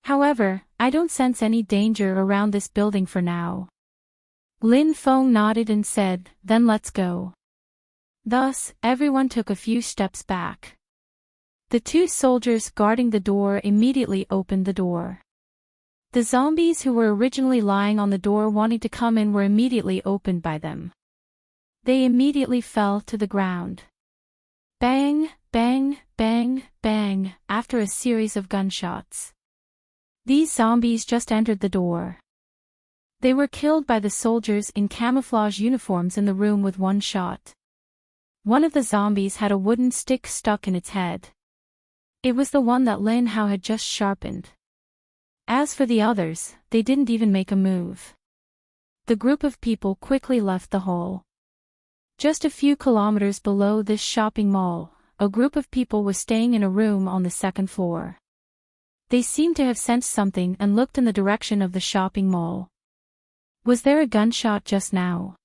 However, I don't sense any danger around this building for now." Lin Feng nodded and said, "Then let's go." Thus, everyone took a few steps back. The two soldiers guarding the door immediately opened the door. The zombies who were originally lying on the door wanting to come in were immediately opened by them. They immediately fell to the ground. Bang, bang, bang, bang, after a series of gunshots. These zombies just entered the door. They were killed by the soldiers in camouflage uniforms in the room with one shot. One of the zombies had a wooden stick stuck in its head. It was the one that Lin Hao had just sharpened. As for the others, they didn't even make a move. The group of people quickly left the hall. Just a few kilometers below this shopping mall, a group of people was staying in a room on the second floor. They seemed to have sensed something and looked in the direction of the shopping mall. Was there a gunshot just now?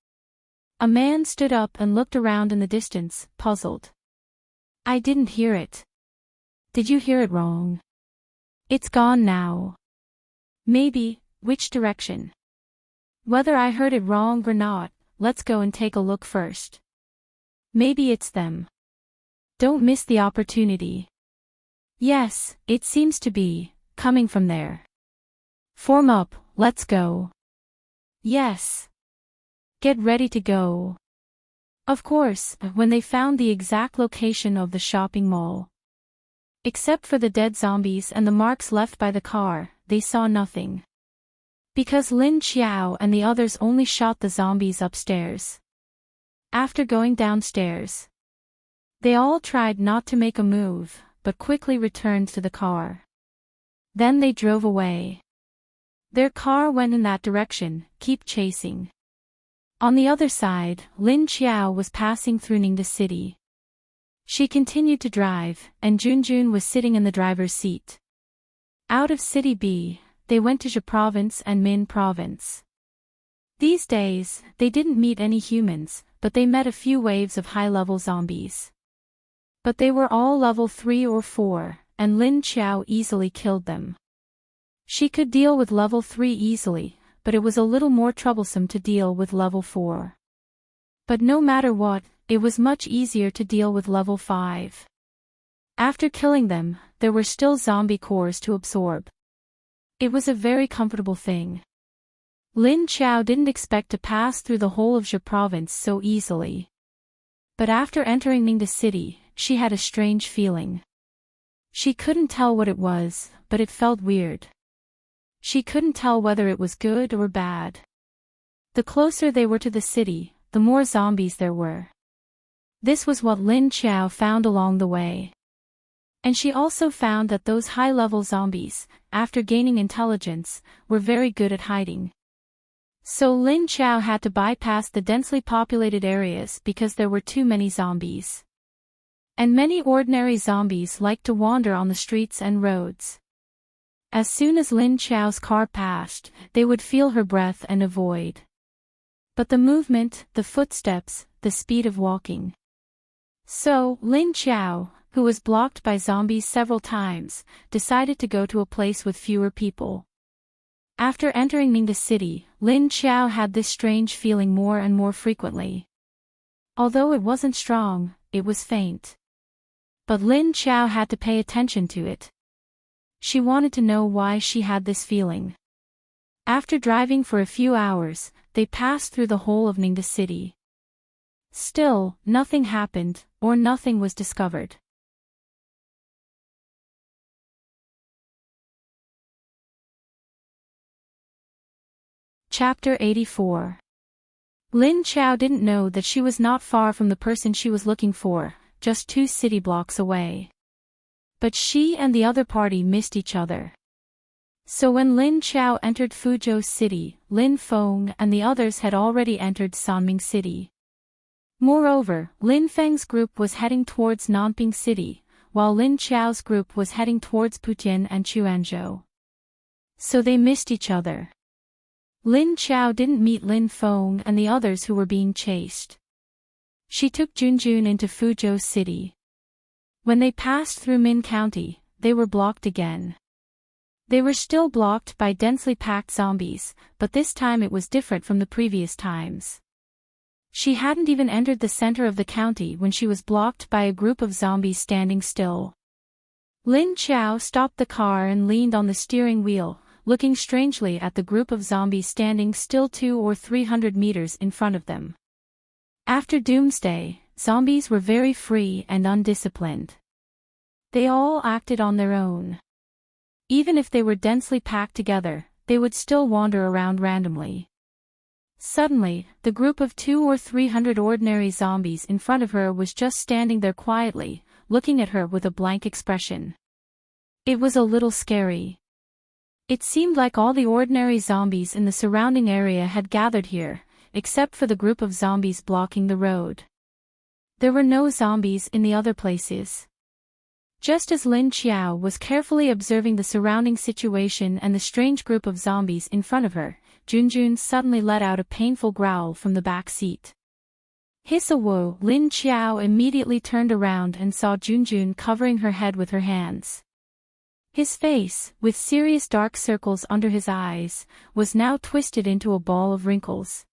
A man stood up and looked around in the distance, puzzled. "I didn't hear it." "Did you hear it wrong?" "It's gone now." "Maybe, which direction?" "Whether I heard it wrong or not, let's go and take a look first. Maybe it's them. Don't miss the opportunity." "Yes, it seems to be, coming from there." "Form up, let's go." "Yes. Get ready to go." Of course, when they found the exact location of the shopping mall, except for the dead zombies and the marks left by the car, they saw nothing. Because Lin Qiao and the others only shot the zombies upstairs. After going downstairs, they all tried not to make a move, but quickly returned to the car. Then they drove away. Their car went in that direction, keep chasing. On the other side, Lin Qiao was passing through Ningde City. She continued to drive, and Junjun was sitting in the driver's seat. Out of City B, they went to Zhe Province and Min Province. These days, they didn't meet any humans, but they met a few waves of high-level zombies. But they were all level 3 or 4, and Lin Qiao easily killed them. She could deal with level 3 easily, but it was a little more troublesome to deal with level 4. But no matter what, it was much easier to deal with level 5. After killing them, there were still zombie cores to absorb. It was a very comfortable thing. Lin Qiao didn't expect to pass through the whole of Zhe Province so easily. But after entering Ningde City, she had a strange feeling. She couldn't tell what it was, but it felt weird. She couldn't tell whether it was good or bad. The closer they were to the city, the more zombies there were. This was what Lin Qiao found along the way. And she also found that those high-level zombies, after gaining intelligence, were very good at hiding. So Lin Qiao had to bypass the densely populated areas because there were too many zombies. And many ordinary zombies liked to wander on the streets and roads. As soon as Lin Qiao's car passed, they would feel her breath and avoid. But the movement, the footsteps, the speed of walking. So, Lin Qiao, who was blocked by zombies several times, decided to go to a place with fewer people. After entering Ningde City, Lin Qiao had this strange feeling more and more frequently. Although it wasn't strong, it was faint. But Lin Qiao had to pay attention to it. She wanted to know why she had this feeling. After driving for a few hours, they passed through the whole of Ningde city. Still, nothing happened, or nothing was discovered. Chapter 84. Lin Qiao didn't know that she was not far from the person she was looking for, just 2 city blocks away. But she and the other party missed each other. So when Lin Qiao entered Fuzhou City, Lin Feng and the others had already entered Sanming City. Moreover, Lin Feng's group was heading towards Nanping City, while Lin Qiao's group was heading towards Putian and Quanzhou. So they missed each other. Lin Qiao didn't meet Lin Feng and the others who were being chased. She took Junjun into Fuzhou City. When they passed through Min County, they were blocked again. They were still blocked by densely packed zombies, but this time it was different from the previous times. She hadn't even entered the center of the county when she was blocked by a group of zombies standing still. Lin Qiao stopped the car and leaned on the steering wheel, looking strangely at the group of zombies standing still 200 or 300 meters in front of them. After Doomsday, zombies were very free and undisciplined. They all acted on their own. Even if they were densely packed together, they would still wander around randomly. Suddenly, the group of 200 or 300 ordinary zombies in front of her was just standing there quietly, looking at her with a blank expression. It was a little scary. It seemed like all the ordinary zombies in the surrounding area had gathered here, except for the group of zombies blocking the road. There were no zombies in the other places. Just as Lin Qiao was carefully observing the surrounding situation and the strange group of zombies in front of her, Junjun suddenly let out a painful growl from the back seat. Hiss-a-whoa! Lin Qiao immediately turned around and saw Junjun covering her head with her hands. His face, with serious dark circles under his eyes, was now twisted into a ball of wrinkles.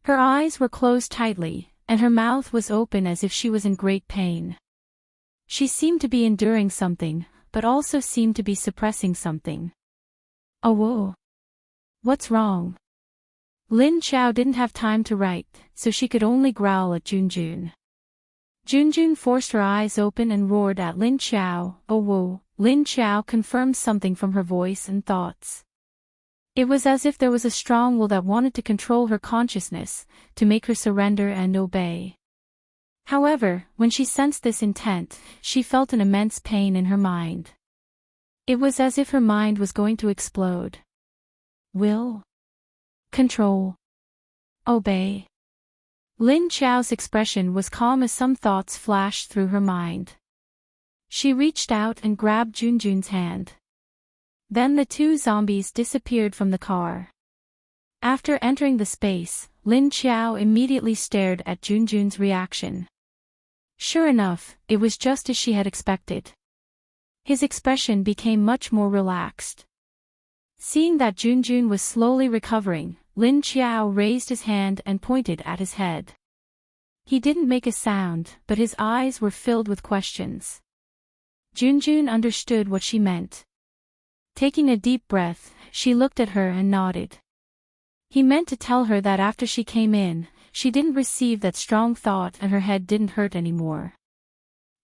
Her eyes were closed tightly, and her mouth was open as if she was in great pain. She seemed to be enduring something, but also seemed to be suppressing something. Oh whoa! What's wrong? Lin Qiao didn't have time to write, so she could only growl at Junjun. Junjun forced her eyes open and roared at Lin Qiao. Oh whoa! Lin Qiao confirmed something from her voice and thoughts. It was as if there was a strong will that wanted to control her consciousness, to make her surrender and obey. However, when she sensed this intent, she felt an immense pain in her mind. It was as if her mind was going to explode. Will? Control? Obey? Lin Qiao's expression was calm as some thoughts flashed through her mind. She reached out and grabbed Junjun's hand. Then the 2 zombies disappeared from the car. After entering the space, Lin Qiao immediately stared at Junjun's reaction. Sure enough, it was just as she had expected. His expression became much more relaxed. Seeing that Junjun was slowly recovering, Lin Qiao raised his hand and pointed at his head. He didn't make a sound, but his eyes were filled with questions. Junjun understood what she meant. Taking a deep breath, she looked at her and nodded. He meant to tell her that after she came in, she didn't receive that strong thought and her head didn't hurt anymore.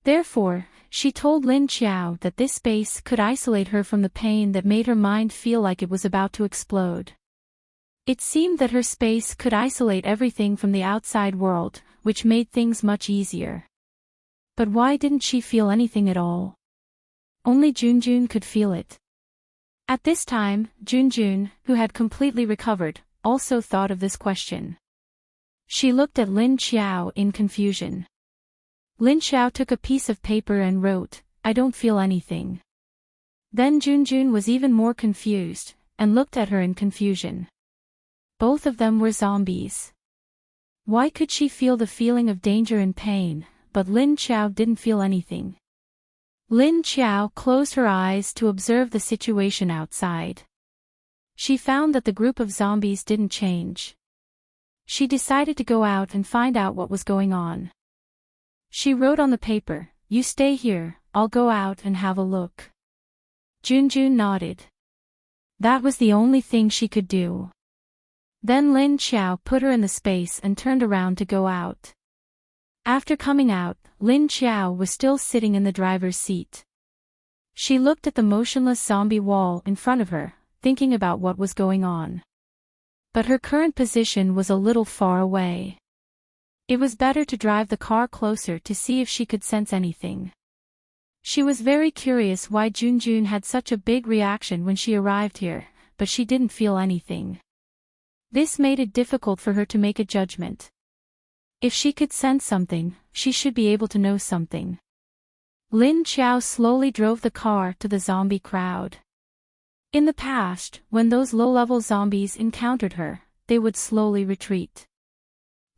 Therefore, she told Lin Qiao that this space could isolate her from the pain that made her mind feel like it was about to explode. It seemed that her space could isolate everything from the outside world, which made things much easier. But why didn't she feel anything at all? Only Junjun could feel it. At this time, Junjun, who had completely recovered, also thought of this question. She looked at Lin Qiao in confusion. Lin Qiao took a piece of paper and wrote, "I don't feel anything." Then Junjun was even more confused, and looked at her in confusion. Both of them were zombies. Why could she feel the feeling of danger and pain, but Lin Qiao didn't feel anything? Lin Qiao closed her eyes to observe the situation outside. She found that the group of zombies didn't change. She decided to go out and find out what was going on. She wrote on the paper, you stay here, I'll go out and have a look. Junjun nodded. That was the only thing she could do. Then Lin Xiao put her in the space and turned around to go out. After coming out, Lin Xiao was still sitting in the driver's seat. She looked at the motionless zombie wall in front of her, thinking about what was going on. But her current position was a little far away. It was better to drive the car closer to see if she could sense anything. She was very curious why Junjun had such a big reaction when she arrived here, but she didn't feel anything. This made it difficult for her to make a judgment. If she could sense something, she should be able to know something. Lin Xiao slowly drove the car to the zombie crowd. In the past, when those low-level zombies encountered her, they would slowly retreat.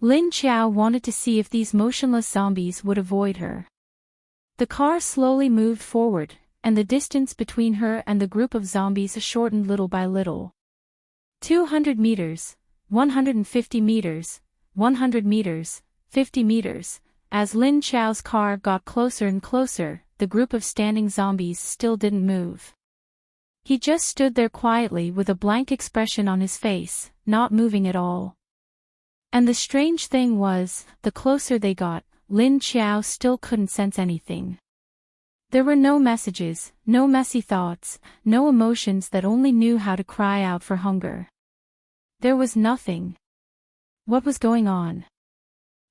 Lin Xiao wanted to see if these motionless zombies would avoid her. The car slowly moved forward, and the distance between her and the group of zombies shortened little by little. 200 meters, 150 meters, 100 meters, 50 meters. As Lin Xiao's car got closer and closer, the group of standing zombies still didn't move. He just stood there quietly with a blank expression on his face, not moving at all. And the strange thing was, the closer they got, Lin Xiao still couldn't sense anything. There were no messages, no messy thoughts, no emotions that only knew how to cry out for hunger. There was nothing. What was going on?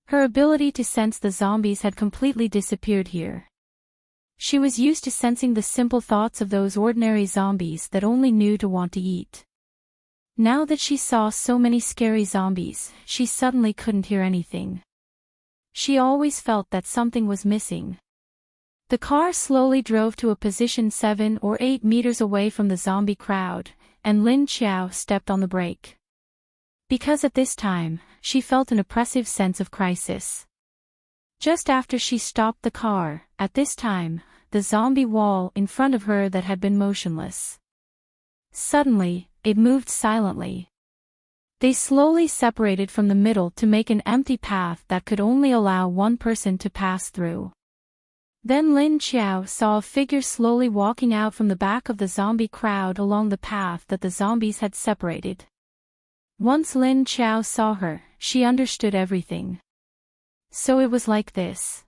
Her ability to sense the zombies had completely disappeared here. She was used to sensing the simple thoughts of those ordinary zombies that only knew to want to eat. Now that she saw so many scary zombies, she suddenly couldn't hear anything. She always felt that something was missing. The car slowly drove to a position 7 or 8 meters away from the zombie crowd, and Lin Xiao stepped on the brake. Because at this time, she felt an oppressive sense of crisis. Just after she stopped the car, at this time, the zombie wall in front of her that had been motionless. Suddenly, it moved silently. They slowly separated from the middle to make an empty path that could only allow one person to pass through. Then Lin Xiao saw a figure slowly walking out from the back of the zombie crowd along the path that the zombies had separated. Once Lin Xiao saw her, she understood everything. So it was like this.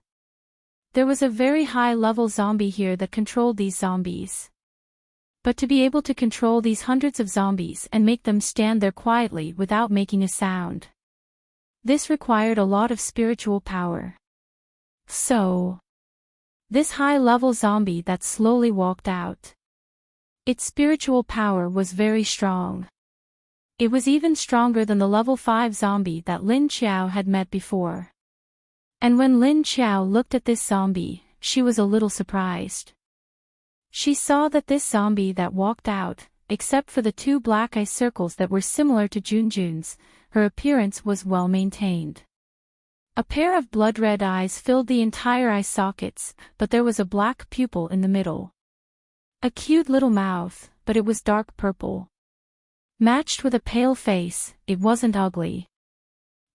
There was a very high-level zombie here that controlled these zombies. But to be able to control these hundreds of zombies and make them stand there quietly without making a sound, this required a lot of spiritual power. So, this high-level zombie that slowly walked out, its spiritual power was very strong. It was even stronger than the level 5 zombie that Lin Xiao had met before. And when Lin Xiao looked at this zombie, she was a little surprised. She saw that this zombie that walked out, except for the 2 black eye circles that were similar to Junjun's, her appearance was well maintained. A pair of blood-red eyes filled the entire eye sockets, but there was a black pupil in the middle. A cute little mouth, but it was dark purple. Matched with a pale face, it wasn't ugly.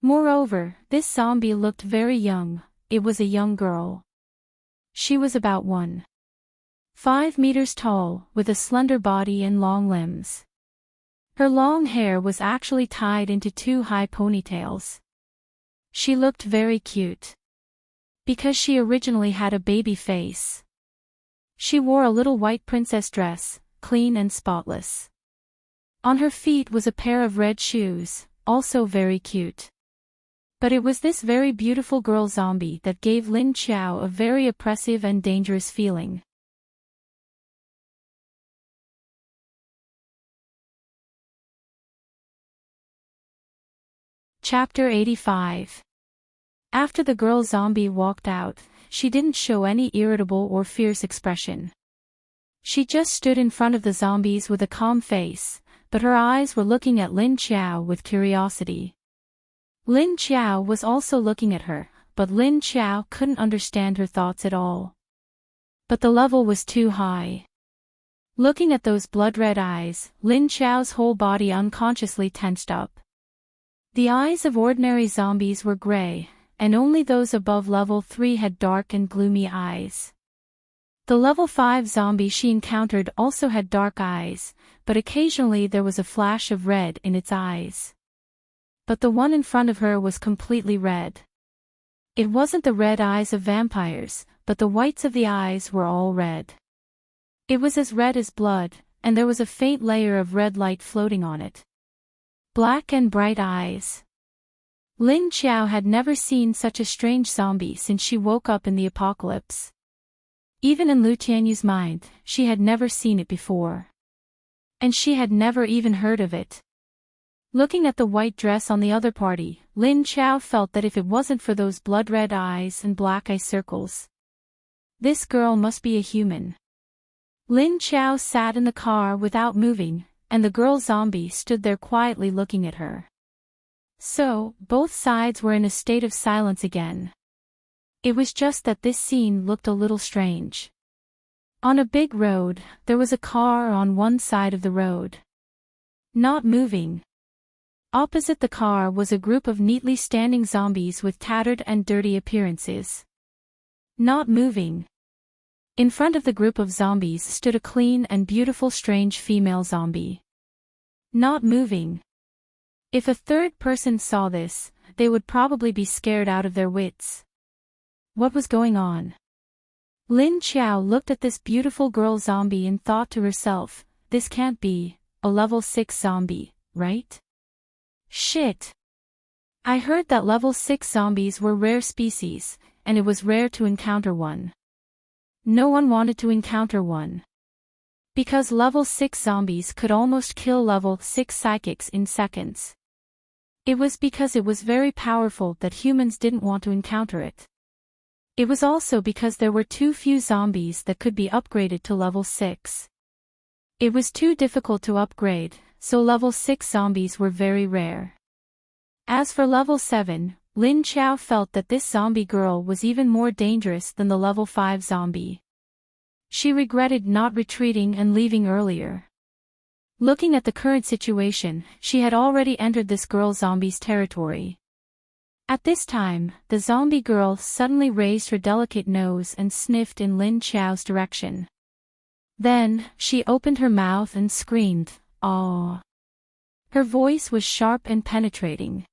Moreover, this zombie looked very young. It was a young girl. She was about 1.5 meters tall, with a slender body and long limbs. Her long hair was actually tied into 2 high ponytails. She looked very cute. Because she originally had a baby face. She wore a little white princess dress, clean and spotless. On her feet was a pair of red shoes, also very cute. But it was this very beautiful girl zombie that gave Lin Xiao a very oppressive and dangerous feeling. Chapter 85. After the girl zombie walked out, she didn't show any irritable or fierce expression. She just stood in front of the zombies with a calm face, but her eyes were looking at Lin Xiao with curiosity. Lin Xiao was also looking at her, but Lin Xiao couldn't understand her thoughts at all. But the level was too high. Looking at those blood-red eyes, Lin Xiao's whole body unconsciously tensed up. The eyes of ordinary zombies were gray, and only those above level 3 had dark and gloomy eyes. The level 5 zombie she encountered also had dark eyes, but occasionally there was a flash of red in its eyes. But the one in front of her was completely red. It wasn't the red eyes of vampires, but the whites of the eyes were all red. It was as red as blood, and there was a faint layer of red light floating on it. Black and bright eyes. Lin Xiao had never seen such a strange zombie since she woke up in the apocalypse. Even in Lu Tianyu's mind, she had never seen it before. And she had never even heard of it. Looking at the white dress on the other party, Lin Xiao felt that if it wasn't for those blood-red eyes and black eye circles, this girl must be a human. Lin Xiao sat in the car without moving, and the girl zombie stood there quietly looking at her. So, both sides were in a state of silence again. It was just that this scene looked a little strange. On a big road, there was a car on one side of the road, not moving. Opposite the car was a group of neatly standing zombies with tattered and dirty appearances, not moving. In front of the group of zombies stood a clean and beautiful strange female zombie, not moving. If a third person saw this, they would probably be scared out of their wits. What was going on? Lin Xiao looked at this beautiful girl zombie and thought to herself, this can't be a level 6 zombie, right? Shit. I heard that level 6 zombies were rare species, and it was rare to encounter one. No one wanted to encounter one. Because level 6 zombies could almost kill level 6 psychics in seconds. It was because it was very powerful that humans didn't want to encounter it. It was also because there were too few zombies that could be upgraded to level 6. It was too difficult to upgrade, so level 6 zombies were very rare. As for level 7, Lin Xiao felt that this zombie girl was even more dangerous than the level 5 zombie. She regretted not retreating and leaving earlier. Looking at the current situation, she had already entered this girl zombie's territory. At this time, the zombie girl suddenly raised her delicate nose and sniffed in Lin Xiao's direction. Then, she opened her mouth and screamed, "Aw!" Her voice was sharp and penetrating.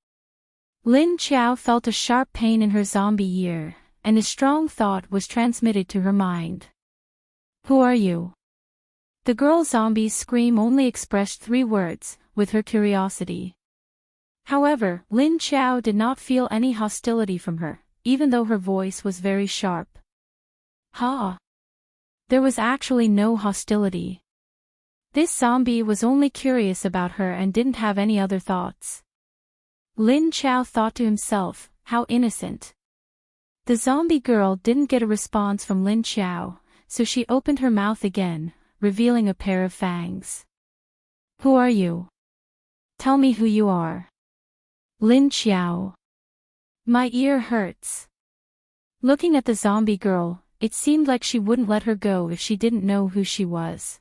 Lin Xiao felt a sharp pain in her zombie ear, and a strong thought was transmitted to her mind. "Who are you?" The girl zombie's scream only expressed 3 words, with her curiosity. However, Lin Xiao did not feel any hostility from her, even though her voice was very sharp. Ha! There was actually no hostility. This zombie was only curious about her and didn't have any other thoughts. Lin Xiao thought to himself, how innocent. The zombie girl didn't get a response from Lin Xiao, so she opened her mouth again, revealing a pair of fangs. "Who are you? Tell me who you are." "Lin Xiao. My ear hurts." Looking at the zombie girl, it seemed like she wouldn't let her go if she didn't know who she was.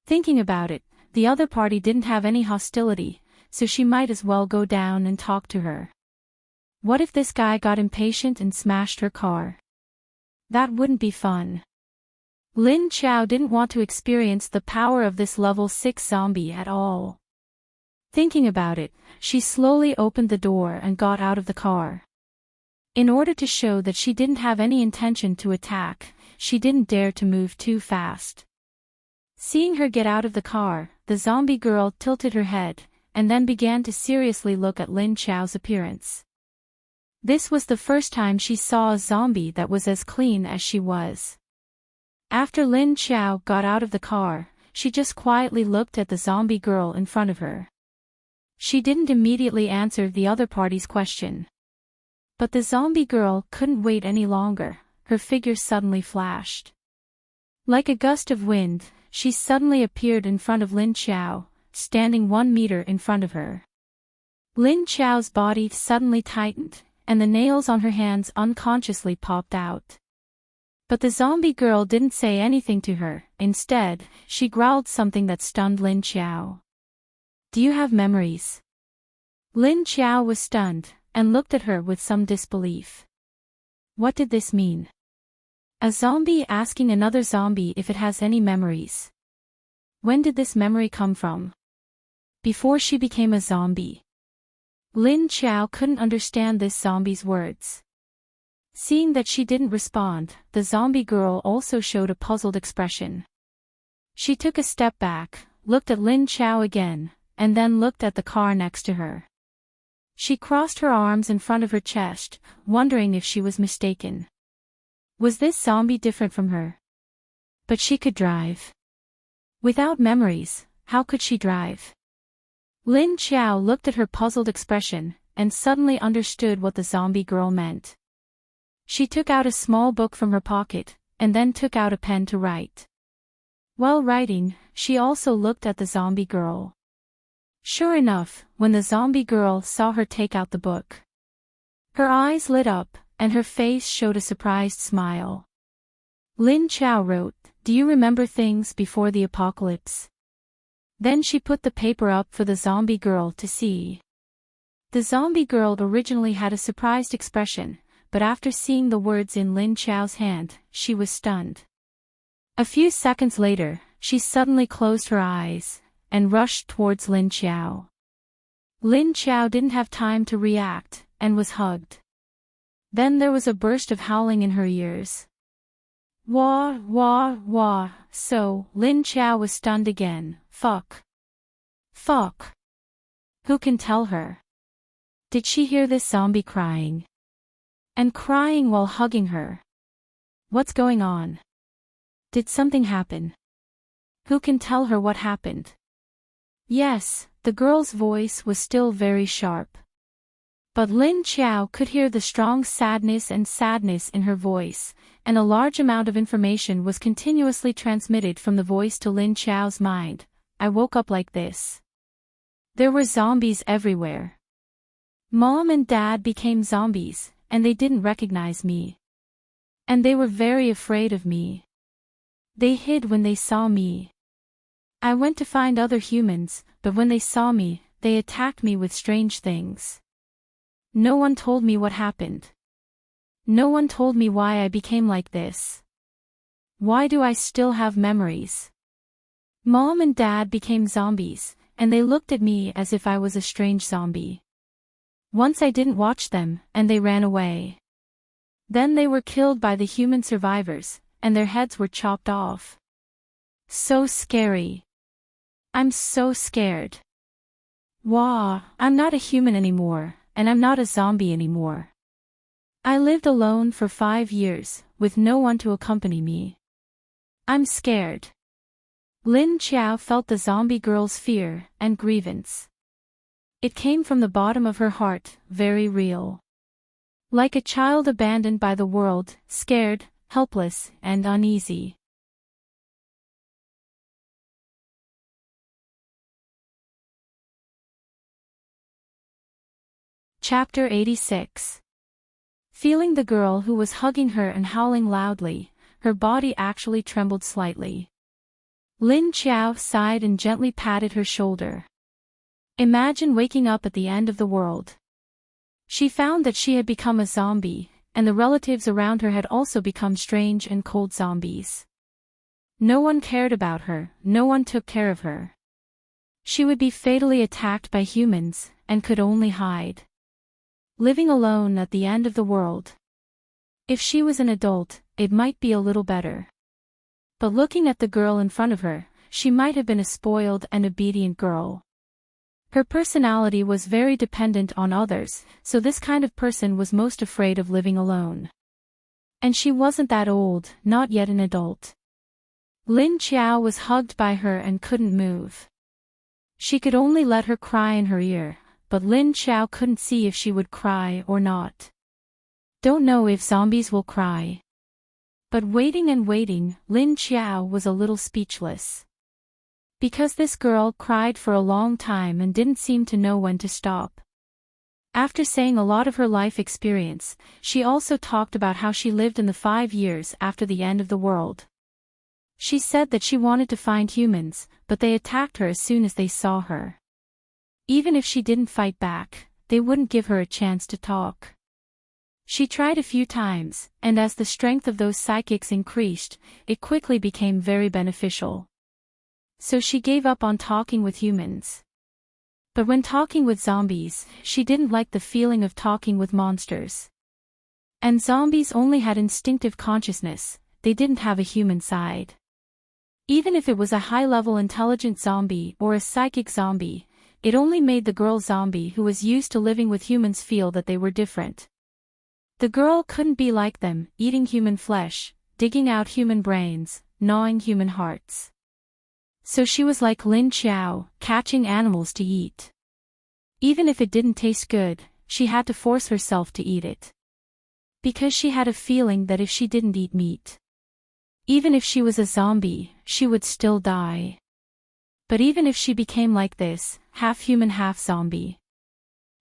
Thinking about it, the other party didn't have any hostility, so she might as well go down and talk to her. What if this guy got impatient and smashed her car? That wouldn't be fun. Lin Xiao didn't want to experience the power of this level 6 zombie at all. Thinking about it, she slowly opened the door and got out of the car. In order to show that she didn't have any intention to attack, she didn't dare to move too fast. Seeing her get out of the car, the zombie girl tilted her head, and then began to seriously look at Lin Xiao's appearance. This was the first time she saw a zombie that was as clean as she was. After Lin Xiao got out of the car, she just quietly looked at the zombie girl in front of her. She didn't immediately answer the other party's question. But the zombie girl couldn't wait any longer, her figure suddenly flashed. Like a gust of wind, she suddenly appeared in front of Lin Xiao, standing 1 meter in front of her. Lin Xiao's body suddenly tightened, and the nails on her hands unconsciously popped out. But the zombie girl didn't say anything to her. Instead, she growled something that stunned Lin Xiao. "Do you have memories?" Lin Xiao was stunned, and looked at her with some disbelief. What did this mean? A zombie asking another zombie if it has any memories. When did this memory come from? Before she became a zombie. Lin Qiao couldn't understand this zombie's words. Seeing that she didn't respond, the zombie girl also showed a puzzled expression. She took a step back, looked at Lin Qiao again, and then looked at the car next to her. She crossed her arms in front of her chest, wondering if she was mistaken. Was this zombie different from her? But she could drive. Without memories, how could she drive? Lin Qiao looked at her puzzled expression, and suddenly understood what the zombie girl meant. She took out a small book from her pocket, and then took out a pen to write. While writing, she also looked at the zombie girl. Sure enough, when the zombie girl saw her take out the book, her eyes lit up, and her face showed a surprised smile. Lin Qiao wrote, "Do you remember things before the apocalypse?" Then she put the paper up for the zombie girl to see. The zombie girl originally had a surprised expression, but after seeing the words in Lin Qiao's hand, she was stunned. A few seconds later, she suddenly closed her eyes, and rushed towards Lin Qiao. Lin Qiao didn't have time to react, and was hugged. Then there was a burst of howling in her ears. Wah, wah, wah, so, Lin Qiao was stunned again. Fuck. Fuck. Who can tell her? Did she hear this zombie crying? And crying while hugging her. What's going on? Did something happen? Who can tell her what happened? Yes, the girl's voice was still very sharp. But Lin Qiao could hear the strong sadness in her voice, and a large amount of information was continuously transmitted from the voice to Lin Qiao's mind. I woke up like this. There were zombies everywhere. Mom and Dad became zombies, and they didn't recognize me. And they were very afraid of me. They hid when they saw me. I went to find other humans, but when they saw me, they attacked me with strange things. No one told me what happened. No one told me why I became like this. Why do I still have memories? Mom and Dad became zombies, and they looked at me as if I was a strange zombie. Once I didn't watch them, and they ran away. Then they were killed by the human survivors, and their heads were chopped off. So scary. I'm so scared. Wah, I'm not a human anymore, and I'm not a zombie anymore. I lived alone for 5 years, with no one to accompany me. I'm scared. Lin Qiao felt the zombie girl's fear and grievance. It came from the bottom of her heart, very real. Like a child abandoned by the world, scared, helpless, and uneasy. Chapter 86. Feeling the girl who was hugging her and howling loudly, her body actually trembled slightly. Lin Qiao sighed and gently patted her shoulder. Imagine waking up at the end of the world. She found that she had become a zombie, and the relatives around her had also become strange and cold zombies. No one cared about her, no one took care of her. She would be fatally attacked by humans, and could only hide. Living alone at the end of the world. If she was an adult, it might be a little better. But looking at the girl in front of her, she might have been a spoiled and obedient girl. Her personality was very dependent on others, so this kind of person was most afraid of living alone. And she wasn't that old, not yet an adult. Lin Qiao was hugged by her and couldn't move. She could only let her cry in her ear, but Lin Qiao couldn't see if she would cry or not. Don't know if zombies will cry. But waiting and waiting, Lin Qiao was a little speechless. Because this girl cried for a long time and didn't seem to know when to stop. After saying a lot of her life experience, she also talked about how she lived in the 5 years after the end of the world. She said that she wanted to find humans, but they attacked her as soon as they saw her. Even if she didn't fight back, they wouldn't give her a chance to talk. She tried a few times, and as the strength of those psychics increased, it quickly became very beneficial. So she gave up on talking with humans. But when talking with zombies, she didn't like the feeling of talking with monsters. And zombies only had instinctive consciousness, they didn't have a human side. Even if it was a high-level intelligent zombie or a psychic zombie, it only made the girl zombie who was used to living with humans feel that they were different. The girl couldn't be like them, eating human flesh, digging out human brains, gnawing human hearts. So she was like Lin Qiao, catching animals to eat. Even if it didn't taste good, she had to force herself to eat it. Because she had a feeling that if she didn't eat meat, even if she was a zombie, she would still die. But even if she became like this, half human half zombie,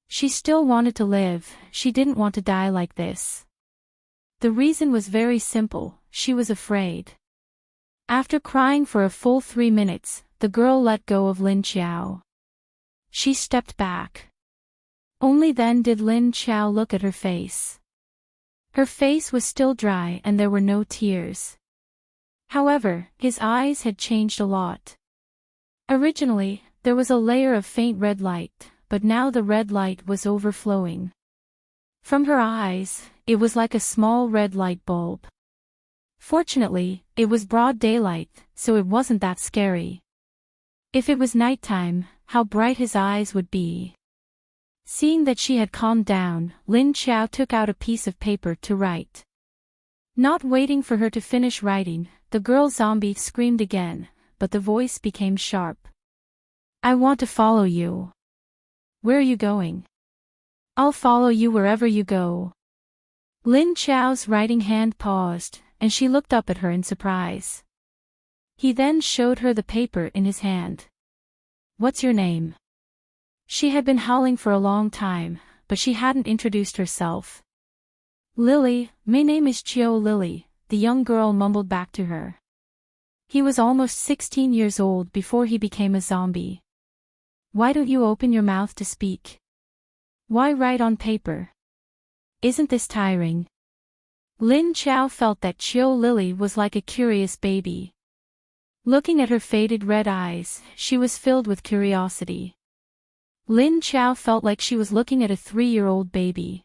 she still wanted to live, she didn't want to die like this. The reason was very simple, she was afraid. After crying for a full 3 minutes, the girl let go of Lin Qiao. She stepped back. Only then did Lin Qiao look at her face. Her face was still dry and there were no tears. However, his eyes had changed a lot. Originally, there was a layer of faint red light, but now the red light was overflowing. From her eyes, it was like a small red light bulb. Fortunately, it was broad daylight, so it wasn't that scary. If it was nighttime, how bright his eyes would be. Seeing that she had calmed down, Lin Qiao took out a piece of paper to write. Not waiting for her to finish writing, the girl zombie screamed again, but the voice became sharp. I want to follow you. Where are you going? I'll follow you wherever you go. Lin Qiao's writing hand paused, and she looked up at her in surprise. He then showed her the paper in his hand. What's your name? She had been howling for a long time, but she hadn't introduced herself. Lily, my name is Chio Lily, the young girl mumbled back to her. He was almost 16 years old before he became a zombie. Why don't you open your mouth to speak? Why write on paper? Isn't this tiring? Lin Qiao felt that Chio Lily was like a curious baby. Looking at her faded red eyes, she was filled with curiosity. Lin Qiao felt like she was looking at a 3-year-old baby.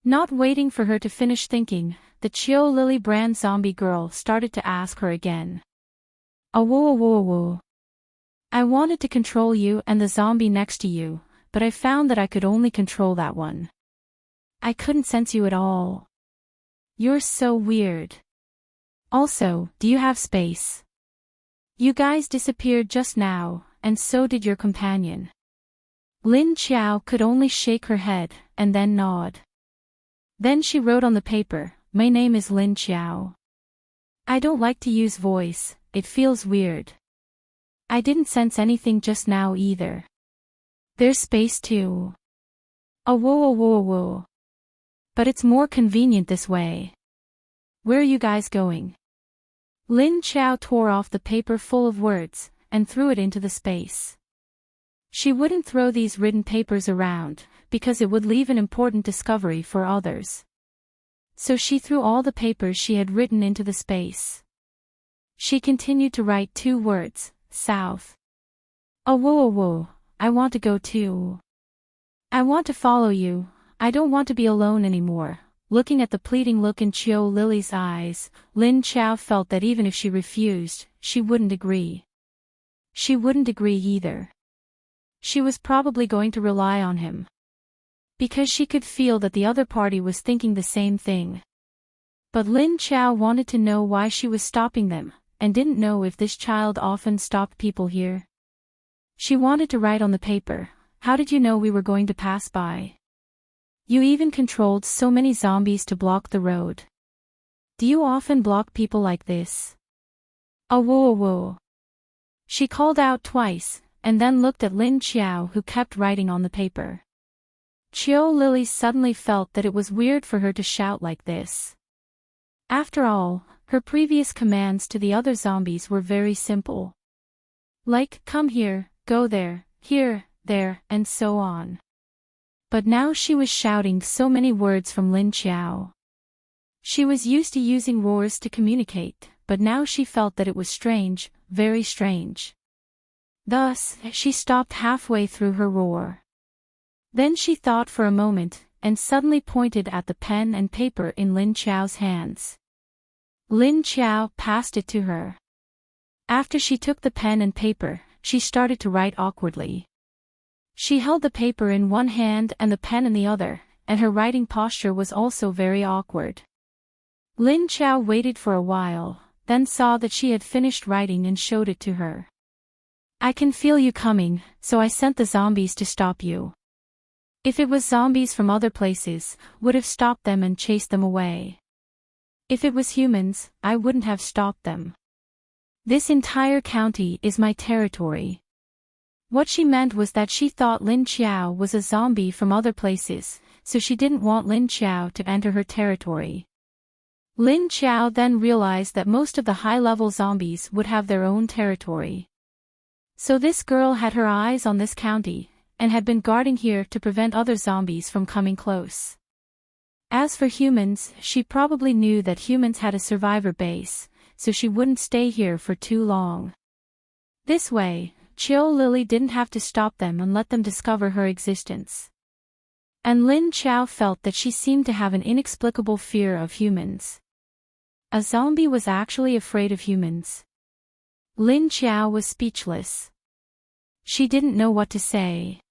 Not waiting for her to finish thinking, the Chio Lily brand zombie girl started to ask her again. Whoa. I wanted to control you and the zombie next to you, but I found that I could only control that one. I couldn't sense you at all. You're so weird. Also, do you have space? You guys disappeared just now, and so did your companion. Lin Qiao could only shake her head, and then nod. Then she wrote on the paper, my name is Lin Qiao. I don't like to use voice, it feels weird. I didn't sense anything just now either. There's space too. Whoa. But it's more convenient this way. Where are you guys going? Lin Qiao tore off the paper full of words, and threw it into the space. She wouldn't throw these written papers around, because it would leave an important discovery for others. So she threw all the papers she had written into the space. She continued to write 2 words, south. Whoa, I want to go too. I want to follow you, I don't want to be alone anymore. Looking at the pleading look in Chio Lily's eyes, Lin Qiao felt that even if she refused, she wouldn't agree. She wouldn't agree either. She was probably going to rely on him. Because she could feel that the other party was thinking the same thing. But Lin Qiao wanted to know why she was stopping them, and didn't know if this child often stopped people here. She wanted to write on the paper, how did you know we were going to pass by? You even controlled so many zombies to block the road. Do you often block people like this? Whoa. She called out twice, and then looked at Lin Qiao who kept writing on the paper. Chio Lily suddenly felt that it was weird for her to shout like this. After all, her previous commands to the other zombies were very simple. Like, come here, go there, here, there, and so on. But now she was shouting so many words from Lin Qiao. She was used to using roars to communicate, but now she felt that it was strange, very strange. Thus, she stopped halfway through her roar. Then she thought for a moment, and suddenly pointed at the pen and paper in Lin Qiao's hands. Lin Qiao passed it to her. After she took the pen and paper, she started to write awkwardly. She held the paper in one hand and the pen in the other, and her writing posture was also very awkward. Lin Qiao waited for a while, then saw that she had finished writing and showed it to her. I can feel you coming, so I sent the zombies to stop you. If it was zombies from other places, would have stopped them and chased them away. If it was humans, I wouldn't have stopped them. This entire county is my territory. What she meant was that she thought Lin Qiao was a zombie from other places, so she didn't want Lin Qiao to enter her territory. Lin Qiao then realized that most of the high-level zombies would have their own territory. So this girl had her eyes on this county, and had been guarding here to prevent other zombies from coming close. As for humans, she probably knew that humans had a survivor base, so she wouldn't stay here for too long. This way, Qiao Lily didn't have to stop them and let them discover her existence. And Lin Qiao felt that she seemed to have an inexplicable fear of humans. A zombie was actually afraid of humans. Lin Qiao was speechless. She didn't know what to say.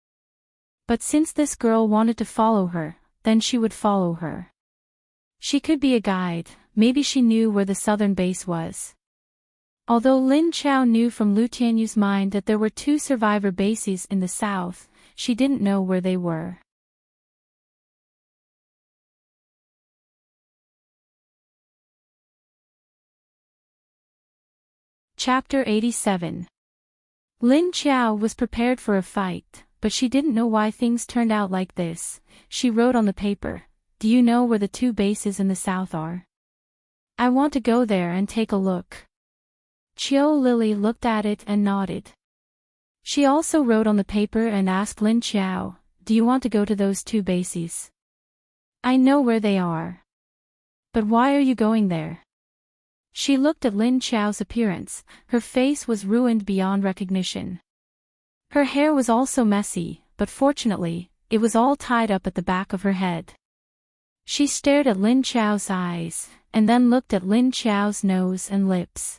But since this girl wanted to follow her, then she would follow her. She could be a guide, maybe she knew where the southern base was. Although Lin Qiao knew from Lu Tianyu's mind that there were 2 survivor bases in the south, she didn't know where they were. Chapter 87. Lin Qiao was prepared for a fight, but she didn't know why things turned out like this. She wrote on the paper, "Do you know where the 2 bases in the south are? I want to go there and take a look." Qiao Lily looked at it and nodded. She also wrote on the paper and asked Lin Qiao, "Do you want to go to those 2 bases? I know where they are. But why are you going there?" She looked at Lin Qiao's appearance. Her face was ruined beyond recognition. Her hair was also messy, but fortunately, it was all tied up at the back of her head. She stared at Lin Qiao's eyes, and then looked at Lin Qiao's nose and lips.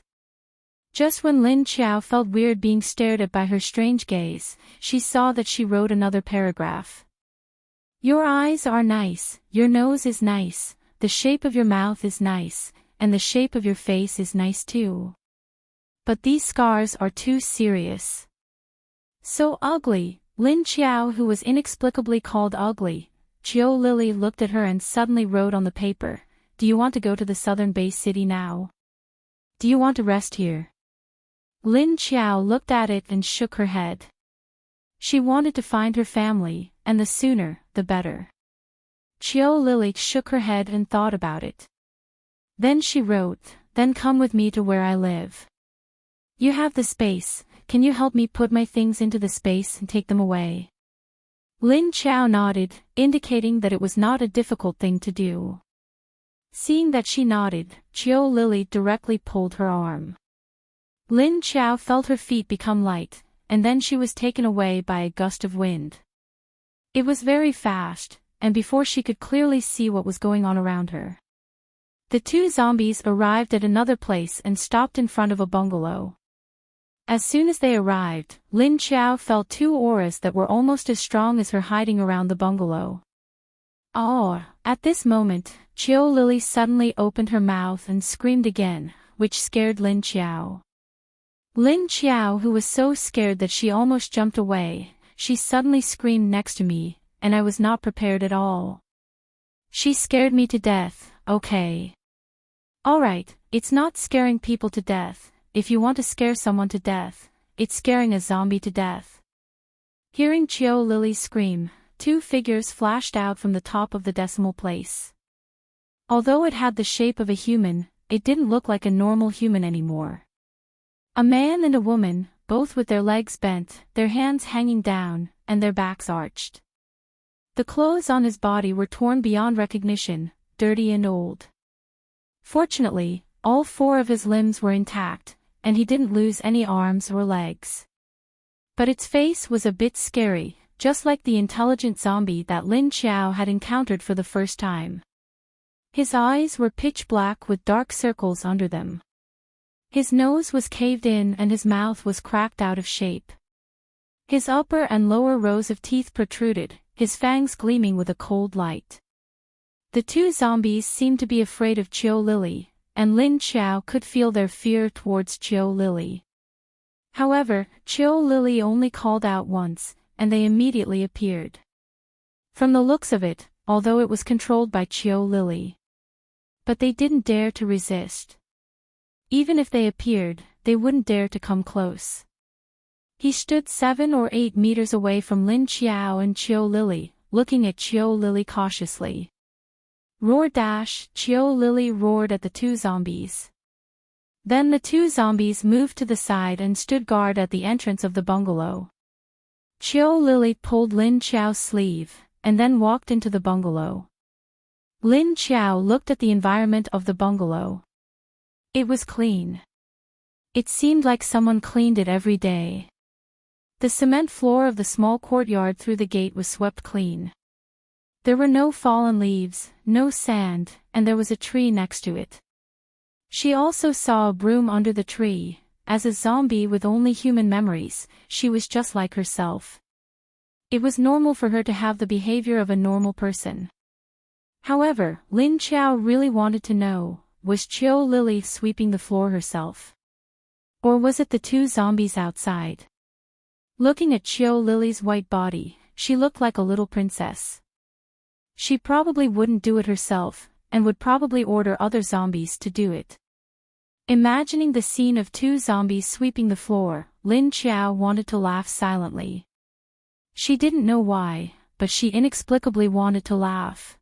Just when Lin Qiao felt weird being stared at by her strange gaze, she saw that she wrote another paragraph. "Your eyes are nice, your nose is nice, the shape of your mouth is nice, and the shape of your face is nice too. But these scars are too serious. So ugly." Lin Qiao, who was inexplicably called ugly, Qiao Lily looked at her and suddenly wrote on the paper, "Do you want to go to the southern base city now? Do you want to rest here?" Lin Qiao looked at it and shook her head. She wanted to find her family, and the sooner, the better. Qiao Lily shook her head and thought about it. Then she wrote, "Then come with me to where I live. You have the space, can you help me put my things into the space and take them away?" Lin Qiao nodded, indicating that it was not a difficult thing to do. Seeing that she nodded, Qiao Lily directly pulled her arm. Lin Qiao felt her feet become light, and then she was taken away by a gust of wind. It was very fast, and before she could clearly see what was going on around her. The 2 zombies arrived at another place and stopped in front of a bungalow. As soon as they arrived, Lin Qiao felt 2 auras that were almost as strong as her hiding around the bungalow. Oh! At this moment, Qiao Lily suddenly opened her mouth and screamed again, which scared Lin Qiao. Lin Qiao, who was so scared that she almost jumped away, she suddenly screamed, "Next to me," and I was not prepared at all. She scared me to death, okay. Alright, it's not scaring people to death. If you want to scare someone to death, it's scaring a zombie to death. Hearing Qiao Lily's scream, 2 figures flashed out from the top of the decimal place. Although it had the shape of a human, it didn't look like a normal human anymore. A man and a woman, both with their legs bent, their hands hanging down, and their backs arched. The clothes on his body were torn beyond recognition, dirty and old. Fortunately, all 4 of his limbs were intact, and he didn't lose any arms or legs. But its face was a bit scary, just like the intelligent zombie that Lin Xiao had encountered for the first time. His eyes were pitch black with dark circles under them. His nose was caved in and his mouth was cracked out of shape. His upper and lower rows of teeth protruded, his fangs gleaming with a cold light. The 2 zombies seemed to be afraid of Qiu Lily, and Lin Xiao could feel their fear towards Qiu Lily. However, Qiu Lily only called out once, and they immediately appeared. From the looks of it, although it was controlled by Qiu Lily. But they didn't dare to resist. Even if they appeared, they wouldn't dare to come close. He stood 7 or 8 meters away from Lin Xiao and Qiu Lily, looking at Qiu Lily cautiously. Roar dash! Qiu Lily roared at the 2 zombies. Then the 2 zombies moved to the side and stood guard at the entrance of the bungalow. Qiu Lily pulled Lin Xiao's sleeve, and then walked into the bungalow. Lin Xiao looked at the environment of the bungalow. It was clean. It seemed like someone cleaned it every day. The cement floor of the small courtyard through the gate was swept clean. There were no fallen leaves, no sand, and there was a tree next to it. She also saw a broom under the tree. As a zombie with only human memories, she was just like herself. It was normal for her to have the behavior of a normal person. However, Lin Xiao really wanted to know, was Qiu Lily sweeping the floor herself? Or was it the 2 zombies outside? Looking at Qiu Lily's white body, she looked like a little princess. She probably wouldn't do it herself, and would probably order other zombies to do it. Imagining the scene of 2 zombies sweeping the floor, Lin Xiao wanted to laugh silently. She didn't know why, but she inexplicably wanted to laugh.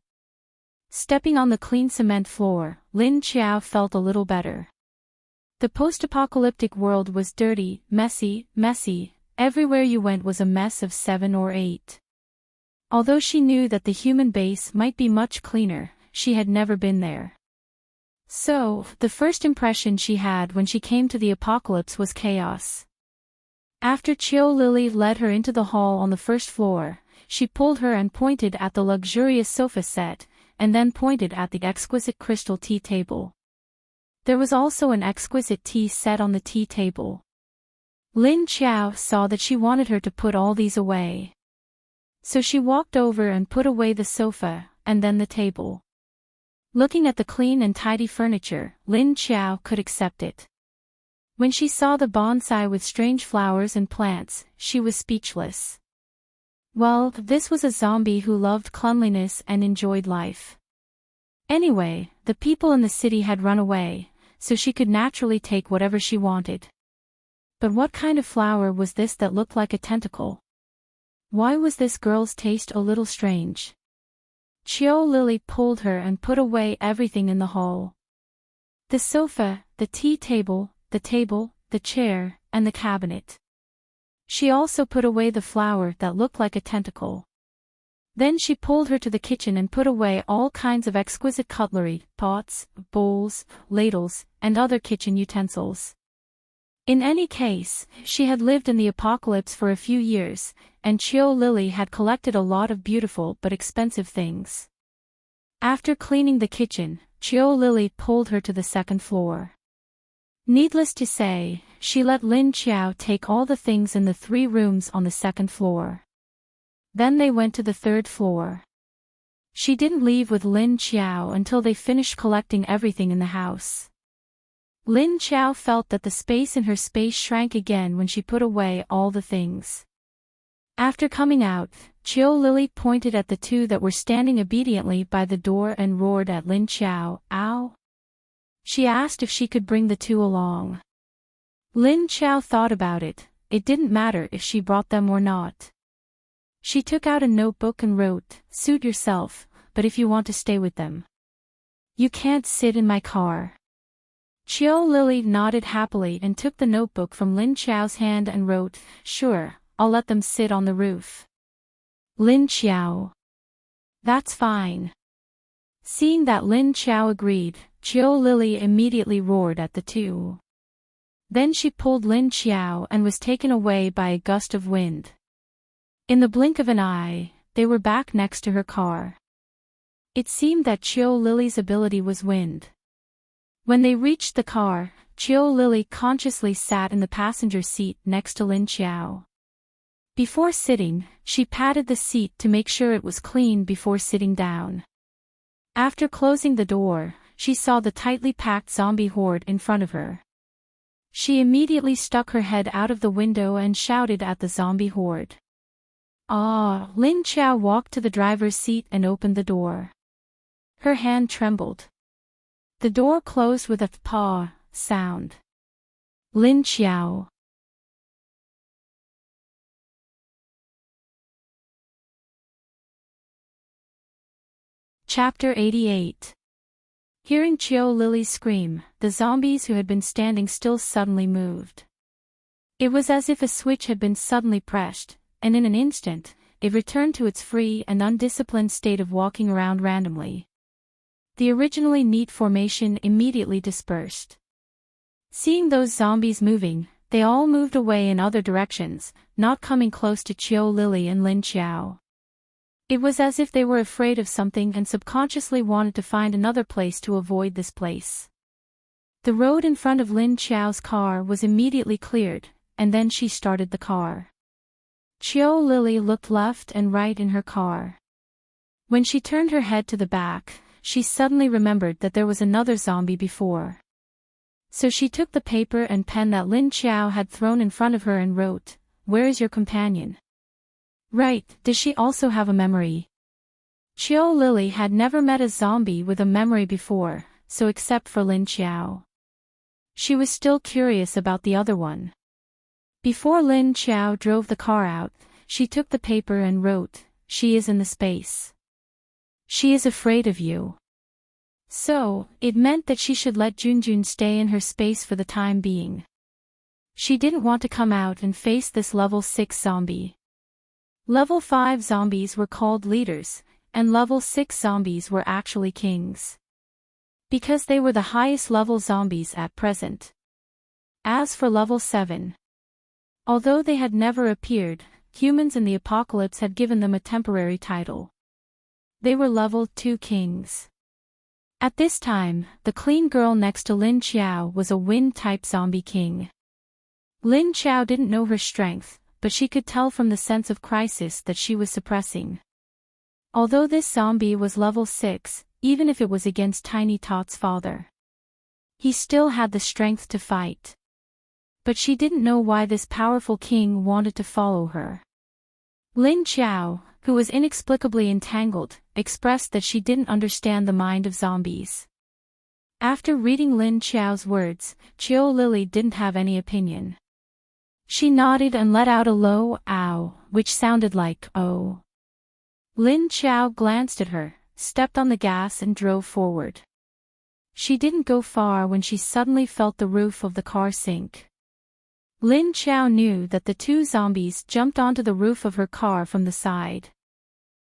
Stepping on the clean cement floor, Lin Xiao felt a little better. The post-apocalyptic world was dirty, messy, everywhere you went was a mess of 7 or 8. Although she knew that the human base might be much cleaner, she had never been there. So, the first impression she had when she came to the apocalypse was chaos. After Qiu Lily led her into the hall on the first floor, she pulled her and pointed at the luxurious sofa set, and then pointed at the exquisite crystal tea table. There was also an exquisite tea set on the tea table. Lin Xiao saw that she wanted her to put all these away. So she walked over and put away the sofa, and then the table. Looking at the clean and tidy furniture, Lin Xiao could accept it. When she saw the bonsai with strange flowers and plants, she was speechless. Well, this was a zombie who loved cleanliness and enjoyed life. Anyway, the people in the city had run away, so she could naturally take whatever she wanted. But what kind of flower was this that looked like a tentacle? Why was this girl's taste a little strange? Qiu Lily pulled her and put away everything in the hall. The sofa, the tea table, the chair, and the cabinet. She also put away the flower that looked like a tentacle. Then she pulled her to the kitchen and put away all kinds of exquisite cutlery, pots, bowls, ladles, and other kitchen utensils. In any case, she had lived in the apocalypse for a few years, and Qiu Lily had collected a lot of beautiful but expensive things. After cleaning the kitchen, Qiu Lily pulled her to the second floor. Needless to say, she let Lin Xiao take all the things in the 3 rooms on the second floor. Then they went to the 3rd floor. She didn't leave with Lin Xiao until they finished collecting everything in the house. Lin Xiao felt that the space in her space shrank again when she put away all the things. After coming out, Qiu Lily pointed at the 2 that were standing obediently by the door and roared at Lin Xiao, "Ow!" She asked if she could bring the 2 along. Lin Xiao thought about it. It didn't matter if she brought them or not. She took out a notebook and wrote, "Suit yourself, but if you want to stay with them, you can't sit in my car." Qiu Lily nodded happily and took the notebook from Lin Xiao's hand and wrote, "Sure, I'll let them sit on the roof." Lin Xiao. That's fine. Seeing that Lin Qiao agreed, Qiao Lily immediately roared at the two. Then she pulled Lin Qiao and was taken away by a gust of wind. In the blink of an eye, they were back next to her car. It seemed that Qiao Lily's ability was wind. When they reached the car, Qiao Lily consciously sat in the passenger seat next to Lin Qiao. Before sitting, she patted the seat to make sure it was clean before sitting down. After closing the door, she saw the tightly packed zombie horde in front of her. She immediately stuck her head out of the window and shouted at the zombie horde. Ah! Lin Qiao walked to the driver's seat and opened the door. Her hand trembled. The door closed with a "paw" sound. Lin Qiao. Chapter 88. Hearing Qiao Lily's scream, the zombies who had been standing still suddenly moved. It was as if a switch had been suddenly pressed, and in an instant, it returned to its free and undisciplined state of walking around randomly. The originally neat formation immediately dispersed. Seeing those zombies moving, they all moved away in other directions, not coming close to Qiao Lily and Lin Qiao. It was as if they were afraid of something and subconsciously wanted to find another place to avoid this place. The road in front of Lin Qiao's car was immediately cleared, and then she started the car. Qiao Lily looked left and right in her car. When she turned her head to the back, she suddenly remembered that there was another zombie before. So she took the paper and pen that Lin Qiao had thrown in front of her and wrote, "Where is your companion?" Right, does she also have a memory? Qiao Lily had never met a zombie with a memory before, so except for Lin Qiao. She was still curious about the other one. Before Lin Qiao drove the car out, she took the paper and wrote, "She is in the space. She is afraid of you." So, it meant that she should let Junjun stay in her space for the time being. She didn't want to come out and face this level 6 zombie. Level 5 zombies were called leaders, and level 6 zombies were actually kings. Because they were the highest level zombies at present. As for level 7, although they had never appeared, humans in the apocalypse had given them a temporary title. They were level 2 kings. At this time, the clean girl next to Lin Qiao was a wind-type zombie king. Lin Qiao didn't know her strength, but she could tell from the sense of crisis that she was suppressing. Although this zombie was level 6, even if it was against Tiny Tot's father, he still had the strength to fight. But she didn't know why this powerful king wanted to follow her. Lin Qiao, who was inexplicably entangled, expressed that she didn't understand the mind of zombies. After reading Lin Qiao's words, Qiao Lily didn't have any opinion. She nodded and let out a low "ow," which sounded like "oh." Lin Qiao glanced at her, stepped on the gas and drove forward. She didn't go far when she suddenly felt the roof of the car sink. Lin Qiao knew that the two zombies jumped onto the roof of her car from the side.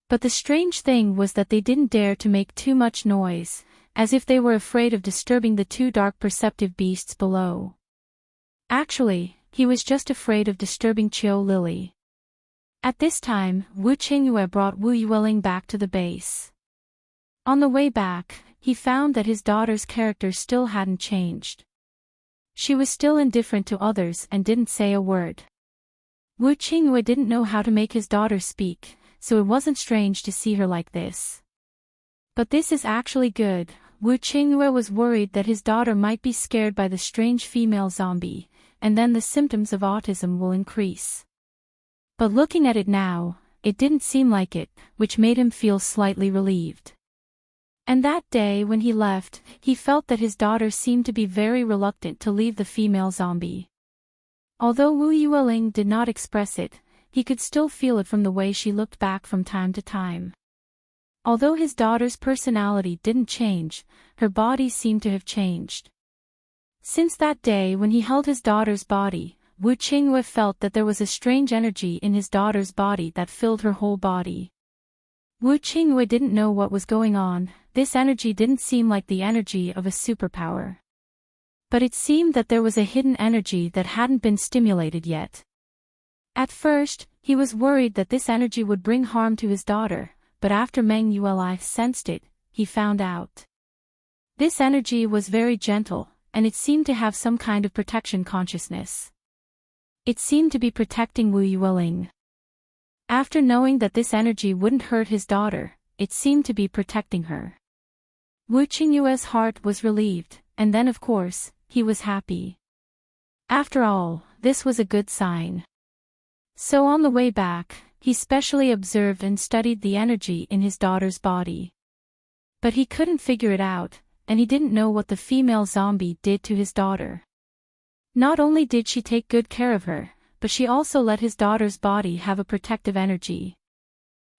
But the strange thing was that they didn't dare to make too much noise, as if they were afraid of disturbing the two dark perceptive beasts below. Actually, he was just afraid of disturbing Qiao Lily. At this time, Wu Qingyue brought Wu Yueling back to the base. On the way back, he found that his daughter's character still hadn't changed. She was still indifferent to others and didn't say a word. Wu Qingyue didn't know how to make his daughter speak, so it wasn't strange to see her like this. But this is actually good. Wu Qingyue was worried that his daughter might be scared by the strange female zombie, and then the symptoms of autism will increase. But looking at it now, it didn't seem like it, which made him feel slightly relieved. And that day when he left, he felt that his daughter seemed to be very reluctant to leave the female zombie. Although Wu Yueling did not express it, he could still feel it from the way she looked back from time to time. Although his daughter's personality didn't change, her body seemed to have changed. Since that day when he held his daughter's body, Wu Qingyue felt that there was a strange energy in his daughter's body that filled her whole body. Wu Qingwei didn't know what was going on. This energy didn't seem like the energy of a superpower. But it seemed that there was a hidden energy that hadn't been stimulated yet. At first, he was worried that this energy would bring harm to his daughter, but after Meng Yueli sensed it, he found out. This energy was very gentle, and it seemed to have some kind of protection consciousness. It seemed to be protecting Wu Yueling. After knowing that this energy wouldn't hurt his daughter, it seemed to be protecting her. Wu Qingyue's heart was relieved, and then of course, he was happy. After all, this was a good sign. So on the way back, he specially observed and studied the energy in his daughter's body. But he couldn't figure it out, and he didn't know what the female zombie did to his daughter. Not only did she take good care of her, but she also let his daughter's body have a protective energy.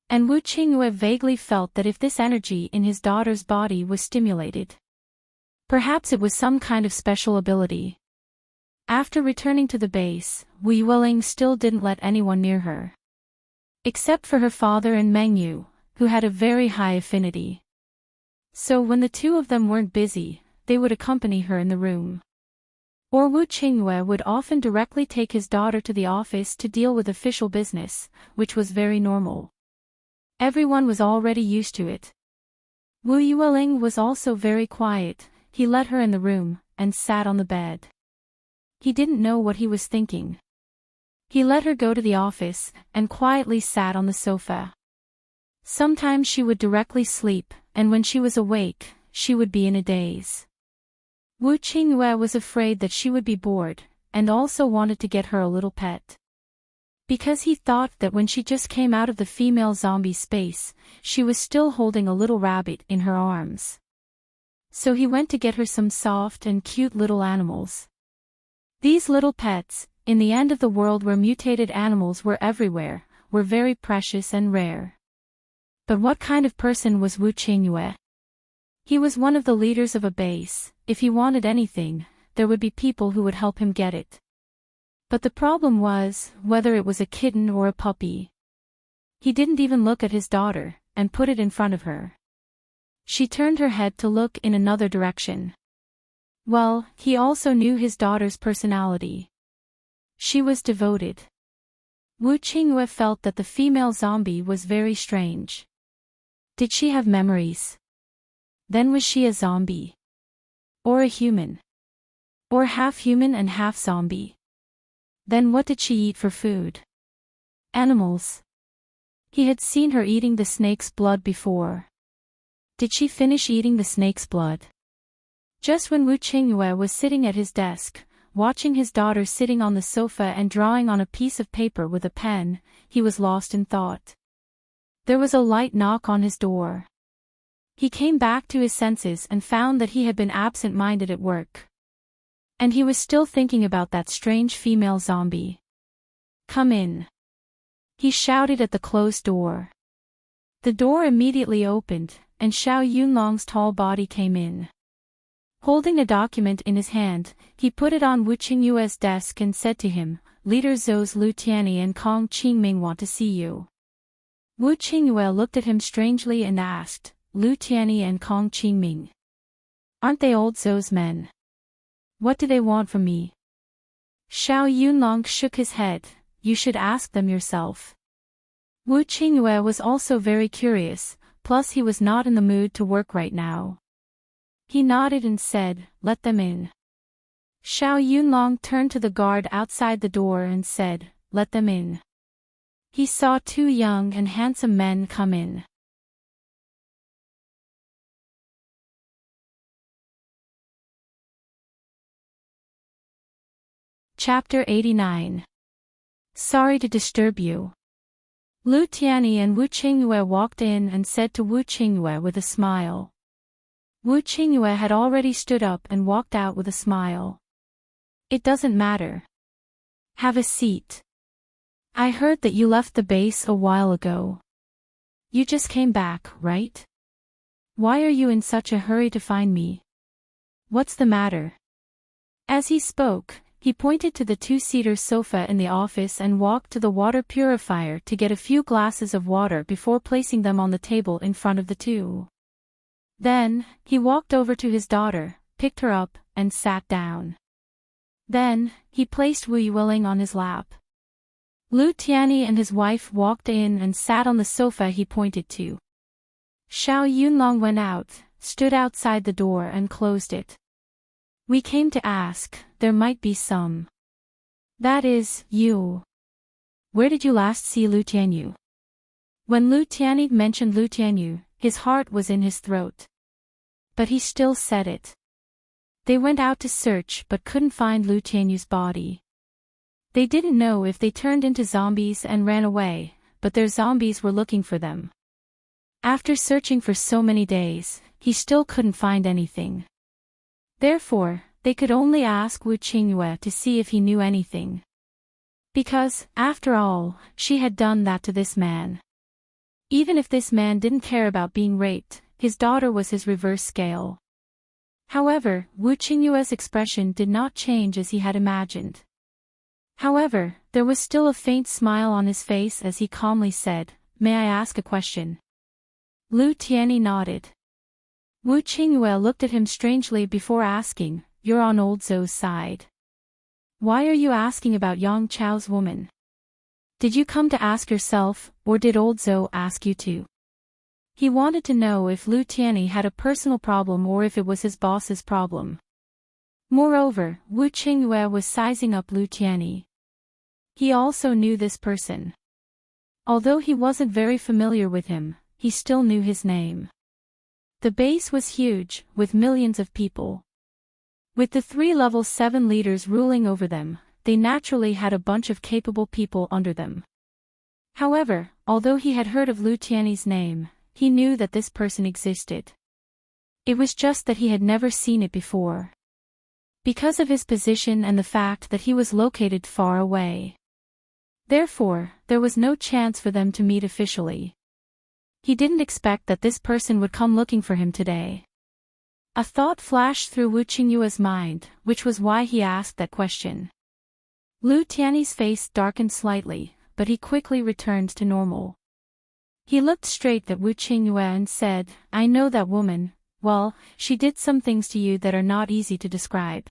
And Wu Qingyue vaguely felt that if this energy in his daughter's body was stimulated, perhaps it was some kind of special ability. After returning to the base, Wu Yueling still didn't let anyone near her. Except for her father and Meng Yu, who had a very high affinity. So when the two of them weren't busy, they would accompany her in the room. Or Wu Qingyue would often directly take his daughter to the office to deal with official business, which was very normal. Everyone was already used to it. Wu Yueling was also very quiet. He let her in the room, and sat on the bed. He didn't know what he was thinking. He let her go to the office, and quietly sat on the sofa. Sometimes she would directly sleep, and when she was awake, she would be in a daze. Wu Qingyue was afraid that she would be bored, and also wanted to get her a little pet. Because he thought that when she just came out of the female zombie space, she was still holding a little rabbit in her arms. So he went to get her some soft and cute little animals. These little pets, in the end of the world where mutated animals were everywhere, were very precious and rare. But what kind of person was Wu Qingyue? He was one of the leaders of a base. If he wanted anything, there would be people who would help him get it. But the problem was, whether it was a kitten or a puppy. He didn't even look at his daughter, and put it in front of her. She turned her head to look in another direction. Well, he also knew his daughter's personality. She was devoted. Wu Qingyue felt that the female zombie was very strange. Did she have memories? Then was she a zombie? Or a human? Or half human and half zombie? Then what did she eat for food? Animals. He had seen her eating the snake's blood before. Did she finish eating the snake's blood? Just when Wu Qingyue was sitting at his desk, watching his daughter sitting on the sofa and drawing on a piece of paper with a pen, he was lost in thought. There was a light knock on his door. He came back to his senses and found that he had been absent-minded at work. And he was still thinking about that strange female zombie. "Come in," he shouted at the closed door. The door immediately opened, and Xiao Yunlong's tall body came in. Holding a document in his hand, he put it on Wu Qingyue's desk and said to him, "Leader Zhou's Lu Tianyi and Kong Qingming want to see you." Wu Qingyue looked at him strangely and asked, "Lu Tianyi and Kong Qingming? Aren't they old Zhou's men? What do they want from me?" Xiao Yunlong shook his head. "You should ask them yourself." Wu Qingyue was also very curious, plus he was not in the mood to work right now. He nodded and said, "Let them in." Xiao Yunlong turned to the guard outside the door and said, "Let them in." He saw two young and handsome men come in. Chapter 89. Sorry to disturb you. Lu Tianyi and Wu Qingyue walked in and said to Wu Qingyue with a smile. Wu Qingyue had already stood up and walked out with a smile. "It doesn't matter. Have a seat. I heard that you left the base a while ago. You just came back, right? Why are you in such a hurry to find me? What's the matter?" As he spoke, He pointed to the two-seater sofa in the office and walked to the water purifier to get a few glasses of water before placing them on the table in front of the two. Then, he walked over to his daughter, picked her up, and sat down. Then, he placed Wu Yueling on his lap. Lu Tianyi and his wife walked in and sat on the sofa he pointed to. Xiao Yunlong went out, stood outside the door and closed it. We came to ask, there might be some. That is, you. Where did you last see Lu Tianyu? When Lu Tianyi mentioned Lu Tianyu, his heart was in his throat. But he still said it. They went out to search but couldn't find Lu Tianyu's body. They didn't know if they turned into zombies and ran away, but their zombies were looking for them. After searching for so many days, he still couldn't find anything. Therefore, they could only ask Wu Qingyue to see if he knew anything. Because, after all, she had done that to this man. Even if this man didn't care about being raped, his daughter was his reverse scale. However, Wu Qingyue's expression did not change as he had imagined. However, there was still a faint smile on his face as he calmly said, "May I ask a question?" Lu Tianyi nodded. Wu Qingyue looked at him strangely before asking, "You're on old Zhou's side. Why are you asking about Yang Chao's woman? Did you come to ask yourself, or did old Zhou ask you to?" He wanted to know if Lu Tianyi had a personal problem or if it was his boss's problem. Moreover, Wu Qingyue was sizing up Lu Tianyi. He also knew this person. Although he wasn't very familiar with him, he still knew his name. The base was huge, with millions of people. With the 3 level 7 leaders ruling over them, they naturally had a bunch of capable people under them. However, although he had heard of Lu Tianyi's name, he knew that this person existed. It was just that he had never seen it before. Because of his position and the fact that he was located far away. Therefore, there was no chance for them to meet officially. He didn't expect that this person would come looking for him today. A thought flashed through Wu Qingyue's mind, which was why he asked that question. Lu Tianyi's face darkened slightly, but he quickly returned to normal. He looked straight at Wu Qingyue and said, "I know that woman. Well, she did some things to you that are not easy to describe.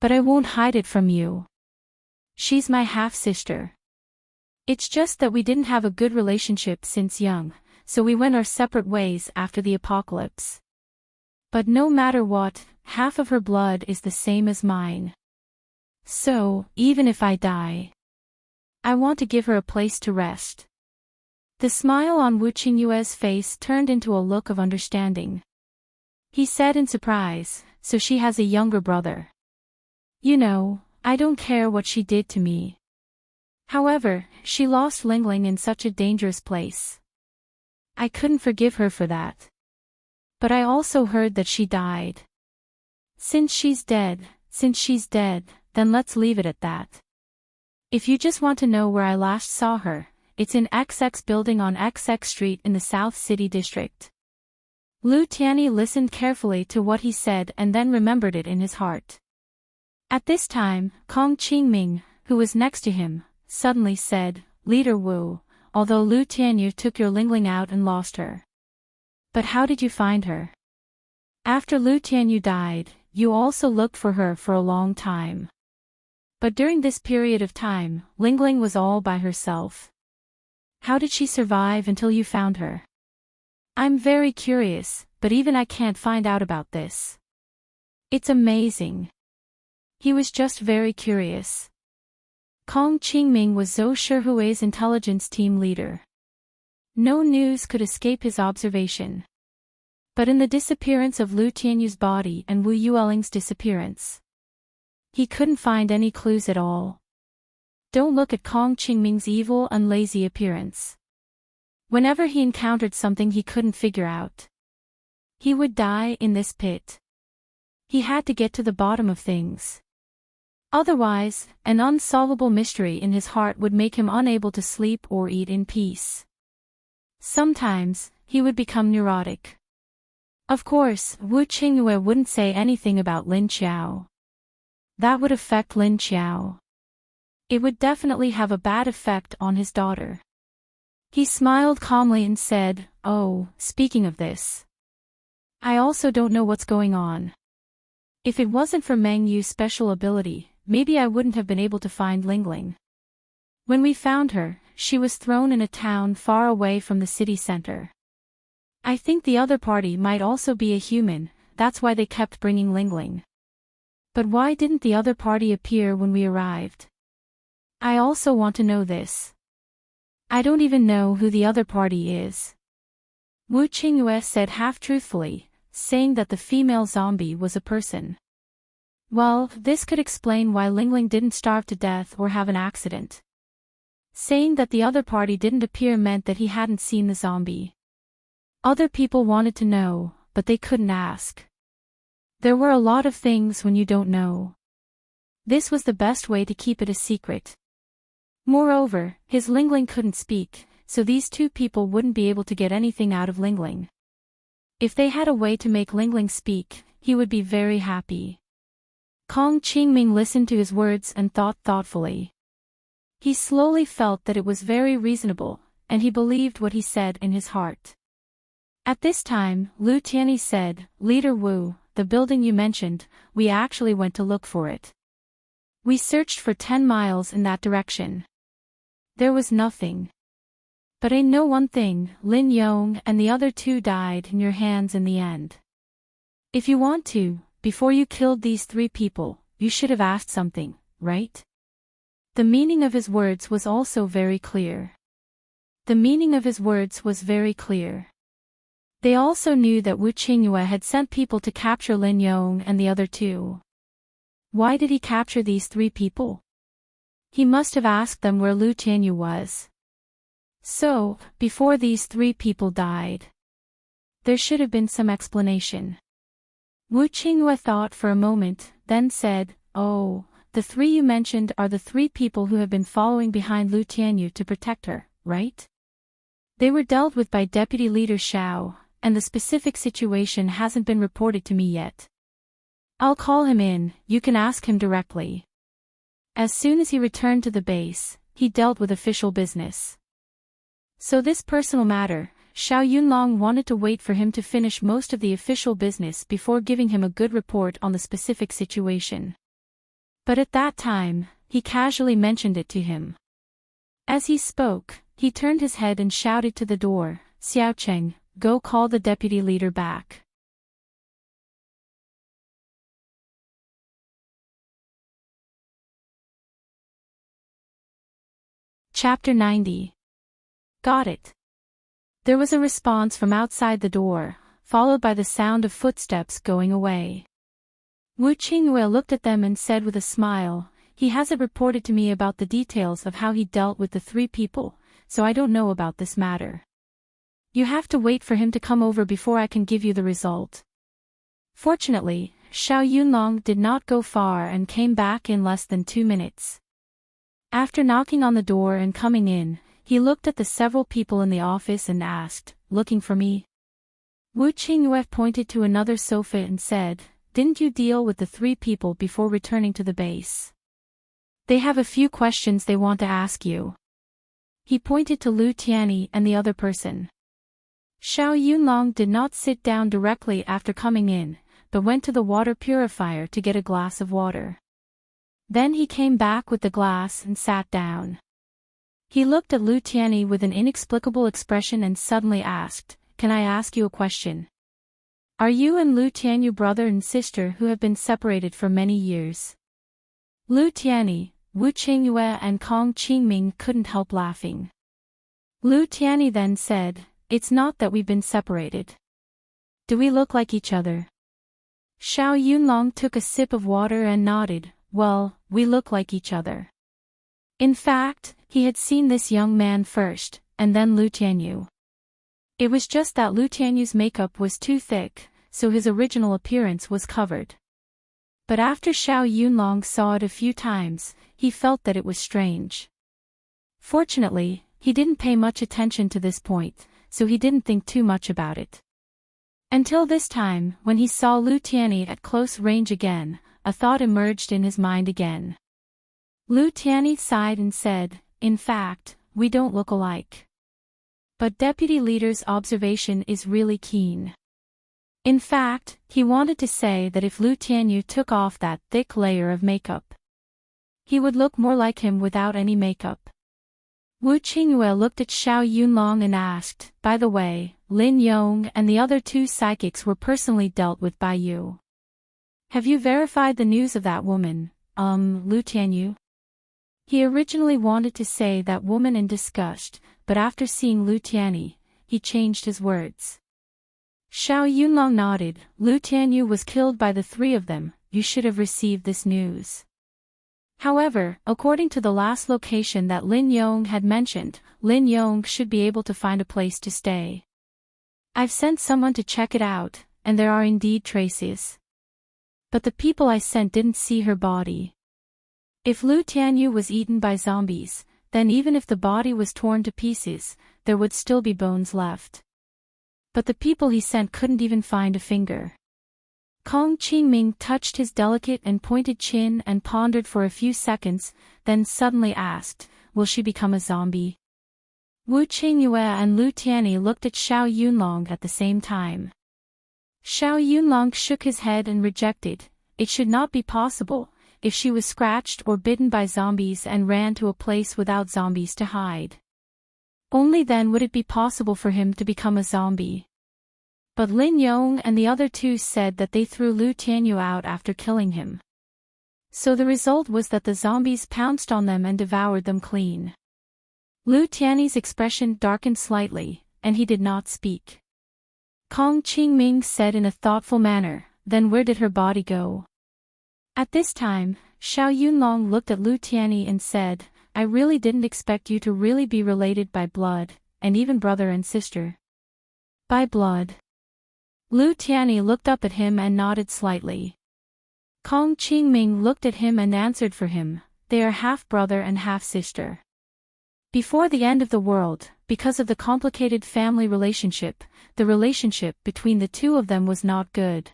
But I won't hide it from you. She's my half-sister. It's just that we didn't have a good relationship since young, so we went our separate ways after the apocalypse. But no matter what, half of her blood is the same as mine. So, even if I die, I want to give her a place to rest." The smile on Wu Qingyue's face turned into a look of understanding. He said in surprise, "So she has a younger brother. You know, I don't care what she did to me. However, she lost Lingling in such a dangerous place. I couldn't forgive her for that. But I also heard that she died. Since she's dead, then let's leave it at that. If you just want to know where I last saw her, it's in XX building on XX Street in the South City District." Lu Tianyi listened carefully to what he said and then remembered it in his heart. At this time, Kong Qingming, who was next to him, suddenly said, "Leader Wu, although Lu Tianyi took your Lingling out and lost her. But how did you find her? After Lu Tianyi died, you also looked for her for a long time. But during this period of time, Lingling was all by herself. How did she survive until you found her? I'm very curious, but even I can't find out about this. It's amazing." He was just very curious. Kong Qingming was Zhou Shihui's intelligence team leader. No news could escape his observation. But in the disappearance of Lu Tianyu's body and Wu Yueling's disappearance, he couldn't find any clues at all. Don't look at Kong Qingming's evil and lazy appearance. Whenever he encountered something he couldn't figure out, he would die in this pit. He had to get to the bottom of things. Otherwise, an unsolvable mystery in his heart would make him unable to sleep or eat in peace. Sometimes, he would become neurotic. Of course, Wu Qingyue wouldn't say anything about Lin Qiao. That would affect Lin Qiao. It would definitely have a bad effect on his daughter. He smiled calmly and said, "Oh, speaking of this. I also don't know what's going on. If it wasn't for Meng Yu's special ability, maybe I wouldn't have been able to find Lingling. When we found her, she was thrown in a town far away from the city center. I think the other party might also be a human, that's why they kept bringing Lingling. But why didn't the other party appear when we arrived? I also want to know this. I don't even know who the other party is." Wu Qingyue said half-truthfully, saying that the female zombie was a person. Well, this could explain why Lingling didn't starve to death or have an accident. Saying that the other party didn't appear meant that he hadn't seen the zombie. Other people wanted to know, but they couldn't ask. There were a lot of things when you don't know. This was the best way to keep it a secret. Moreover, his Lingling couldn't speak, so these two people wouldn't be able to get anything out of Lingling. If they had a way to make Lingling speak, he would be very happy. Kong Qingming listened to his words and thought thoughtfully. He slowly felt that it was very reasonable, and he believed what he said in his heart. At this time, Lu Tianyi said, "Leader Wu, the building you mentioned, we actually went to look for it. We searched for 10 miles in that direction. There was nothing. But I know one thing, Lin Yong and the other two died in your hands in the end. If you want to, before you killed these 3 people, you should have asked something, right?" The meaning of his words was also very clear. The meaning of his words was very clear. They also knew that Wu Qingyue had sent people to capture Lin Yong and the other two. Why did he capture these 3 people? He must have asked them where Lu Tianyu was. So, before these 3 people died, there should have been some explanation. Wu Qingyue thought for a moment, then said, "Oh, the 3 you mentioned are the 3 people who have been following behind Lu Tianyu to protect her, right? They were dealt with by Deputy Leader Xiao, and the specific situation hasn't been reported to me yet. I'll call him in, you can ask him directly." As soon as he returned to the base, he dealt with official business. So this personal matter, Xiao Yunlong wanted to wait for him to finish most of the official business before giving him a good report on the specific situation. But at that time, he casually mentioned it to him. As he spoke, he turned his head and shouted to the door, "Xiaocheng, go call the deputy leader back." Chapter 90. Got it. There was a response from outside the door, followed by the sound of footsteps going away. Wu Qingyue looked at them and said with a smile, "He hasn't reported to me about the details of how he dealt with the 3 people, so I don't know about this matter. You have to wait for him to come over before I can give you the result." Fortunately, Xiao Yunlong did not go far and came back in less than 2 minutes. After knocking on the door and coming in, he looked at the several people in the office and asked, "Looking for me?" Wu Qingyue pointed to another sofa and said, "Didn't you deal with the 3 people before returning to the base? They have a few questions they want to ask you." He pointed to Lu Tianyi and the other person. Xiao Yunlong did not sit down directly after coming in, but went to the water purifier to get a glass of water. Then he came back with the glass and sat down. He looked at Lu Tianyi with an inexplicable expression and suddenly asked, "Can I ask you a question? Are you and Lu Tianyu brother and sister who have been separated for many years?" Lu Tianyi, Wu Qingyue and Kong Qingming couldn't help laughing. Lu Tianyi then said, "It's not that we've been separated. Do we look like each other?" Xiao Yunlong took a sip of water and nodded, "Well, we look like each other." In fact, he had seen this young man first, and then Lu Tianyu. It was just that Lu Tianyu's makeup was too thick, so his original appearance was covered. But after Xiao Yunlong saw it a few times, he felt that it was strange. Fortunately, he didn't pay much attention to this point, so he didn't think too much about it. Until this time, when he saw Lu Tianyi at close range again, a thought emerged in his mind again. Lu Tianyi sighed and said, "In fact, we don't look alike." But Deputy Leader's observation is really keen. In fact, he wanted to say that if Lu Tianyi took off that thick layer of makeup, he would look more like him without any makeup. Wu Qingyue looked at Xiao Yunlong and asked, "By the way, Lin Yong and the other two psychics were personally dealt with by you. Have you verified the news of that woman, Lu Tianyi?" He originally wanted to say that woman in disgust, but after seeing Lu Tianyi, he changed his words. Xiao Yunlong nodded. "Lu Tianyi was killed by the three of them. You should have received this news. However, according to the last location that Lin Yong had mentioned, Lin Yong should be able to find a place to stay. I've sent someone to check it out, and there are indeed traces. But the people I sent didn't see her body. If Lu Tianyi was eaten by zombies, then even if the body was torn to pieces, there would still be bones left. But the people he sent couldn't even find a finger." Kong Qingming touched his delicate and pointed chin and pondered for a few seconds, then suddenly asked, "Will she become a zombie?" Wu Qingyue and Lu Tianyi looked at Xiao Yunlong at the same time. Xiao Yunlong shook his head and rejected. It should not be possible. If she was scratched or bitten by zombies and ran to a place without zombies to hide, only then would it be possible for him to become a zombie. But Lin Yong and the other two said that they threw Lu Tianyi out after killing him. So the result was that the zombies pounced on them and devoured them clean. Lu Tianyi's expression darkened slightly, and he did not speak. Kong Qingming said in a thoughtful manner, "Then where did her body go?" At this time, Xiao Yunlong looked at Lu Tianyi and said, "I really didn't expect you to really be related by blood, and even brother and sister." "By blood?" Lu Tianyi looked up at him and nodded slightly. Kong Qingming looked at him and answered for him, "They are half-brother and half-sister. Before the end of the world, because of the complicated family relationship, the relationship between the two of them was not good.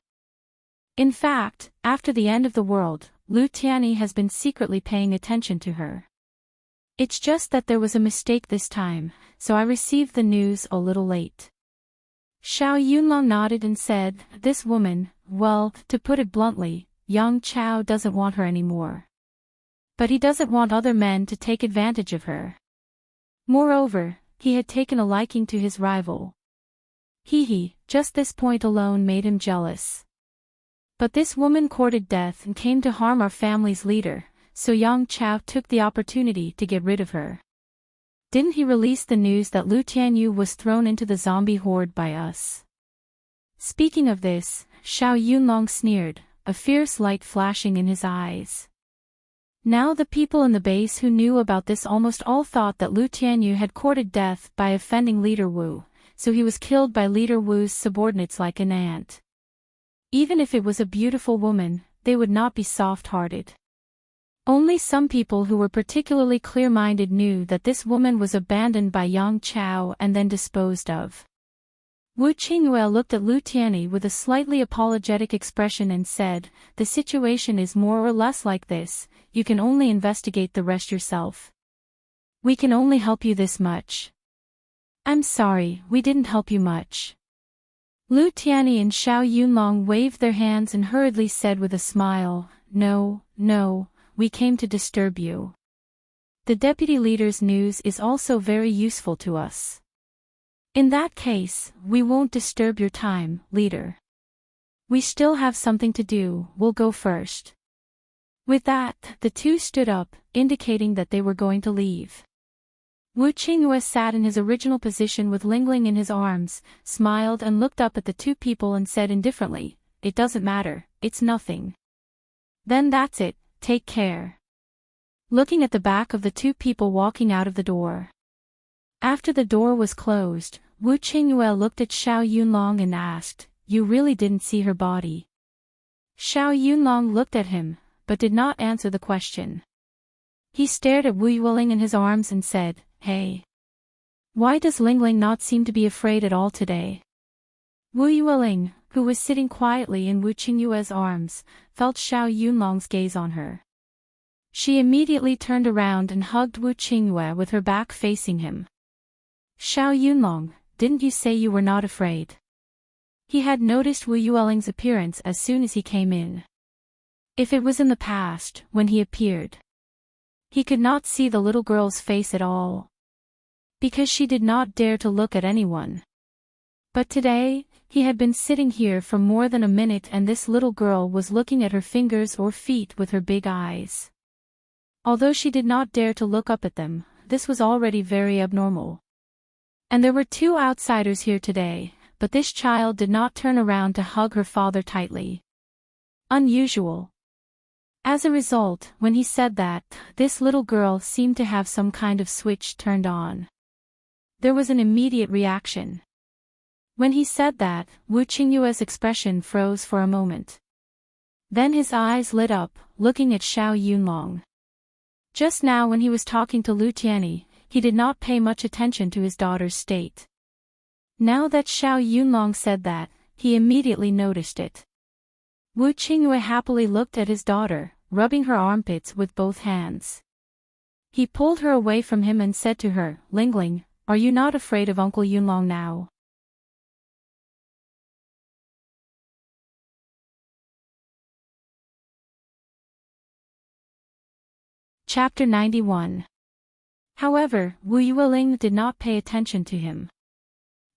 In fact, after the end of the world, Lu Tianyi has been secretly paying attention to her. It's just that there was a mistake this time, so I received the news a little late." Xiao Yunlong nodded and said, "This woman, well, to put it bluntly, Yang Chao doesn't want her anymore. But he doesn't want other men to take advantage of her. Moreover, he had taken a liking to his rival. Just this point alone made him jealous. But this woman courted death and came to harm our family's leader, so Yang Chao took the opportunity to get rid of her. Didn't he release the news that Lu Tianyi was thrown into the zombie horde by us?" Speaking of this, Xiao Yunlong sneered, a fierce light flashing in his eyes. Now the people in the base who knew about this almost all thought that Lu Tianyi had courted death by offending Leader Wu, so he was killed by Leader Wu's subordinates like an ant. Even if it was a beautiful woman, they would not be soft-hearted. Only some people who were particularly clear-minded knew that this woman was abandoned by Yang Chao and then disposed of. Wu Qingyue looked at Lu Tianyi with a slightly apologetic expression and said, "The situation is more or less like this, you can only investigate the rest yourself. We can only help you this much." "I'm sorry, we didn't help you much." Lu Tianyi and Xiao Yunlong waved their hands and hurriedly said with a smile, No, we came to disturb you. The deputy leader's news is also very useful to us. In that case, we won't disturb your time, leader. We still have something to do, we'll go first." With that, the two stood up, indicating that they were going to leave. Wu Qingyue sat in his original position with Lingling in his arms, smiled and looked up at the two people and said indifferently, "It doesn't matter, it's nothing." "Then that's it. Take care." Looking at the back of the two people walking out of the door. After the door was closed, Wu Qingyue looked at Xiao Yunlong and asked, "You really didn't see her body?" Xiao Yunlong looked at him, but did not answer the question. He stared at Wu Yueling in his arms and said, "Hey. Why does Lingling not seem to be afraid at all today?" Wu Yueling, who was sitting quietly in Wu Qingyue's arms, felt Xiao Yunlong's gaze on her. She immediately turned around and hugged Wu Qingyue with her back facing him. Xiao Yunlong, didn't you say you were not afraid? He had noticed Wu Yueling's appearance as soon as he came in. If it was in the past, when he appeared, he could not see the little girl's face at all, because she did not dare to look at anyone. But today, he had been sitting here for more than a minute and this little girl was looking at her fingers or feet with her big eyes. Although she did not dare to look up at them, this was already very abnormal. And there were two outsiders here today, but this child did not turn around to hug her father tightly. Unusual. As a result, when he said that, this little girl seemed to have some kind of switch turned on. There was an immediate reaction. When he said that, Wu Qingyue's expression froze for a moment. Then his eyes lit up, looking at Xiao Yunlong. Just now when he was talking to Lu Tianyi, he did not pay much attention to his daughter's state. Now that Xiao Yunlong said that, he immediately noticed it. Wu Qingyue happily looked at his daughter, rubbing her armpits with both hands. He pulled her away from him and said to her, "Lingling, are you not afraid of Uncle Yunlong now?" Chapter 91. However, Wu Yueling did not pay attention to him.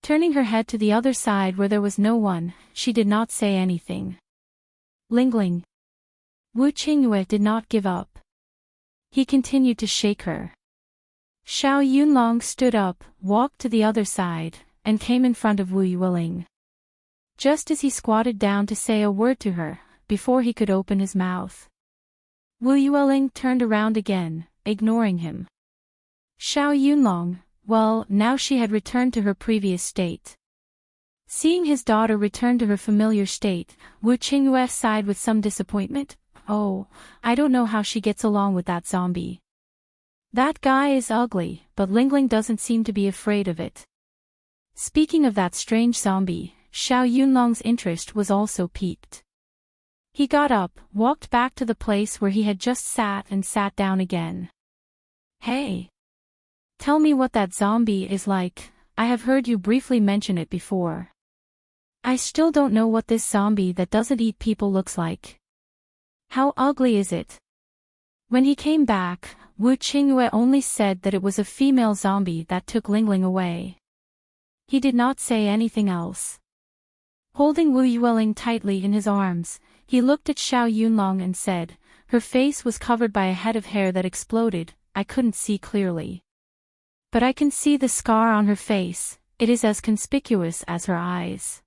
Turning her head to the other side where there was no one, she did not say anything. Lingling. Wu Qingyue did not give up. He continued to shake her. Xiao Yunlong stood up, walked to the other side, and came in front of Wu Yueling. Just as he squatted down to say a word to her, before he could open his mouth, Wu Yueling turned around again, ignoring him. Xiao Yunlong, well, now she had returned to her previous state. Seeing his daughter return to her familiar state, Wu Qingyue sighed with some disappointment. Oh, I don't know how she gets along with that zombie. That guy is ugly, but Lingling doesn't seem to be afraid of it. Speaking of that strange zombie, Xiao Yunlong's interest was also piqued. He got up, walked back to the place where he had just sat and sat down again. Hey! Tell me what that zombie is like, I have heard you briefly mention it before. I still don't know what this zombie that doesn't eat people looks like. How ugly is it? When he came back, Wu Qingyue only said that it was a female zombie that took Lingling away. He did not say anything else. Holding Wu Yueling tightly in his arms, he looked at Xiao Yunlong and said, her face was covered by a head of hair that exploded, I couldn't see clearly. But I can see the scar on her face, it is as conspicuous as her eyes.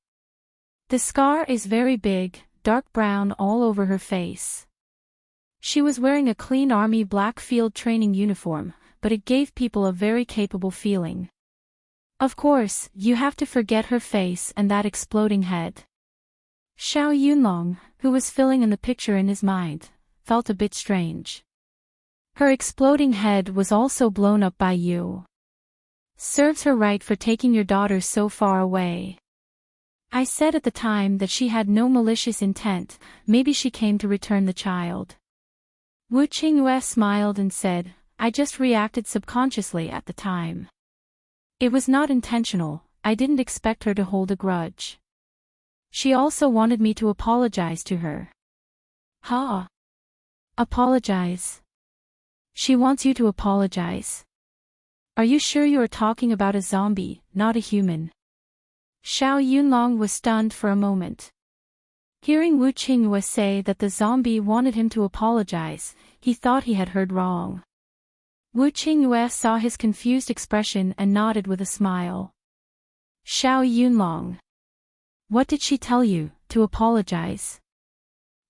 The scar is very big, dark brown all over her face. She was wearing a clean army black field training uniform, but it gave people a very capable feeling. Of course, you have to forget her face and that exploding head. Xiao Yunlong, who was filling in the picture in his mind, felt a bit strange. Her exploding head was also blown up by you. Serves her right for taking your daughter so far away. I said at the time that she had no malicious intent, maybe she came to return the child. Wu Qingyue smiled and said, I just reacted subconsciously at the time. It was not intentional, I didn't expect her to hold a grudge. She also wanted me to apologize to her. Ha! Apologize? She wants you to apologize. Are you sure you are talking about a zombie, not a human? Xiao Yunlong was stunned for a moment. Hearing Wu Qingyue say that the zombie wanted him to apologize, he thought he had heard wrong. Wu Qingyue saw his confused expression and nodded with a smile. Xiao Yunlong. What did she tell you, to apologize?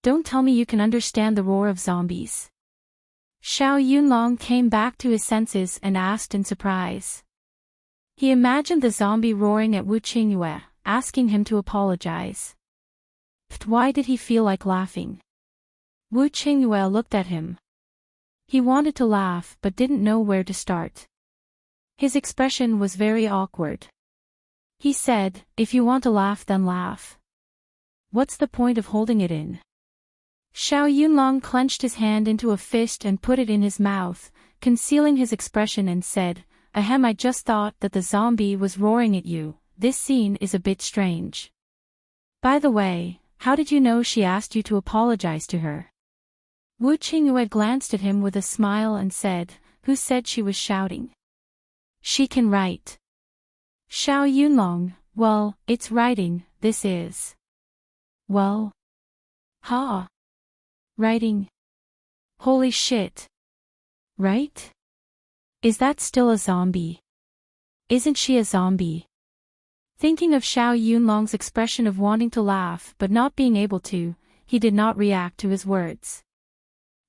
Don't tell me you can understand the roar of zombies. Xiao Yunlong came back to his senses and asked in surprise. He imagined the zombie roaring at Wu Qingyue, asking him to apologize. But why did he feel like laughing? Wu Qingyue looked at him. He wanted to laugh but didn't know where to start. His expression was very awkward. He said, if you want to laugh then laugh. What's the point of holding it in? Xiao Yunlong clenched his hand into a fist and put it in his mouth, concealing his expression and said, Ahem, I just thought that the zombie was roaring at you. This scene is a bit strange. By the way, how did you know she asked you to apologize to her? Wu Qingyue glanced at him with a smile and said, who said she was shouting? She can write. Xiao Yunlong, well, it's writing, this is. Well. Ha. Writing. Holy shit. Right? Is that still a zombie? Isn't she a zombie? Thinking of Xiao Yunlong's expression of wanting to laugh but not being able to, he did not react to his words.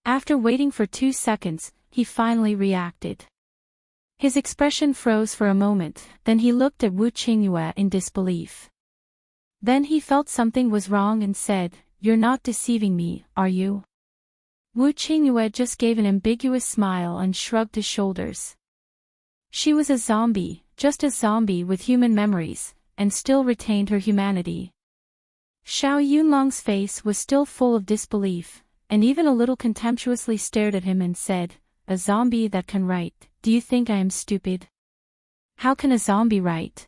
After waiting for 2 seconds, he finally reacted. His expression froze for a moment, then he looked at Wu Qingyue in disbelief. Then he felt something was wrong and said, You're not deceiving me, are you? Wu Qingyue just gave an ambiguous smile and shrugged his shoulders. She was a zombie, just a zombie with human memories, and still retained her humanity. Xiao Yunlong's face was still full of disbelief, and even a little contemptuously stared at him and said, A zombie that can write, do you think I am stupid? How can a zombie write?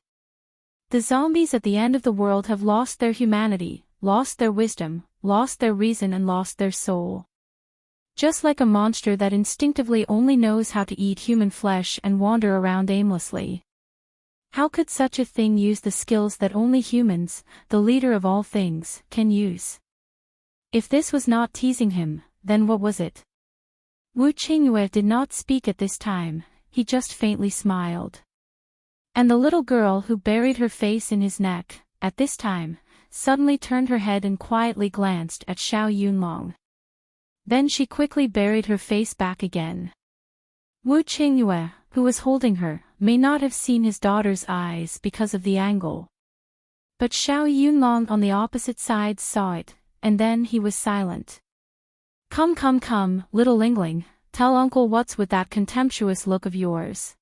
The zombies at the end of the world have lost their humanity, lost their wisdom, lost their reason and lost their soul. Just like a monster that instinctively only knows how to eat human flesh and wander around aimlessly. How could such a thing use the skills that only humans, the leader of all things, can use? If this was not teasing him, then what was it? Wu Qingyue did not speak at this time, he just faintly smiled. And the little girl who buried her face in his neck, at this time, suddenly turned her head and quietly glanced at Xiao Yunlong. Then she quickly buried her face back again. Wu Qingyue, who was holding her, may not have seen his daughter's eyes because of the angle. But Xiao Yunlong on the opposite side saw it, and then he was silent. Come, little Lingling, tell uncle what's with that contemptuous look of yours.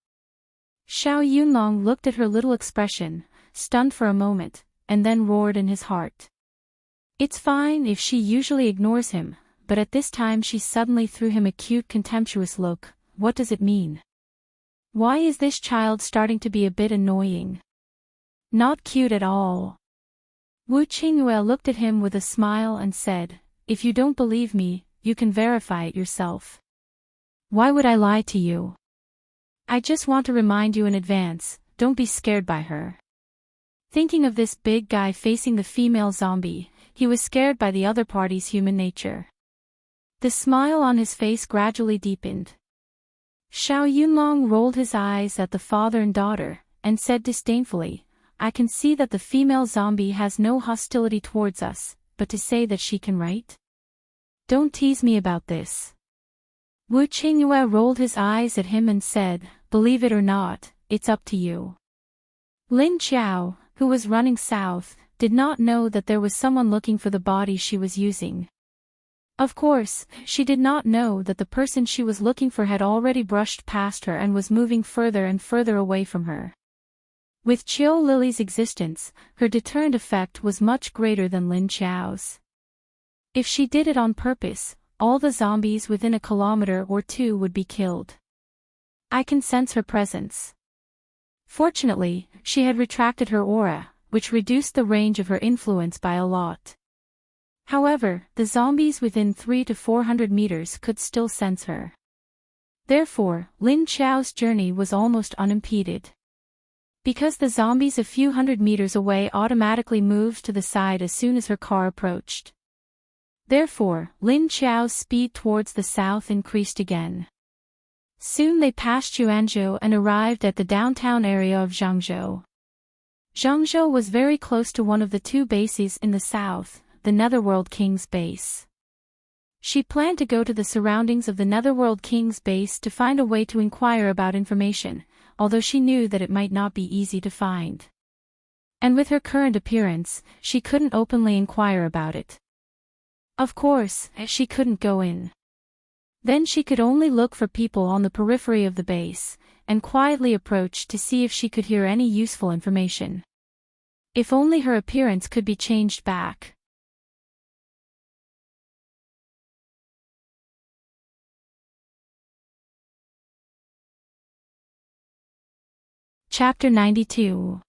Xiao Yunlong looked at her little expression, stunned for a moment, and then roared in his heart. It's fine if she usually ignores him, but at this time she suddenly threw him a cute contemptuous look. What does it mean? Why is this child starting to be a bit annoying? Not cute at all. Wu Qingyue looked at him with a smile and said, If you don't believe me, you can verify it yourself. Why would I lie to you? I just want to remind you in advance, don't be scared by her. Thinking of this big guy facing the female zombie, he was scared by the other party's human nature. The smile on his face gradually deepened. Xiao Yunlong rolled his eyes at the father and daughter, and said disdainfully, I can see that the female zombie has no hostility towards us, but to say that she can write? Don't tease me about this. Wu Qingyue rolled his eyes at him and said, Believe it or not, it's up to you. Lin Qiao, who was running south, did not know that there was someone looking for the body she was using. Of course, she did not know that the person she was looking for had already brushed past her and was moving further and further away from her. With Chiu Lily's existence, her deterrent effect was much greater than Lin Qiao's. If she did it on purpose, all the zombies within a kilometer or 2 would be killed. I can sense her presence. Fortunately, she had retracted her aura, which reduced the range of her influence by a lot. However, the zombies within 300 to 400 meters could still sense her. Therefore, Lin Qiao's journey was almost unimpeded. Because the zombies a few hundred meters away automatically moved to the side as soon as her car approached. Therefore, Lin Qiao's speed towards the south increased again. Soon they passed Yuanzhou and arrived at the downtown area of Zhangzhou. Zhangzhou was very close to one of the 2 bases in the south, the Netherworld King's base. She planned to go to the surroundings of the Netherworld King's base to find a way to inquire about information, although she knew that it might not be easy to find. And with her current appearance, she couldn't openly inquire about it. Of course, she couldn't go in. Then she could only look for people on the periphery of the base, and quietly approach to see if she could hear any useful information. If only her appearance could be changed back. Chapter 92.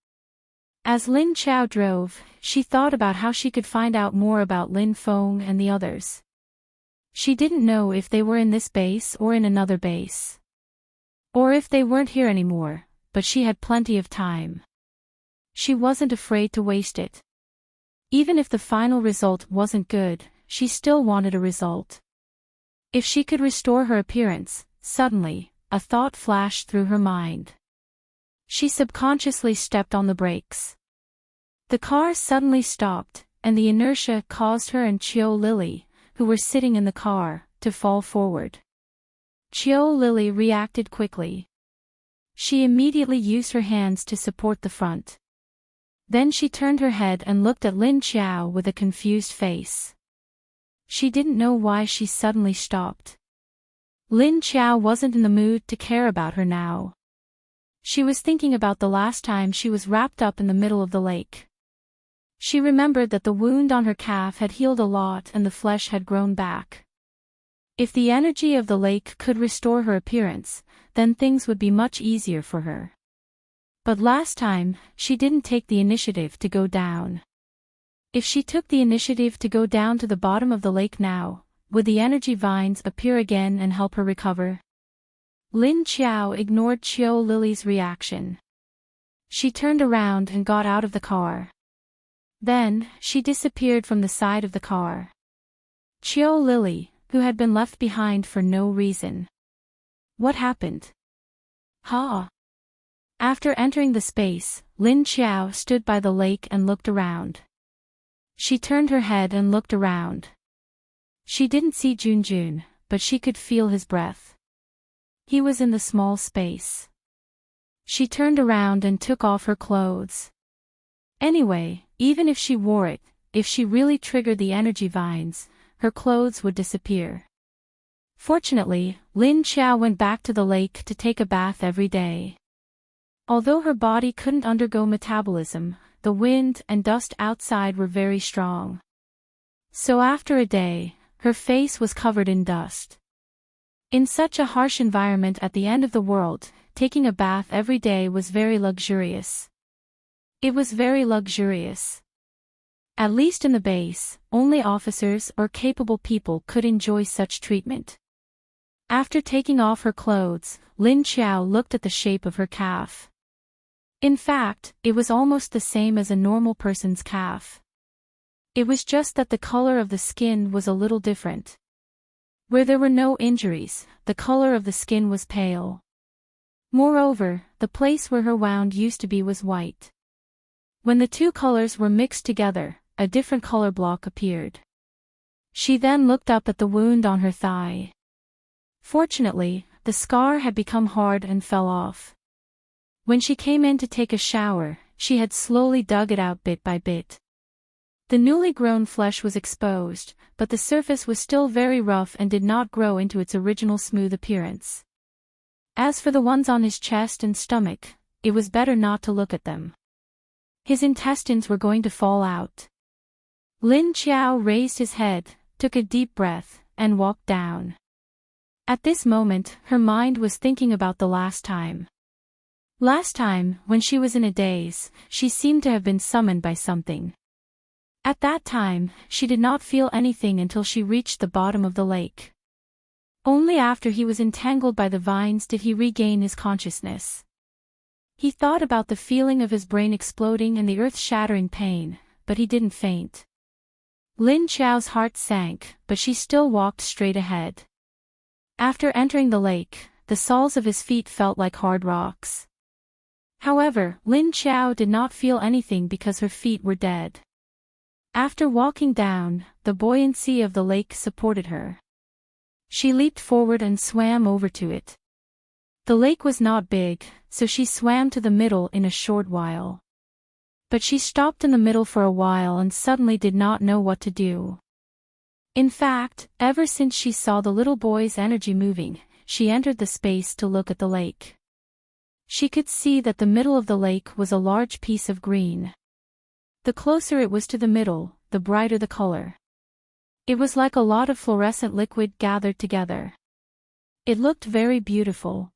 As Lin Chao drove, she thought about how she could find out more about Lin Feng and the others. She didn't know if they were in this base or in another base. Or if they weren't here anymore, but she had plenty of time. She wasn't afraid to waste it. Even if the final result wasn't good, she still wanted a result. If she could restore her appearance, suddenly, a thought flashed through her mind. She subconsciously stepped on the brakes. The car suddenly stopped, and the inertia caused her and Chiu Lily, who were sitting in the car, to fall forward. Chiu Lily reacted quickly. She immediately used her hands to support the front. Then she turned her head and looked at Lin Chao with a confused face. She didn't know why she suddenly stopped. Lin Chao wasn't in the mood to care about her now. She was thinking about the last time she was wrapped up in the middle of the lake. She remembered that the wound on her calf had healed a lot and the flesh had grown back. If the energy of the lake could restore her appearance, then things would be much easier for her. But last time, she didn't take the initiative to go down. If she took the initiative to go down to the bottom of the lake now, would the energy vines appear again and help her recover? Lin Chao ignored Chiu Lily's reaction. She turned around and got out of the car. Then, she disappeared from the side of the car. Chiu Lily, who had been left behind for no reason. What happened? Ha! After entering the space, Lin Chao stood by the lake and looked around. She turned her head and looked around. She didn't see Junjun, but she could feel his breath. He was in the small space. She turned around and took off her clothes. Anyway, even if she wore it, if she really triggered the energy vines, her clothes would disappear. Fortunately, Lin Chao went back to the lake to take a bath every day. Although her body couldn't undergo metabolism, the wind and dust outside were very strong. So after a day, her face was covered in dust. In such a harsh environment at the end of the world, taking a bath every day was very luxurious. It was very luxurious. At least in the base, only officers or capable people could enjoy such treatment. After taking off her clothes, Lin Chao looked at the shape of her calf. In fact, it was almost the same as a normal person's calf. It was just that the color of the skin was a little different. Where there were no injuries, the color of the skin was pale. Moreover, the place where her wound used to be was white. When the two colors were mixed together, a different color block appeared. She then looked up at the wound on her thigh. Fortunately, the scar had become hard and fell off. When she came in to take a shower, she had slowly dug it out bit by bit. The newly grown flesh was exposed, but the surface was still very rough and did not grow into its original smooth appearance. As for the ones on his chest and stomach, it was better not to look at them. His intestines were going to fall out. Lin Chao raised his head, took a deep breath, and walked down. At this moment, her mind was thinking about the last time. Last time, when she was in a daze, she seemed to have been summoned by something. At that time, she did not feel anything until she reached the bottom of the lake. Only after he was entangled by the vines did he regain his consciousness. He thought about the feeling of his brain exploding and the earth-shattering pain, but he didn't faint. Lin Chao's heart sank, but she still walked straight ahead. After entering the lake, the soles of his feet felt like hard rocks. However, Lin Chao did not feel anything because her feet were dead. After walking down, the buoyancy of the lake supported her. She leaped forward and swam over to it. The lake was not big, so she swam to the middle in a short while. But she stopped in the middle for a while and suddenly did not know what to do. In fact, ever since she saw the little boy's energy moving, she entered the space to look at the lake. She could see that the middle of the lake was a large piece of green. The closer it was to the middle, the brighter the color. It was like a lot of fluorescent liquid gathered together. It looked very beautiful.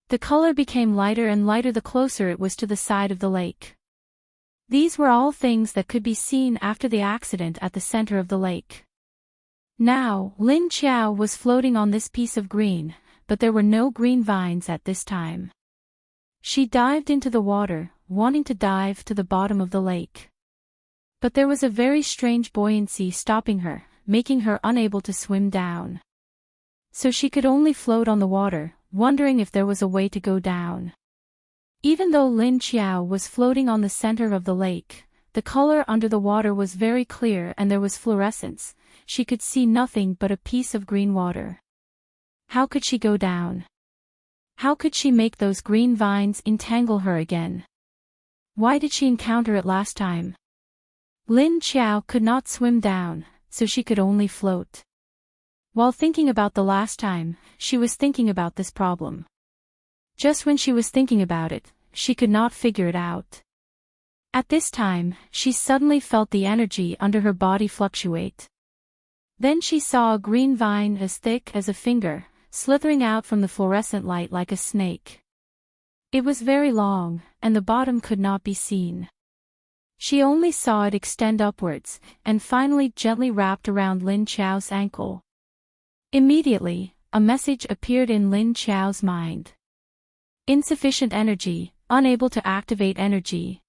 The color became lighter and lighter the closer it was to the side of the lake. These were all things that could be seen after the accident at the center of the lake. Now, Lin Qiao was floating on this piece of green, but there were no green vines at this time. She dived into the water, wanting to dive to the bottom of the lake. But there was a very strange buoyancy stopping her, making her unable to swim down. So she could only float on the water, wondering if there was a way to go down. Even though Lin Qiao was floating on the center of the lake, the color under the water was very clear and there was fluorescence. She could see nothing but a piece of green water. How could she go down? How could she make those green vines entangle her again? Why did she encounter it last time? Lin Qiao could not swim down, so she could only float. While thinking about the last time, she was thinking about this problem. Just when she was thinking about it, she could not figure it out. At this time, she suddenly felt the energy under her body fluctuate. Then she saw a green vine as thick as a finger, slithering out from the fluorescent light like a snake. It was very long, and the bottom could not be seen. She only saw it extend upwards, and finally gently wrapped around Lin Qiao's ankle. Immediately, a message appeared in Lin Qiao's mind. Insufficient energy, unable to activate energy.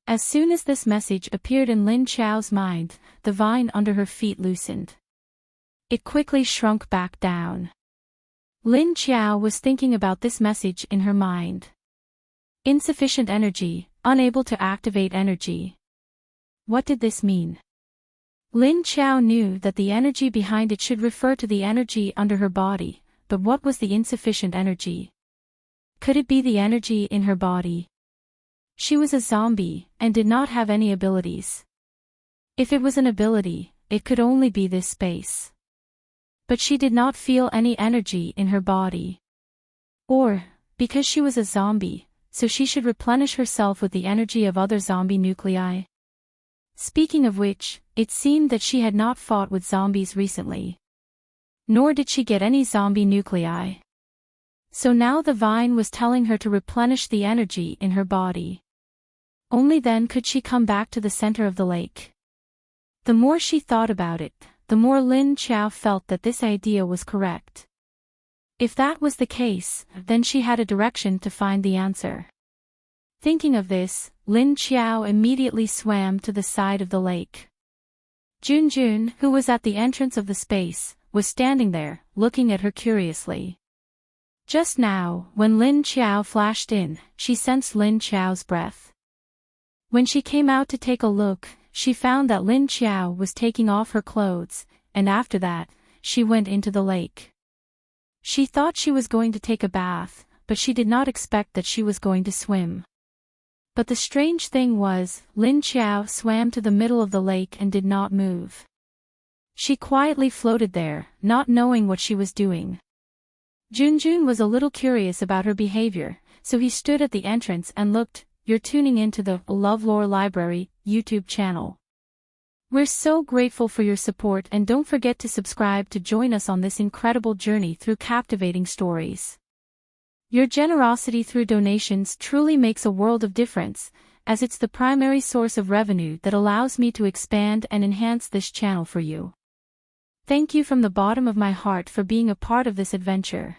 As soon as this message appeared in Lin Qiao's mind, the vine under her feet loosened. It quickly shrunk back down. Lin Qiao was thinking about this message in her mind. Insufficient energy, unable to activate energy. What did this mean? Lin Qiao knew that the energy behind it should refer to the energy under her body, but what was the insufficient energy? Could it be the energy in her body? She was a zombie, and did not have any abilities. If it was an ability, it could only be this space. But she did not feel any energy in her body. Or, because she was a zombie, so she should replenish herself with the energy of other zombie nuclei. Speaking of which, it seemed that she had not fought with zombies recently. Nor did she get any zombie nuclei. So now the vine was telling her to replenish the energy in her body. Only then could she come back to the center of the lake. The more she thought about it, the more Lin Qiao felt that this idea was correct. If that was the case, then she had a direction to find the answer. Thinking of this, Lin Qiao immediately swam to the side of the lake. Junjun, who was at the entrance of the space, was standing there, looking at her curiously. Just now, when Lin Qiao flashed in, she sensed Lin Qiao's breath. When she came out to take a look, she found that Lin Qiao was taking off her clothes, and after that, she went into the lake. She thought she was going to take a bath, but she did not expect that she was going to swim. But the strange thing was, Lin Qiao swam to the middle of the lake and did not move. She quietly floated there, not knowing what she was doing. Junjun was a little curious about her behavior, so he stood at the entrance and looked. You're tuning into the LoveLore Library YouTube channel. We're so grateful for your support, and don't forget to subscribe to join us on this incredible journey through captivating stories. Your generosity through donations truly makes a world of difference, as it's the primary source of revenue that allows me to expand and enhance this channel for you. Thank you from the bottom of my heart for being a part of this adventure.